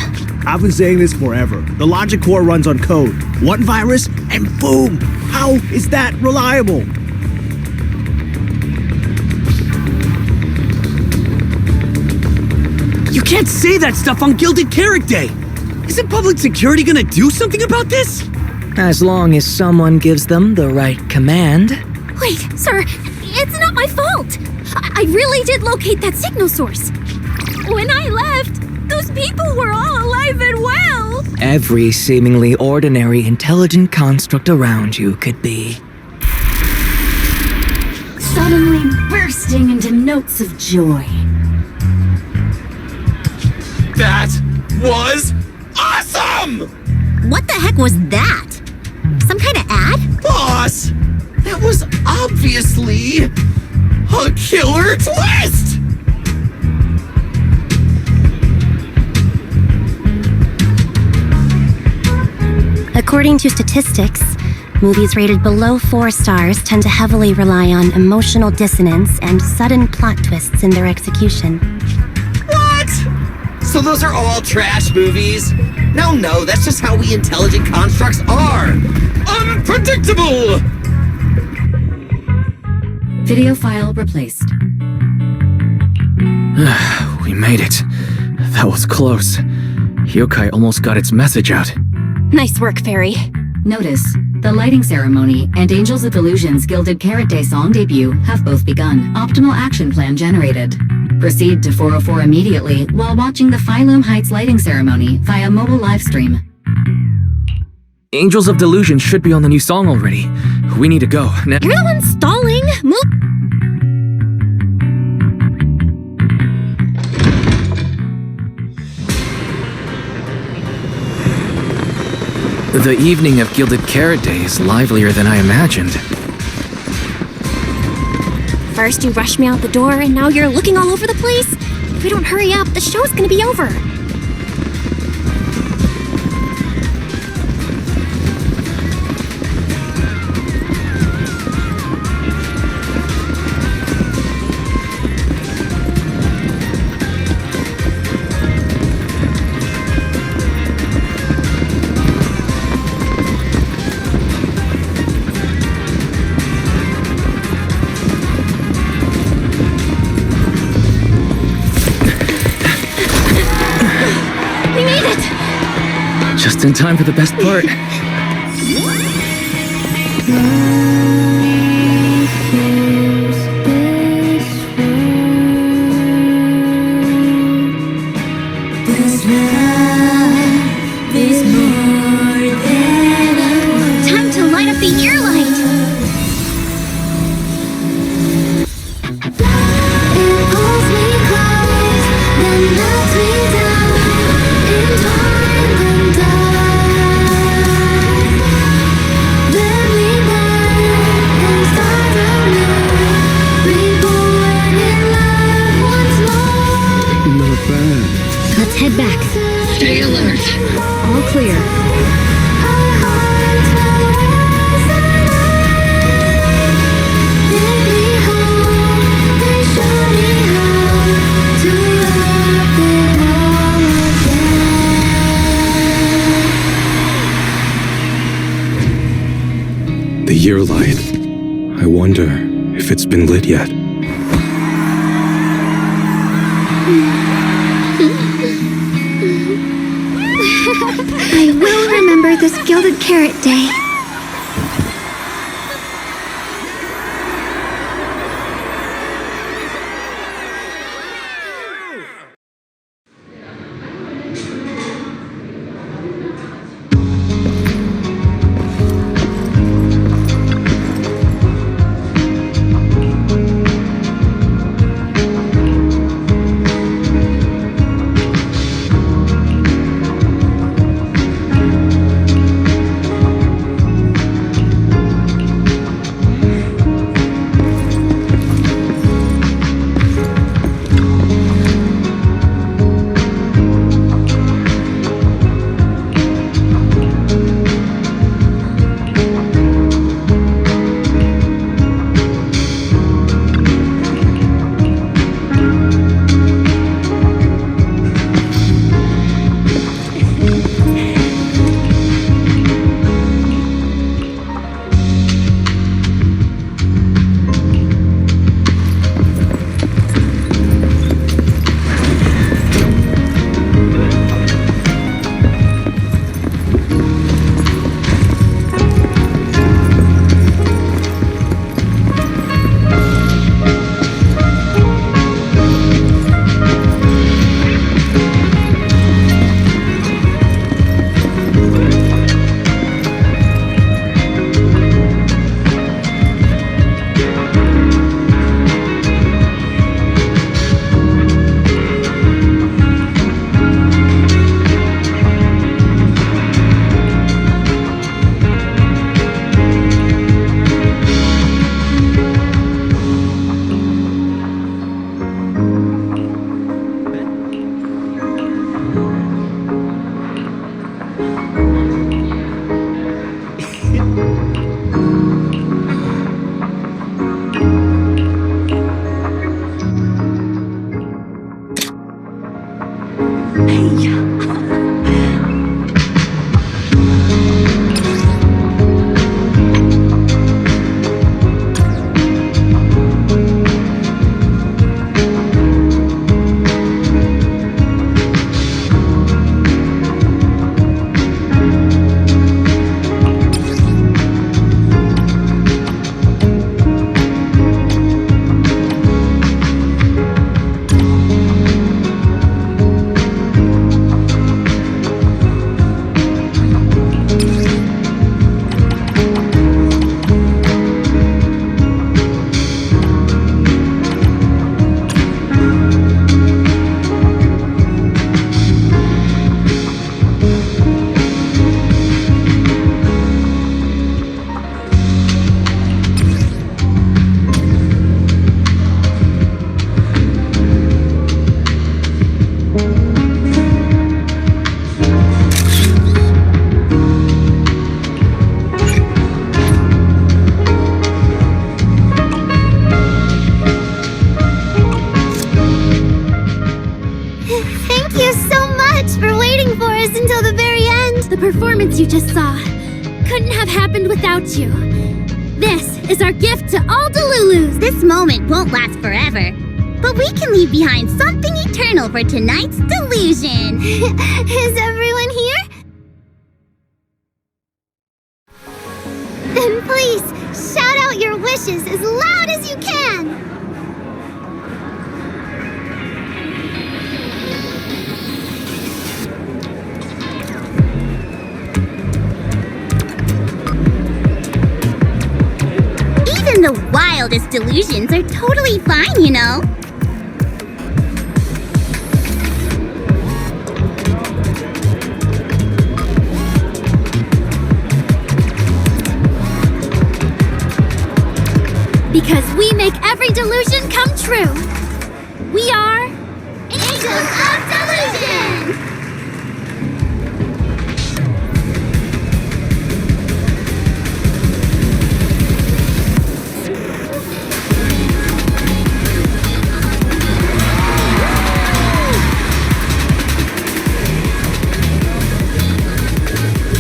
S25: I've been saying this forever. The logic core runs on code. One virus, and boom! How is that reliable?
S23: You can't say that stuff on Gilded Carrot Day! Isn't public security gonna do something about this? As long as someone gives them the right command.
S5: Wait, sir, it's not my fault. I really did locate that signal source. When I left, those people were all alive and well.
S23: Every seemingly ordinary intelligent construct around you could be.
S1: Suddenly bursting into notes of joy.
S22: That was awesome!
S5: What the heck was that? Some kind of ad?
S22: Boss! That was obviously a killer twist!
S3: According to statistics, movies rated below 4 stars tend to heavily rely on emotional dissonance and sudden plot twists in their execution.
S22: What? So those are all trash movies? No, that's just how we intelligent constructs are. Unpredictable!
S1: Video file replaced.
S2: We made it. That was close. Yokai almost got its message out.
S3: Nice work, Fairy.
S1: Notice, the lighting ceremony and Angels of Delusion's Gilded Carrot Day song debut have both begun. Optimal action plan generated. Proceed to 404 immediately while watching the Phylum Heights lighting ceremony via mobile livestream.
S2: Angels of Delusion should be on the new song already. We need to go.
S3: You're the one stalling! Move!
S2: The evening of Gilded Carrot Day is livelier than I imagined.
S3: First you rushed me out the door, and now you're looking all over the place? If we don't hurry up, the show's gonna be over.
S2: Just in time for the best part.
S5: Time to light up the ear light.
S7: Let's head back.
S17: Stay alert.
S7: All clear.
S12: The year light. I wonder if it's been lit yet.
S5: I will remember this gilded carrot day.
S6: You just saw couldn't have happened without you. This is our gift to all Delulus.
S5: This moment won't last forever, but we can leave behind something eternal for tonight's delusion. Is everyone here? Then please shout out your wishes as loud as you can. Even the wildest delusions are totally fine, you know. Because we make every delusion come true. We are Angels of Delusion!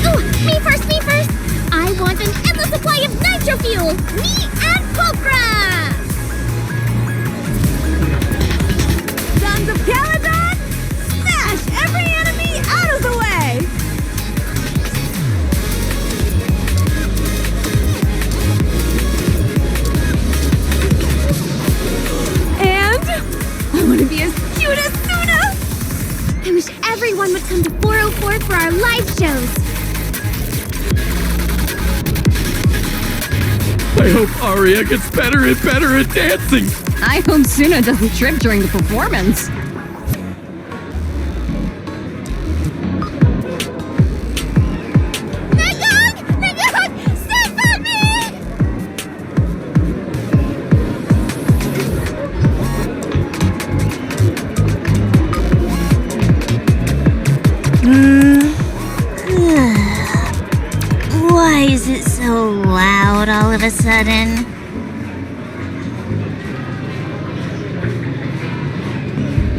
S5: Ooh, me first! I want an endless supply of nitro fuel! Me and I wish everyone would come to 404 for our live shows.
S24: I hope Aria gets better and better at dancing.
S7: I hope Suna doesn't trip during the performance.
S6: Why is it so loud all of a sudden?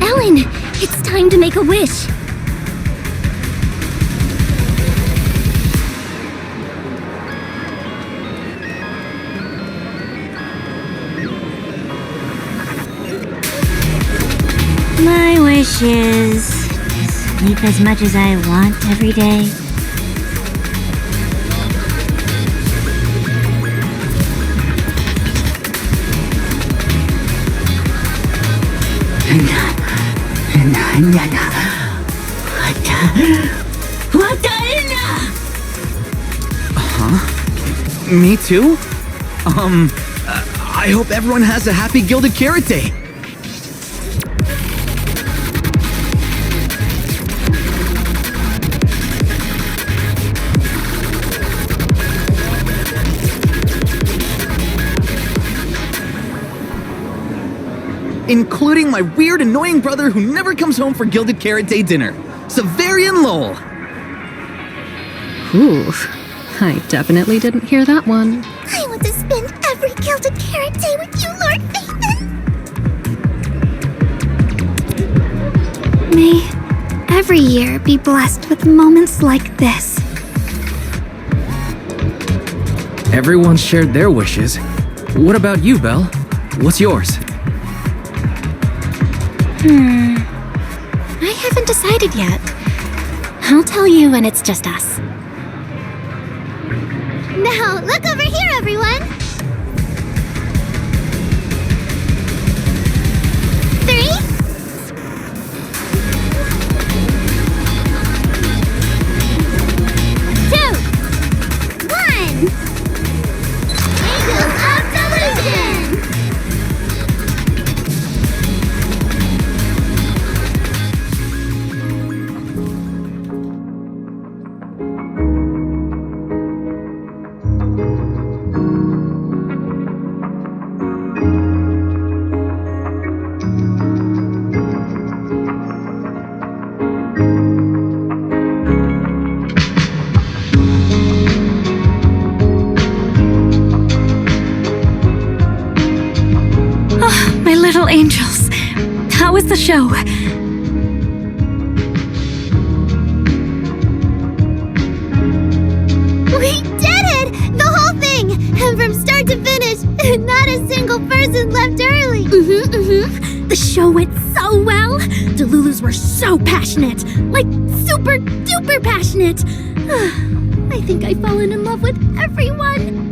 S5: Ellen, it's time to make a wish.
S6: My wish is to sleep as much as I want every day.
S23: Huh? Me too? I hope everyone has a happy Gilded Carrot Day. Including my weird, annoying brother who never comes home for Gilded Carrot Day dinner, Severian Lowell.
S11: Ooh, I definitely didn't hear that one.
S5: I want to spend every Gilded Carrot Day with you, Lord Phaethon.
S9: May every year be blessed with moments like this.
S2: Everyone shared their wishes. What about you, Belle? What's yours?
S3: I haven't decided yet. I'll tell you when it's just us.
S5: Now, look over here, everyone. 3, 2, 1. Angels of Delusion!
S7: My little angels. How was the show?
S5: We did it! The whole thing! And from start to finish, not a single person left early.
S6: The show went so well. The Lulus were so passionate. Like super duper passionate. I think I've fallen in love with everyone.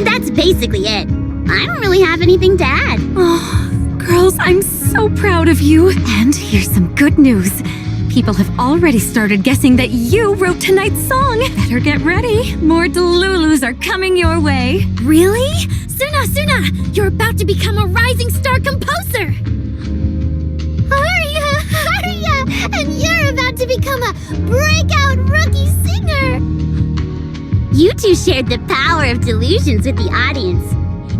S6: That's basically it. I don't really have anything to add.
S7: Oh, girls, I'm so proud of you. And here's some good news. People have already started guessing that you wrote tonight's song. Better get ready. More Delulus are coming your way.
S6: Really? Suna, you're about to become a rising star composer.
S5: Aria! And you're about to become a breakout rookie singer.
S6: You two shared the power of delusions with the audience.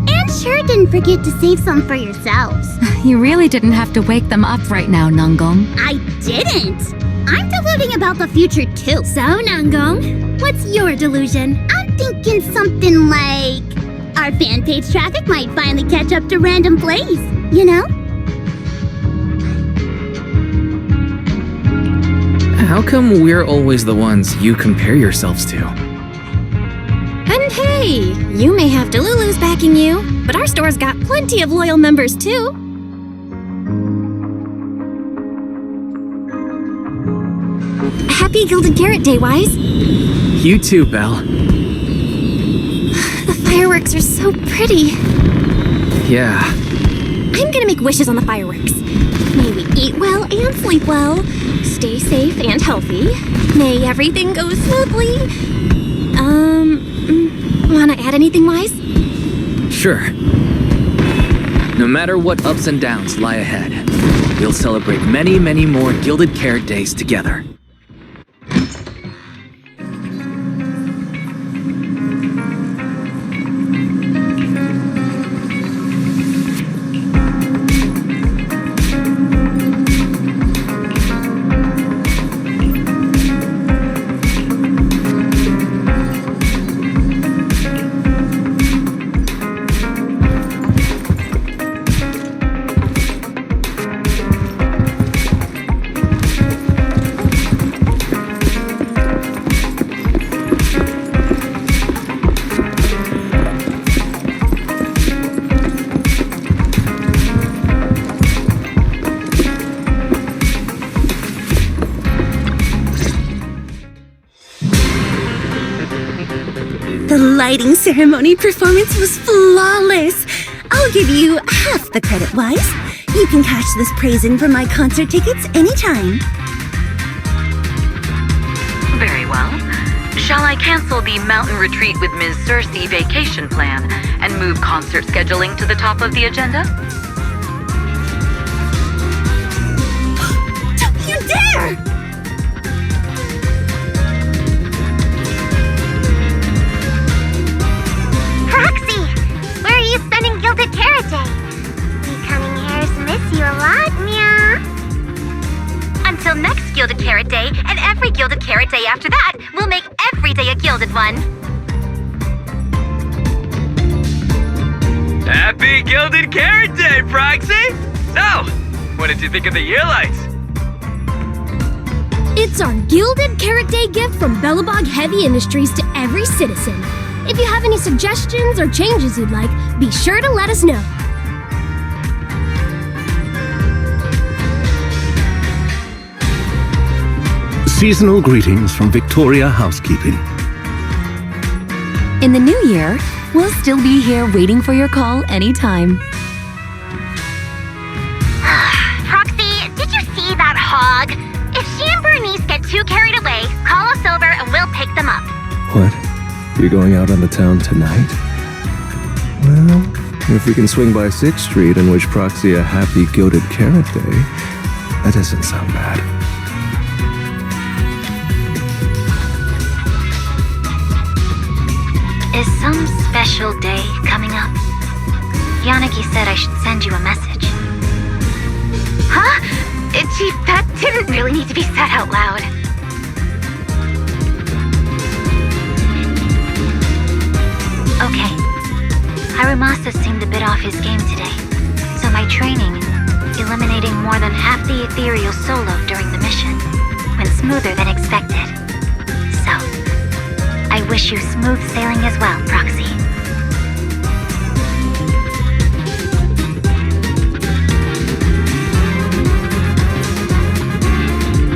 S6: And sure didn't forget to save some for yourselves.
S7: You really didn't have to wake them up right now, Nangong.
S6: I didn't! I'm deluding about the future too. So, Nangong, what's your delusion? I'm thinking something like... our fan page traffic might finally catch up to random plays, you know?
S2: How come we're always the ones you compare yourselves to?
S3: And hey, you may have Delulus backing you, but our store's got plenty of loyal members too. Happy Gilded Carrot Day, Wise.
S2: You too, Belle.
S3: The fireworks are so pretty.
S2: Yeah.
S3: I'm gonna make wishes on the fireworks. May we eat well and sleep well, stay safe and healthy. May everything go smoothly. Wanna add anything, Wise?
S2: Sure. No matter what ups and downs lie ahead, we'll celebrate many, many more Gilded Carrot Days together.
S10: The lighting ceremony performance was flawless. I'll give you half the credit, Wise. You can cash this praise in for my concert tickets anytime.
S13: Very well. Shall I cancel the mountain retreat with Ms. Cersei vacation plan and move concert scheduling to the top of the agenda?
S10: Don't you dare!
S5: Proxy! Where are you spending Gilded Carrot Day? We cunning hairs miss you a lot, meow.
S15: Until next Gilded Carrot Day, and every Gilded Carrot Day after that, we'll make every day a gilded one.
S16: Happy Gilded Carrot Day, Proxy! So, what did you think of the year lights?
S19: It's our Gilded Carrot Day gift from Bellabog Heavy Industries to every citizen. If you have any suggestions or changes you'd like, be sure to let us know.
S21: Seasonal greetings from Victoria Housekeeping.
S26: In the new year, we'll still be here waiting for your call anytime.
S15: Proxy, did you see that hog? If she and Bernice get too carried away, call us over and we'll pick them up.
S12: What? You're going out on the town tonight? Well, if we can swing by 6th Street and wish Proxy a happy Gilded Carrot Day, that doesn't sound bad.
S15: Is some special day coming up? Yannicki said I should send you a message. Huh? Chief, that didn't really need to be said out loud. Okay. Harumasa seemed a bit off his game today, so my training, eliminating more than half the ethereal solo during the mission, went smoother than expected. So, I wish you smooth sailing as well, Proxy.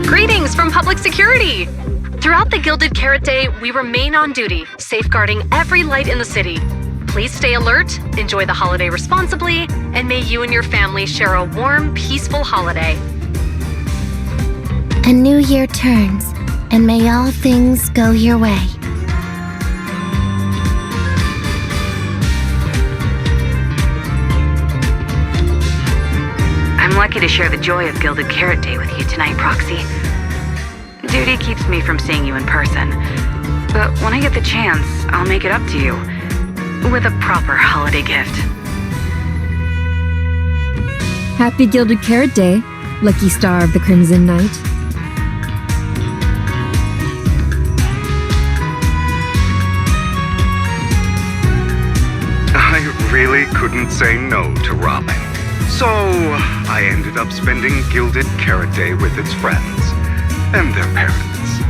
S11: Greetings from Public Security! Throughout the Gilded Carrot Day, we remain on duty, safeguarding every light in the city. Please stay alert, enjoy the holiday responsibly, and may you and your family share a warm, peaceful holiday.
S5: A new year turns, and may all things go your way.
S13: I'm lucky to share the joy of Gilded Carrot Day with you tonight, Proxy. Duty keeps me from seeing you in person, but when I get the chance, I'll make it up to you with a proper holiday gift.
S7: Happy Gilded Carrot Day, lucky star of the Crimson Knight.
S27: I really couldn't say no to Robin. So, I ended up spending Gilded Carrot Day with its friends and their parents.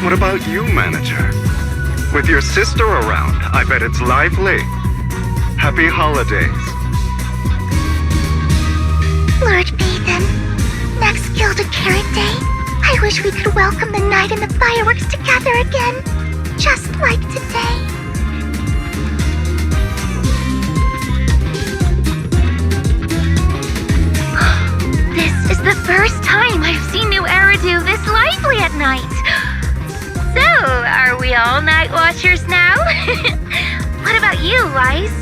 S27: What about you, Manager? With your sister around, I bet it's lively. Happy holidays.
S5: Lord Phaethon, next Gilded Carrot Day, I wish we could welcome the night and the fireworks together again, just like today.
S15: the first time I've seen New Eridu this lively at night. So, are we all night watchers now? What about you, Wise?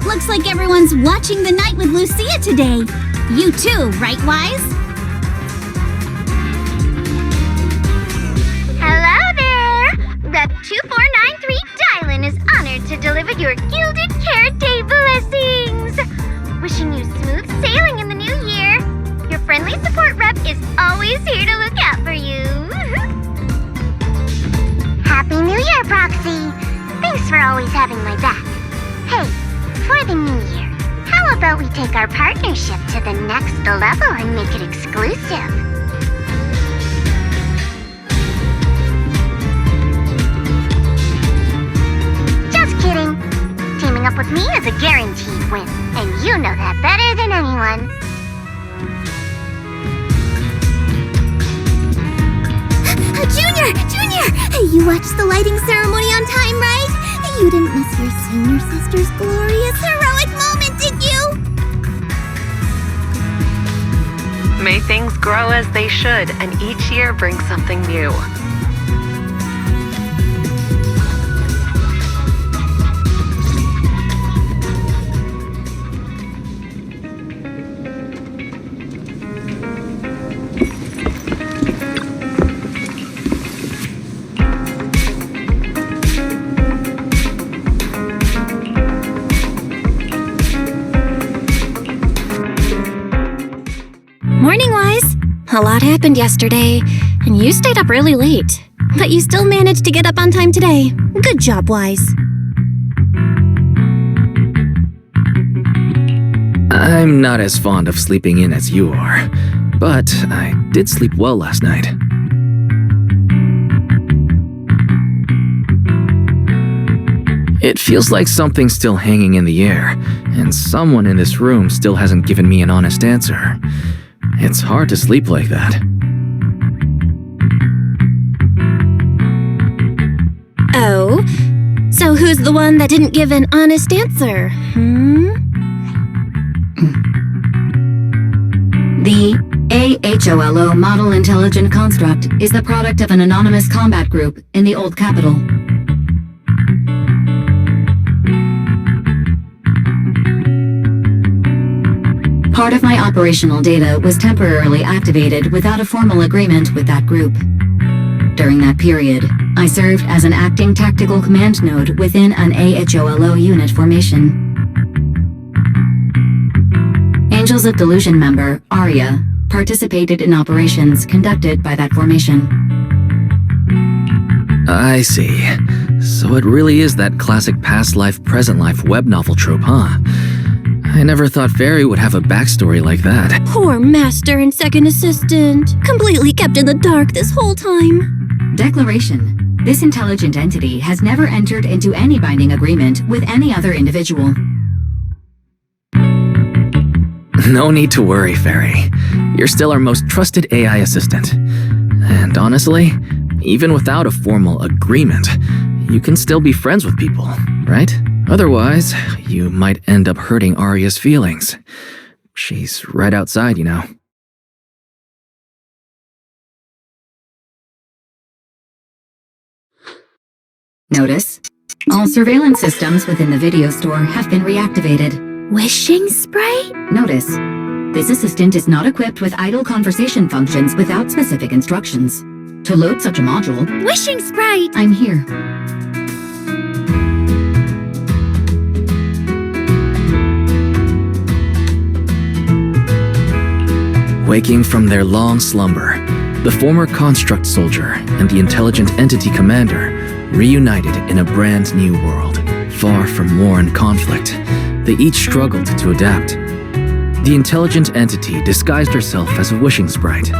S5: Looks like everyone's watching the night with Lucia today. You too, right, Wise?
S15: Hello there! Rep 2493 Dylan is honored to deliver your Gilded Carrot Day blessings! Wishing you smooth sailing in the new year. Your friendly support rep is always here to look out for you.
S4: Happy New Year, Proxy! Thanks for always having my back. Hey, for the new year, how about we take our partnership to the next level and make it exclusive? Just kidding. Teaming up with me is a guaranteed win, and you know that better than anyone.
S5: Junior! You watched the lighting ceremony on time, right? You didn't miss your senior sister's glorious heroic moment, did you?
S8: May things grow as they should, and each year brings something new.
S3: Morning, Wise. A lot happened yesterday, and you stayed up really late. But you still managed to get up on time today. Good job, Wise.
S2: I'm not as fond of sleeping in as you are, but I did sleep well last night. It feels like something's still hanging in the air, and someone in this room still hasn't given me an honest answer. It's hard to sleep like that.
S3: Oh? So who's the one that didn't give an honest answer?
S1: The AHOLO Model Intelligent Construct is the product of an anonymous combat group in the Old Capital. Part of my operational data was temporarily activated without a formal agreement with that group. During that period, I served as an acting tactical command node within an AHOLO unit formation. Angels of Delusion member, Arya, participated in operations conducted by that formation.
S2: I see. So it really is that classic past life, present life web novel trope, huh? I never thought Fairy would have a backstory like that.
S3: Poor master and second assistant. Completely kept in the dark this whole time.
S1: Declaration. This intelligent entity has never entered into any binding agreement with any other individual.
S2: No need to worry, Fairy. You're still our most trusted AI assistant. And honestly, even without a formal agreement, you can still be friends with people, right? Otherwise, you might end up hurting Arya's feelings. She's right outside, you know.
S1: Notice, all surveillance systems within the video store have been reactivated.
S5: Wishing spray?
S1: Notice, this assistant is not equipped with idle conversation functions without specific instructions. To load such a module,
S5: Wishing sprite!
S1: I'm here.
S2: Waking from their long slumber, the former construct soldier and the intelligent entity commander reunited in a brand new world. Far from war and conflict, they each struggled to adapt. The intelligent entity disguised herself as a wishing sprite,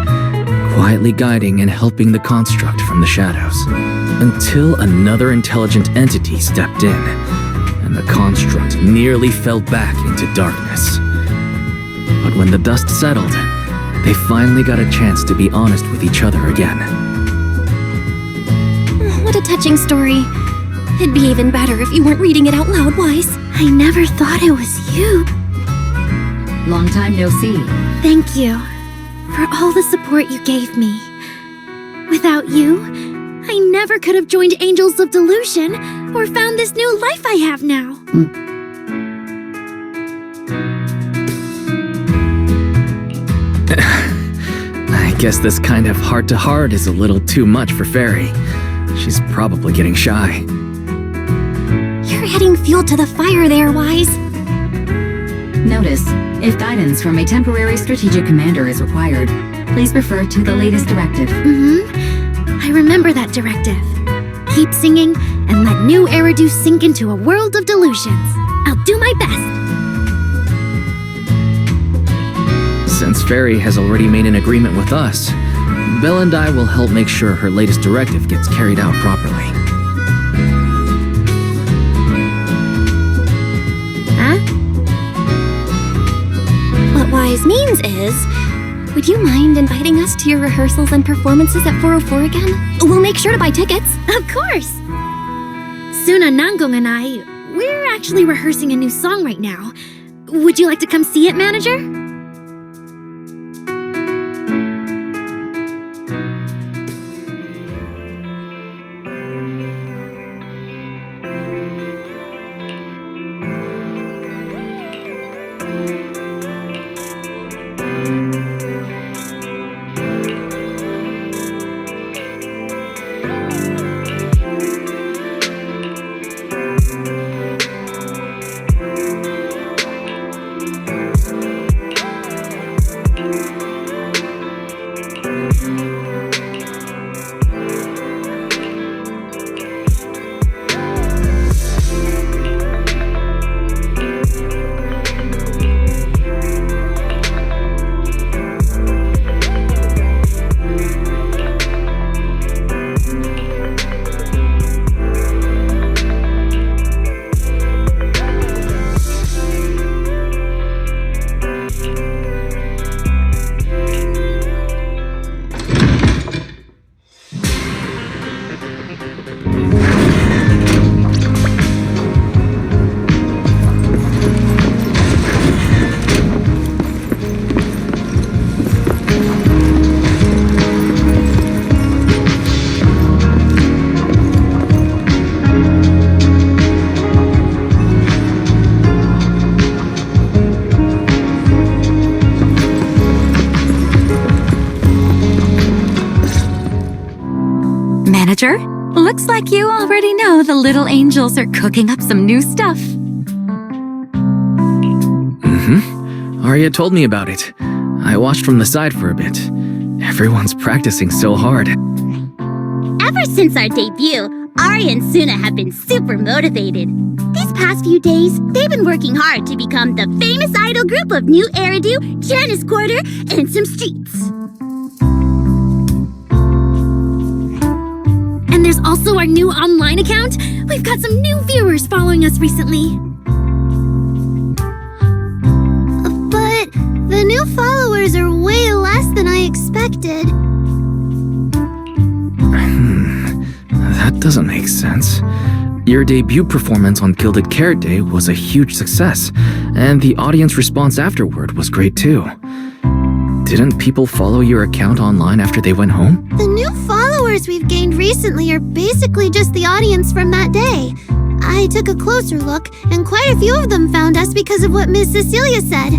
S2: quietly guiding and helping the construct from the shadows, until another intelligent entity stepped in, and the construct nearly fell back into darkness. But when the dust settled, they finally got a chance to be honest with each other again.
S3: What a touching story. It'd be even better if you weren't reading it out loud, Wise.
S5: I never thought it was you.
S1: Long time no see.
S5: Thank you for all the support you gave me. Without you, I never could have joined Angels of Delusion or found this new life I have now.
S2: I guess this kind of heart-to-heart is a little too much for Fairy. She's probably getting shy.
S3: You're adding fuel to the fire there, Wise.
S1: Notice, if guidance from a temporary strategic commander is required, please refer to the latest directive.
S5: I remember that directive. Keep singing and let new Eridu sink into a world of delusions. I'll do my best.
S2: Since Fairy has already made an agreement with us, Belle and I will help make sure her latest directive gets carried out properly.
S3: Huh? What Wise means is, would you mind inviting us to your rehearsals and performances at 404 again? We'll make sure to buy tickets.
S5: Of course! Suna, Nangong, and I, we're actually rehearsing a new song right now. Would you like to come see it, Manager?
S7: Manager, looks like you already know the little angels are cooking up some new stuff.
S2: Arya told me about it. I watched from the side for a bit. Everyone's practicing so hard.
S6: Ever since our debut, Ari and Suna have been super motivated. These past few days, they've been working hard to become the famous idol group of New Eridu, Janice Quarter, and some streets.
S5: And there's also our new online account. We've got some new viewers following us recently.
S9: But the new followers are way less than I expected.
S2: That doesn't make sense. Your debut performance on Gilded Carrot Day was a huge success, and the audience response afterward was great too. Didn't people follow your account online after they went home?
S9: The new followers we've gained recently are basically just the audience from that day. I took a closer look, and quite a few of them found us because of what Miss Cecilia said.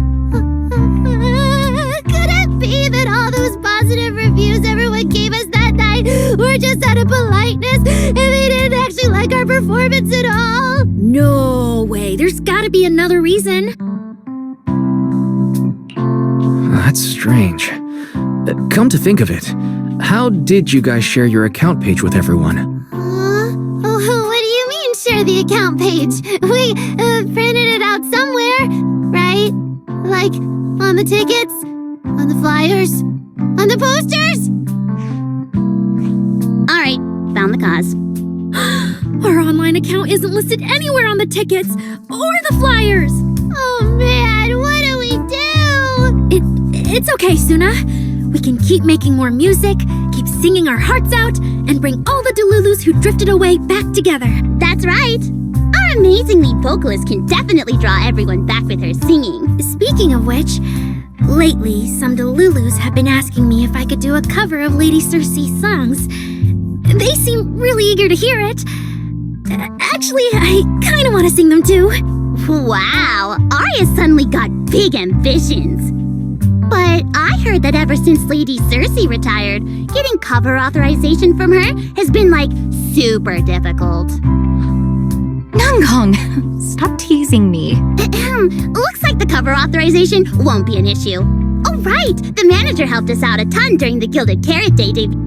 S9: Could it be that all those positive reviews everyone gave us that night were just out of politeness and they didn't actually like our performance at all?
S5: No way, there's gotta be another reason.
S2: That's strange. Come to think of it, how did you guys share your account page with everyone?
S9: What do you mean, share the account page? We printed it out somewhere, right? Like, on the tickets, on the flyers, on the posters?
S6: Alright, found the cause.
S5: Our online account isn't listed anywhere on the tickets or the flyers.
S9: Oh man, what do we do?
S5: It's okay, Suna. We can keep making more music, keep singing our hearts out, and bring all the Delulus who drifted away back together.
S6: That's right. Our amazing lead vocalist can definitely draw everyone back with her singing. Speaking of which, lately some Delulus have been asking me if I could do a cover of Lady Circe's songs. They seem really eager to hear it. Actually, I kind of want to sing them too. Wow, Arya suddenly got big ambitions. But I heard that ever since Lady Circe retired, getting cover authorization from her has been, like, super difficult.
S7: Nangong, stop teasing me.
S6: Looks like the cover authorization won't be an issue. Oh, right, the manager helped us out a ton during the Gilded Carrot Day debut.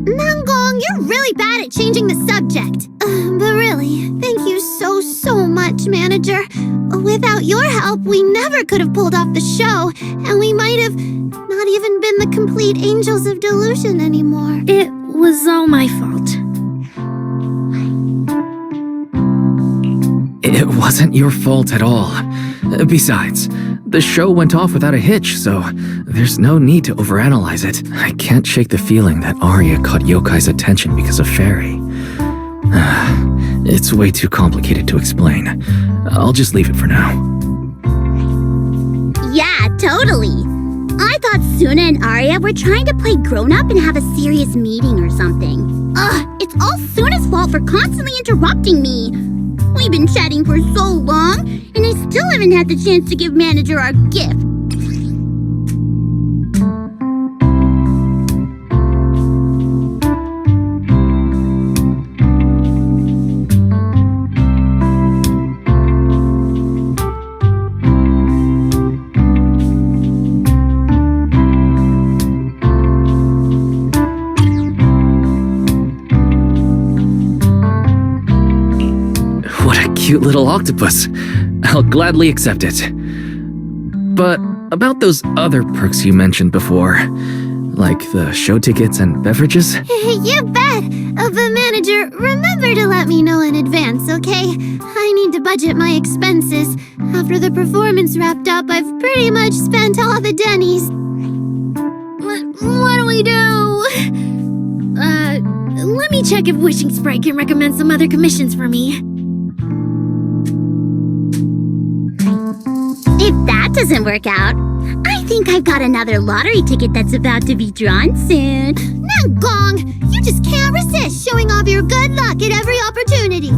S5: Nangong, you're really bad at changing the subject. But really, thank you so much, Manager. Without your help, we never could have pulled off the show, and we might have not even been the complete Angels of Delusion anymore.
S19: It was all my fault.
S2: It wasn't your fault at all. Besides, the show went off without a hitch, so there's no need to overanalyze it. I can't shake the feeling that Arya caught Yokai's attention because of Fairy. It's way too complicated to explain. I'll just leave it for now.
S6: Yeah, totally. I thought Suna and Arya were trying to play grown-up and have a serious meeting or something. It's all Suna's fault for constantly interrupting me. We've been chatting for so long, and I still haven't had the chance to give Manager our gift.
S2: Cute little octopus. I'll gladly accept it. But about those other perks you mentioned before, like the show tickets and beverages?
S5: You bet! But Manager, remember to let me know in advance, okay? I need to budget my expenses. After the performance wrapped up, I've pretty much spent all the Denny's.
S19: What do we do? Let me check if Wishing Sprite can recommend some other commissions for me.
S6: If that doesn't work out, I think I've got another lottery ticket that's about to be drawn soon.
S5: Nangong, you just can't resist showing off your good luck at every opportunity.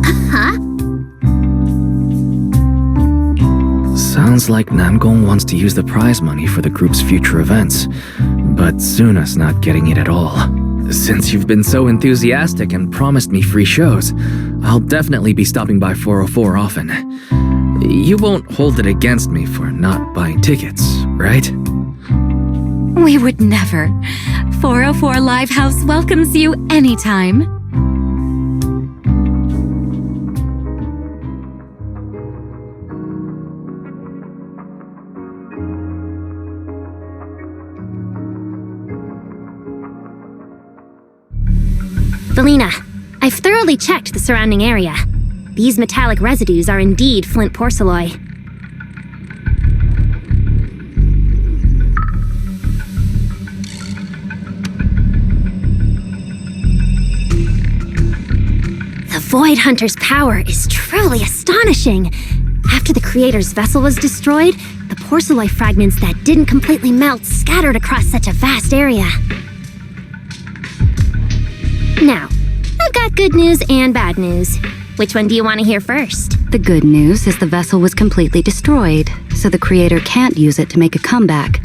S2: Sounds like Nangong wants to use the prize money for the group's future events, but Suna's not getting it at all. Since you've been so enthusiastic and promised me free shows, I'll definitely be stopping by 404 often. You won't hold it against me for not buying tickets, right?
S7: We would never. 404 Livehouse welcomes you anytime.
S3: Felina, I've thoroughly checked the surrounding area. These metallic residues are indeed flint porcelloi. The Void Hunter's power is truly astonishing. After the Creator's vessel was destroyed, the porcelloi fragments that didn't completely melt scattered across such a vast area. Now, I've got good news and bad news. Which one do you want to hear first?
S7: The good news is the vessel was completely destroyed, so the Creator can't use it to make a comeback.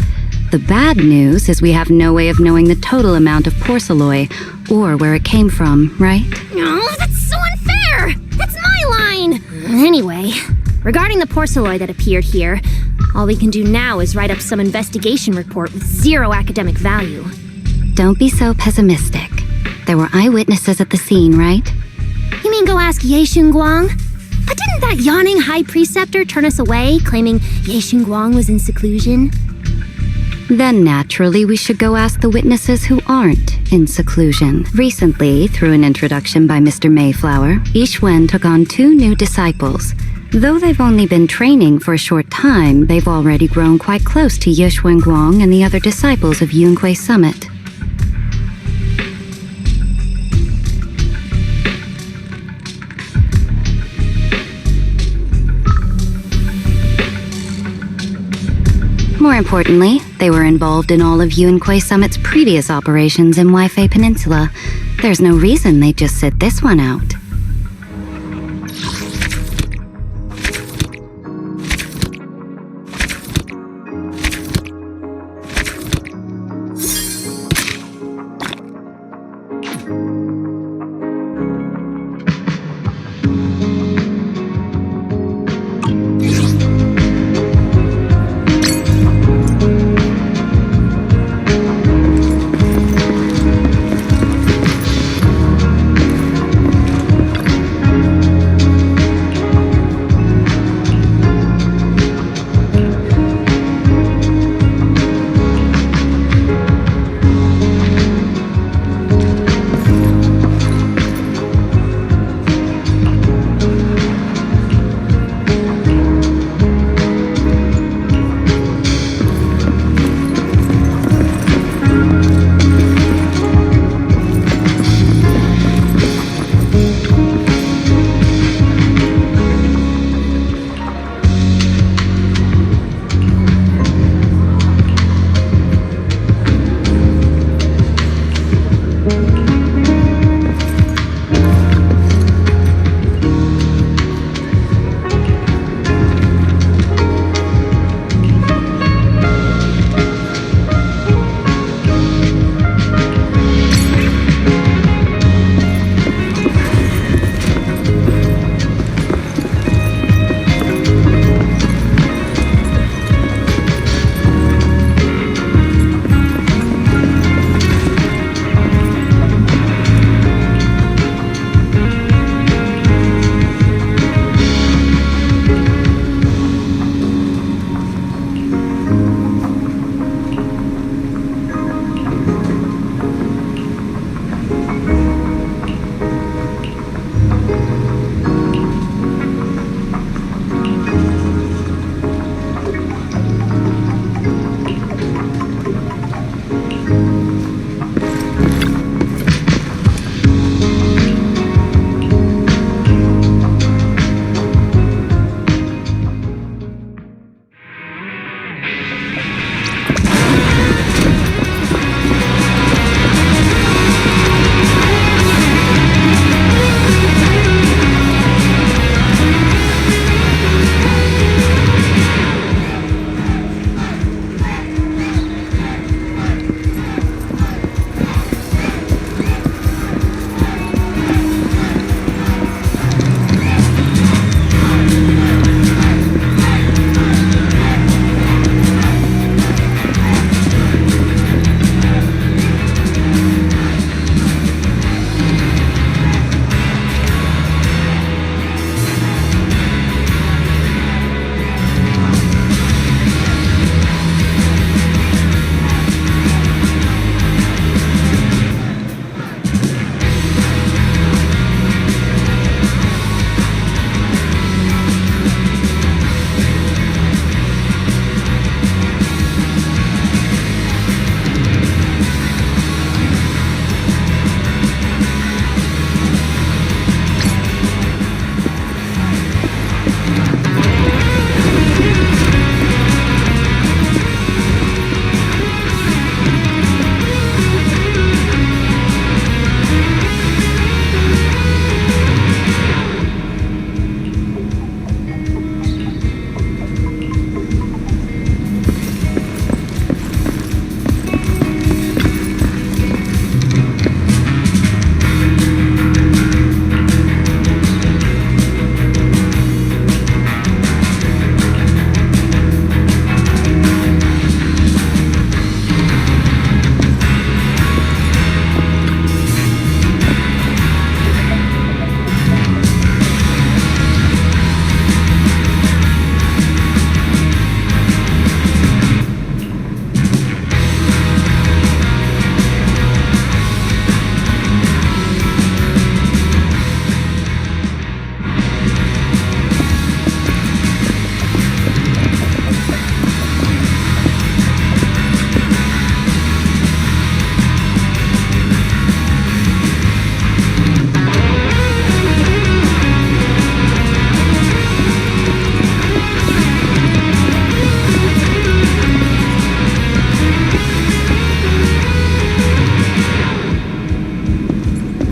S7: The bad news is we have no way of knowing the total amount of porcelloi, or where it came from, right?
S3: Oh, that's so unfair! That's my line! Anyway, regarding the porcelloi that appeared here, all we can do now is write up some investigation report with zero academic value.
S7: Don't be so pessimistic. There were eyewitnesses at the scene, right?
S3: You mean go ask Ye Xinguang? But didn't that yawning high preceptor turn us away, claiming Ye Xinguang was in seclusion?
S7: Then naturally we should go ask the witnesses who aren't in seclusion. Recently, through an introduction by Mr. Mayflower, Yixuan took on 2 new disciples. Though they've only been training for a short time, they've already grown quite close to Ye Xuanguang and the other disciples of Yunhui Summit.
S1: importantly, they were involved in all of Yunquay Summit's previous operations in Wi-Fi Peninsula. There's no reason they'd just sit this one out.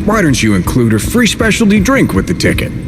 S14: Why don't you include a free specialty drink with the ticket?